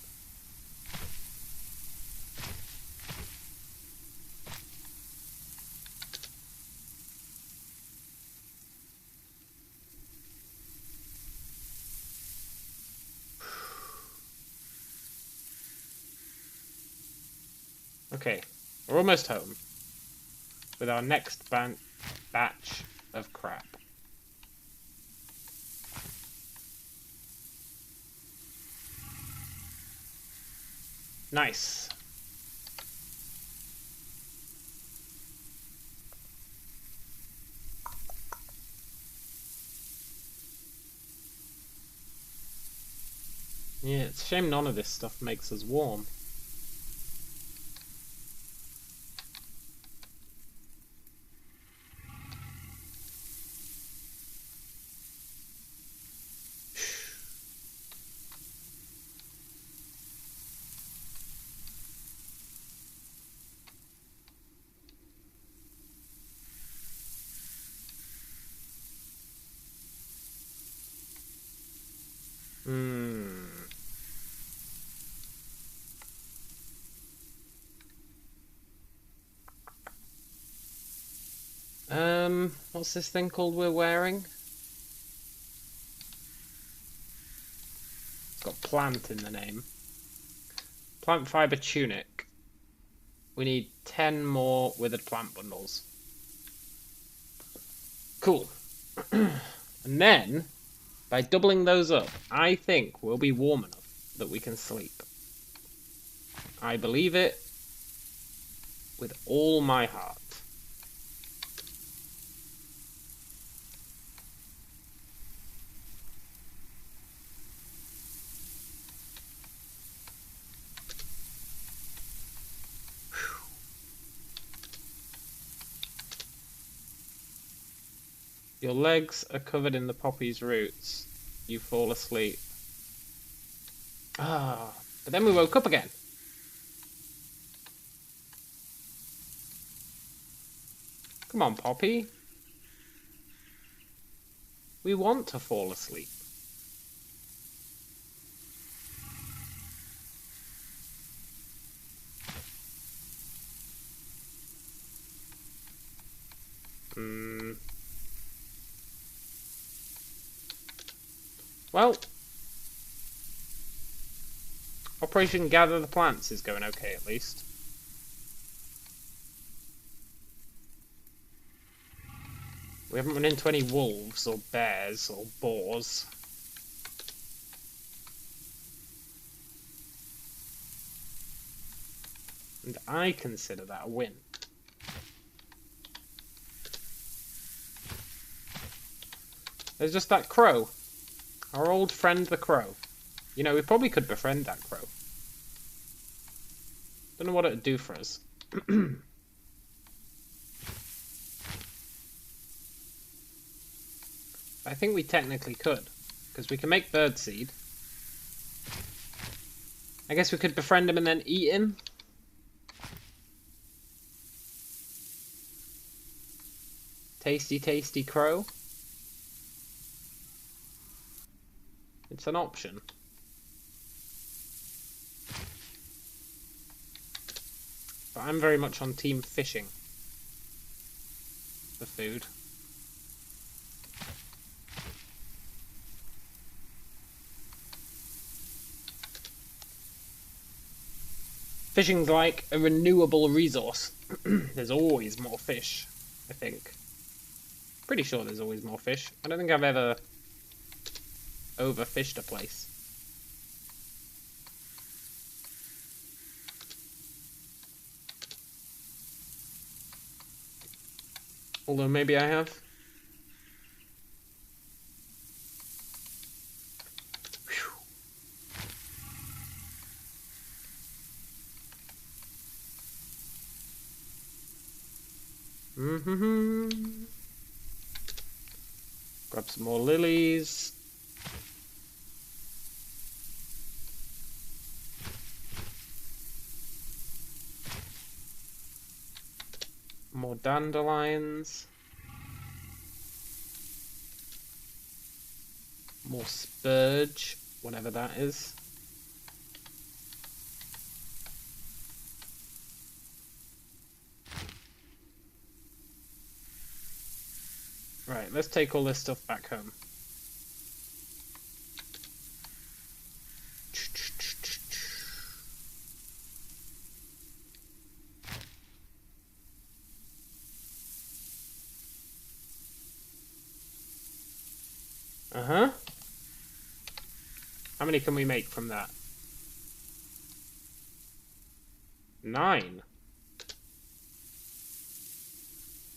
Okay, we're almost home with our next batch of crap. Nice. Yeah, it's a shame none of this stuff makes us warm. What's this thing called we're wearing? It's got plant in the name. Plant fiber tunic. We need 10 more withered plant bundles. Cool. And then, by doubling those up, I think we'll be warm enough that we can sleep. I believe it with all my heart. Your legs are covered in the poppy's roots. You fall asleep. Ah, but then we woke up again. Come on, Poppy. We want to fall asleep. Well, Operation Gather the Plants is going okay, at least. We haven't run into any wolves or bears or boars. And I consider that a win. There's just that crow. Our old friend the crow. You know, we probably could befriend that crow. Don't know what it'd do for us. I think we technically could, because we can make birdseed. I guess we could befriend him and then eat him. Tasty, tasty crow. It's an option. But I'm very much on team fishing for food. Fishing's like a renewable resource. There's always more fish, I think. Pretty sure there's always more fish. I don't think I've ever overfished a place. Although maybe I have. Grab some more lilies. More dandelions. More spurge, whatever that is. Right, let's take all this stuff back home. Uh-huh. How many can we make from that? 9.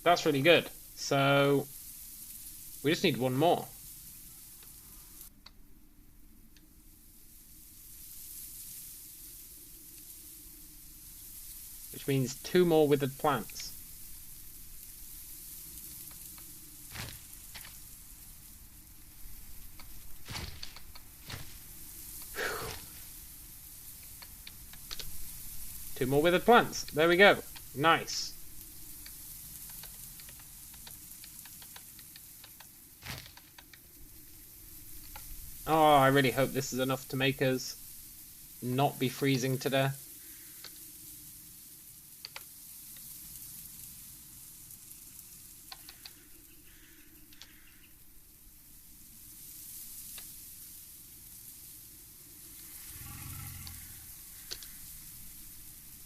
That's really good. So we just need one more. Which means 2 more withered plants. Whew. 2 more withered plants. There we go. Nice. Oh, I really hope this is enough to make us not be freezing to death.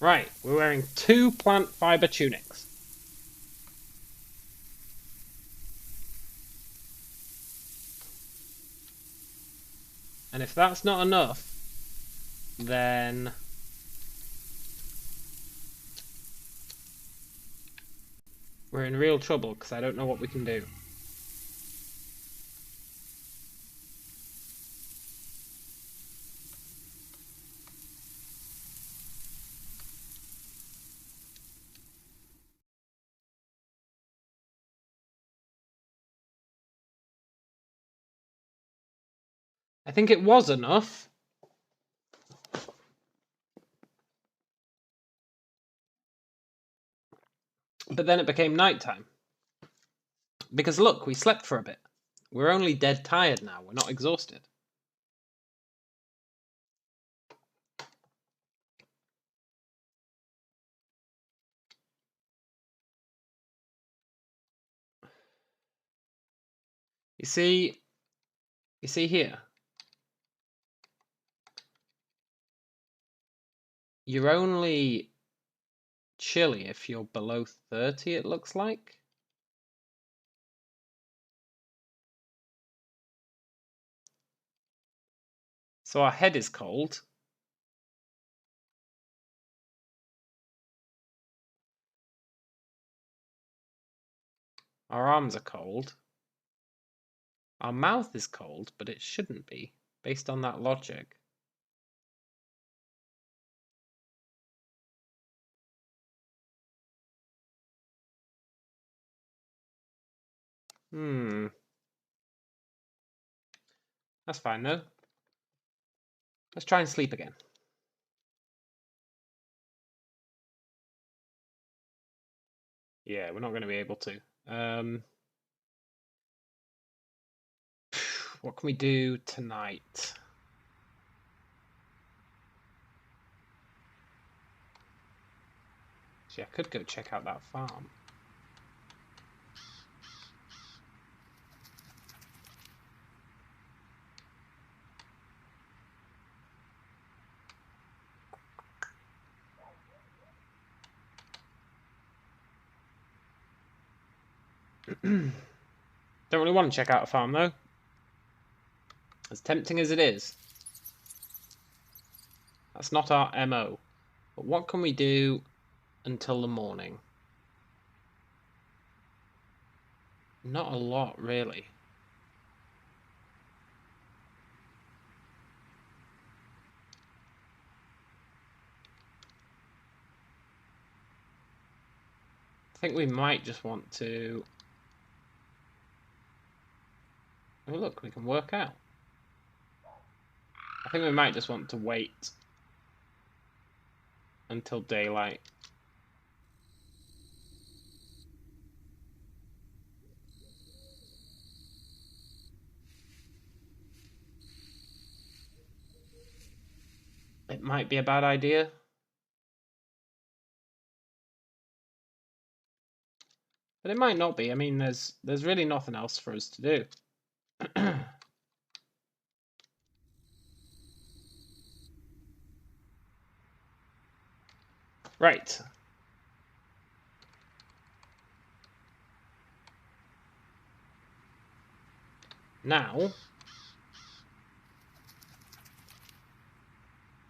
Right, we're wearing 2 plant fiber tunics. And if that's not enough, then we're in real trouble, because I don't know what we can do. I think it was enough. But then it became nighttime. Because look, we slept for a bit. We're only dead tired now. We're not exhausted. You see here? you're only chilly if you're below 30, it looks like. So our head is cold. Our arms are cold. Our mouth is cold, but it shouldn't be, based on that logic. That's fine though. Let's try and sleep again. Yeah, we're not going to be able to. What can we do tonight? See, I could go check out that farm. Don't really want to check out a farm though. As tempting as it is. That's not our MO. But what can we do until the morning? Not a lot, really. I think we might just want to... Oh look, we can work out. I think we might just want to wait until daylight. It might be a bad idea. But it might not be. I mean, there's really nothing else for us to do. Right. Now,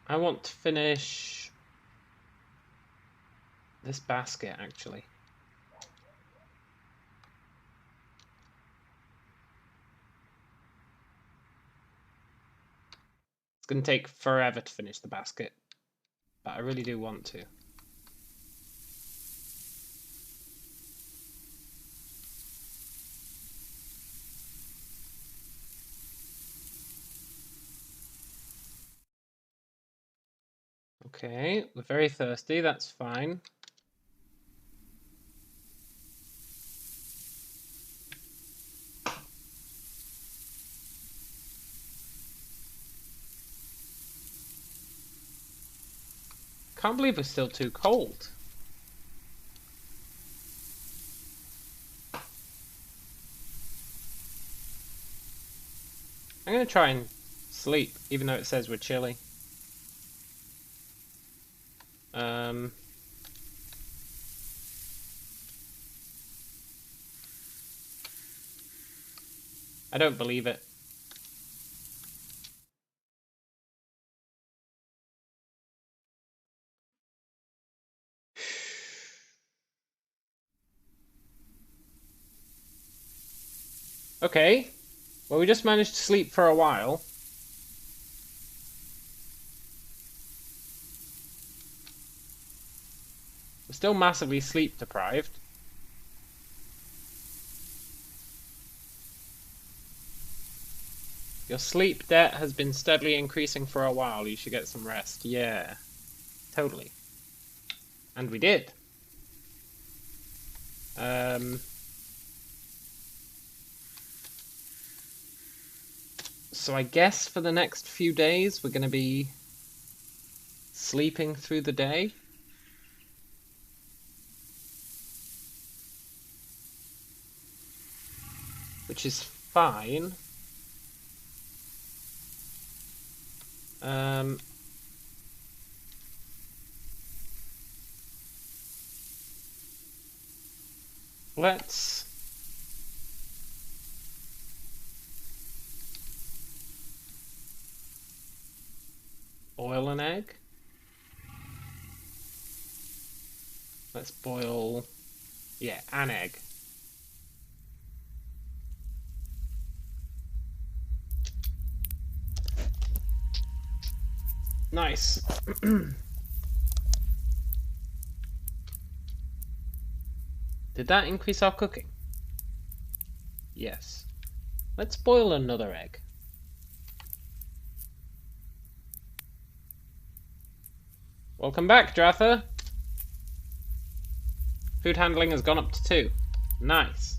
I want to finish this basket, actually. It's going to take forever to finish the basket, but I really do want to. Okay, we're very thirsty, that's fine. Can't believe it's still too cold. I'm going to try and sleep, even though it says we're chilly. I don't believe it. Okay, well we just managed to sleep for a while. We're still massively sleep deprived. Your sleep debt has been steadily increasing for a while. You should get some rest. Yeah, totally. And we did. So I guess for the next few days we're going to be sleeping through the day. Which is fine. Let's boil an egg. Let's boil, yeah, an egg. Nice. Did that increase our cooking? Yes. Let's boil another egg. Welcome back, Dratha. Food handling has gone up to 2. Nice.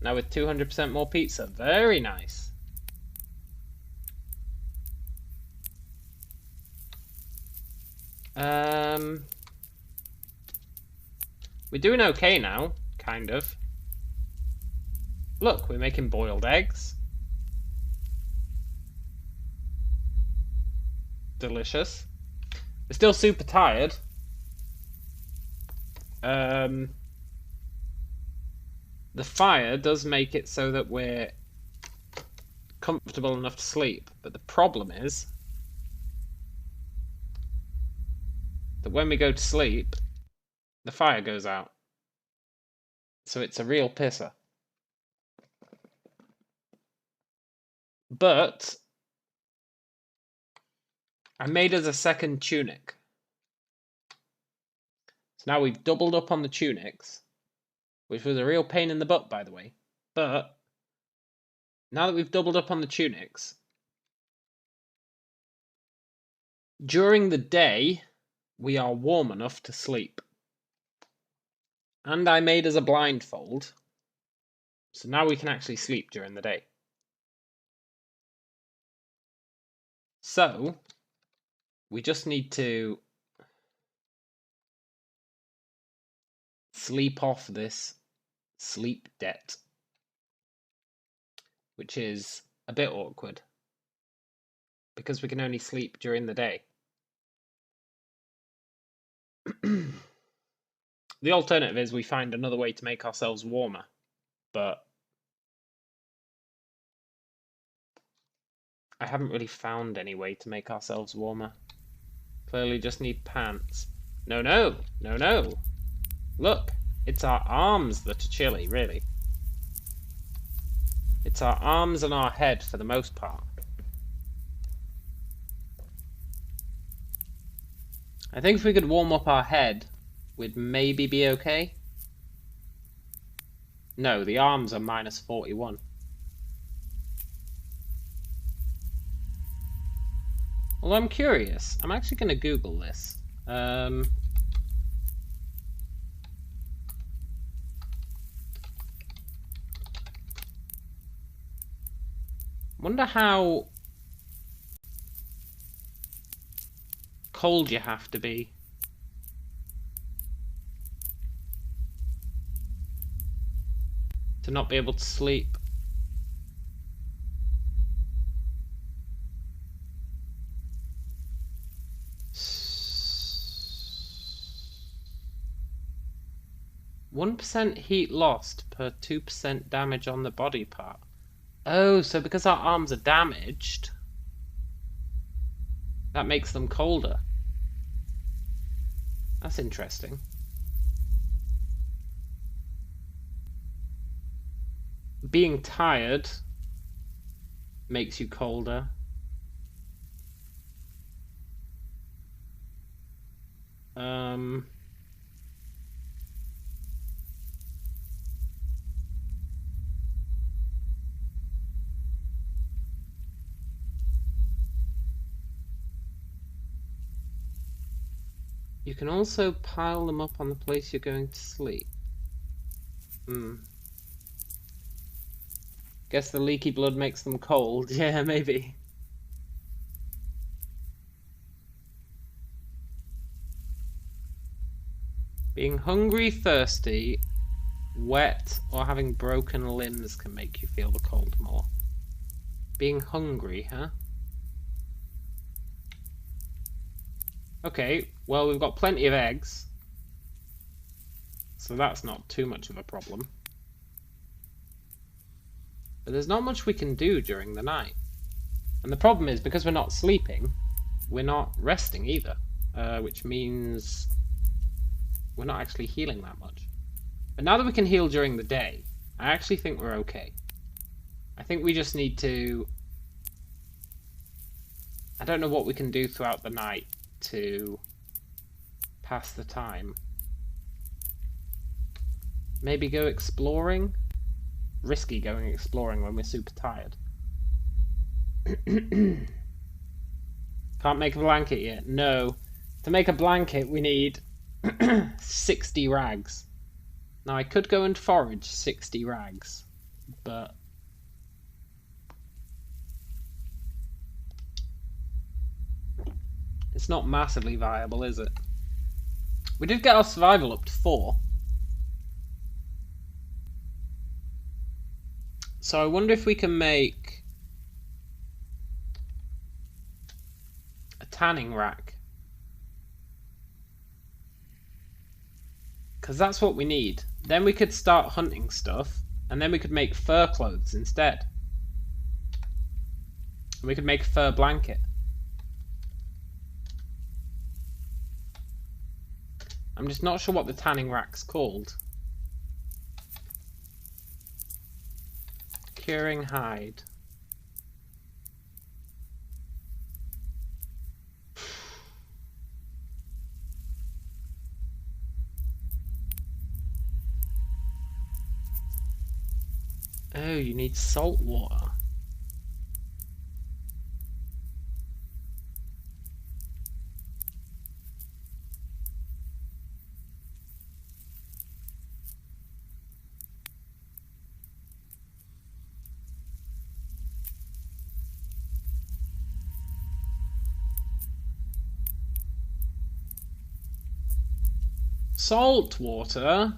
Now with 200% more pizza. Very nice. We're doing okay now, kind of. Look, we're making boiled eggs. Delicious. We're still super tired. The fire does make it so that we're comfortable enough to sleep, but the problem is that when we go to sleep, the fire goes out. So it's a real pisser. But I made us a second tunic. So now we've doubled up on the tunics, which was a real pain in the butt, by the way. But now that we've doubled up on the tunics, during the day, we are warm enough to sleep. And I made us a blindfold, so now we can actually sleep during the day. So, we just need to sleep off this sleep debt, which is a bit awkward, because we can only sleep during the day. The alternative is we find another way to make ourselves warmer, but I haven't really found any way to make ourselves warmer. Clearly just need pants. No, no, no, no. Look, it's our arms that are chilly, really. It's our arms and our head for the most part. I think if we could warm up our head, we'd maybe be okay. No, the arms are minus 41. Although I'm curious, I'm actually going to Google this. Wonder how cold you have to be to not be able to sleep. %1 heat lost per 2% damage on the body part. Oh, so because our arms are damaged, that makes them colder. That's interesting. Being tired makes you colder. You can also pile them up on the place you're going to sleep. Guess the leaky blood makes them cold. Yeah, maybe. Being hungry, thirsty, wet, or having broken limbs can make you feel the cold more. Being hungry, huh? Okay, well, we've got plenty of eggs. So that's not too much of a problem. But there's not much we can do during the night. And the problem is, because we're not sleeping, we're not resting either. Which means we're not actually healing that much. But now that we can heal during the day, I actually think we're okay. I think we just need to... I don't know what we can do throughout the night to pass the time. Maybe go exploring? Risky going exploring when we're super tired. Can't make a blanket yet. No. To make a blanket, we need 60 rags. Now, I could go and forage 60 rags, but... it's not massively viable, is it? We did get our survival up to 4. So I wonder if we can make a tanning rack. Because that's what we need. Then we could start hunting stuff, and then we could make fur clothes instead. And we could make a fur blanket. I'm just not sure what the tanning rack's called. Curing hide. Oh, you need salt water. Salt water?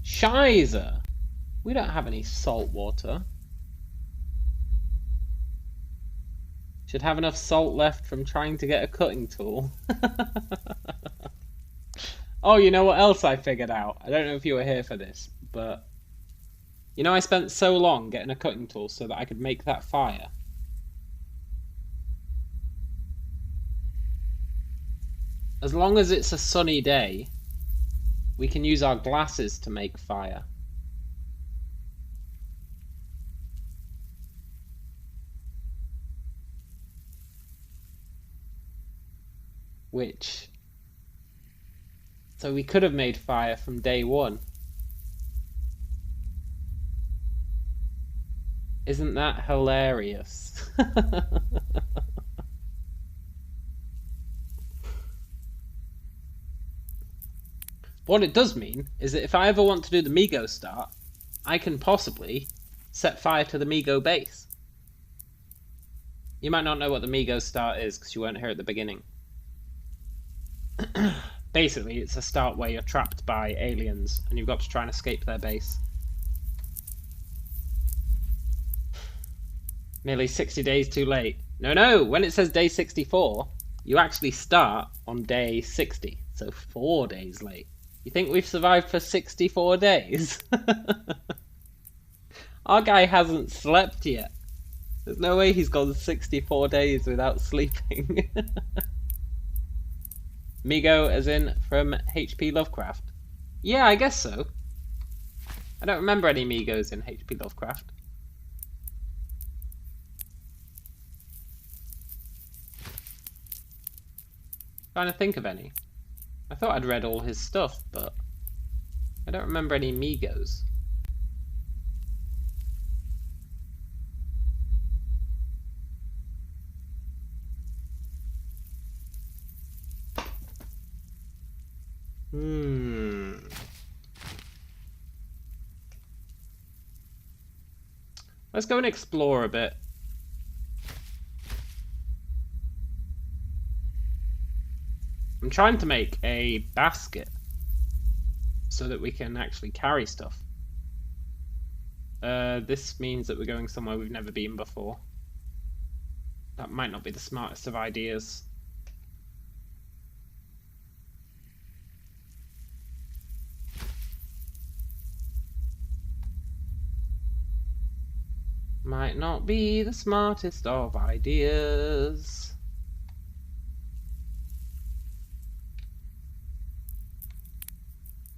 Shizer! We don't have any salt water. Should have enough salt left from trying to get a cutting tool. Oh, you know what else I figured out? I don't know if you were here for this, but... you know, I spent so long getting a cutting tool so that I could make that fire. As long as it's a sunny day, we can use our glasses to make fire. Which... so we could have made fire from day 1. Isn't that hilarious? What it does mean is that if I ever want to do the Migo start, I can possibly set fire to the Migo base. You might not know what the Migo start is because you weren't here at the beginning. Basically, it's a start where you're trapped by aliens and you've got to try and escape their base. Nearly 60 days too late. No, when it says day 64, you actually start on day 60, so 4 days late. You think we've survived for 64 days? Our guy hasn't slept yet. There's no way he's gone 64 days without sleeping. Migo as in from H.P. Lovecraft? Yeah, I guess so. I don't remember any Migos in H.P. Lovecraft. Trying to think of any. I thought I'd read all his stuff, but I don't remember any Migos. Let's go and explore a bit. I'm trying to make a basket so that we can actually carry stuff. This means that we're going somewhere we've never been before. That might not be the smartest of ideas. Might not be the smartest of ideas.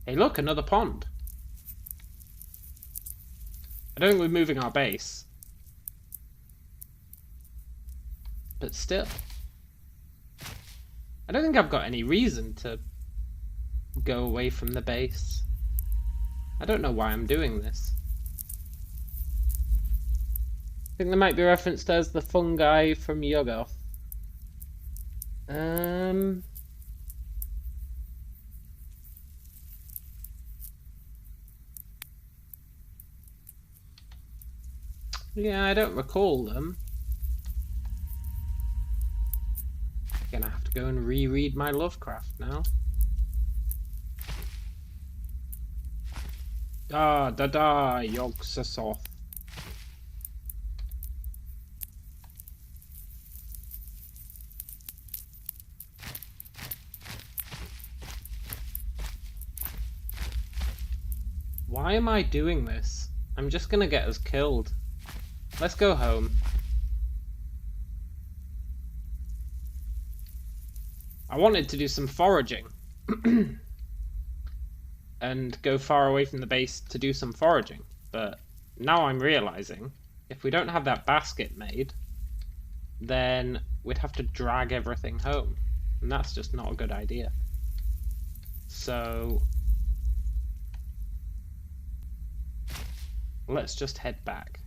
Hey look, another pond. I don't think we're moving our base. But still. I don't think I've got any reason to go away from the base. I don't know why I'm doing this. I think there might be referenced as the fungi from Yuggoth. Yeah, I don't recall them. Gonna have to go and reread my Lovecraft now. Yogg-Sothoth. Why am I doing this? I'm just gonna get us killed. Let's go home. I wanted to do some foraging. And go far away from the base to do some foraging. But now I'm realizing, if we don't have that basket made, then we'd have to drag everything home. And that's just not a good idea. So let's just head back.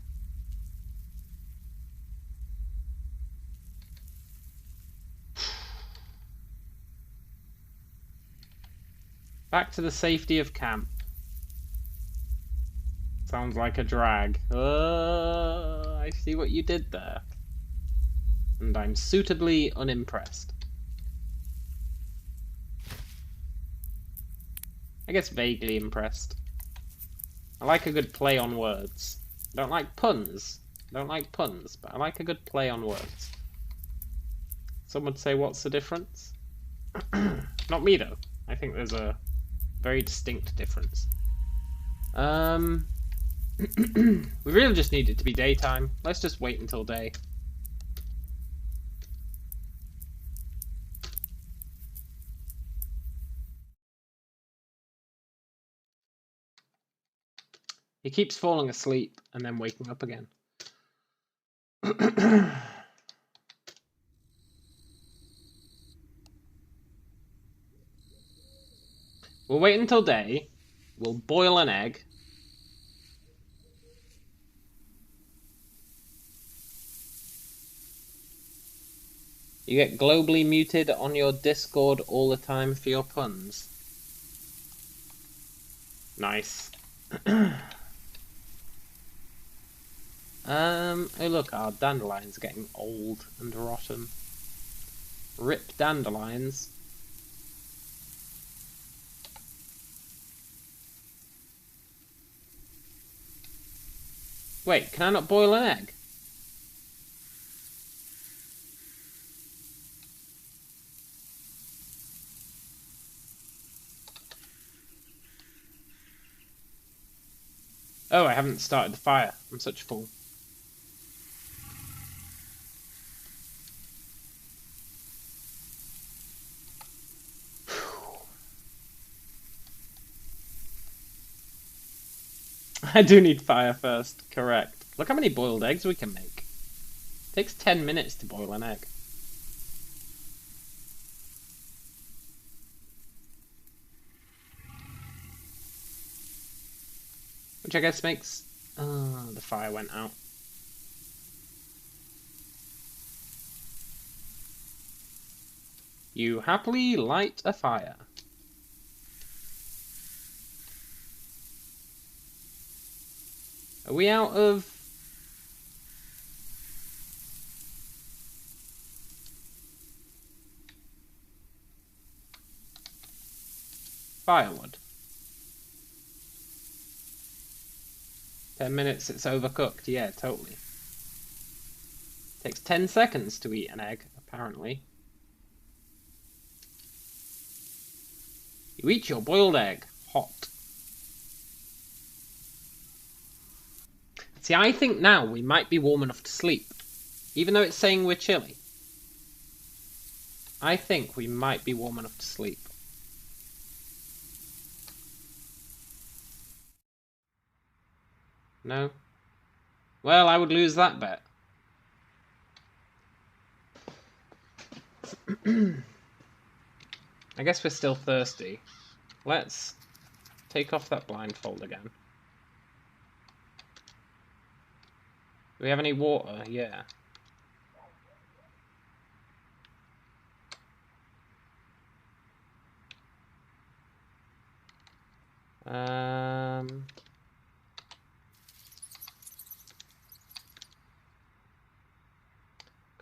Back to the safety of camp. Sounds like a drag. I see what you did there. And I'm suitably unimpressed. I guess vaguely impressed. I like a good play on words. I don't like puns. I don't like puns, but I like a good play on words. Some would say, what's the difference? Not me, though. I think there's a very distinct difference. We really just need it to be daytime. Let's just wait until day. He keeps falling asleep and then waking up again. We'll wait until day. We'll boil an egg. You get globally muted on your Discord all the time for your puns. Nice. Oh look, our dandelions are getting old and rotten. Rip dandelions. Wait, can I not boil an egg? Oh, I haven't started the fire. I'm such a fool. I do need fire first, correct. Look how many boiled eggs we can make. It takes 10 minutes to boil an egg. Which I guess makes... Oh, the fire went out. You happily light a fire. Are we out of... firewood. 10 minutes, it's overcooked. Yeah, totally. Takes 10 seconds to eat an egg, apparently. You eat your boiled egg hot. See, I think now we might be warm enough to sleep. Even though it's saying we're chilly. I think we might be warm enough to sleep. No? Well, I would lose that bet. I guess we're still thirsty. Let's take off that blindfold again. Do we have any water? Yeah.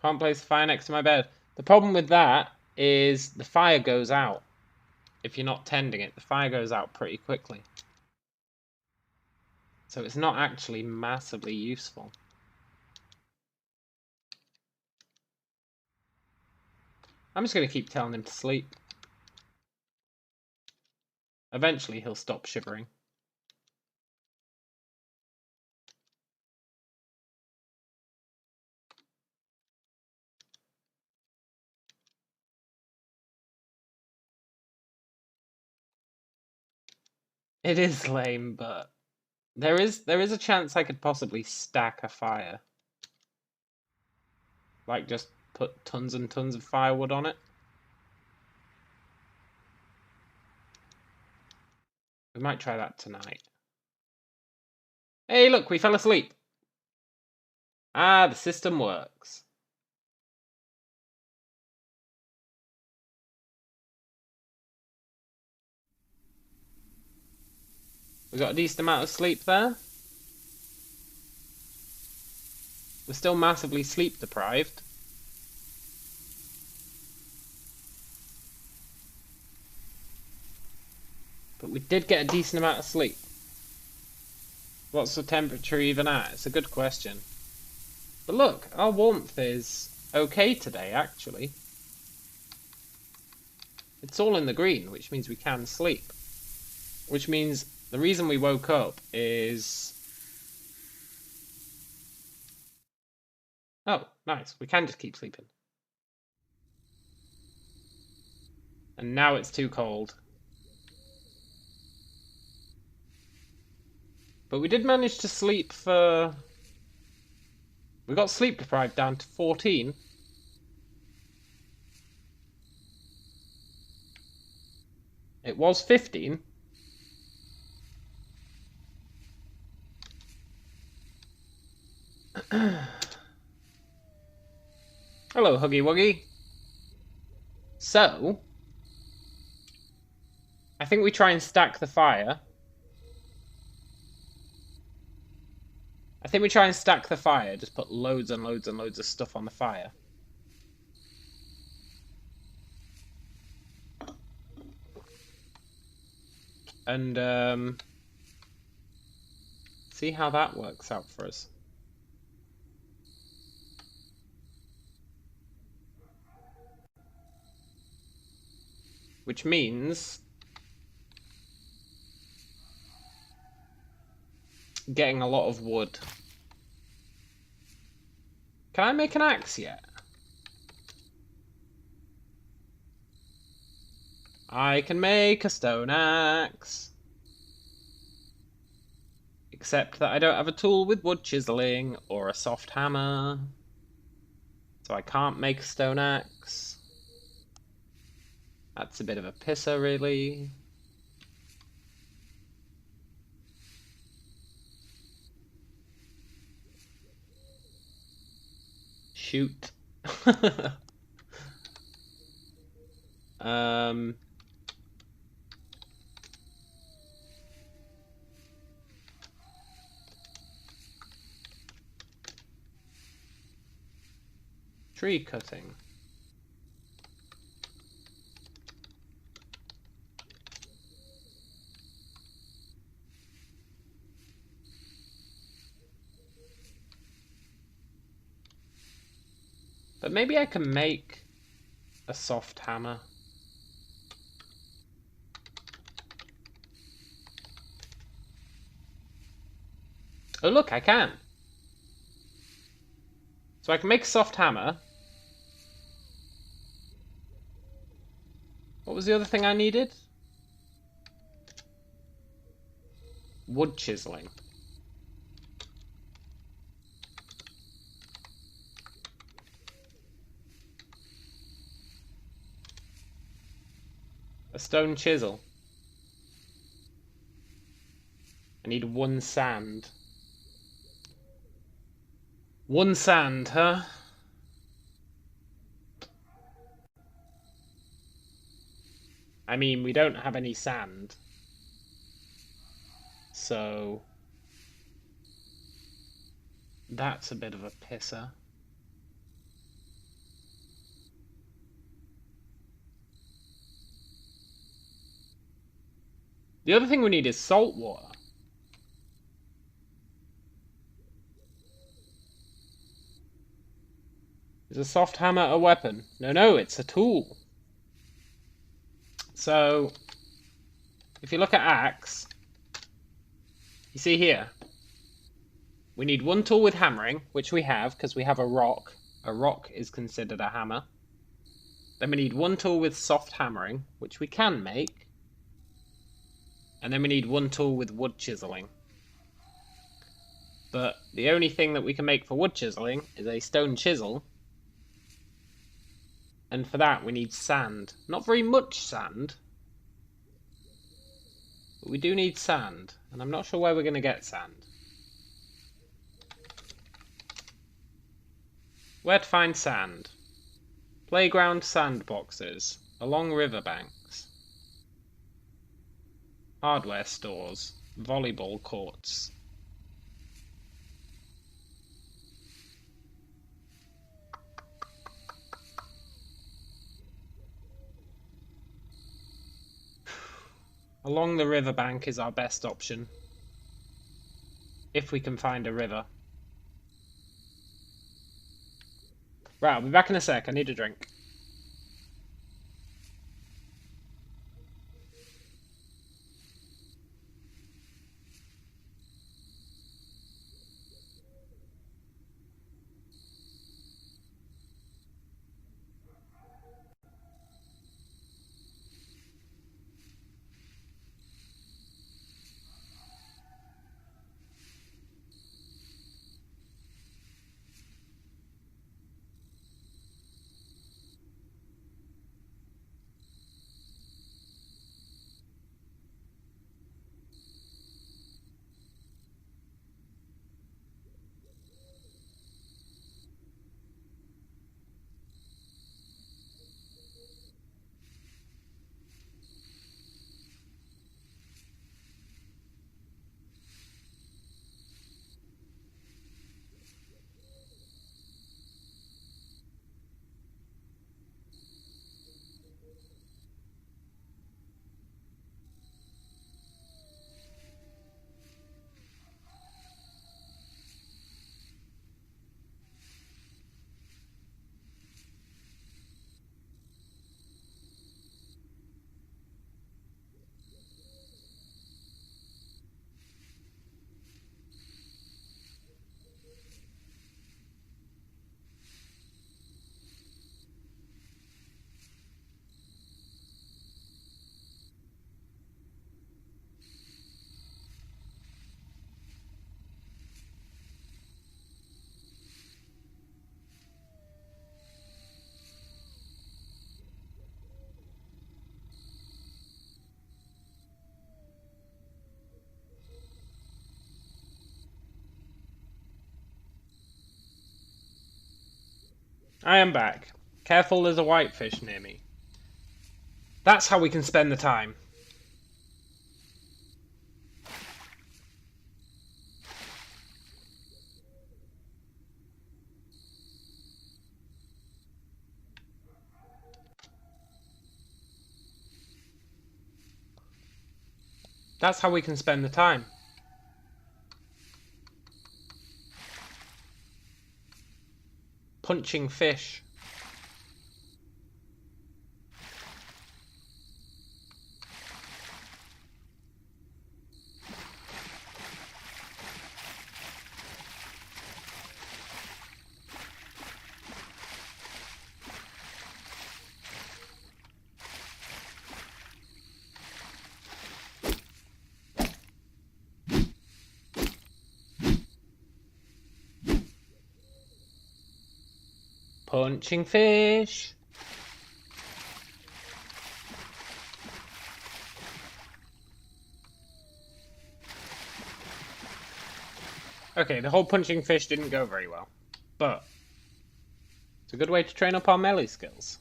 Can't place the fire next to my bed. The problem with that is the fire goes out. If you're not tending it, the fire goes out pretty quickly. So it's not actually massively useful. I'm just going to keep telling him to sleep. Eventually he'll stop shivering. It is lame, but there is a chance I could possibly stack a fire. Like just put tons and tons of firewood on it. We might try that tonight. Hey, look, we fell asleep. Ah, the system works. We got a decent amount of sleep there. We're still massively sleep deprived. But we did get a decent amount of sleep. What's the temperature even at? It's a good question. But look, our warmth is okay today, actually. It's all in the green, which means we can sleep. Which means the reason we woke up is... Oh, nice. We can just keep sleeping. And now it's too cold. But we did manage to sleep for... We got sleep deprived down to 14. It was 15. Hello, Huggy Wuggy. So, I think we try and stack the fire. Just put loads and loads and loads of stuff on the fire. And, see how that works out for us. Which means... getting a lot of wood. Can I make an axe yet? I can make a stone axe. Except that I don't have a tool with wood chiseling or a soft hammer. So I can't make a stone axe. That's a bit of a pisser, really. Shoot. Tree cutting. But maybe I can make a soft hammer. Oh look, I can. So I can make a soft hammer. What was the other thing I needed? Wood chiseling. A stone chisel. I need 1 sand. 1 sand, huh? I mean, we don't have any sand. So that's a bit of a pisser. The other thing we need is salt water. Is a soft hammer a weapon? No, it's a tool. So, if you look at axe, you see here, we need 1 tool with hammering, which we have, because we have a rock. A rock is considered a hammer. Then we need 1 tool with soft hammering, which we can make. And then we need 1 tool with wood chiseling. But the only thing that we can make for wood chiseling is a stone chisel. And for that we need sand. Not very much sand. But we do need sand. And I'm not sure where we're going to get sand. Where to find sand? Playground sandboxes. Along riverbanks. Hardware stores. Volleyball courts. Along the riverbank is our best option. If we can find a river. Right, I'll be back in a sec. I need a drink. I am back. Careful, there's a whitefish near me. That's how we can spend the time. That's how we can spend the time. Punching fish. Punching fish. Okay, the whole punching fish didn't go very well, but it's a good way to train up our melee skills.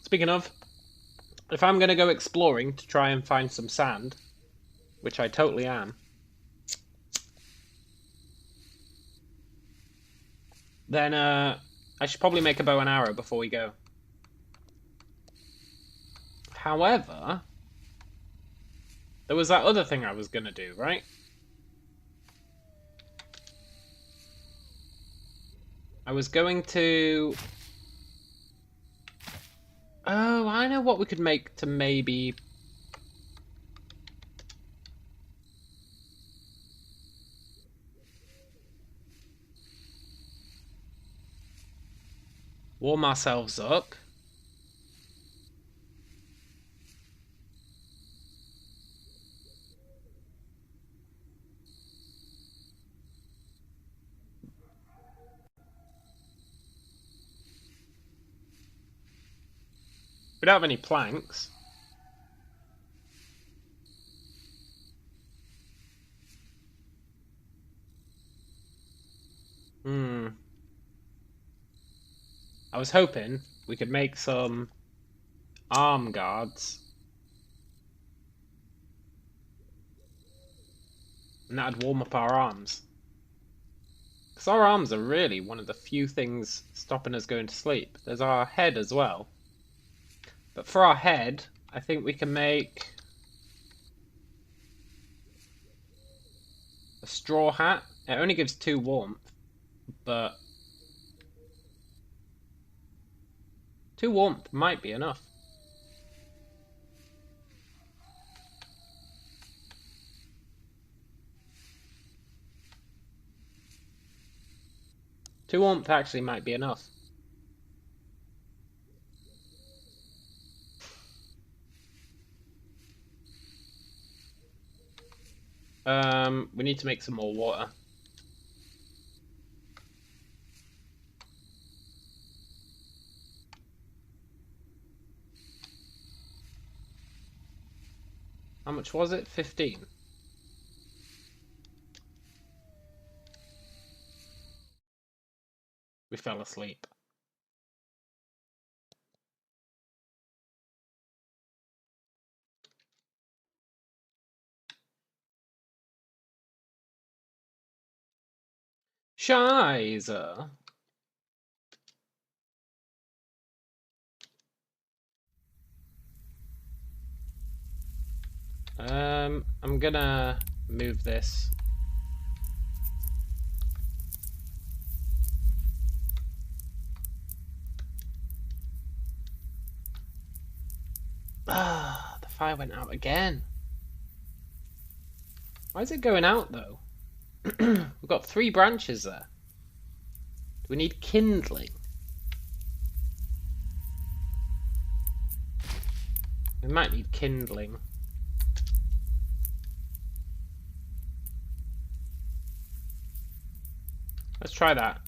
Speaking of, if I'm going to go exploring to try and find some sand, which I totally am, then I should probably make a bow and arrow before we go. However, there was that other thing I was going to do, right? I was going to... Oh, I know what we could make to maybe... warm ourselves up. We don't have any planks. I was hoping we could make some arm guards. And that'd warm up our arms. Because our arms are really one of the few things stopping us going to sleep. There's our head as well. But for our head, I think we can make a straw hat. It only gives 2 warmth, but 2 warmth might be enough. Two warmth actually might be enough. We need to make some more water. How much was it? 15. We fell asleep. Scheiße. I'm gonna move this. Ah, the fire went out again. Why is it going out though? We've got 3 branches there. Do we need kindling? We might need kindling. Let's try that.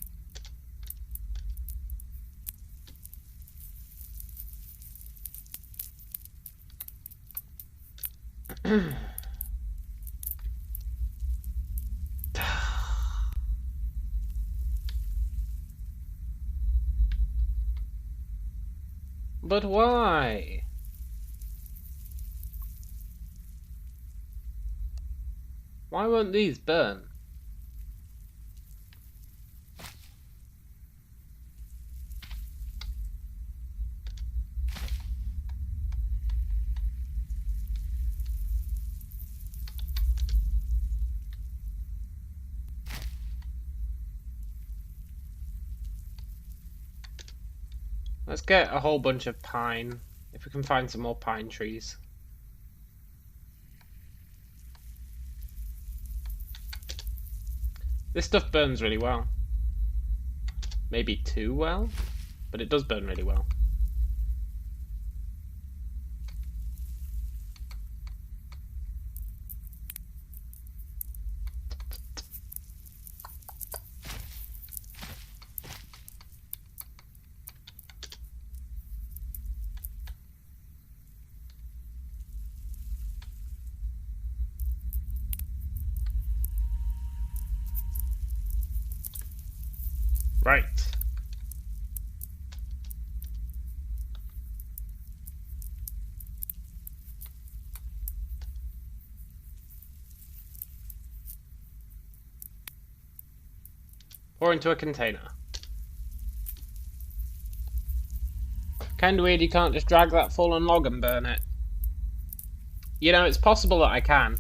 But why? Why won't these burn? Let's get a whole bunch of pine, if we can find some more pine trees. This stuff burns really well. Maybe too well, but it does burn really well. Right. Pour into a container. Kinda weird you can't just drag that fallen log and burn it. You know, it's possible that I can.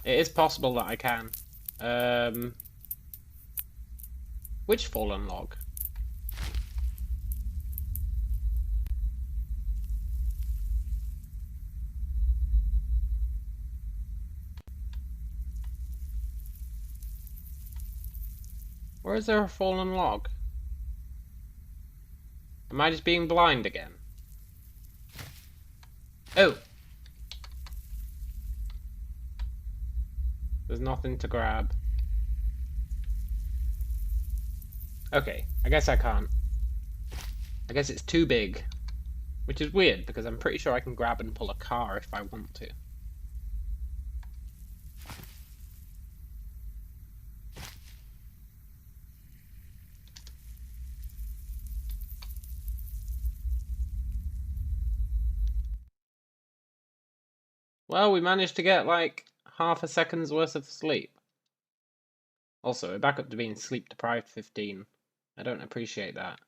It is possible that I can. Which fallen log? Where is there a fallen log? Am I just being blind again? Oh! There's nothing to grab. Okay, I guess I can't. I guess it's too big. Which is weird, because I'm pretty sure I can grab and pull a car if I want to. Well, we managed to get like half a second's worth of sleep. Also, we're back up to being sleep deprived 15. I don't appreciate that.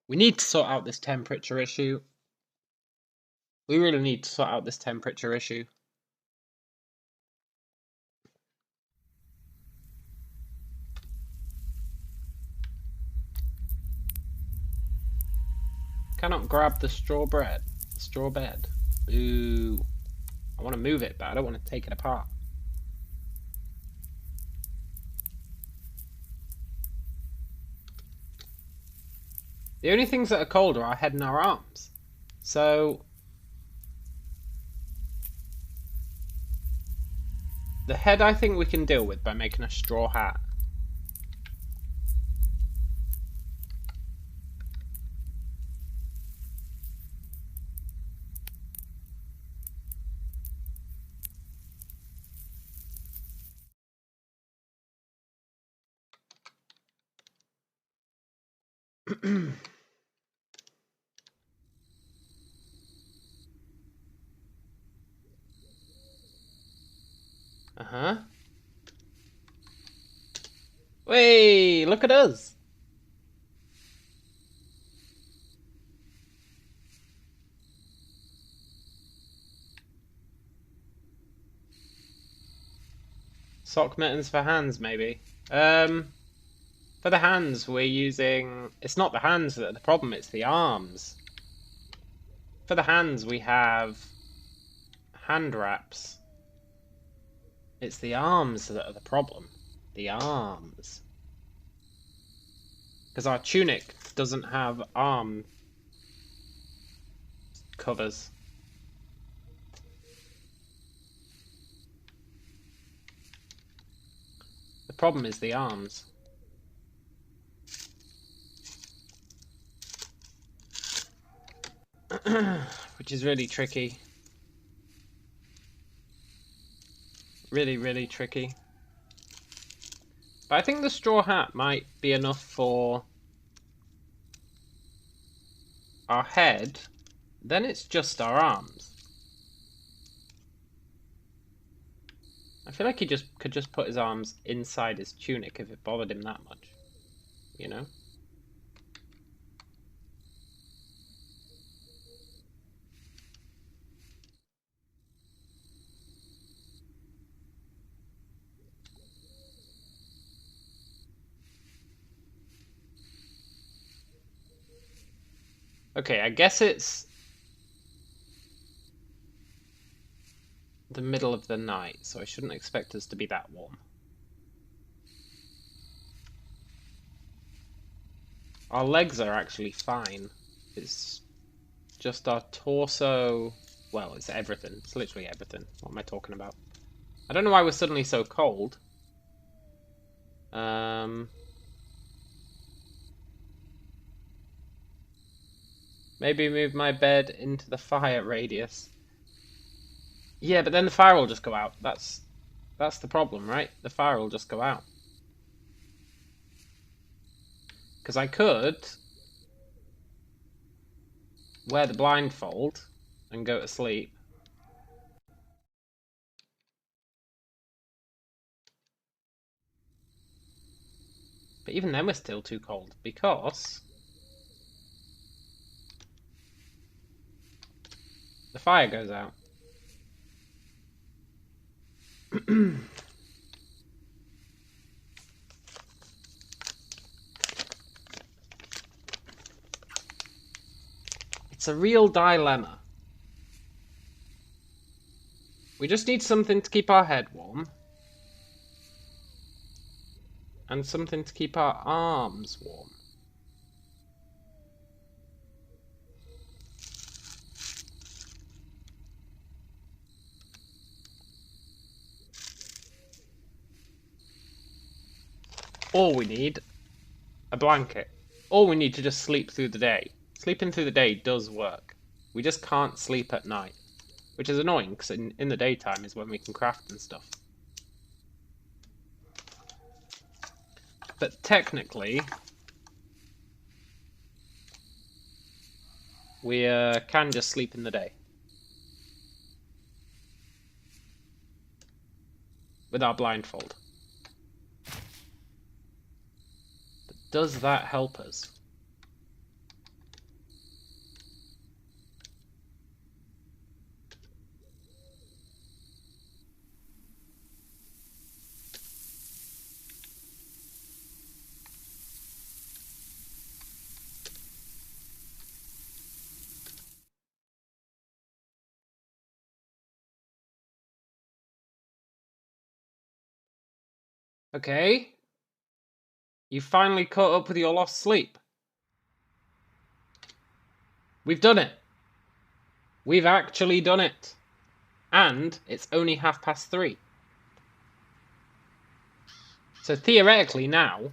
We need to sort out this temperature issue. We really need to sort out this temperature issue. Cannot grab the straw bread. Straw bed. Ooh. I want to move it, but I don't want to take it apart. The only things that are cold are our head and our arms. So the head I think we can deal with by making a straw hat. Uh-huh. Hey, look at us. Sock mittens for hands, maybe. For the hands, we're using... It's not the hands that are the problem, it's the arms. For the hands, we have hand wraps. It's the arms that are the problem. The arms. Because our tunic doesn't have arm covers. The problem is the arms. Which is really tricky. Really, really tricky. But I think the straw hat might be enough for our head. Then it's just our arms. I feel like he could just put his arms inside his tunic if it bothered him that much. You know? Okay, I guess it's the middle of the night, so I shouldn't expect us to be that warm. Our legs are actually fine. It's just our torso... Well, it's everything. It's literally everything. What am I talking about? I don't know why we're suddenly so cold. Maybe move my bed into the fire radius. Yeah, but then the fire will just go out. That's the problem, right? The fire will just go out. Because I could wear the blindfold and go to sleep. But even then we're still too cold because the fire goes out. It's a real dilemma. We just need something to keep our head warm. And something to keep our arms warm. Or we need a blanket. Or we need to just sleep through the day. Sleeping through the day does work. We just can't sleep at night. Which is annoying, because in the daytime is when we can craft and stuff. But technically, we can just sleep in the day. With our blindfold. But does that help us? Okay. You finally caught up with your lost sleep. We've done it. We've actually done it. And it's only 3:30. So theoretically now,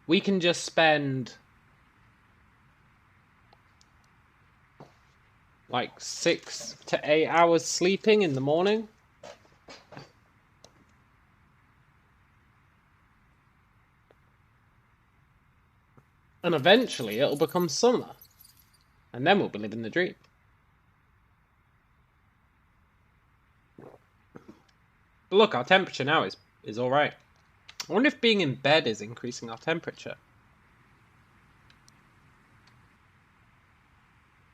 we can just spend like 6 to 8 hours sleeping in the morning. And eventually it'll become summer. And then we'll be living the dream. But look, our temperature now is alright. I wonder if being in bed is increasing our temperature.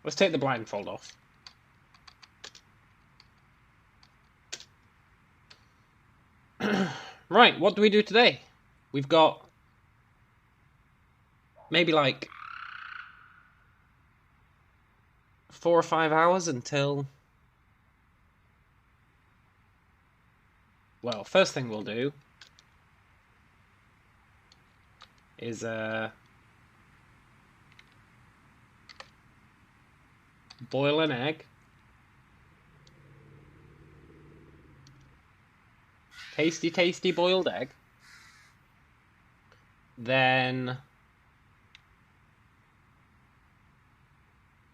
Let's take the blindfold off. Right, what do we do today? We've got maybe like 4 or 5 hours until... Well, first thing we'll do is boil an egg. Tasty, tasty boiled egg. Then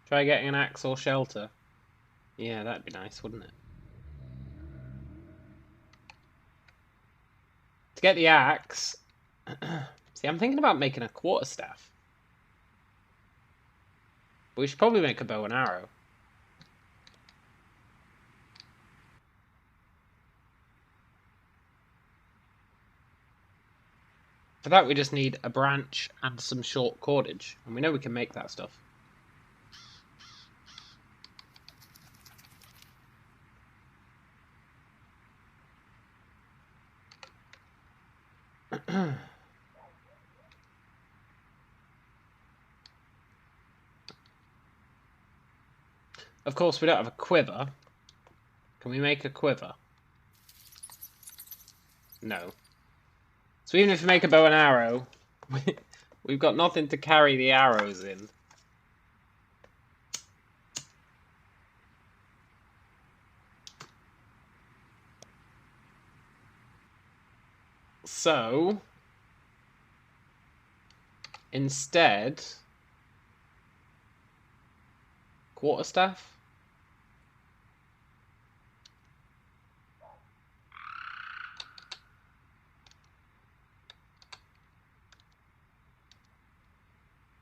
try getting an axe or shelter. Yeah, that'd be nice, wouldn't it? To get the axe... See, I'm thinking about making a quarterstaff. But we should probably make a bow and arrow. For that we just need a branch and some short cordage. And we know we can make that stuff. Of course, we don't have a quiver. Can we make a quiver? No. So even if we make a bow and arrow, we've got nothing to carry the arrows in. So, instead, Quarterstaff?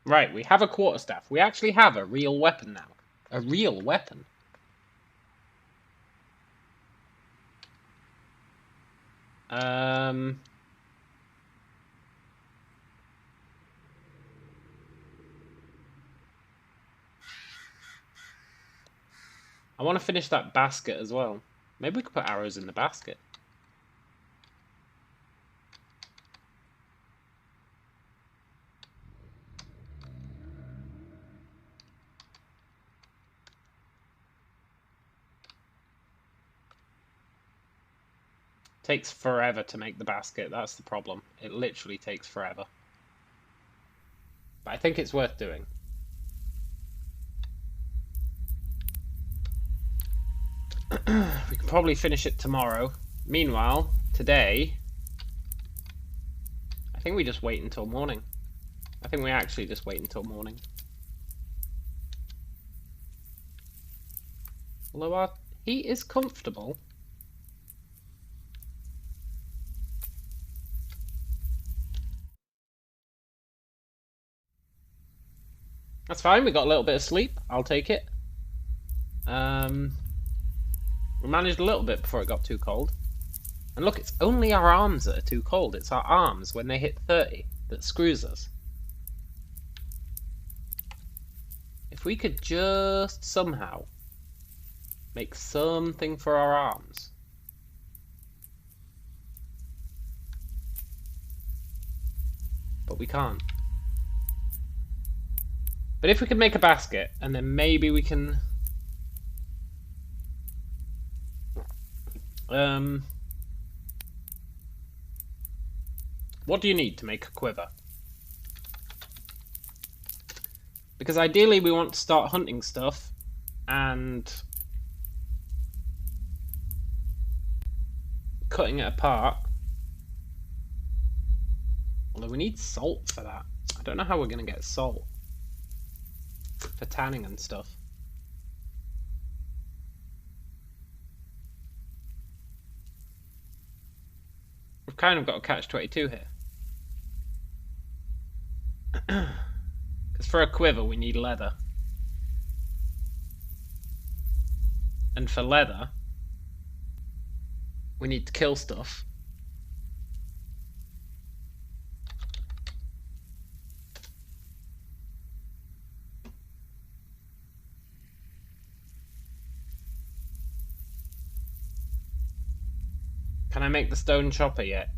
Right, we have a quarterstaff. We actually have a real weapon now. A real weapon. I want to finish that basket as well. Maybe we could put arrows in the basket. Takes forever to make the basket, that's the problem. It literally takes forever. But I think it's worth doing. We can probably finish it tomorrow. Meanwhile, today, I think we just wait until morning. I think we actually just wait until morning. Although our heat is comfortable. That's fine, we got a little bit of sleep. I'll take it. We managed a little bit before it got too cold. And look, it's only our arms that are too cold. It's our arms, when they hit 30, that screws us. If we could just somehow make something for our arms. But we can't. But if we could make a basket, and then maybe we can... what do you need to make a quiver? Because ideally we want to start hunting stuff and cutting it apart. Although we need salt for that. I don't know how we're going to get salt for tanning and stuff. We've kind of got a catch-22 here. Because for a quiver we need leather. And for leather we need to kill stuff. Can I make the stone chopper yet?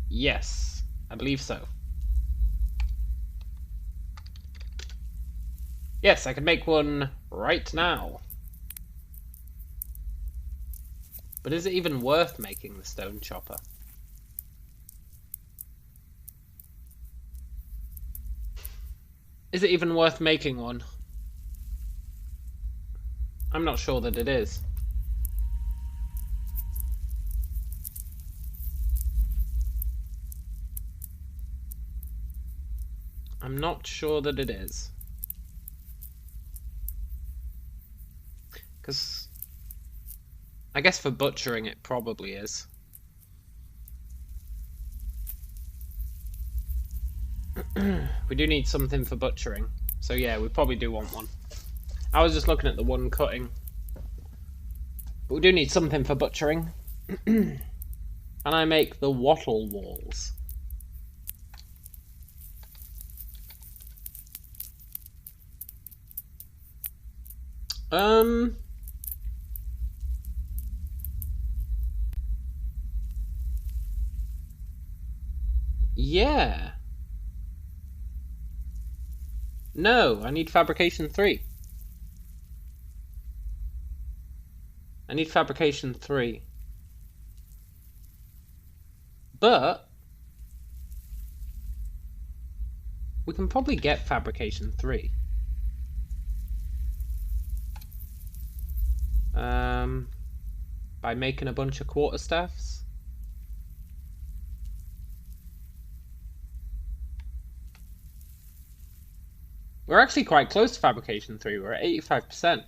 Yes, I believe so. Yes, I can make one right now. But is it even worth making the stone chopper? Is it even worth making one? I'm not sure that it is. I'm not sure that it is. Because I guess for butchering it probably is. We do need something for butchering. So yeah, we probably do want one. I was just looking at the one cutting. But we do need something for butchering. And I make the wattle walls. Yeah. No, I need fabrication 3. I need fabrication 3. But we can probably get fabrication 3. By making a bunch of quarterstaffs. We're actually quite close to fabrication 3. We're at 85%.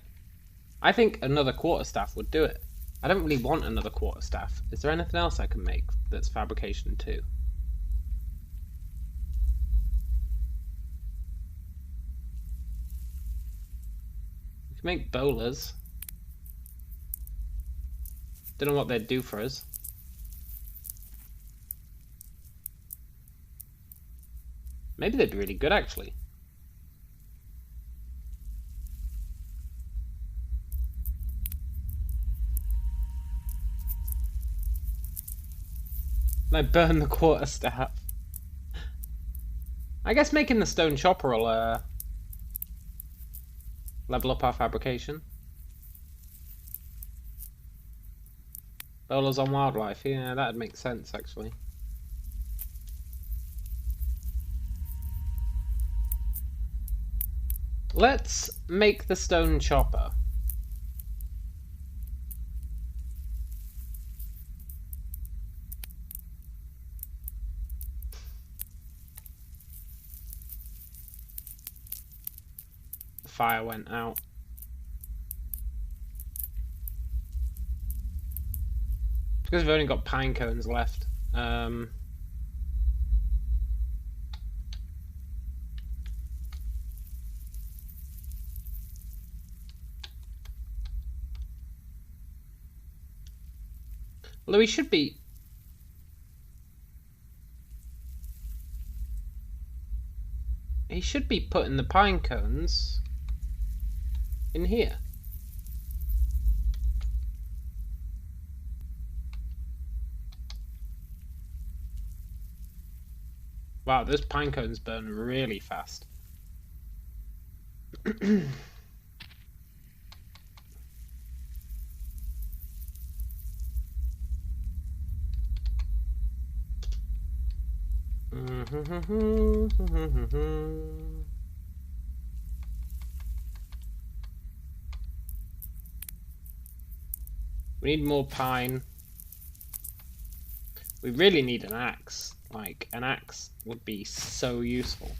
I think another quarterstaff would do it. I don't really want another quarterstaff. Is there anything else I can make that's fabrication 2? We can make bowlers. Don't know what they'd do for us. Maybe they'd be really good, actually. And I burn the quarterstaff. I guess making the stone chopper will level up our fabrication. Bowlers on wildlife, yeah, that'd make sense, actually. Let's make the stone chopper. The fire went out. Because we've only got pine cones left. Although he should be... He should be putting the pine cones in here. Wow, those pine cones burn really fast. We need more pine. We really need an axe. Like, an axe would be so useful.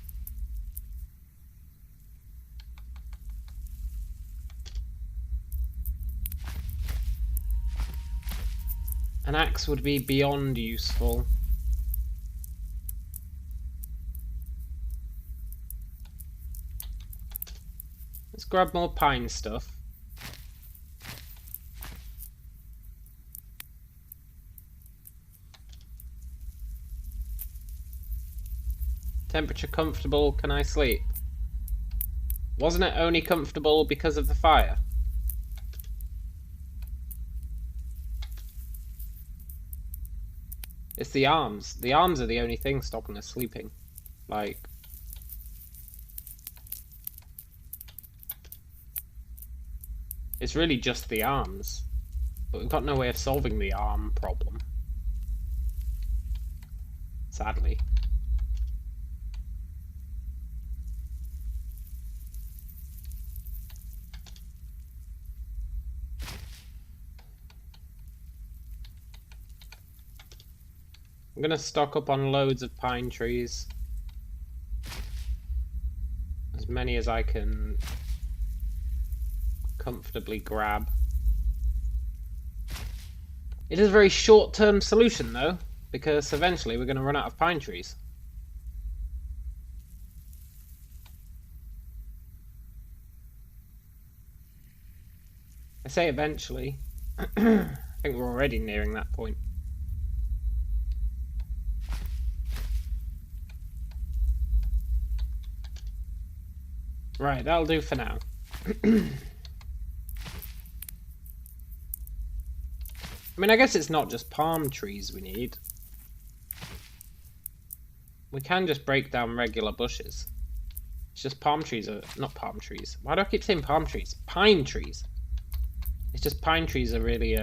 An axe would be beyond useful. Let's grab more pine stuff. Temperature comfortable, can I sleep? Wasn't it only comfortable because of the fire? It's the arms. The arms are the only thing stopping us sleeping. Like... It's really just the arms. But we've got no way of solving the arm problem. Sadly. I'm gonna stock up on loads of pine trees. As many as I can comfortably grab. It is a very short-term solution though, because eventually we're gonna run out of pine trees. I say eventually. I think we're already nearing that point. Right, that'll do for now. I mean, I guess it's not just palm trees we need. We can just break down regular bushes. It's just palm trees are... not palm trees. Why do I keep saying palm trees? Pine trees. It's just pine trees are really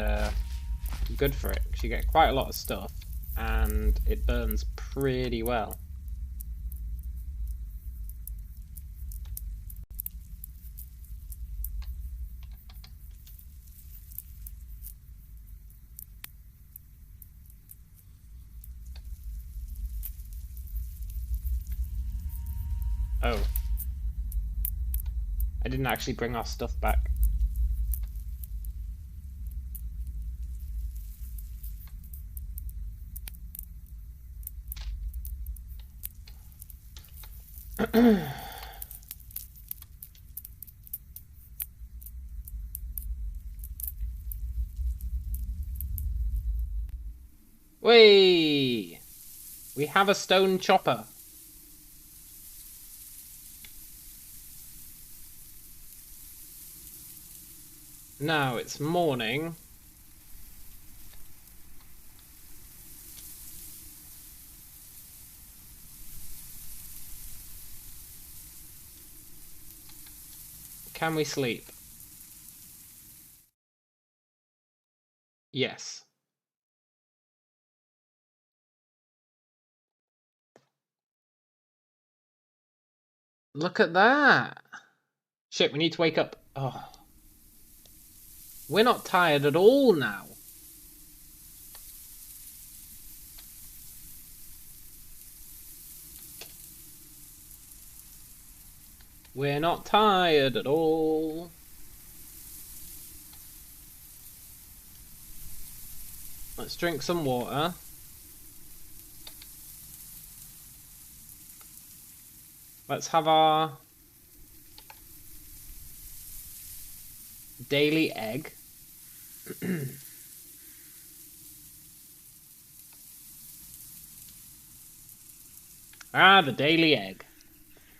good for it, because you get quite a lot of stuff, and it burns pretty well. Oh. I didn't actually bring our stuff back. Whey! We have a stone chopper. Now it's morning. Can we sleep? Yes. Look at that. Shit, we need to wake up. Oh. We're not tired at all now. We're not tired at all. Let's drink some water. Let's have our daily egg. Ah, the daily egg.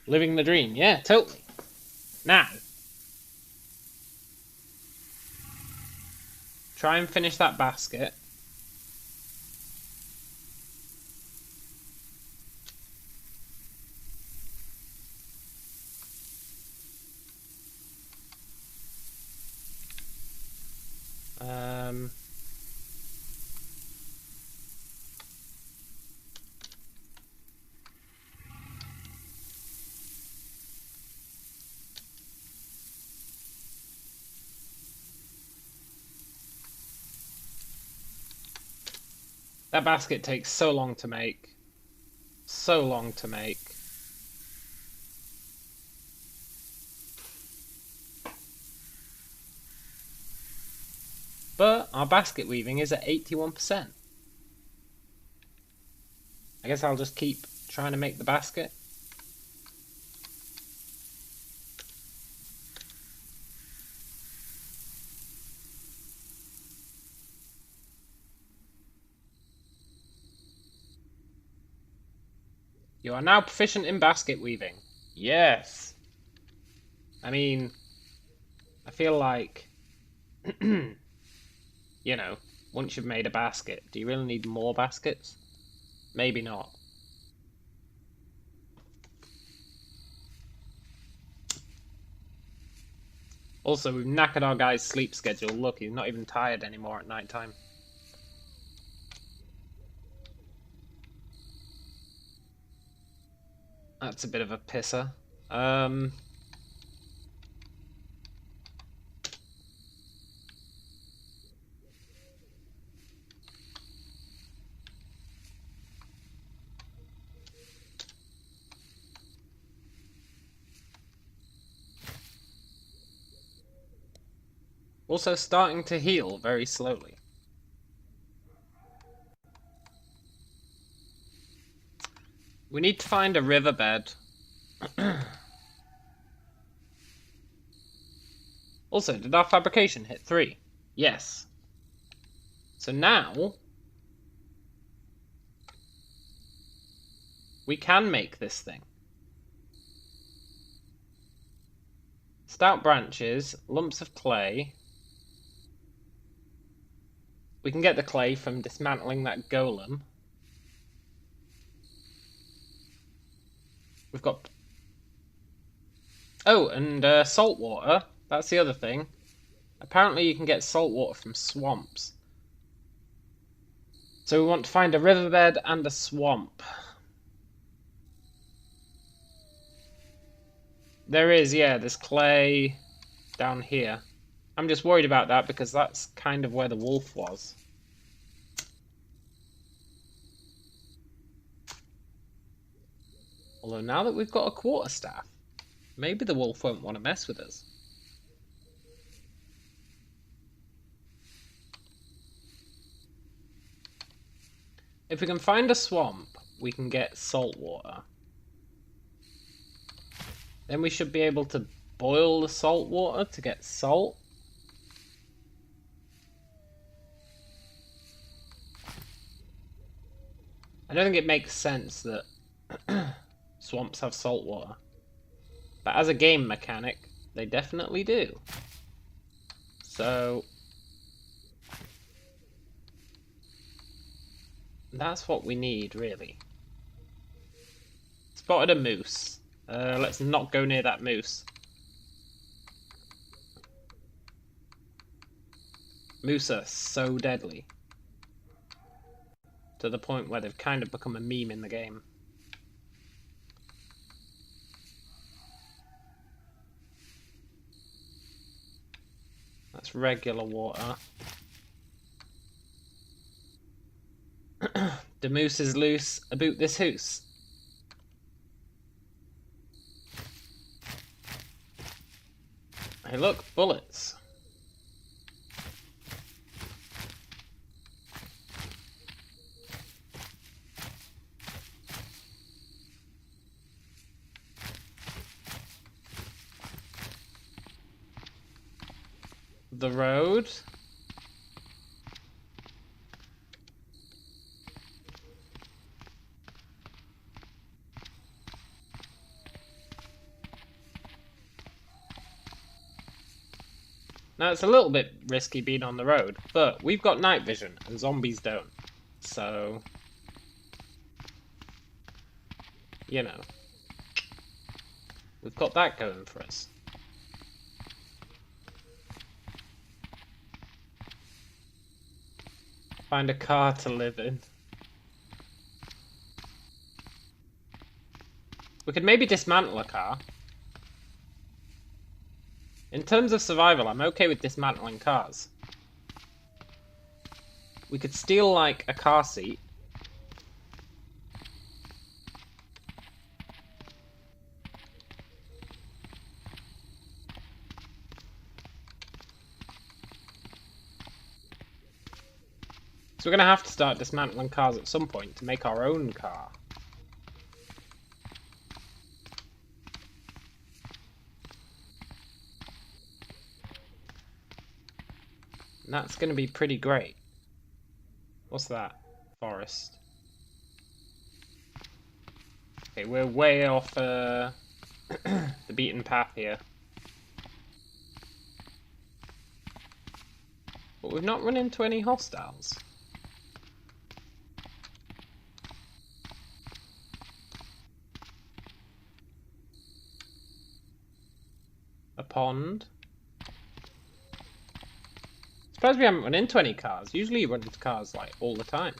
Living the dream. Yeah, totally. Now, try and finish that basket. That basket takes so long to make. So long to make. But our basket weaving is at 81%. I guess I'll just keep trying to make the basket. You are now proficient in basket weaving. Yes. I mean, I feel like, you know, once you've made a basket, do you really need more baskets? Maybe not. Also, we've knackered our guy's sleep schedule. Look, he's not even tired anymore at night time. That's a bit of a pisser. Also starting to heal very slowly. We need to find a riverbed. Also, did our fabrication hit 3? Yes. So now we can make this thing. Stout branches, lumps of clay. We can get the clay from dismantling that golem. We've got... Oh, and salt water. That's the other thing. Apparently you can get salt water from swamps. So we want to find a riverbed and a swamp. There is, yeah, there's clay down here. I'm just worried about that because that's kind of where the wolf was. Although now that we've got a quarterstaff, Maybe the wolf won't want to mess with us. If we can find a swamp, we can get salt water. Then we should be able to boil the salt water to get salt. I don't think it makes sense that swamps have salt water. But as a game mechanic, they definitely do. So that's what we need, really. Spotted a moose. Let's not go near that moose. Moose are so deadly. To the point where they've kind of become a meme in the game. That's regular water. The moose is loose about this hoose. Hey look, bullets. The road. Now it's a little bit risky being on the road, but we've got night vision and zombies don't. So, you know, we've got that going for us. Find a car to live in. We could maybe dismantle a car. In terms of survival, I'm okay with dismantling cars. We could steal, like, a car seat. So we're going to have to start dismantling cars at some point to make our own car. And that's going to be pretty great. What's that? Forest. Okay, we're way off the beaten path here. But we've not run into any hostiles. A pond. Surprised we haven't run into any cars. Usually you run into cars like all the time.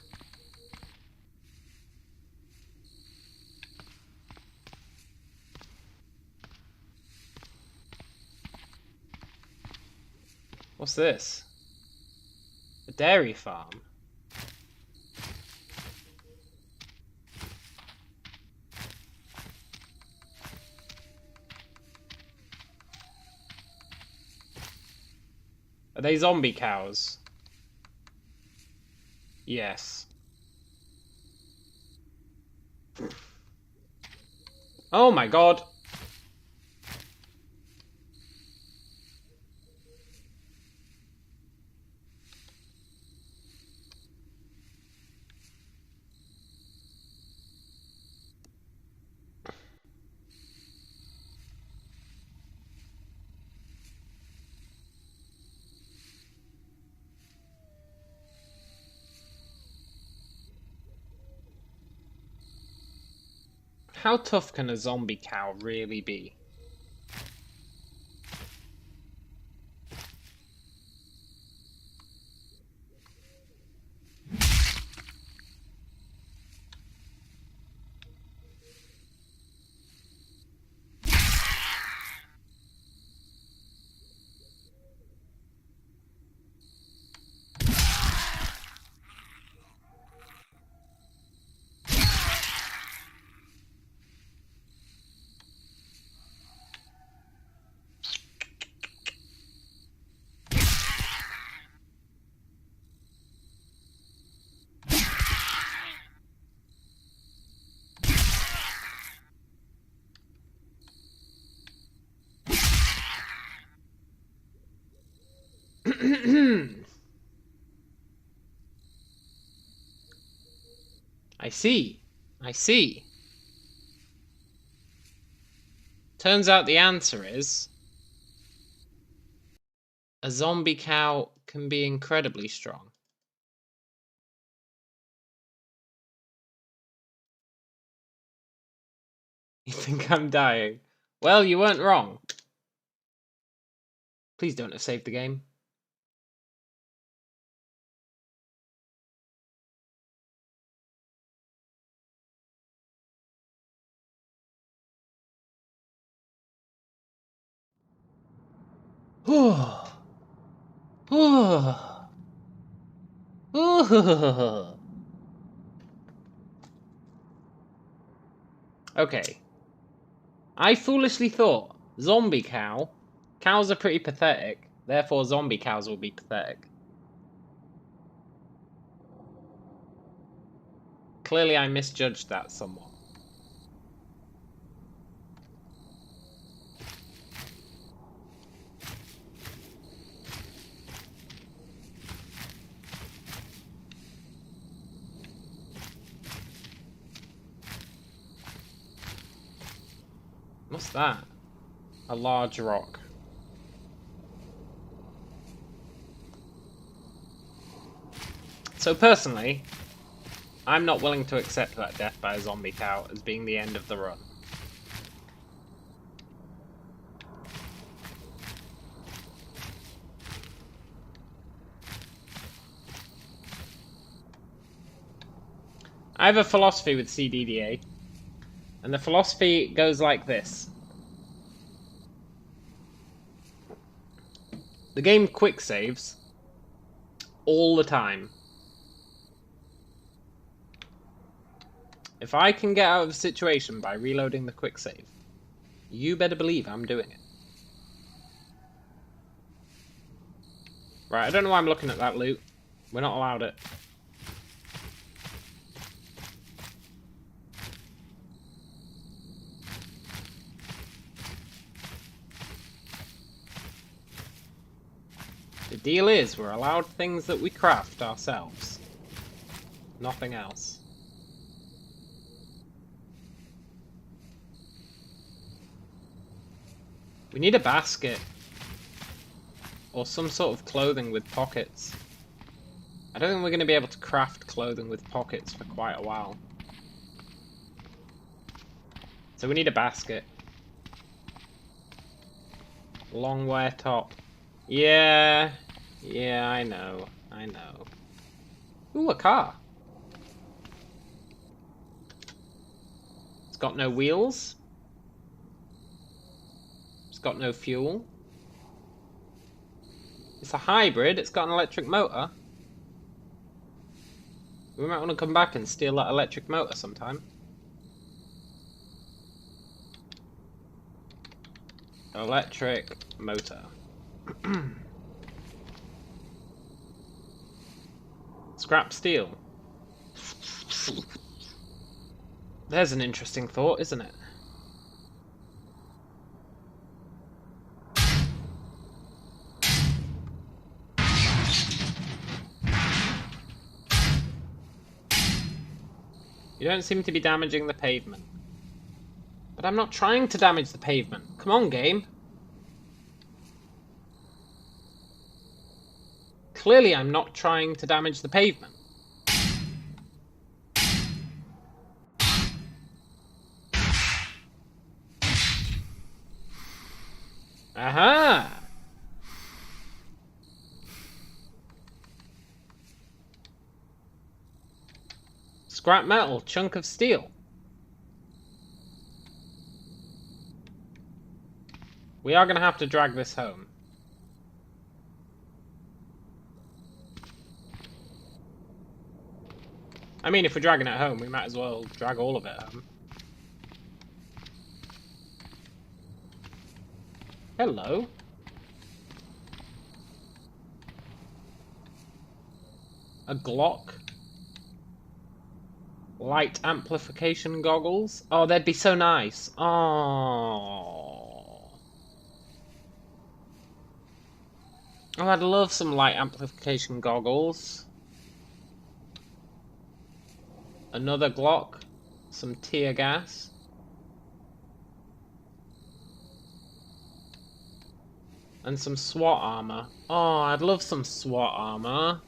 What's this? A dairy farm. Are they zombie cows? Yes. Oh my god! How tough can a zombie cow really be? I see. I see. Turns out the answer is... a zombie cow can be incredibly strong. You think I'm dying? Well, you weren't wrong. Please don't have saved the game. Okay. I foolishly thought zombie cow. Cows are pretty pathetic, therefore zombie cows will be pathetic. Clearly I misjudged that somewhat. What's that? A large rock. So personally, I'm not willing to accept that death by a zombie cow as being the end of the run. I have a philosophy with CDDA, and the philosophy goes like this. The game quick saves all the time. If I can get out of a situation by reloading the quick save, you better believe I'm doing it. Right, I don't know why I'm looking at that loot. We're not allowed it. The deal is, we're allowed things that we craft ourselves. Nothing else. We need a basket. Or some sort of clothing with pockets. I don't think we're going to be able to craft clothing with pockets for quite a while. So we need a basket. Long wear top. Yeah, I know. Ooh, a car. It's got no wheels. It's got no fuel. It's a hybrid, it's got an electric motor. We might want to come back and steal that electric motor sometime. Electric motor. Scrap steel. There's an interesting thought, isn't it? You don't seem to be damaging the pavement. But I'm not trying to damage the pavement. Come on, game. Clearly I'm not trying to damage the pavement. Aha! Scrap metal, chunk of steel. We are going to have to drag this home. I mean, if we're dragging it home, we might as well drag all of it home. Hello. A Glock. Light amplification goggles. Oh, they'd be so nice. Oh. Oh, I'd love some light amplification goggles. Another Glock. Some tear gas. And some SWAT armor. Oh, I'd love some SWAT armor.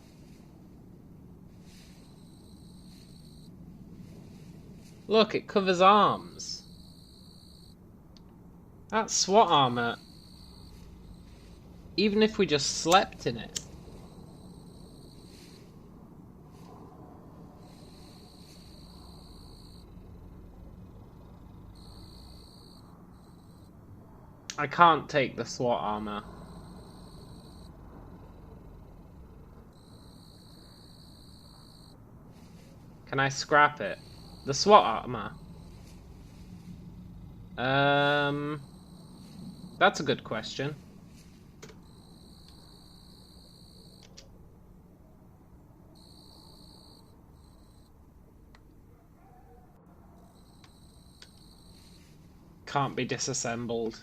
Look, it covers arms. That SWAT armor, even if we just slept in it. I can't take the SWAT armor. Can I scrap it? The SWAT armor? That's a good question. Can't be disassembled.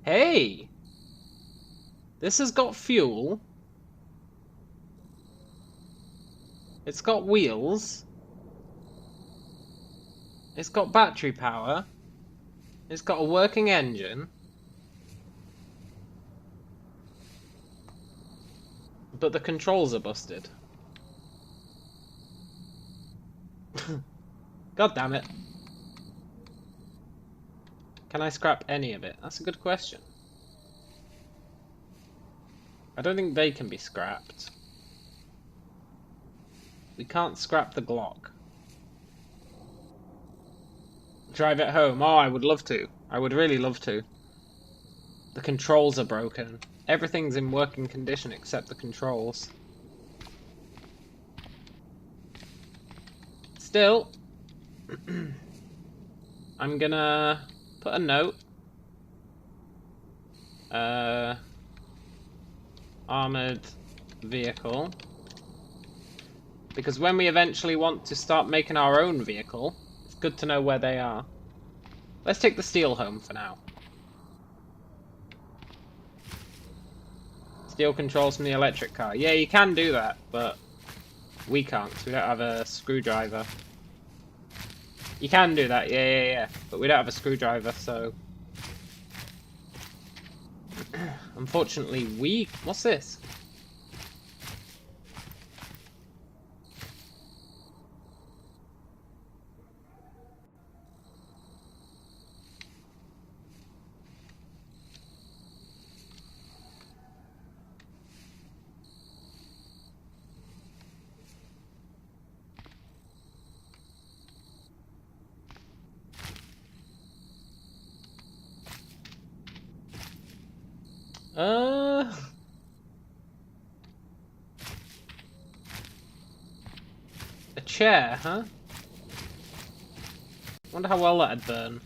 Hey! This has got fuel. It's got wheels. It's got battery power. It's got a working engine. But the controls are busted. God damn it. Can I scrap any of it? That's a good question. I don't think they can be scrapped. We can't scrap the Glock. Drive it home. Oh, I would love to. I would really love to. The controls are broken. Everything's in working condition except the controls. Still, I'm gonna put a note. Armored vehicle. Because when we eventually want to start making our own vehicle, it's good to know where they are. Let's take the steel home for now. Steel controls from the electric car. Yeah, you can do that, but we can't, because we don't have a screwdriver. You can do that, yeah. But we don't have a screwdriver, so... Unfortunately, What's this? A chair, huh? Wonder how well that'd burn.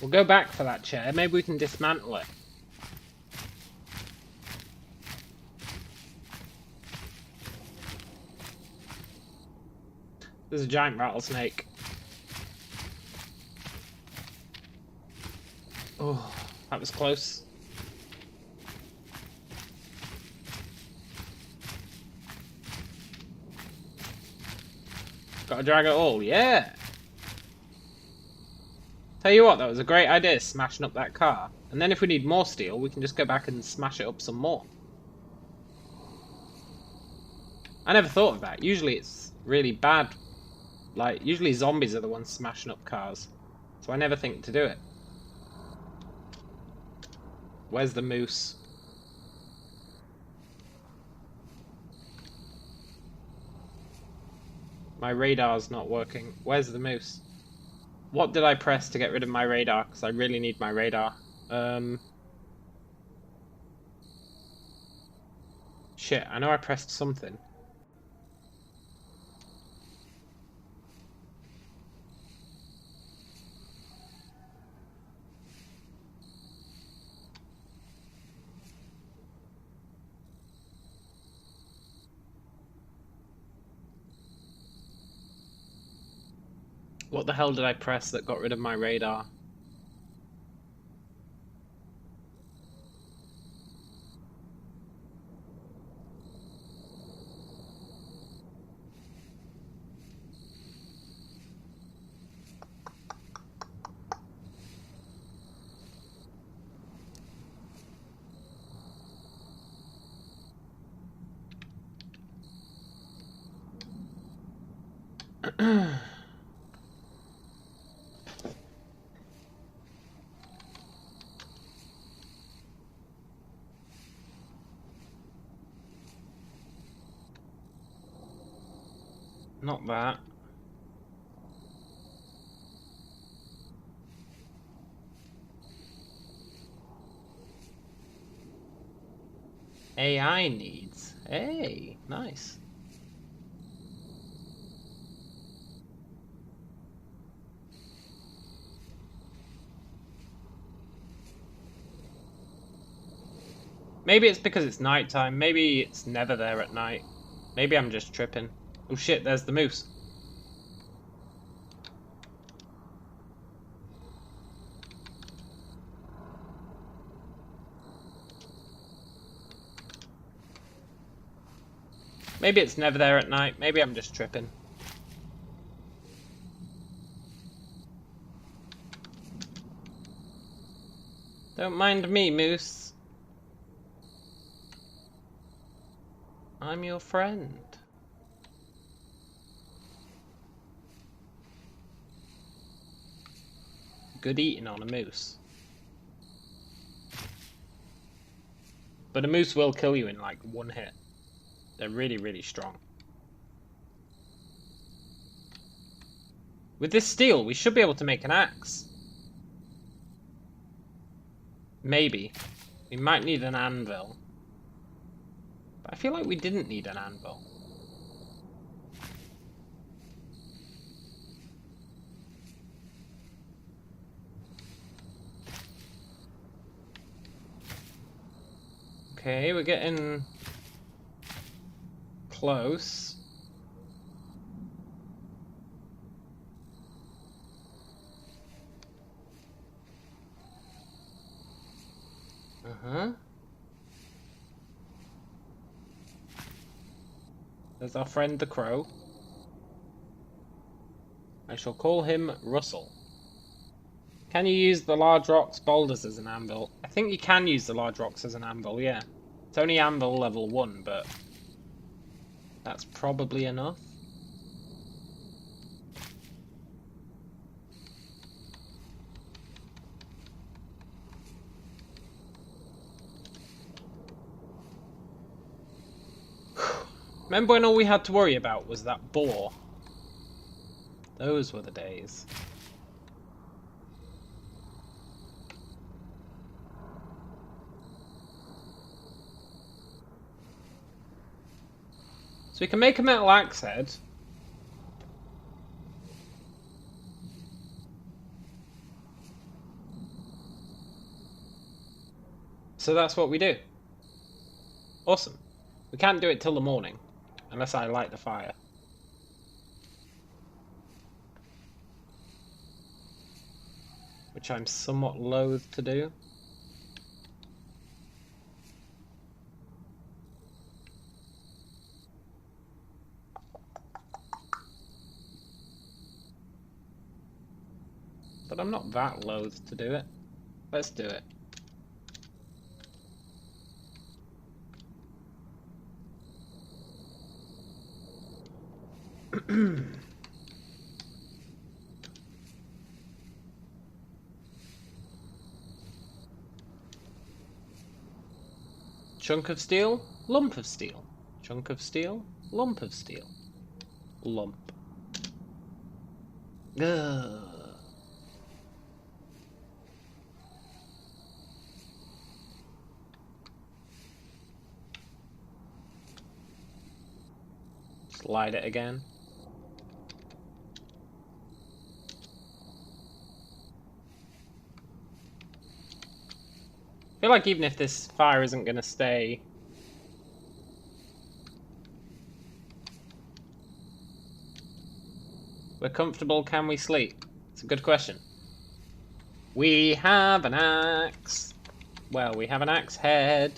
We'll go back for that chair. Maybe we can dismantle it. There's a giant rattlesnake. Oh, that was close. Gotta drag it all, yeah! Tell you what, that was a great idea, smashing up that car. And then if we need more steel, we can just go back and smash it up some more. I never thought of that. Usually it's really bad. Like, usually zombies are the ones smashing up cars. So I never think to do it. Where's the moose? My radar's not working. Where's the moose? What did I press to get rid of my radar? Because I really need my radar. Shift shit, I know I pressed something. What the hell did I press that got rid of my radar? Not that. AI needs. Hey, nice. Maybe it's because it's nighttime. Maybe it's never there at night. Maybe I'm just tripping. Oh shit, there's the moose. Maybe it's never there at night. Maybe I'm just tripping. Don't mind me, moose. I'm your friend. Good eating on a moose. But a moose will kill you in like one hit. They're really, really strong. With this steel, we should be able to make an axe. Maybe. We might need an anvil. But I feel like we didn't need an anvil. Okay, we're getting close. Uh-huh. There's our friend the crow. I shall call him Russell. Can you use the large rocks boulders as an anvil? I think you can use the large rocks as an anvil, yeah. It's only anvil level 1, but that's probably enough. Remember when all we had to worry about was that boar? Those were the days. So we can make a metal axe head. So that's what we do. Awesome. We can't do it till the morning, unless I light the fire. Which I'm somewhat loath to do. But I'm not that loath to do it. Let's do it. Chunk of steel, lump of steel. Chunk of steel, lump of steel. Lump. Ugh. Just light it again. I feel like even if this fire isn't going to stay... We're comfortable, can we sleep? It's a good question. We have an axe. Well, we have an axe head.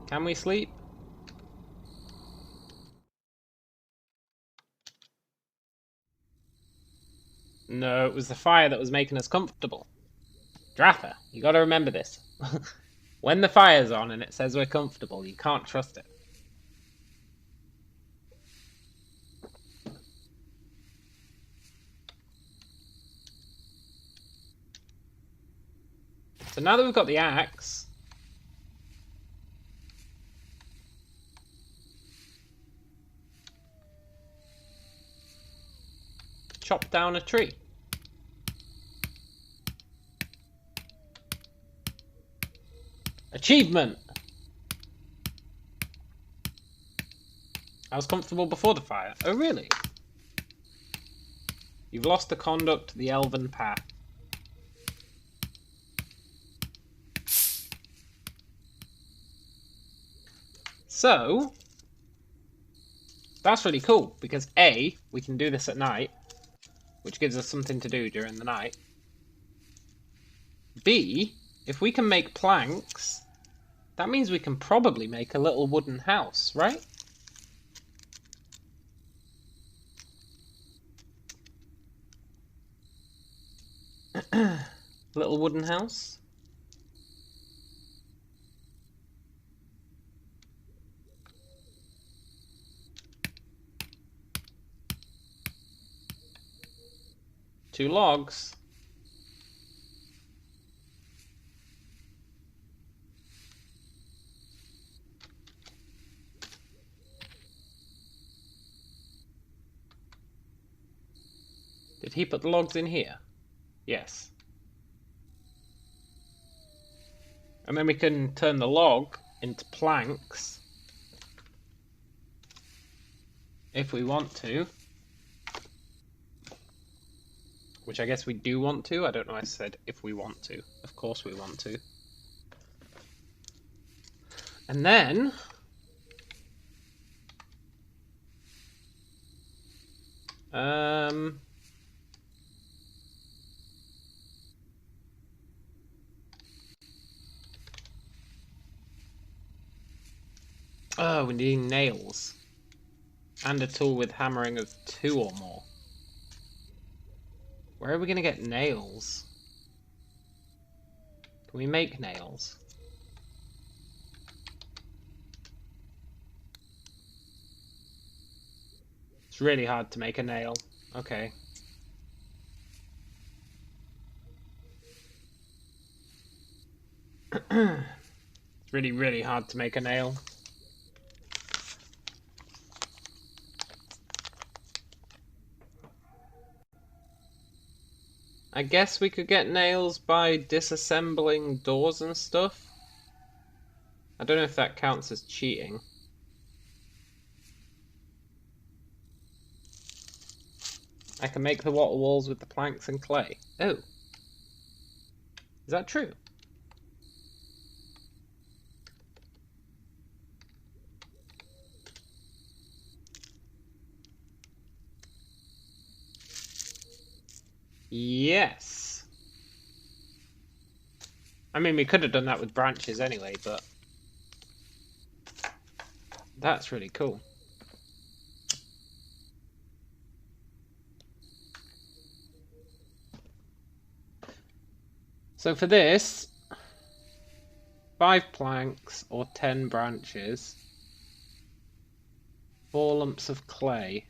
Can we sleep? No, it was the fire that was making us comfortable. Dratha, you gotta remember this. When the fire's on and it says we're comfortable, you can't trust it. So now that we've got the axe, chop down a tree. Achievement! I was comfortable before the fire. Oh, really? You've lost the conduct to the elven path. So, that's really cool, because A, we can do this at night, which gives us something to do during the night. B, if we can make planks, that means we can probably make a little wooden house, right? Little wooden house. Two logs. Did he put the logs in here? Yes. And then we can turn the log into planks if we want to. Which I guess we do want to. I don't know, I said if we want to. Of course we want to. And then... Oh, we need nails. And a tool with hammering of 2 or more. Where are we going to get nails? Can we make nails? It's really hard to make a nail. Okay. It's really, really hard to make a nail. I guess we could get nails by disassembling doors and stuff. I don't know if that counts as cheating. I can make the water walls with the planks and clay. Oh. Is that true? Yes. I mean, we could have done that with branches anyway, but that's really cool. So for this, 5 planks or 10 branches, 4 lumps of clay.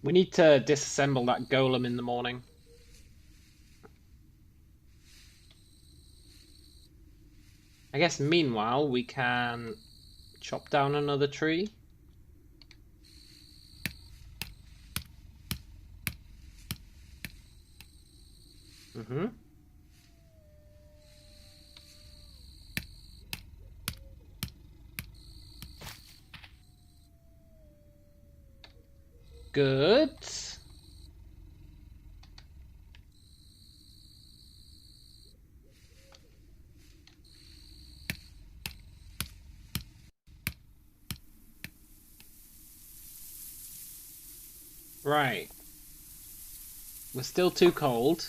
We need to disassemble that golem in the morning. I guess meanwhile we can chop down another tree. Mm-hmm. Good. Right. We're still too cold.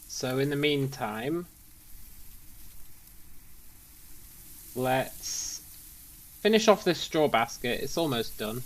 So in the meantime, let's finish off this straw basket. It's almost done.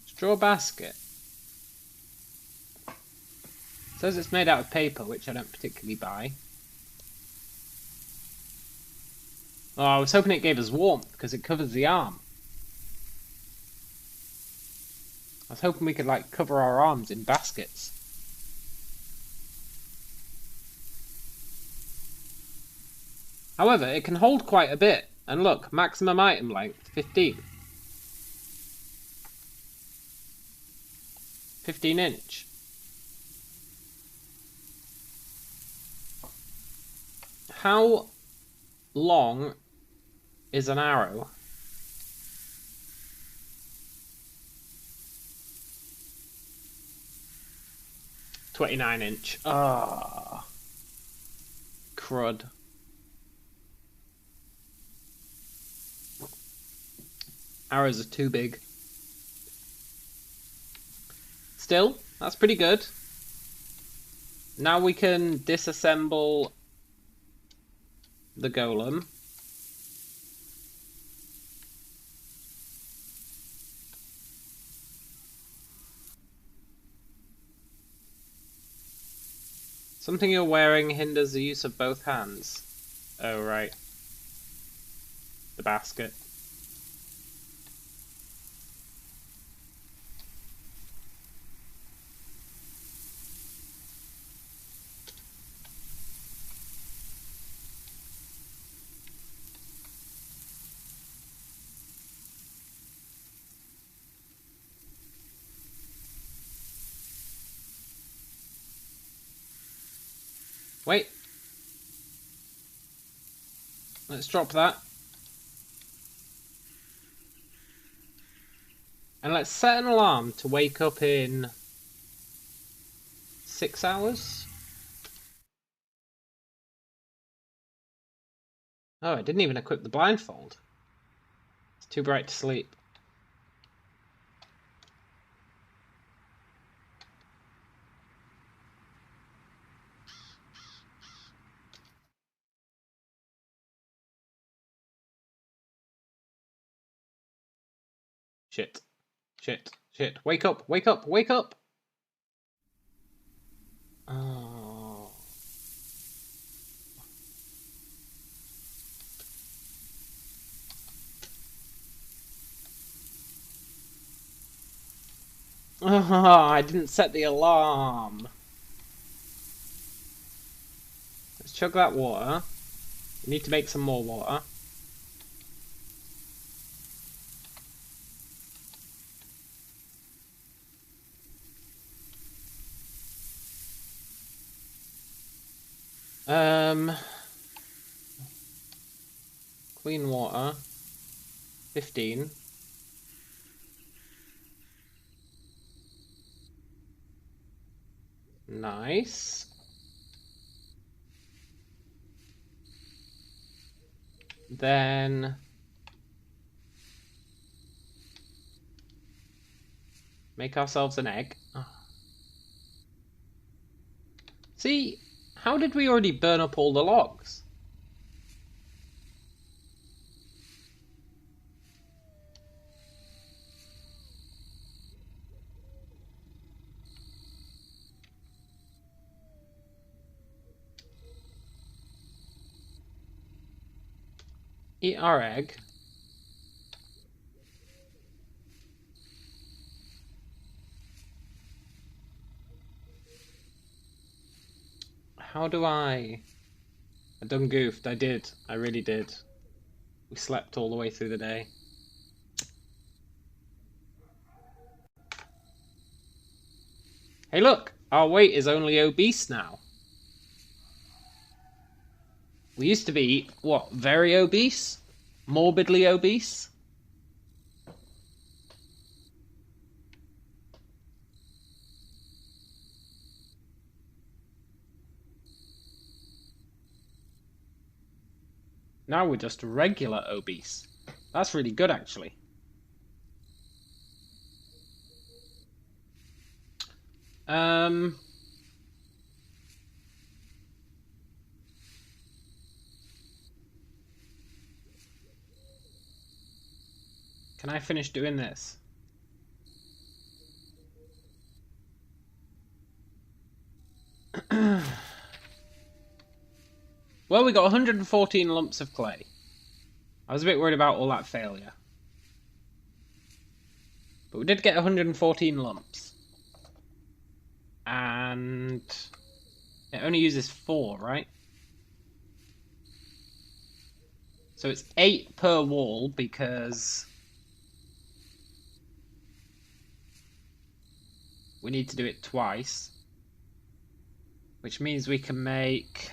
Straw basket. It says it's made out of paper, which I don't particularly buy. Oh, I was hoping it gave us warmth, because it covers the arm. I was hoping we could, like, cover our arms in baskets. However, it can hold quite a bit. And look, maximum item length, 15. 15 inch. How long is an arrow? (29-inch). Ah, crud. Arrows are too big. Still, that's pretty good. Now we can disassemble the golem. Something you're wearing hinders the use of both hands. Oh, right. The basket. Wait. Let's drop that. And let's set an alarm to wake up in 6 hours. Oh, I didn't even equip the blindfold. It's too bright to sleep. Shit. Shit. Shit. Wake up! Wake up! Wake up! Oh. Oh, I didn't set the alarm. Let's chug that water. We need to make some more water. Clean water. 15. Nice. Then make ourselves an egg. Oh. See, how did we already burn up all the logs? Eat our egg. How do I done goofed. I did. I really did. We slept all the way through the day. Hey look! Our weight is only obese now. We used to be, what, very obese? Morbidly obese? Now we're just regular obese. That's really good, actually. Can I finish doing this? Well, we got 114 lumps of clay. I was a bit worried about all that failure. But we did get 114 lumps. And it only uses 4, right? So it's 8 per wall because we need to do it twice. Which means we can make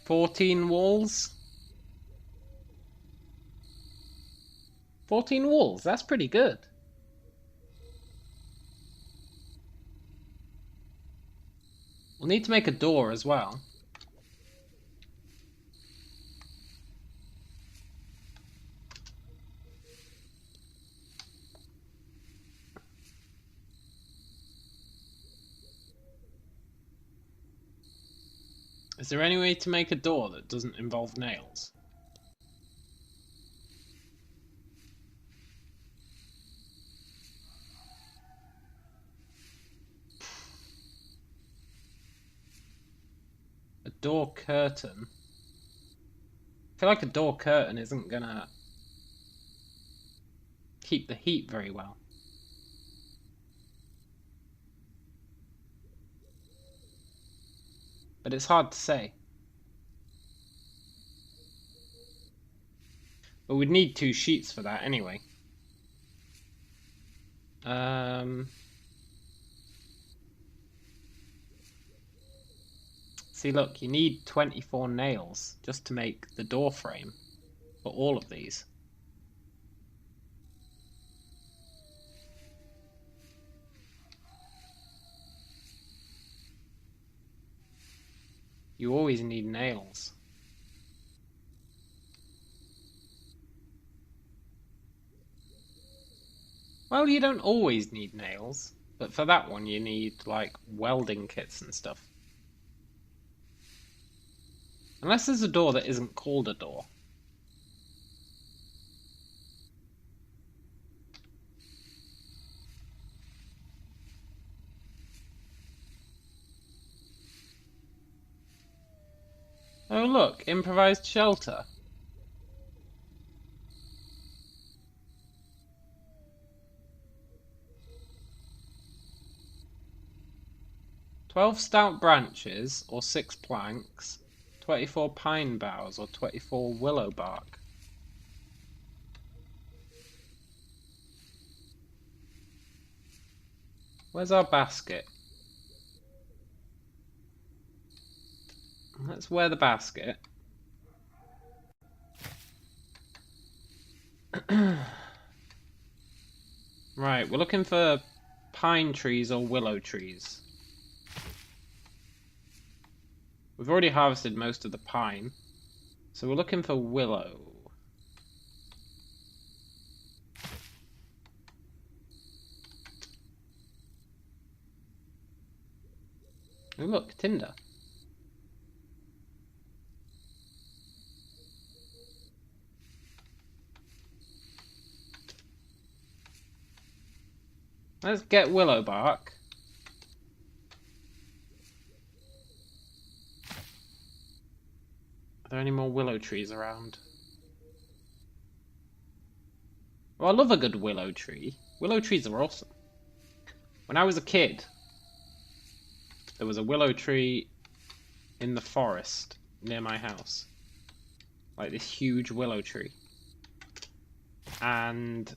14 walls. 14 walls, that's pretty good. We'll need to make a door as well. Is there any way to make a door that doesn't involve nails? A door curtain? I feel like a door curtain isn't gonna keep the heat very well. But it's hard to say. But we'd need 2 sheets for that anyway. See, look, you need 24 nails just to make the door frame for all of these. You always need nails. Well, you don't always need nails, but for that one you need, like, welding kits and stuff. Unless there's a door that isn't called a door. Oh look, improvised shelter. "12 stout branches, or 6 planks, 24 pine boughs, or 24 willow bark." Where's our basket? Let's wear the basket. Right, we're looking for pine trees or willow trees. We've already harvested most of the pine, so we're looking for willow. Oh look, tinder. Let's get willow bark. Are there any more willow trees around? Oh, I love a good willow tree. Willow trees are awesome. When I was a kid, there was a willow tree in the forest near my house. Like this huge willow tree. And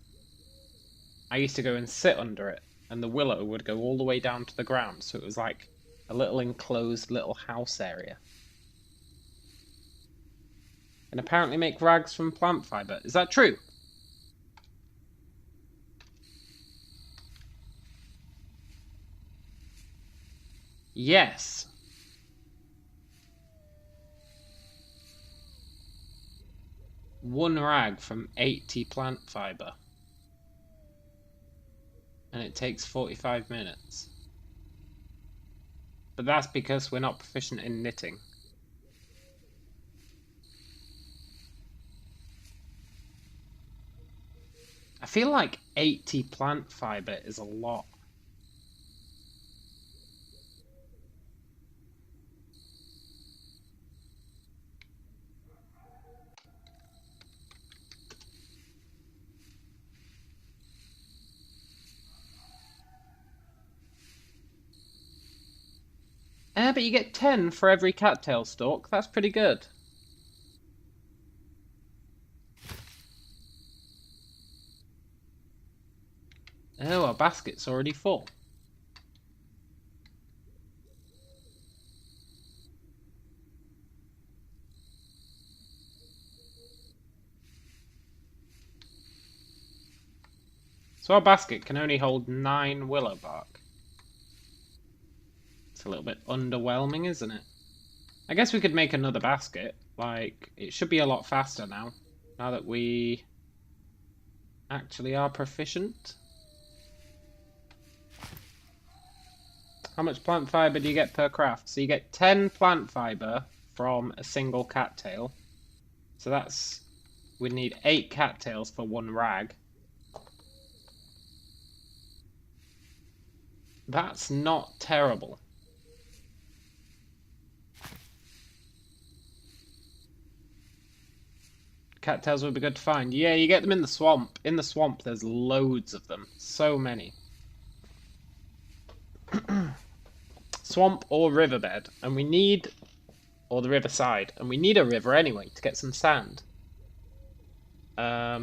I used to go and sit under it, and the willow would go all the way down to the ground, so it was like a little enclosed little house area. And apparently make rags from plant fibre. Is that true? Yes. One rag from 80 plant fibre. And it takes 45 minutes. But that's because we're not proficient in knitting. I feel like 80 plant fibre is a lot. But you get 10 for every cattail stalk. That's pretty good. Oh, our basket's already full. So our basket can only hold 9 willow bark. It's a little bit underwhelming, isn't it? I guess we could make another basket. Like, it should be a lot faster now that we actually are proficient. How much plant fibre do you get per craft? So you get 10 plant fibre from a single cattail. So that's... we'd need 8 cattails for 1 rag. That's not terrible. Cattails would be good to find. Yeah, you get them in the swamp. In the swamp, there's loads of them. So many. Swamp or riverbed. And we need... or the riverside. And we need a river anyway to get some sand. I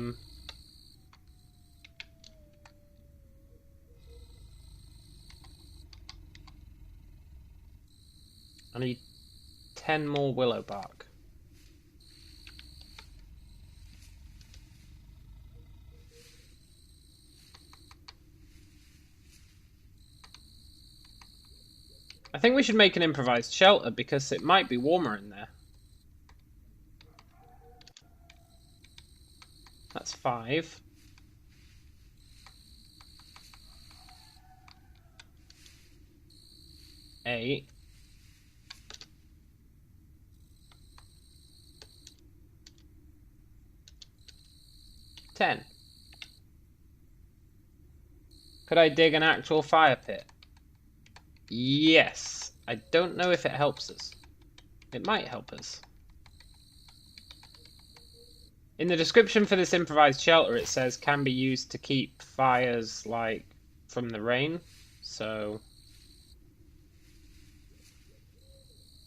need 10 more willow bark. I think we should make an improvised shelter because it might be warmer in there. That's 5. Eight. 10. Could I dig an actual fire pit? Yes. I don't know if it helps us. It might help us. In the description for this improvised shelter, it says can be used to keep fires, like, from the rain. So,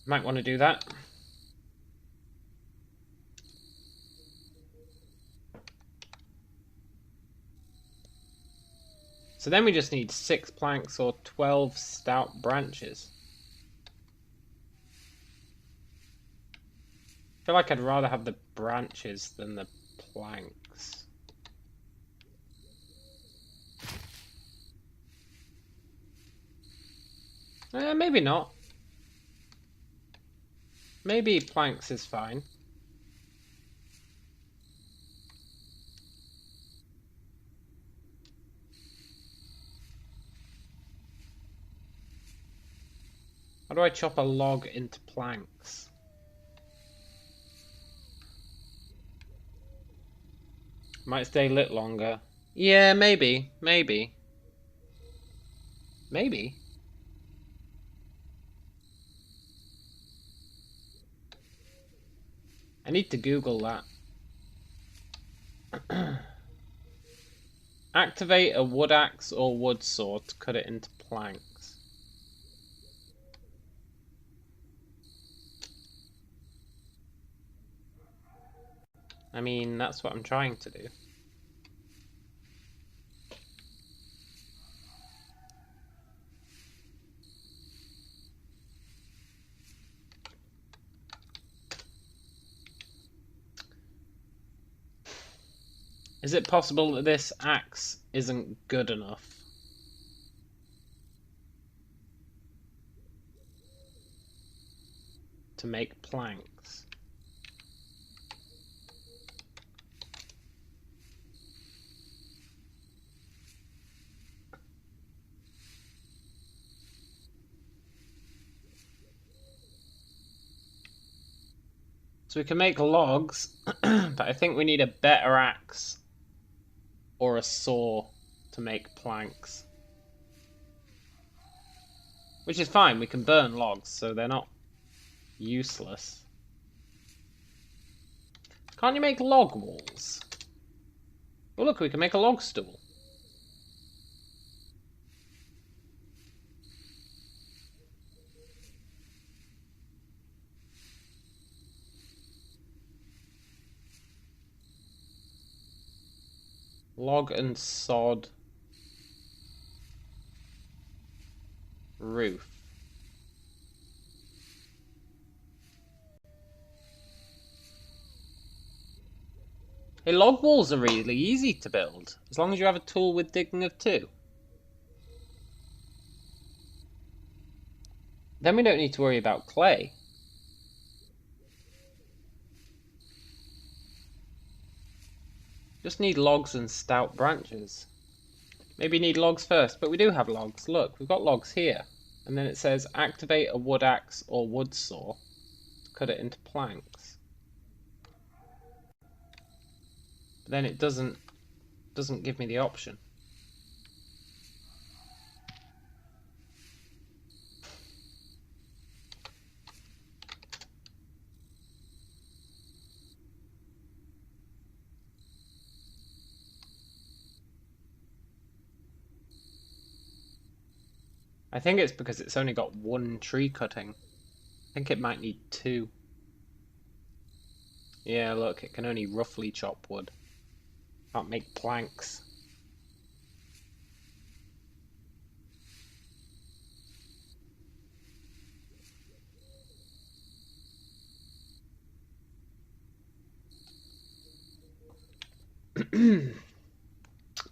might want to do that. So then we just need 6 planks or 12 stout branches. I feel like I'd rather have the branches than the planks. Maybe not. Maybe planks is fine. How do I chop a log into planks? Might stay lit longer. Yeah, maybe. Maybe. Maybe. I need to Google that. Activate a wood axe or wood saw to cut it into planks. I mean, that's what I'm trying to do. Is it possible that this axe isn't good enough? To make planks? So we can make logs, but I think we need a better axe or a saw to make planks. Which is fine, we can burn logs, so they're not useless. Can't you make log walls? Oh look, we can make a log stool. Log and sod roof. Hey, log walls are really easy to build, as long as you have a tool with digging of 2. Then we don't need to worry about clay. Just need logs and stout branches. Maybe need logs first, but we do have logs. Look, we've got logs here. And then it says activate a wood axe or wood saw to cut it into planks. But then it doesn't give me the option. I think it's because it's only got 1 tree cutting. I think it might need 2. Yeah, look, it can only roughly chop wood. Can't make planks.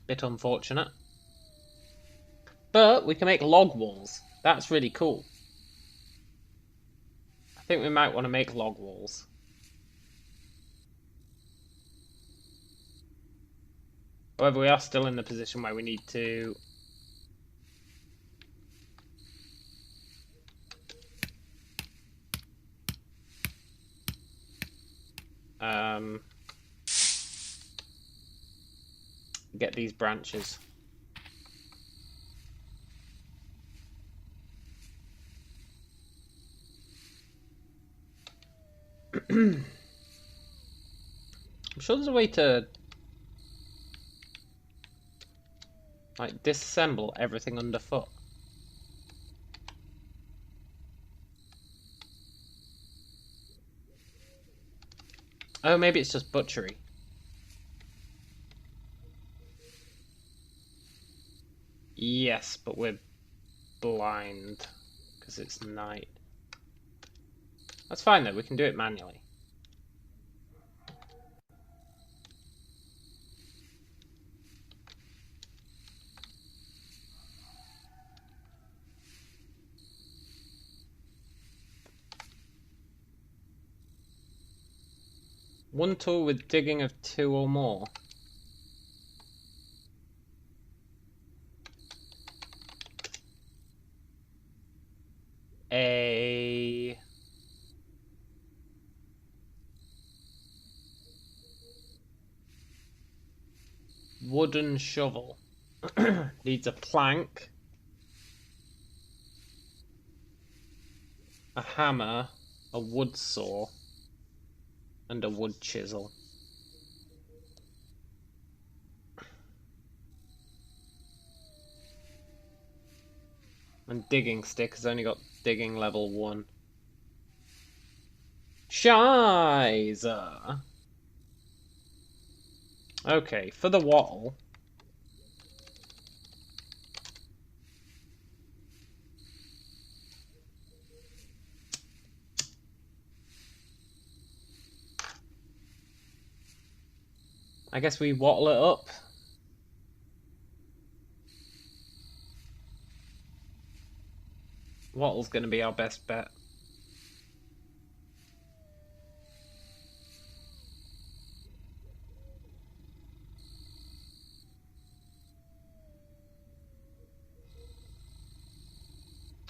Bit unfortunate. But we can make log walls. That's really cool. I think we might want to make log walls. However, we are still in the position where we need to get these branches. I'm sure there's a way to like disassemble everything underfoot. Oh, maybe it's just butchery. Yes, but we're blind because it's night. That's fine though, we can do it manually. One tool with digging of 2 or more. A wooden shovel. Needs a plank, a hammer, a wood saw, And a wood chisel. And digging stick has only got digging level 1. Shiza! Okay, for the wattle. I guess we wattle it up. Wattle's going to be our best bet.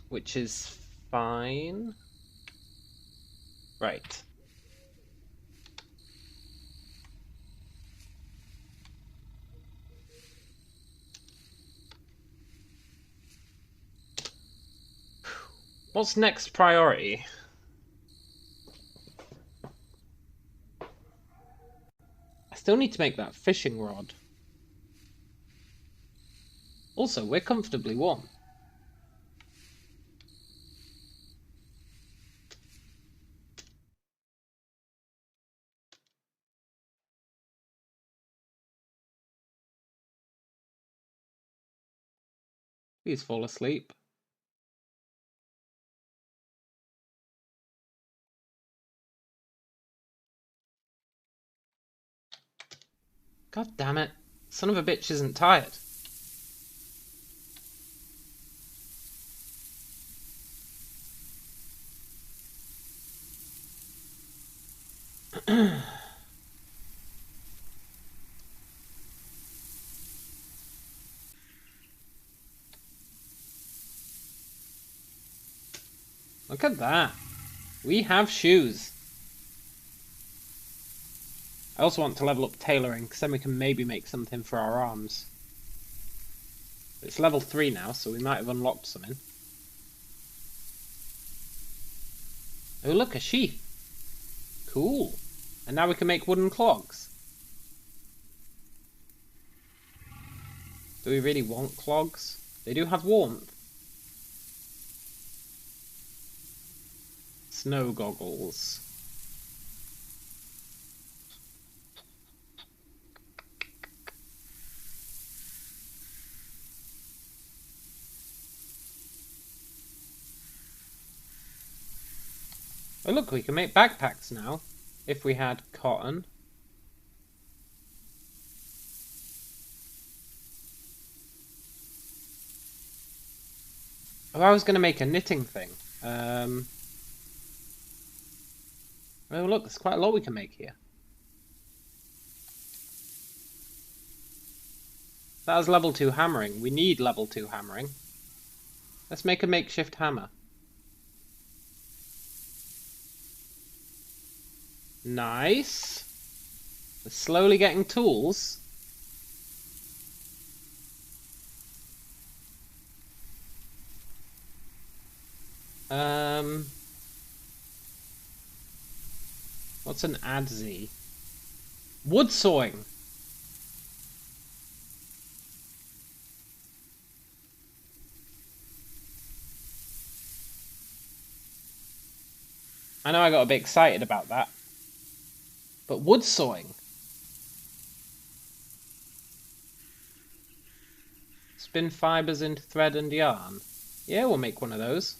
Which is fine. Right. What's next priority? I still need to make that fishing rod. Also, we're comfortably warm. Please fall asleep. God damn it. Son of a bitch isn't tired. Look at that. We have shoes. I also want to level up tailoring, because then we can maybe make something for our arms. It's level 3 now, so we might have unlocked something. Oh look, a sheath. Cool. And now we can make wooden clogs. Do we really want clogs? They do have warmth. Snow goggles. Oh look, we can make backpacks now, if we had cotton. Oh, I was going to make a knitting thing. Oh look, there's quite a lot we can make here. That was level 2 hammering. We need level 2 hammering. Let's make a makeshift hammer. Nice. We're slowly getting tools. What's an adze? Wood sawing. I know I got a bit excited about that. But wood sawing. Spin fibers into thread and yarn. Yeah, we'll make one of those.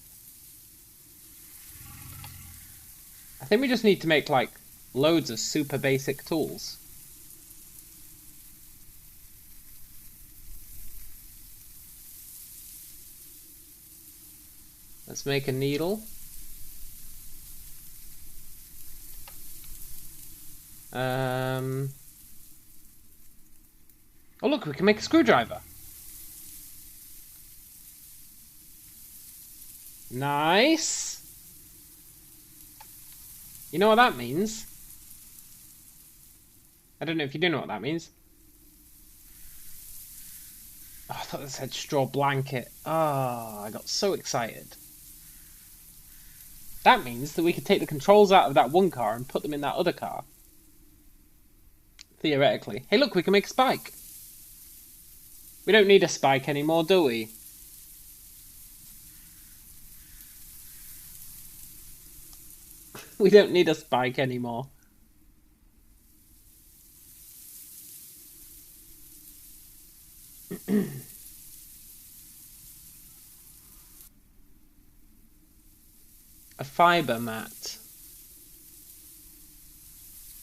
I think we just need to make, like, loads of super basic tools. Let's make a needle. Oh look, we can make a screwdriver. Nice. You know what that means? I don't know if you do know what that means. Oh, I thought this said straw blanket. Oh, I got so excited. That means that we could take the controls out of that one car and put them in that other car. Theoretically. Hey, look, we can make a spike. We don't need a spike anymore, do we? We don't need a spike anymore. A fibre mat.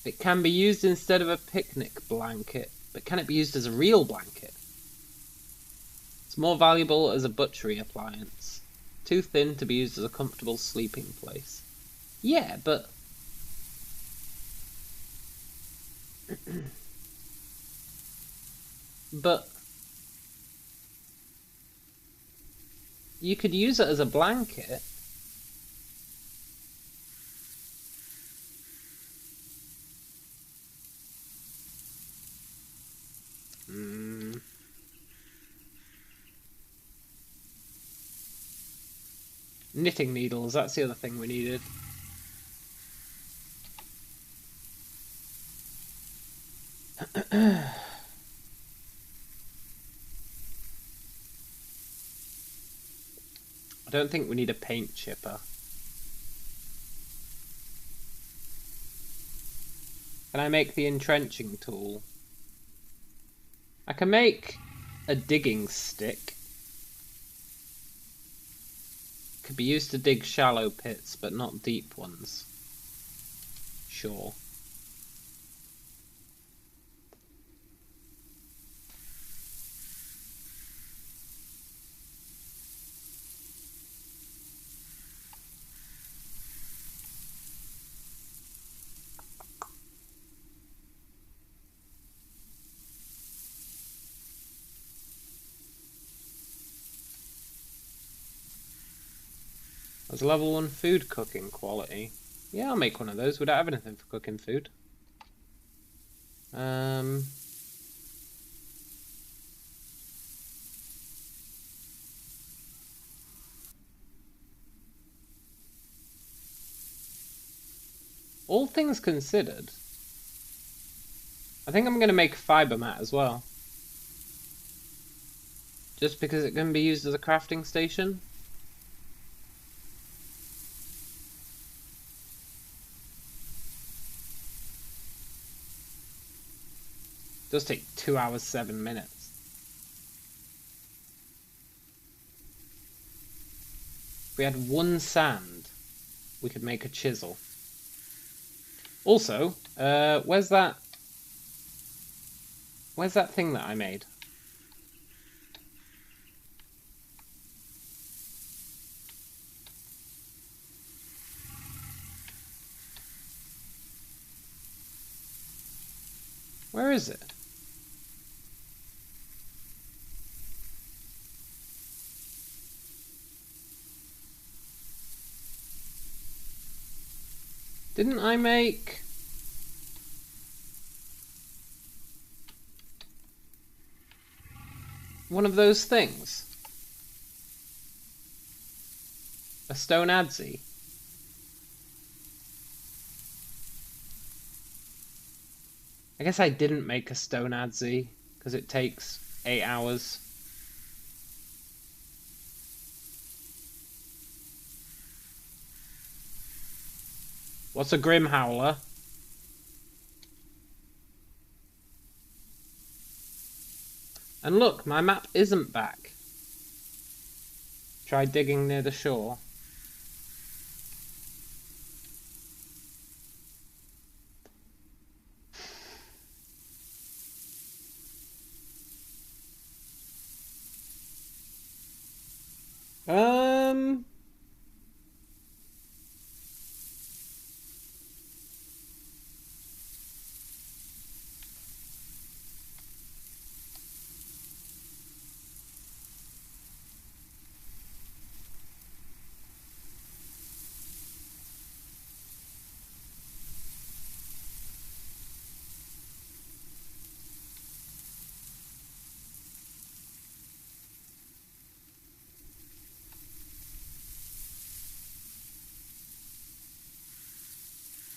It can be used instead of a picnic blanket, but can it be used as a real blanket? It's more valuable as a butchery appliance. Too thin to be used as a comfortable sleeping place. Yeah, but... but... you could use it as a blanket. Knitting needles, that's the other thing we needed. I don't think we need a paint chipper. Can I make the entrenching tool? I can make a digging stick. Could be used to dig shallow pits, but not deep ones. Sure. There's level 1 food cooking quality. Yeah, I'll make one of those. We don't have anything for cooking food. All things considered, I think I'm going to make a fibre mat as well. Just because it can be used as a crafting station. It does take 2 hours 7 minutes. If we had 1 sand, we could make a chisel. Also, where's that thing that I made? Where is it? Didn't I make... one of those things? A stone adze? I guess I didn't make a stone adze, because it takes 8 hours. What's a Grim Howler? And look, my map isn't back. Try digging near the shore.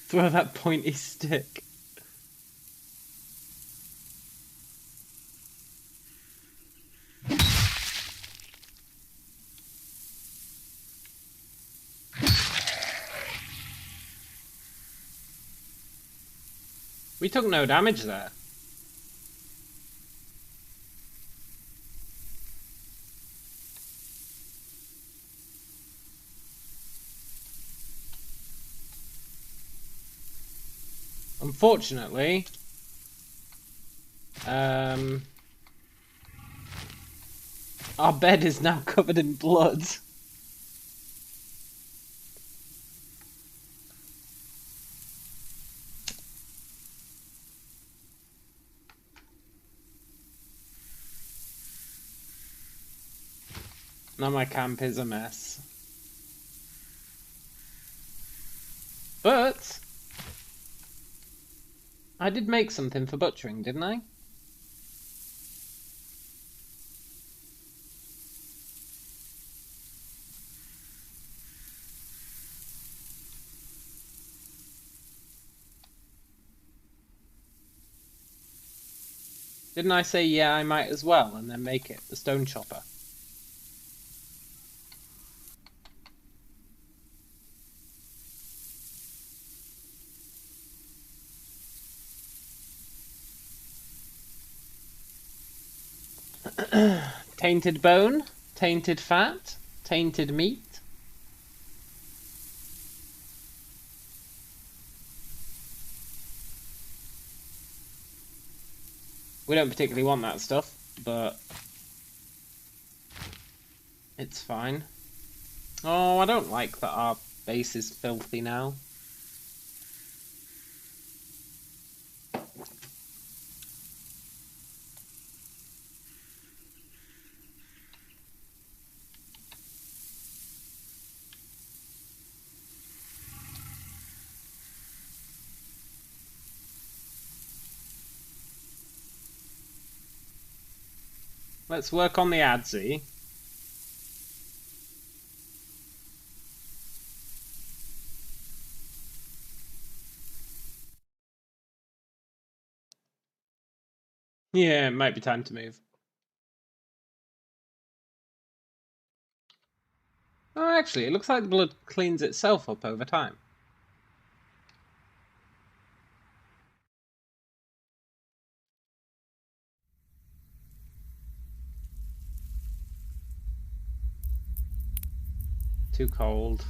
Throw that pointy stick. We took no damage there. Unfortunately, our bed is now covered in blood. Now my camp is a mess. But I did make something for butchering, didn't I? Didn't I say, yeah, I might as well, and then make it the stone chopper? Tainted bone, tainted fat, tainted meat. We don't particularly want that stuff, but it's fine. Oh, I don't like that our base is filthy now. Let's work on the adzi. Yeah, it might be time to move. Oh, actually, it looks like the blood cleans itself up over time. Too cold.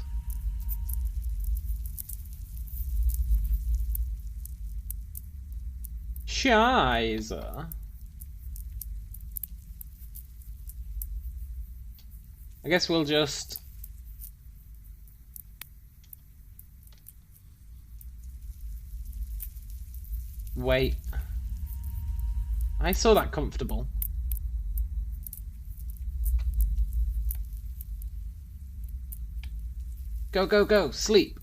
Shiza. I guess we'll just... wait. I saw that comfortable. Go, go, go. Sleep.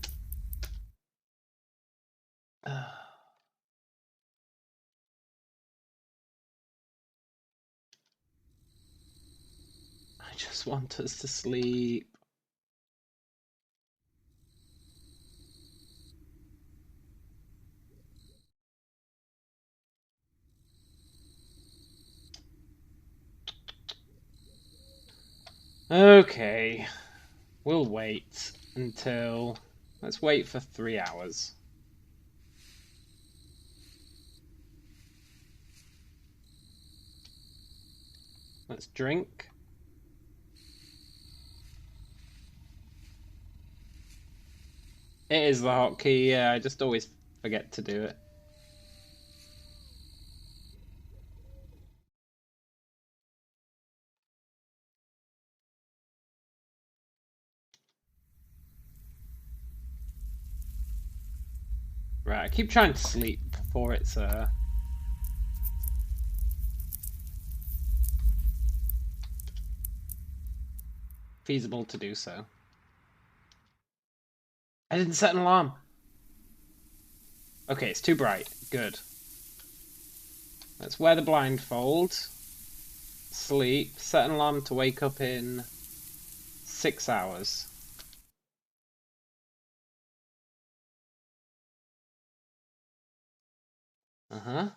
I just want us to sleep. Okay. We'll wait until... let's wait for 3 hours. Let's drink. It is the hotkey, yeah, I just always forget to do it. Right, I keep trying to sleep before it's feasible to do so. I didn't set an alarm. Okay, it's too bright. Good. Let's wear the blindfold. Sleep. Set an alarm to wake up in 6 hours. Uh-huh.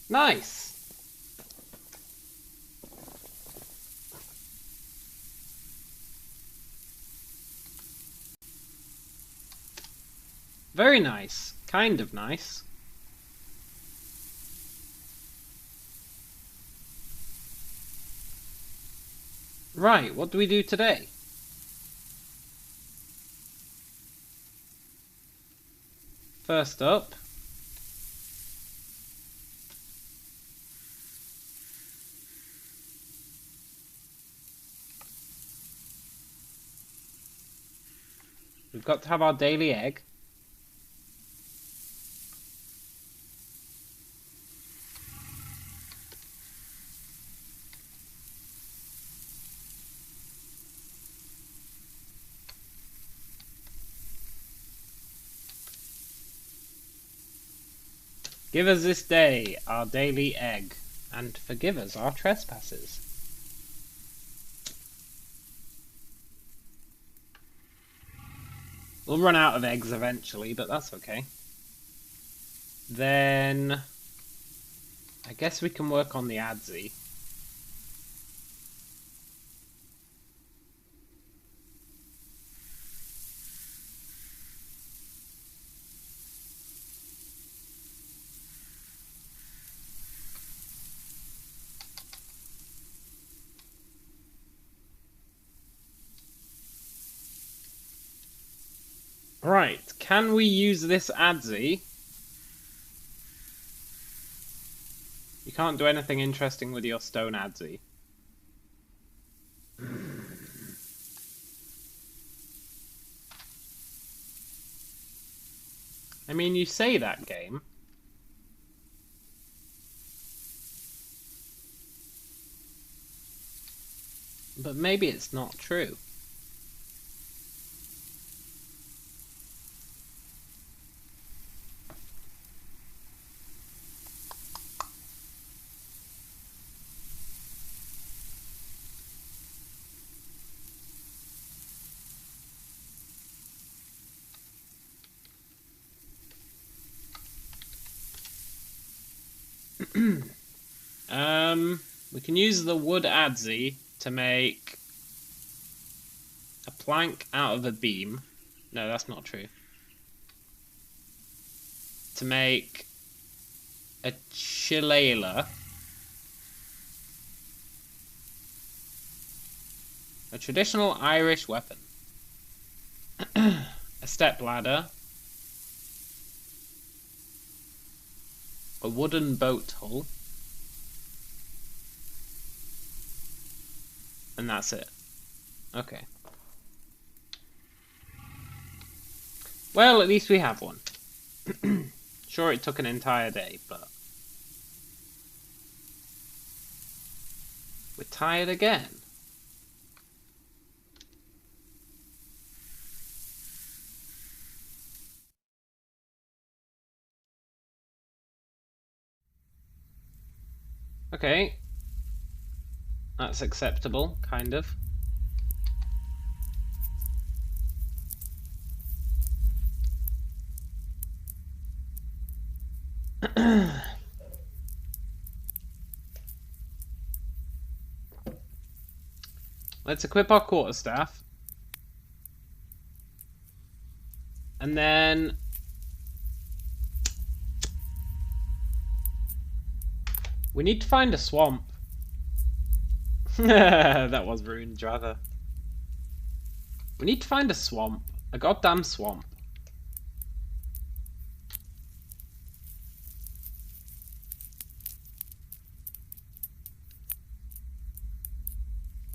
Nice! Very nice. Kind of nice. Right, what do we do today? First up, we've got to have our daily egg. Give us this day our daily egg, and forgive us our trespasses. We'll run out of eggs eventually, but that's okay. Then I guess we can work on the adzi. Right, can we use this adzi? You can't do anything interesting with your stone adzi. I mean, you say that, game. But maybe it's not true. We can use the wood adzi to make a plank out of a beam. No, that's not true. To make a shillelagh, a traditional Irish weapon, a step ladder, a wooden boat hull, and that's it. Okay. Well, at least we have one. Sure, it took an entire day, but we're tired again. Okay. That's acceptable, kind of. Let's equip our quarterstaff. And then we need to find a swamp. That was ruined, rather. We need to find a swamp. A goddamn swamp.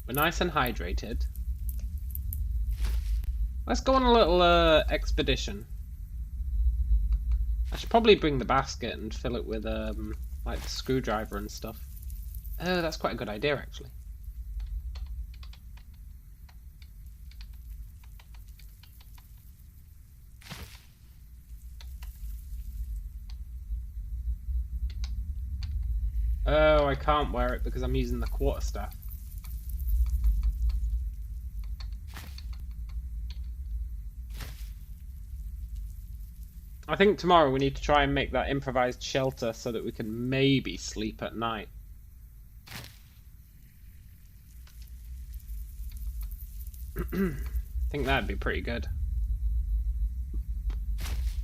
We're nice and hydrated. Let's go on a little expedition. I should probably bring the basket and fill it with like the screwdriver and stuff. Oh, that's quite a good idea, actually. Oh, I can't wear it because I'm using the quarterstaff. I think tomorrow we need to try and make that improvised shelter so that we can maybe sleep at night. I think that'd be pretty good.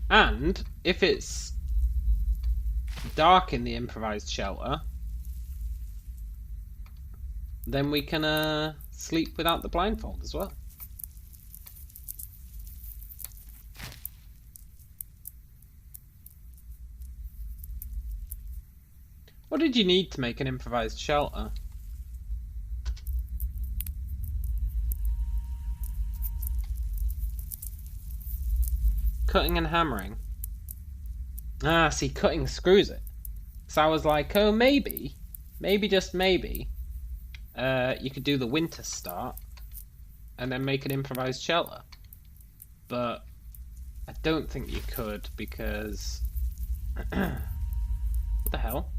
And if it's dark in the improvised shelter, then we can sleep without the blindfold as well. What did you need to make an improvised shelter? Cutting and hammering. Ah, see, cutting screws it. So I was like, oh, maybe, just maybe, you could do the winter start and then make an improvised shelter. But I don't think you could because... what the hell?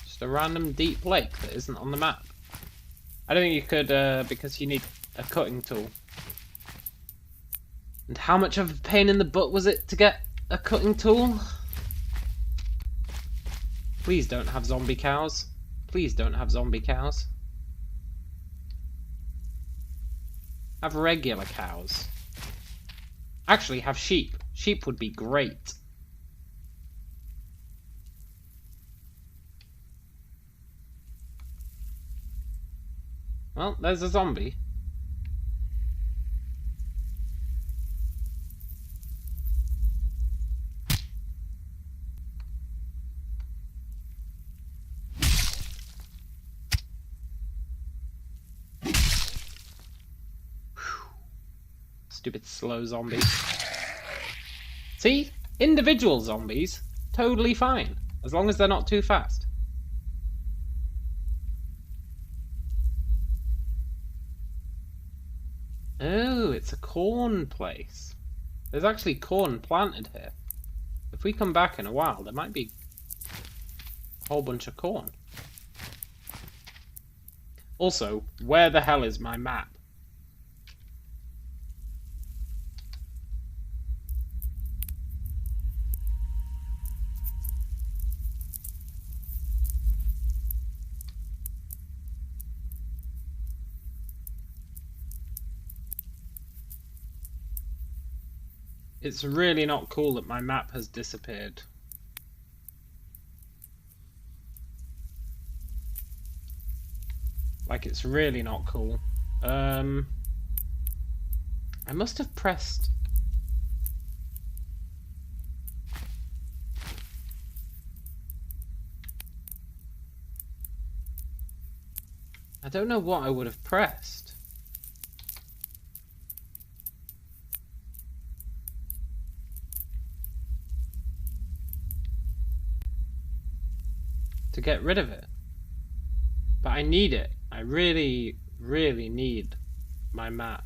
Just a random deep lake that isn't on the map. I don't think you could because you need a cutting tool. And how much of a pain in the butt was it to get a cutting tool? Please don't have zombie cows. Please don't have zombie cows. Have regular cows. Actually, have sheep. Sheep would be great. Well, there's a zombie. Stupid slow zombies. See? Individual zombies, totally fine. As long as they're not too fast. Oh, it's a corn place. There's actually corn planted here. If we come back in a while, there might be a whole bunch of corn. Also, where the hell is my map? It's really not cool that my map has disappeared. Like, it's really not cool. I must have pressed... I don't know what I would have pressed. To get rid of it. But I need it. I really, really need my map.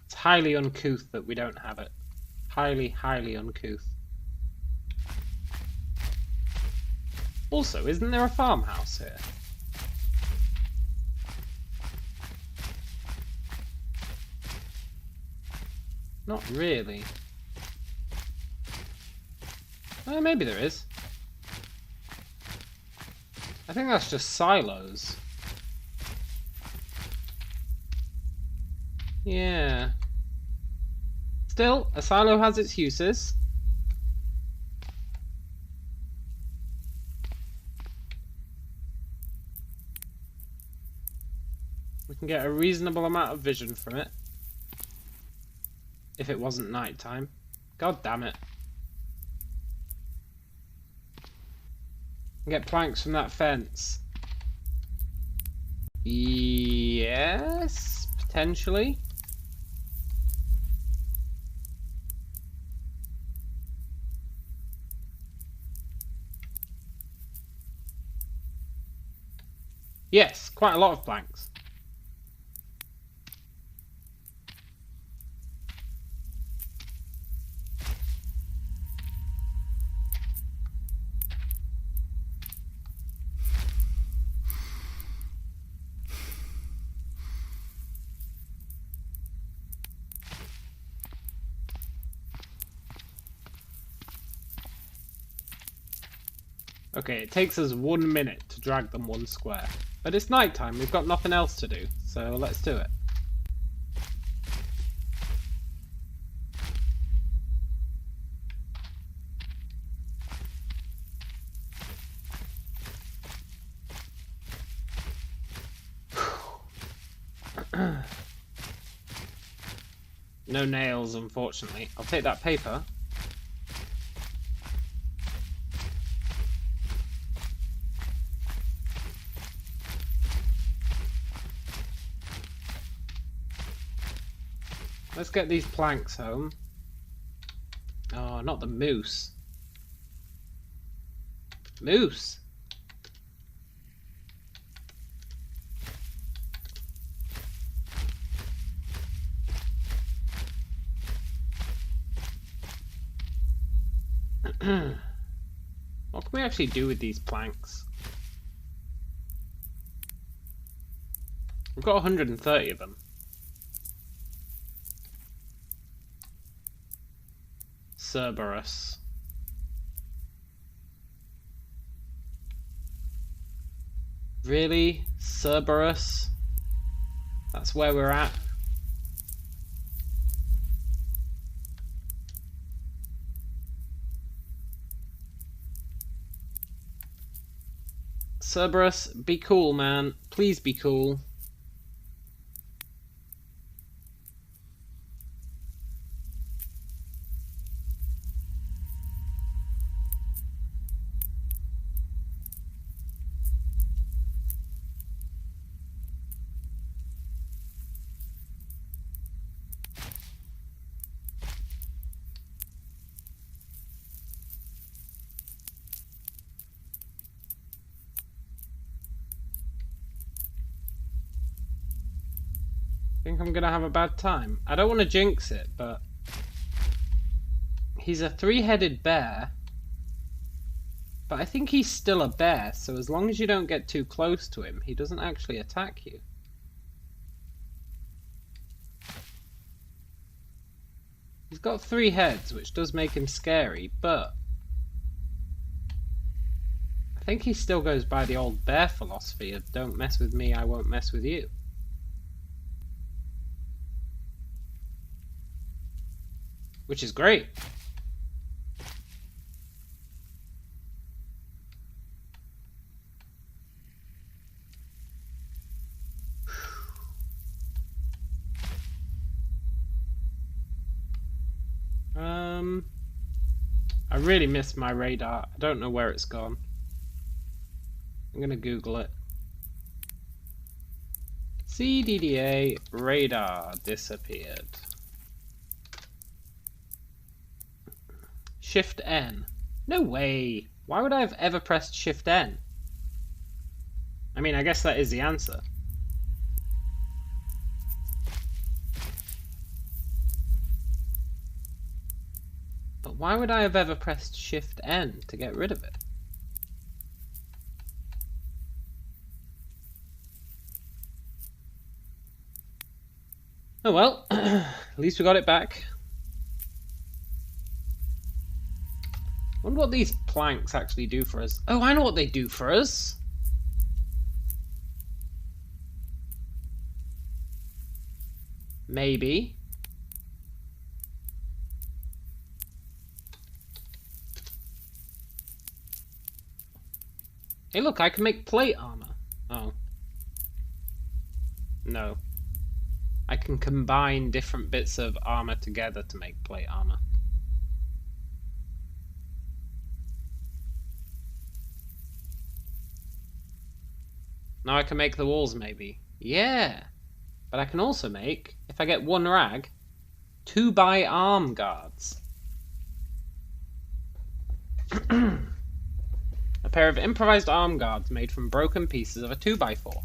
It's highly uncouth that we don't have it. Highly, highly uncouth. Also, isn't there a farmhouse here? Not really. Maybe there is. I think that's just silos. Yeah. Still, a silo has its uses. We can get a reasonable amount of vision from it. If it wasn't nighttime. God damn it. Get planks from that fence. Yes, potentially. Yes, quite a lot of planks. Okay, it takes us 1 minute to drag them 1 square. But it's night time, we've got nothing else to do, so let's do it. No nails, unfortunately. I'll take that paper. Let's get these planks home. Oh, not the moose. Moose! What can we actually do with these planks? We've got 130 of them. Cerberus. Really? Cerberus? That's where we're at? Cerberus, be cool, man. Please be cool. I think I'm gonna have a bad time. I don't want to jinx it, but he's a 3-headed bear. But I think he's still a bear, so as long as you don't get too close to him, he doesn't actually attack you. He's got 3 heads, which does make him scary, but I think he still goes by the old bear philosophy of don't mess with me, I won't mess with you. Which is great. I really missed my radar. I don't know where it's gone. I'm gonna Google it. CDDA radar disappeared. Shift N. No way. Why would I have ever pressed Shift N? I mean, I guess that is the answer. But why would I have ever pressed Shift N to get rid of it? Oh well, at least we got it back. I wonder what these planks actually do for us. Oh, I know what they do for us. Maybe. Hey look, I can make plate armor. Oh. No. I can combine different bits of armor together to make plate armor. Now I can make the walls maybe. Yeah. But I can also make, if I get 1 rag, 2x arm guards. A pair of improvised arm guards made from broken pieces of a 2x4.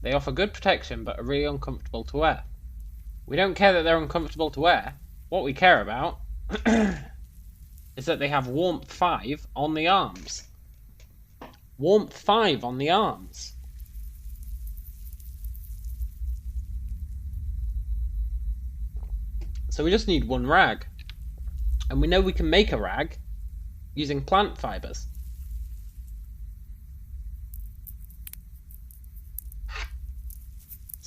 They offer good protection but are really uncomfortable to wear. We don't care that they're uncomfortable to wear. What we care about is that they have warmth 5 on the arms. Warmth 5 on the arms. So we just need 1 rag. And we know we can make a rag using plant fibers.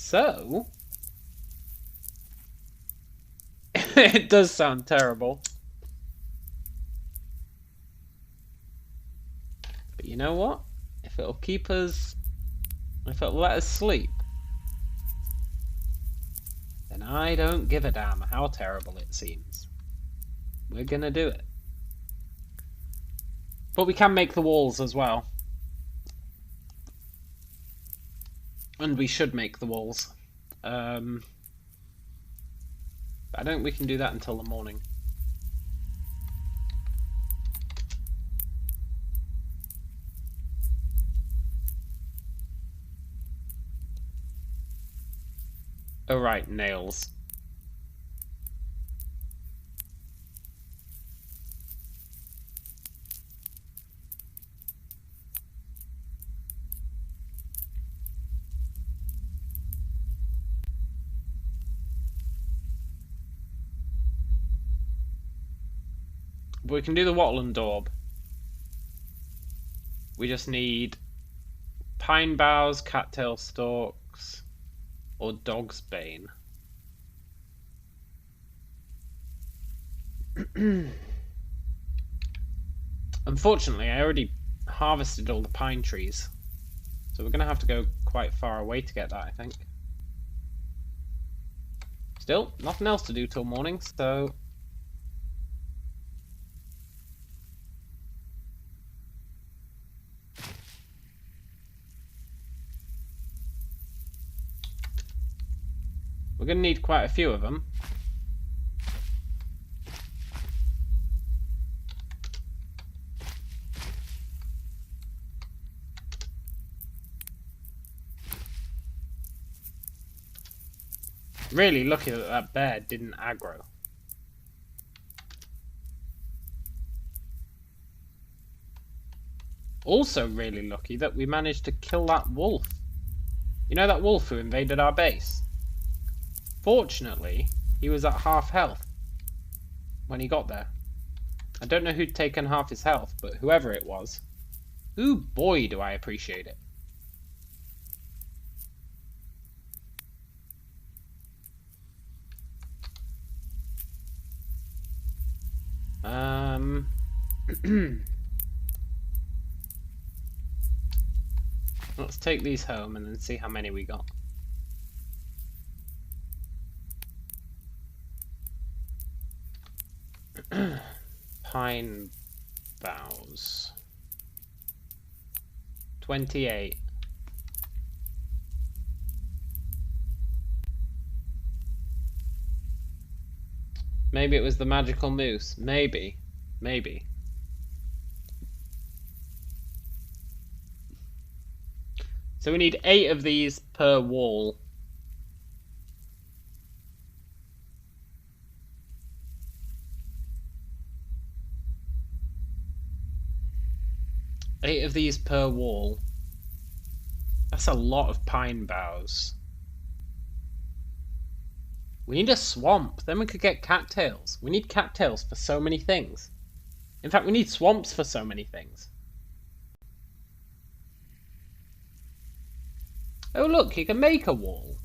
So... it does sound terrible. But you know what? If it'll keep us... if it'll let us sleep, then I don't give a damn how terrible it seems. We're gonna do it. But we can make the walls as well. And we should make the walls. But I don't think we can do that until the morning. Oh right, nails. But we can do the wattle and daub. We just need pine boughs, cattail stalks, or dog's bane. Unfortunately, I already harvested all the pine trees, so we're going to have to go quite far away to get that, I think. Still, nothing else to do till morning, so... we're going to need quite a few of them. Really lucky that that bear didn't aggro. Also really lucky that we managed to kill that wolf. You know that wolf who invaded our base? Fortunately, he was at half health when he got there. I don't know who'd taken half his health, but whoever it was, ooh boy do I appreciate it. Let's take these home and then see how many we got. Pine boughs. 28. Maybe it was the magical moose. Maybe. Maybe. So we need 8 of these per wall. Eight of these per wall. That's a lot of pine boughs. We need a swamp. Then we could get cattails. We need cattails for so many things. In fact, we need swamps for so many things. Oh look, you can make a wall.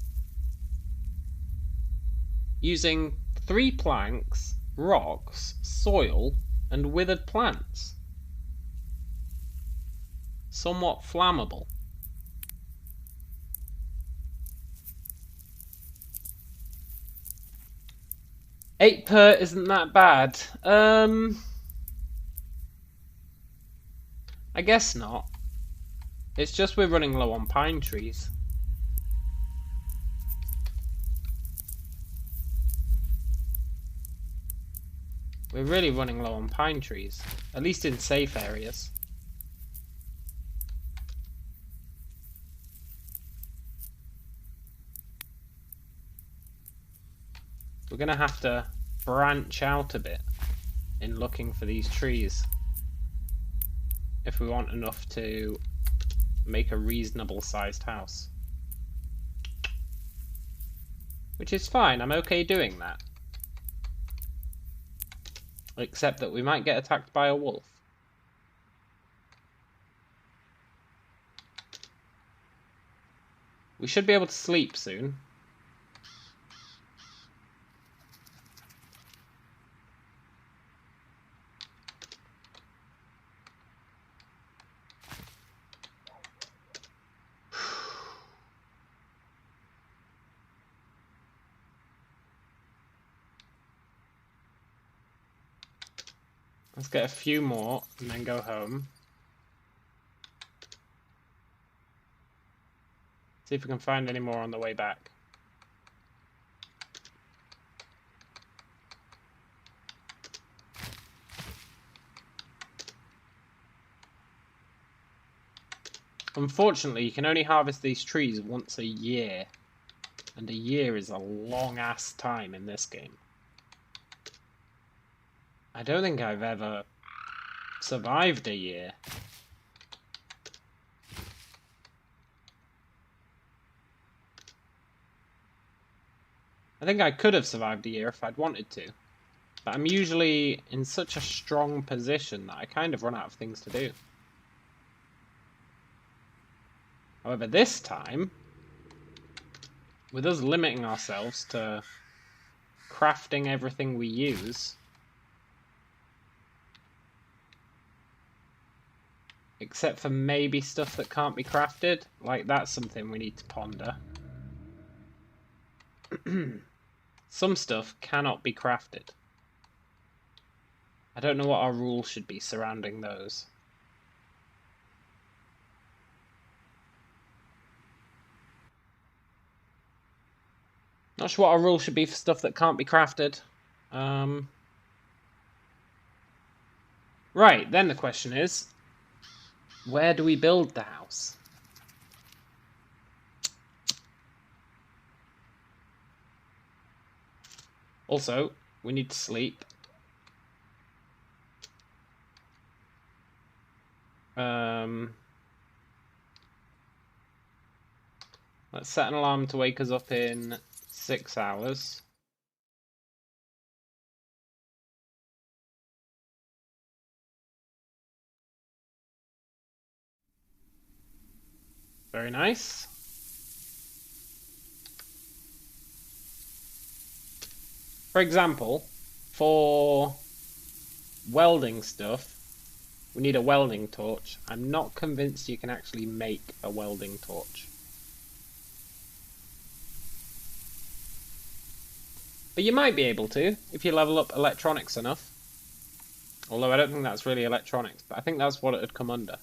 Using 3 planks, rocks, soil, and withered plants. Somewhat flammable. Eight per isn't that bad. I guess not. It's just we're running low on pine trees. We're really running low on pine trees. At least in safe areas. We're going to have to branch out a bit in looking for these trees if we want enough to make a reasonable sized house. Which is fine, I'm okay doing that. Except that we might get attacked by a wolf. We should be able to sleep soon. Let's get a few more and then go home. See if we can find any more on the way back. Unfortunately, you can only harvest these trees once a year. And a year is a long-ass time in this game. I don't think I've ever survived a year. I think I could have survived a year if I'd wanted to. But I'm usually in such a strong position that I kind of run out of things to do. However, this time, with us limiting ourselves to crafting everything we use, except for maybe stuff that can't be crafted, like that's something we need to ponder. Some stuff cannot be crafted. I don't know what our rules should be surrounding those. Not sure what our rules should be for stuff that can't be crafted. Right, then the question is, where do we build the house? Also, we need to sleep. Let's set an alarm to wake us up in 6 hours. Very nice. For example, for welding stuff, we need a welding torch. I'm not convinced you can actually make a welding torch. But you might be able to, if you level up electronics enough. Although I don't think that's really electronics, but I think that's what it would come under.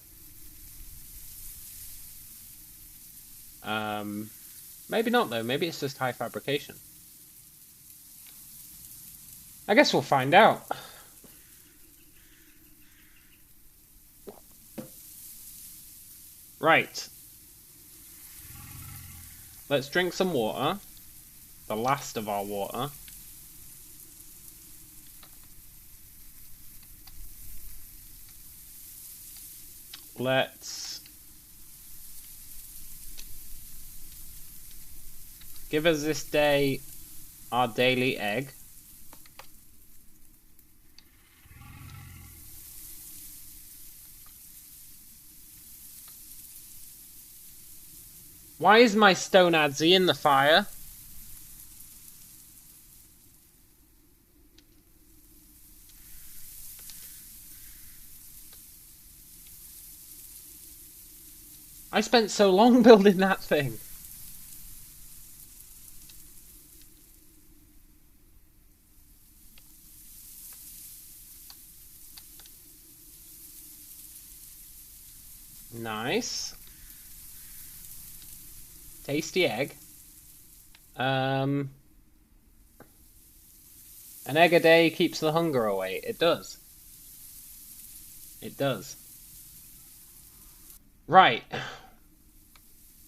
Maybe not though, maybe it's just high fabrication. I guess we'll find out. Right. Let's drink some water. The last of our water. Let's give us this day our daily egg. Why is my stone adze in the fire? I spent so long building that thing. Nice. Tasty egg. An egg a day keeps the hunger away. It does. It does. Right.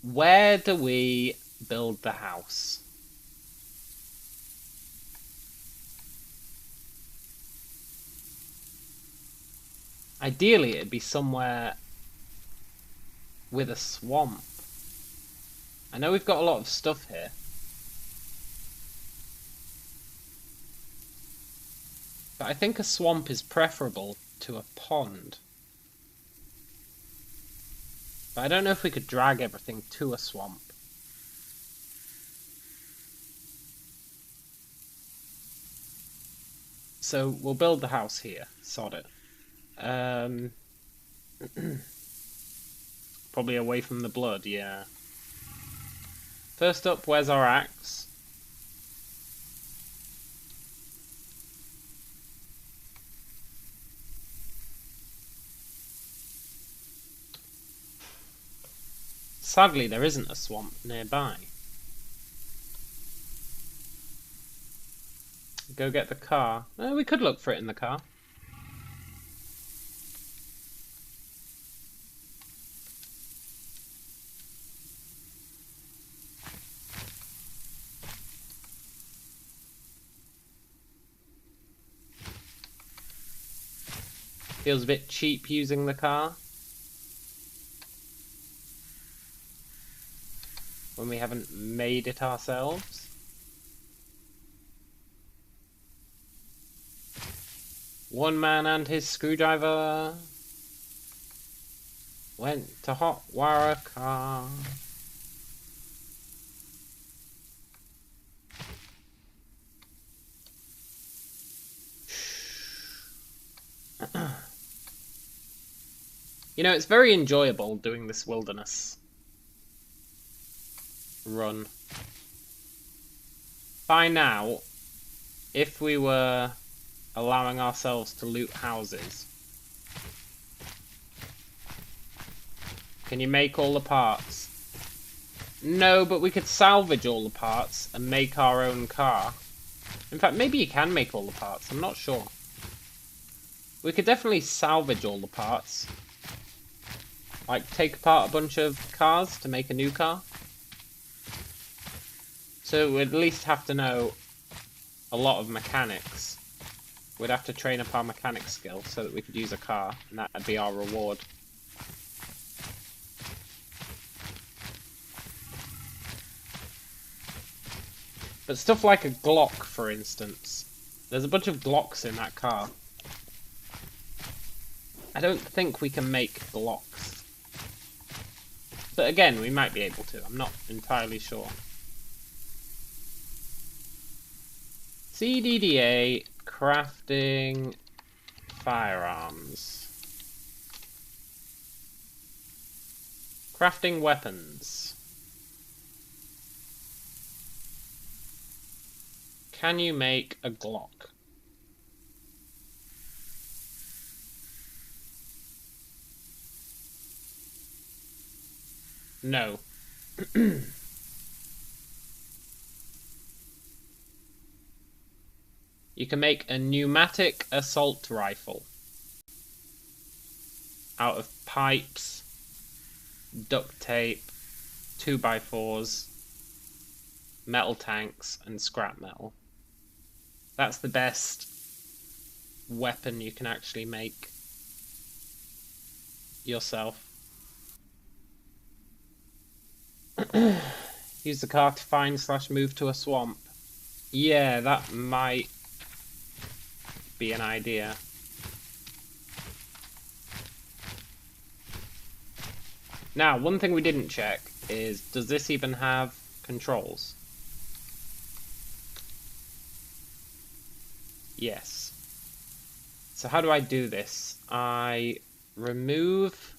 Where do we build the house? Ideally, it'd be somewhere with a swamp. I know we've got a lot of stuff here. But I think a swamp is preferable to a pond. But I don't know if we could drag everything to a swamp. so we'll build the house here. Sod it. Probably away from the blood, yeah. First up, where's our axe? Sadly, there isn't a swamp nearby. Go get the car. We could look for it in the car. Feels a bit cheap using the car when we haven't made it ourselves. One man and his screwdriver went to hotwire a car. You know, it's very enjoyable doing this wilderness run. By now, if we were allowing ourselves to loot houses, can you make all the parts? No, but we could salvage all the parts and make our own car. In fact, maybe you can make all the parts, I'm not sure. We could definitely salvage all the parts. Like, take apart a bunch of cars to make a new car. So we'd at least have to know a lot of mechanics. We'd have to train up our mechanic skill so that we could use a car, and that'd be our reward. But stuff like a Glock, for instance. There's a bunch of Glocks in that car. I don't think we can make Glocks. But again, we might be able to. I'm not entirely sure. CDDA, crafting firearms. Crafting weapons. Can you make a Glock? No. You can make a pneumatic assault rifle out of pipes, duct tape, 2x4s, metal tanks, and scrap metal. That's the best weapon you can actually make yourself. Use the car to find/move to a swamp. Yeah, that might be an idea. Now, one thing we didn't check is, does this even have controls? Yes. So how do I do this? I remove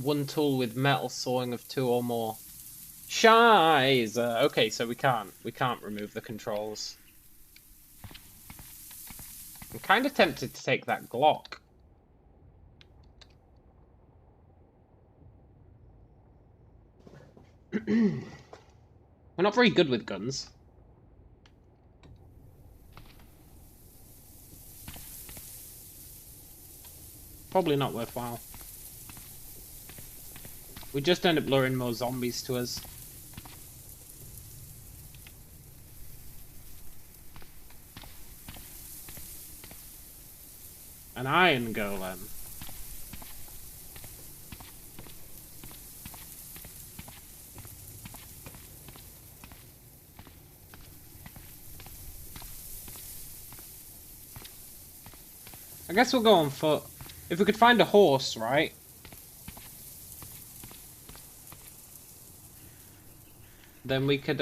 one tool with metal sawing of 2 or more. Shize! Okay, so we can't remove the controls. I'm kind of tempted to take that Glock. We're not very good with guns. Probably not worthwhile. We just end up luring more zombies to us. An iron golem. I guess we'll go on foot. If we could find a horse, right? then we could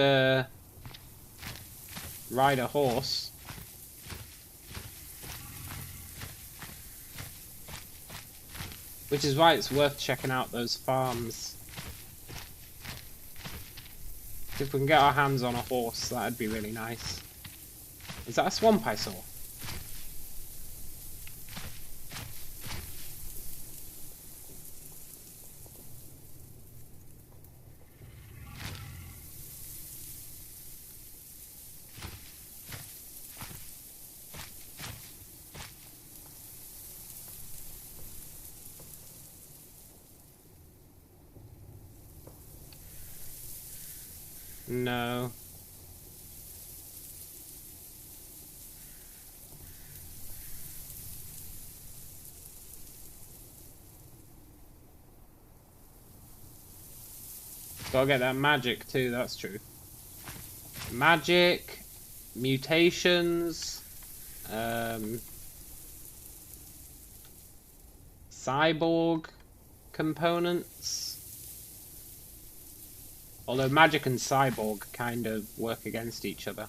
ride a horse. Which is why it's worth checking out those farms. If we can get our hands on a horse, that'd be really nice. Is that a swamp I saw? No. Gotta get that magic too, that's true. Magic, mutations, cyborg components. Although magic and cyborg kind of work against each other.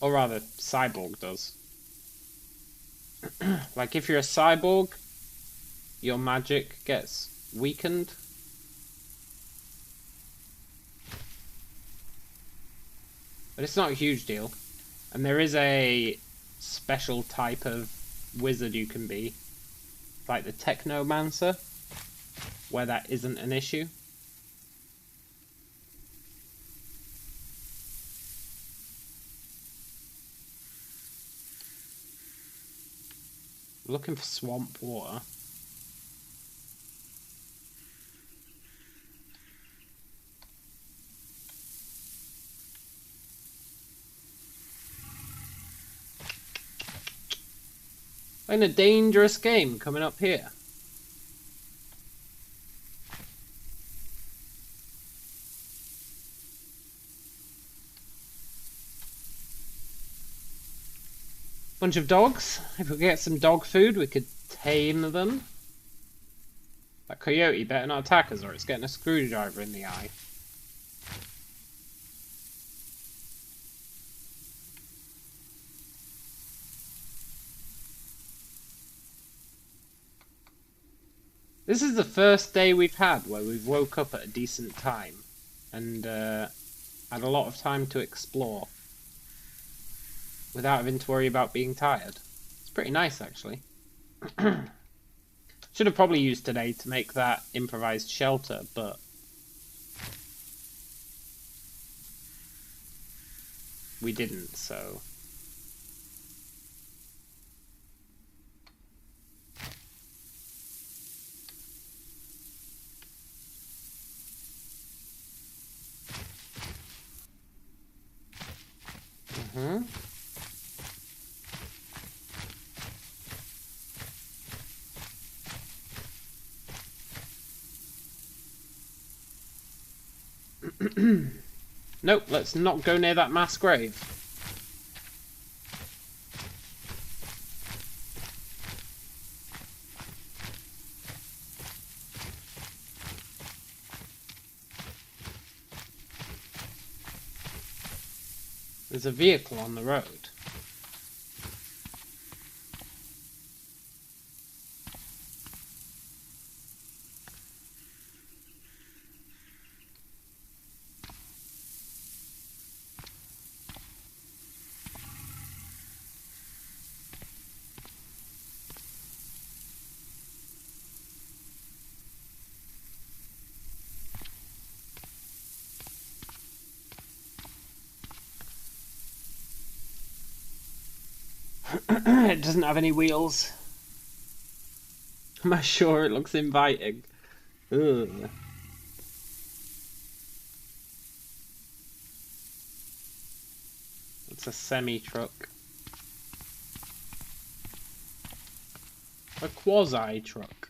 Or rather, cyborg does. Like if you're a cyborg, your magic gets weakened. But it's not a huge deal. And there is a special type of wizard you can be. Like the Technomancer, where that isn't an issue. Looking for swamp water. In a dangerous game coming up here. Bunch of dogs. If we get some dog food, we could tame them. That coyote better not attack us or it's getting a screwdriver in the eye. This is the first day we've had where we've woke up at a decent time and had a lot of time to explore without having to worry about being tired. It's pretty nice, actually. Should have probably used today to make that improvised shelter, but we didn't, so... Nope, let's not go near that mass grave. There's a vehicle on the road. It doesn't have any wheels. Am I sure it looks inviting? Ugh. It's a semi-truck. A quasi-truck.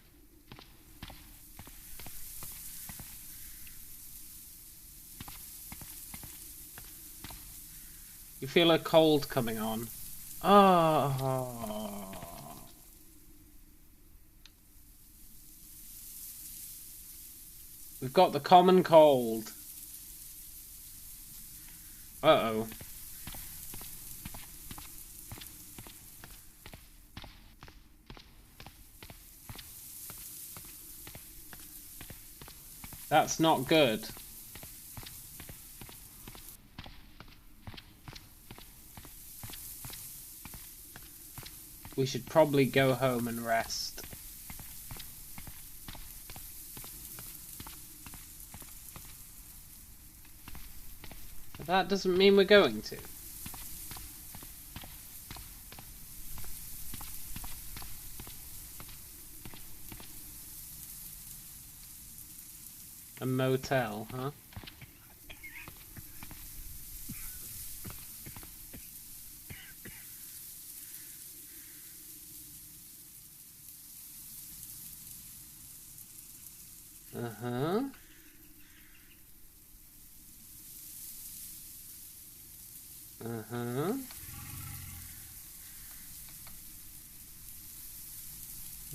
You feel a cold coming on. Oh. We've got the common cold. Uh-oh. That's not good. We should probably go home and rest. But that doesn't mean we're going to. A motel, huh? Uh-huh. Uh-huh.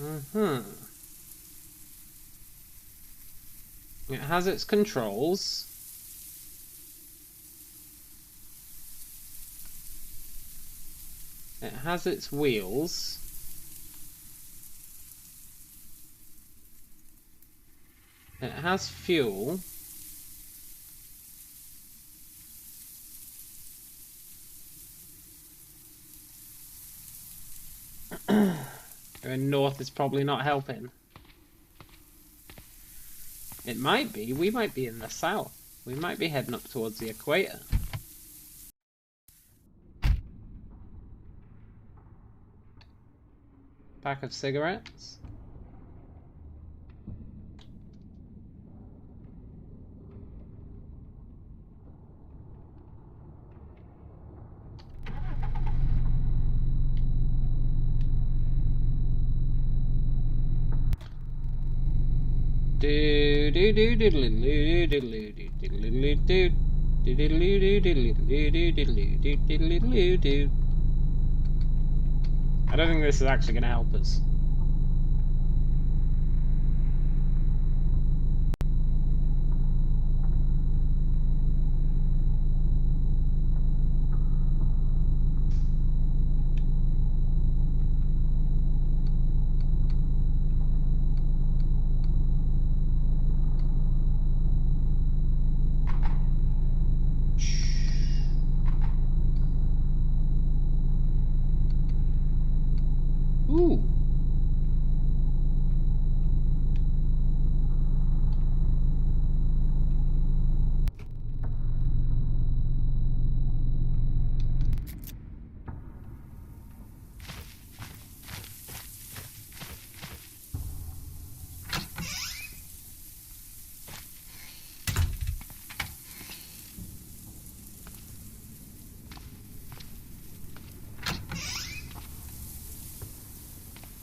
Uh-huh. It has its controls. It has its wheels. It has fuel. Going north is probably not helping. It might be. We might be in the south. We might be heading up towards the equator. Pack of cigarettes. I don't think this is actually going to help us. Ooh.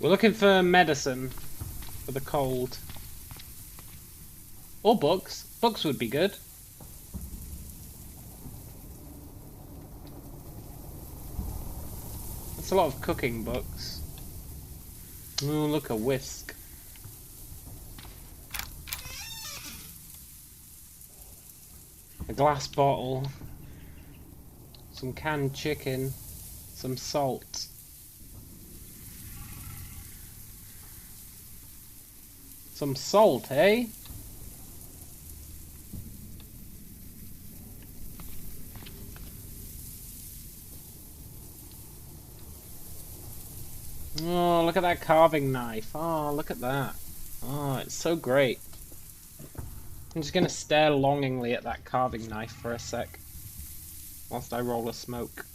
We're looking for medicine for the cold. Or books. Books would be good. That's a lot of cooking books. Oh, look, a whisk. A glass bottle. Some canned chicken. Some salt. Some salt, eh? Oh, look at that carving knife. Oh, look at that. Oh, it's so great. I'm just gonna stare longingly at that carving knife for a sec, whilst I roll a smoke.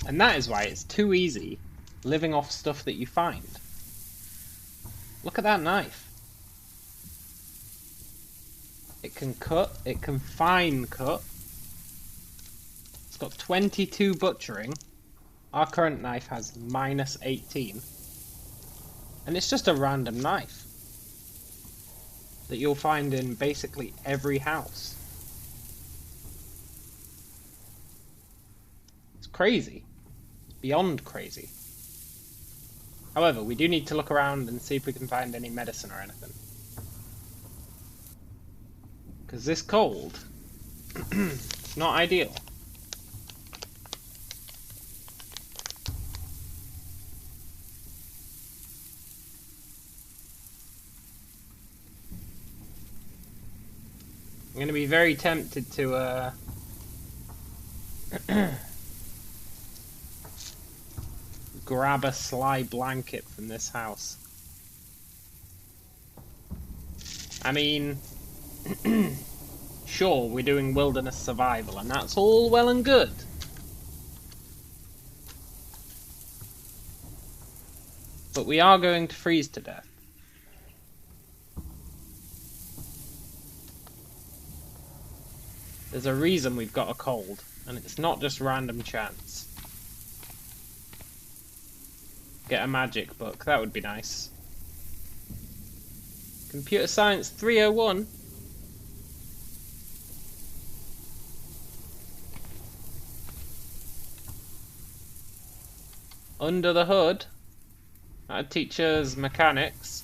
And that is why it's too easy living off stuff that you find. Look at that knife. It can cut, it can fine cut. It's got 22 butchering. Our current knife has -18. And it's just a random knife that you'll find in basically every house. It's crazy. beyond crazy. However, we do need to look around and see if we can find any medicine or anything. Because this cold, it's not ideal. I'm going to be very tempted to grab a sly blanket from this house. I mean, sure, we're doing wilderness survival, and that's all well and good. But we are going to freeze to death. There's a reason we've got a cold, and it's not just random chance. Get a magic book, that would be nice. Computer Science 301. Under the hood. That teaches mechanics.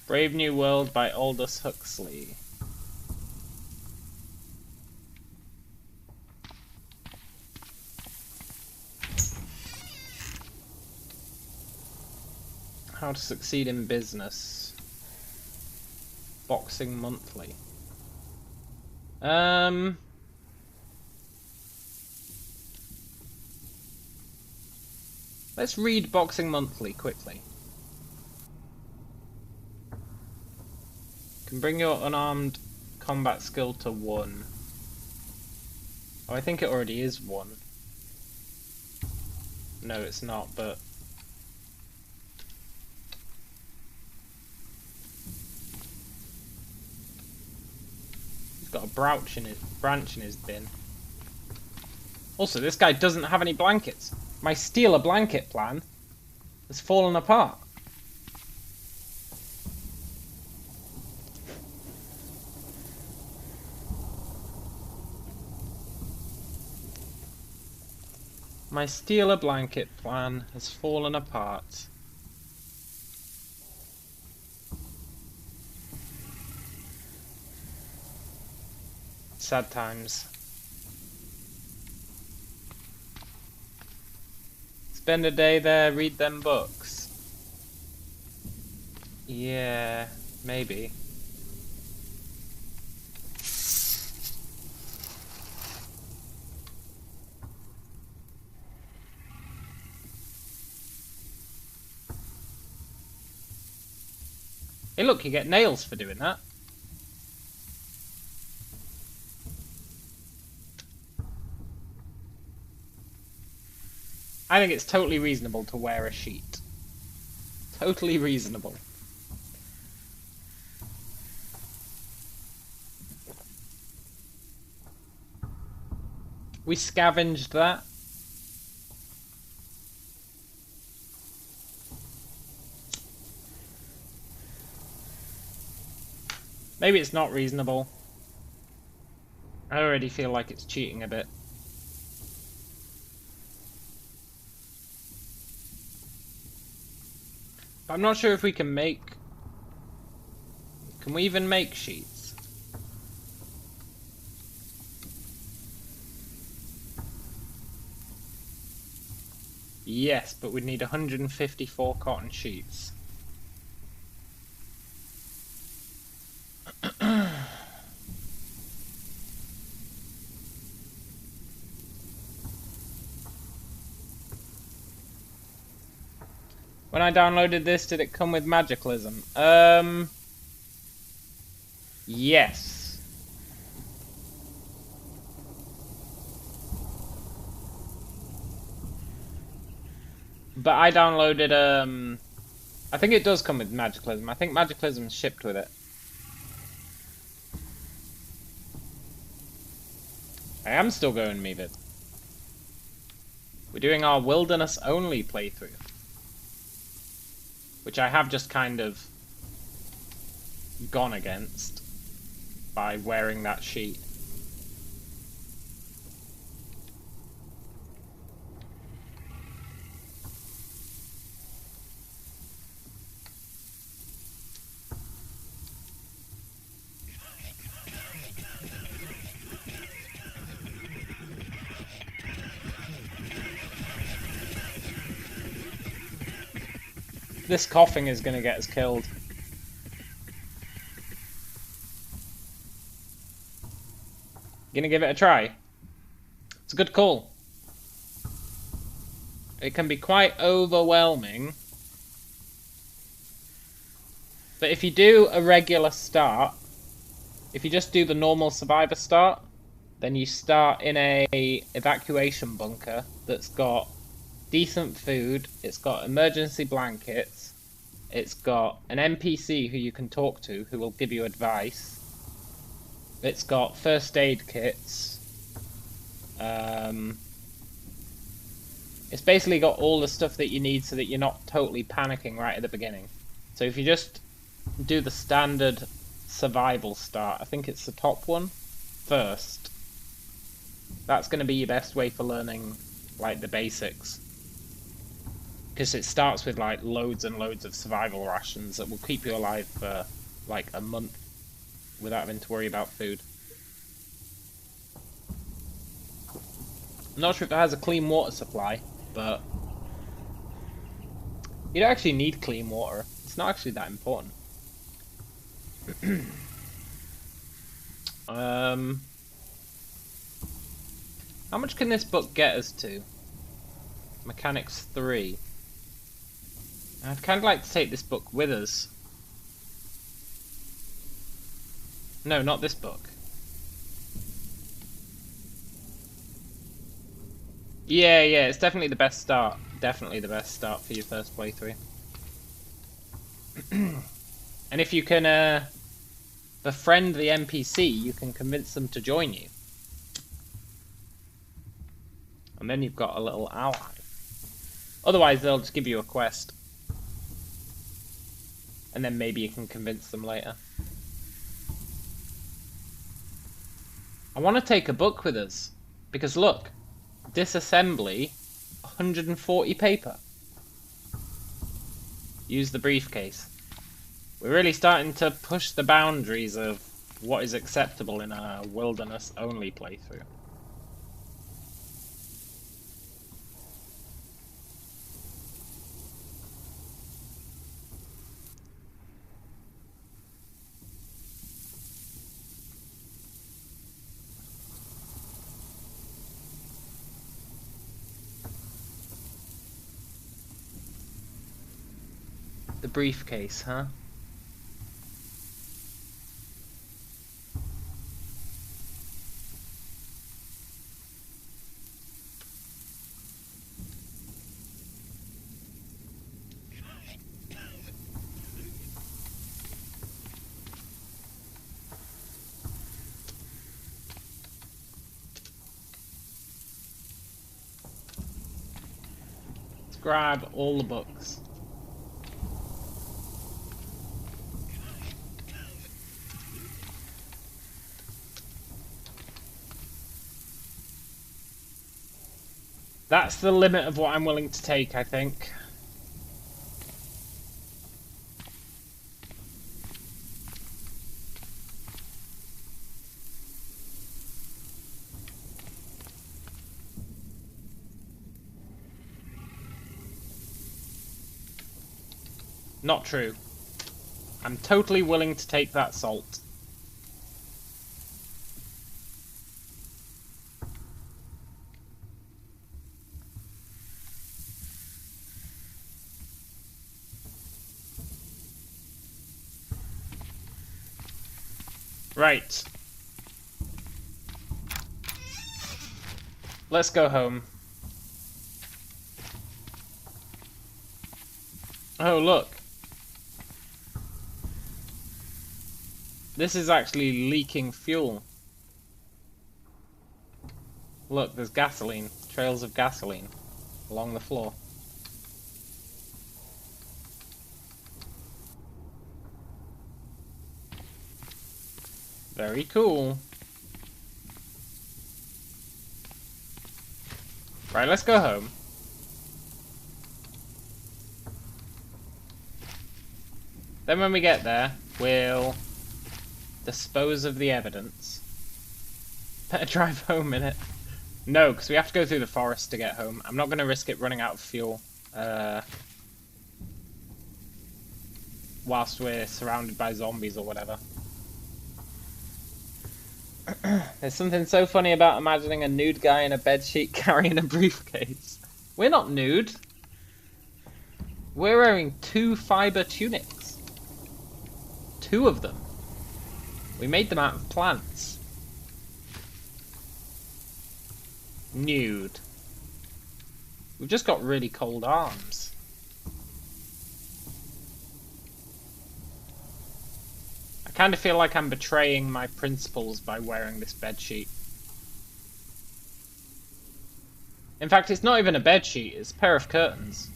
Brave New World by Aldous Huxley. How to Succeed in Business. Boxing Monthly. Let's read Boxing Monthly quickly. Can bring your unarmed combat skill to 1. Oh, I think it already is 1. No, it's not, but... He's got a branch in his bin. Also, this guy doesn't have any blankets. My steal a blanket plan has fallen apart. My steal a blanket plan has fallen apart. Sad times. Spend a day there, read them books. Yeah, maybe. Hey look, you get nails for doing that. I think it's totally reasonable to wear a sheet. Totally reasonable. We scavenged that. Maybe it's not reasonable. I already feel like it's cheating a bit. But I'm not sure if we can make... Can we even make sheets? Yes, but we'd need 154 cotton sheets. When I downloaded this, did it come with Magiclysm? Yes. But I downloaded, I think it does come with Magiclysm. I think Magiclysm's shipped with it. I am still going, Mevid. We're doing our wilderness only playthrough, which I have just kind of gone against by wearing that sheet. This coughing is going to get us killed. Gonna give it a try? It's a good call. It can be quite overwhelming. But if you do a regular start, if you just do the normal survivor start, then you start in a evacuation bunker that's got decent food, it's got emergency blankets, it's got an NPC who you can talk to who will give you advice, it's got first aid kits, it's basically got all the stuff that you need so that you're not totally panicking right at the beginning. So if you just do the standard survival start, I think it's the top one, first, that's going to be your best way for learning like the basics. Because it starts with like loads and loads of survival rations that will keep you alive for like a month without having to worry about food. I'm not sure if it has a clean water supply, but you don't actually need clean water. It's not actually that important. How much can this book get us to? Mechanics 3. I'd kind of like to take this book with us. No, not this book. Yeah, it's definitely the best start. Definitely the best start for your first playthrough. And if you can befriend the NPC, you can convince them to join you. And then you've got a little ally. Otherwise, they'll just give you a quest. And then maybe you can convince them later. I want to take a book with us. Because look, disassembly, 140 paper. Use the briefcase. We're really starting to push the boundaries of what is acceptable in a wilderness only playthrough. The briefcase, huh? Let's grab all the books. That's the limit of what I'm willing to take, I think. Not true. I'm totally willing to take that salt. Right. Let's go home. Oh, look. This is actually leaking fuel. Look, there's gasoline. Trails of gasoline along the floor. Very cool. Right, let's go home. Then when we get there, we'll dispose of the evidence. Better drive home, innit? No, because we have to go through the forest to get home. I'm not going to risk it running out of fuel. Whilst we're surrounded by zombies or whatever. There's something so funny about imagining a nude guy in a bedsheet carrying a briefcase. We're not nude. We're wearing 2 fiber tunics. 2 of them. We made them out of plants. Nude. We've just got really cold arms. I kind of feel like I'm betraying my principles by wearing this bedsheet. In fact, it's not even a bedsheet, it's a pair of curtains.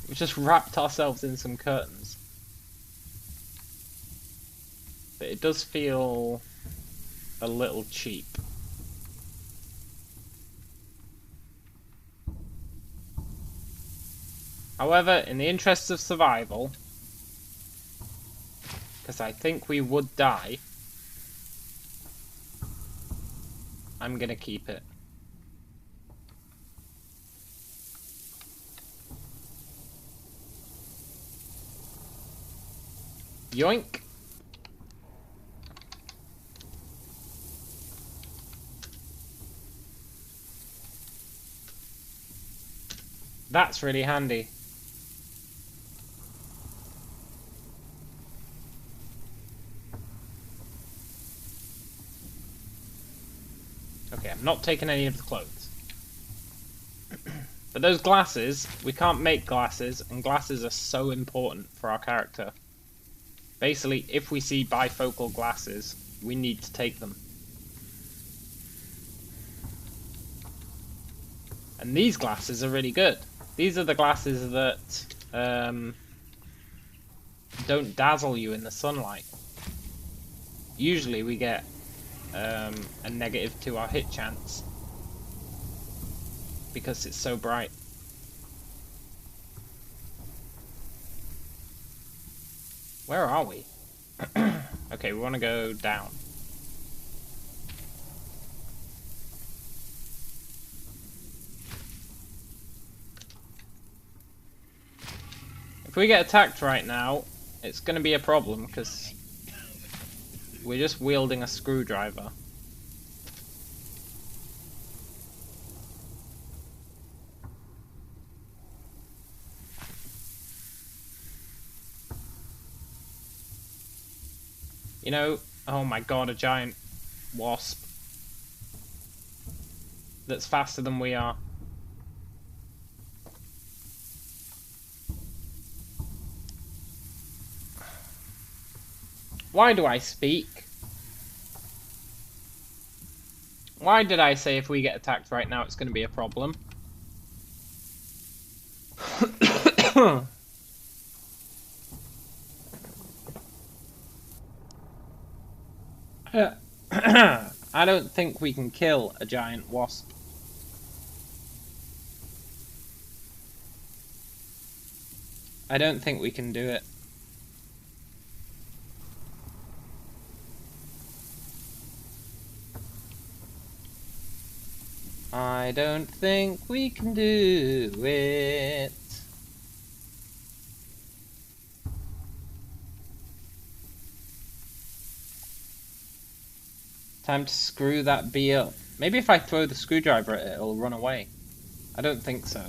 We've just wrapped ourselves in some curtains. But it does feel a little cheap. However, in the interests of survival, because I think we would die, I'm gonna keep it. Yoink! That's really handy. Okay, I'm not taking any of the clothes. But those glasses, we can't make glasses, and glasses are so important for our character. Basically, if we see bifocal glasses, we need to take them. And these glasses are really good. These are the glasses that don't dazzle you in the sunlight. Usually we get a negative to our hit chance because it's so bright. Where are we? Okay, we want to go down. If we get attacked right now, it's going to be a problem because we're just wielding a screwdriver. You know, oh my god, a giant wasp that's faster than we are. Why do I speak? Why did I say if we get attacked right now it's going to be a problem? I don't think we can kill a giant wasp. I don't think we can do it. I don't think we can do it. Time to screw that bee up. Maybe if I throw the screwdriver at it, it'll run away. I don't think so. I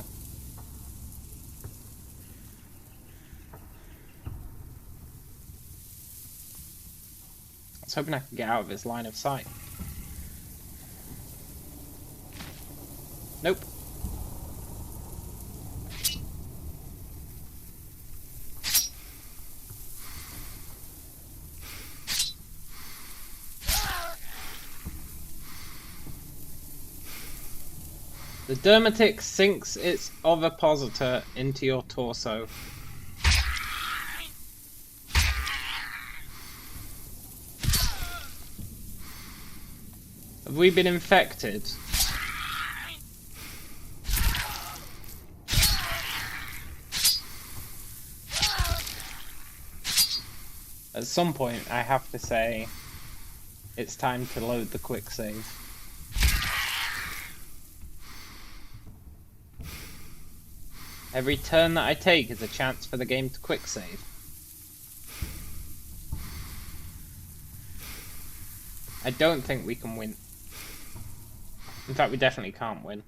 was hoping I could get out of his line of sight. Nope. The dermatic sinks its ovipositor into your torso. Have we been infected? At some point, I have to say, it's time to load the quick save. Every turn that I take is a chance for the game to quick save. I don't think we can win. In fact, we definitely can't win.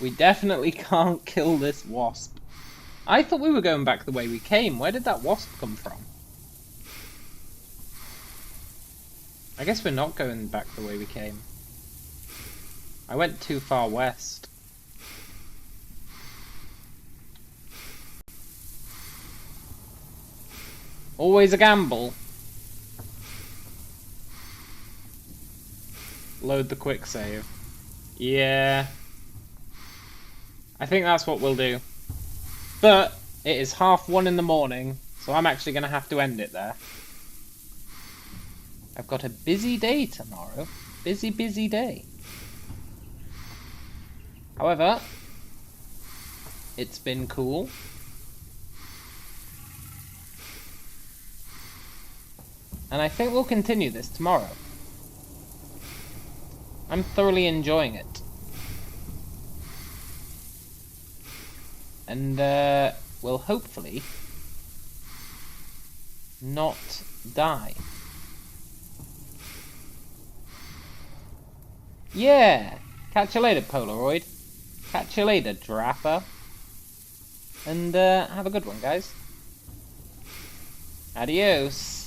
We definitely can't kill this wasp. I thought we were going back the way we came. Where did that wasp come from? I guess we're not going back the way we came. I went too far west. Always a gamble. Load the quick save. Yeah. I think that's what we'll do. But it is 1:30 in the morning, so I'm actually going to have to end it there. I've got a busy day tomorrow. Busy, busy day. However, it's been cool. And I think we'll continue this tomorrow. I'm thoroughly enjoying it. And we'll hopefully not die. Yeah! Catch you later, Polaroid. Catch you later, Drapper. And have a good one, guys. Adios.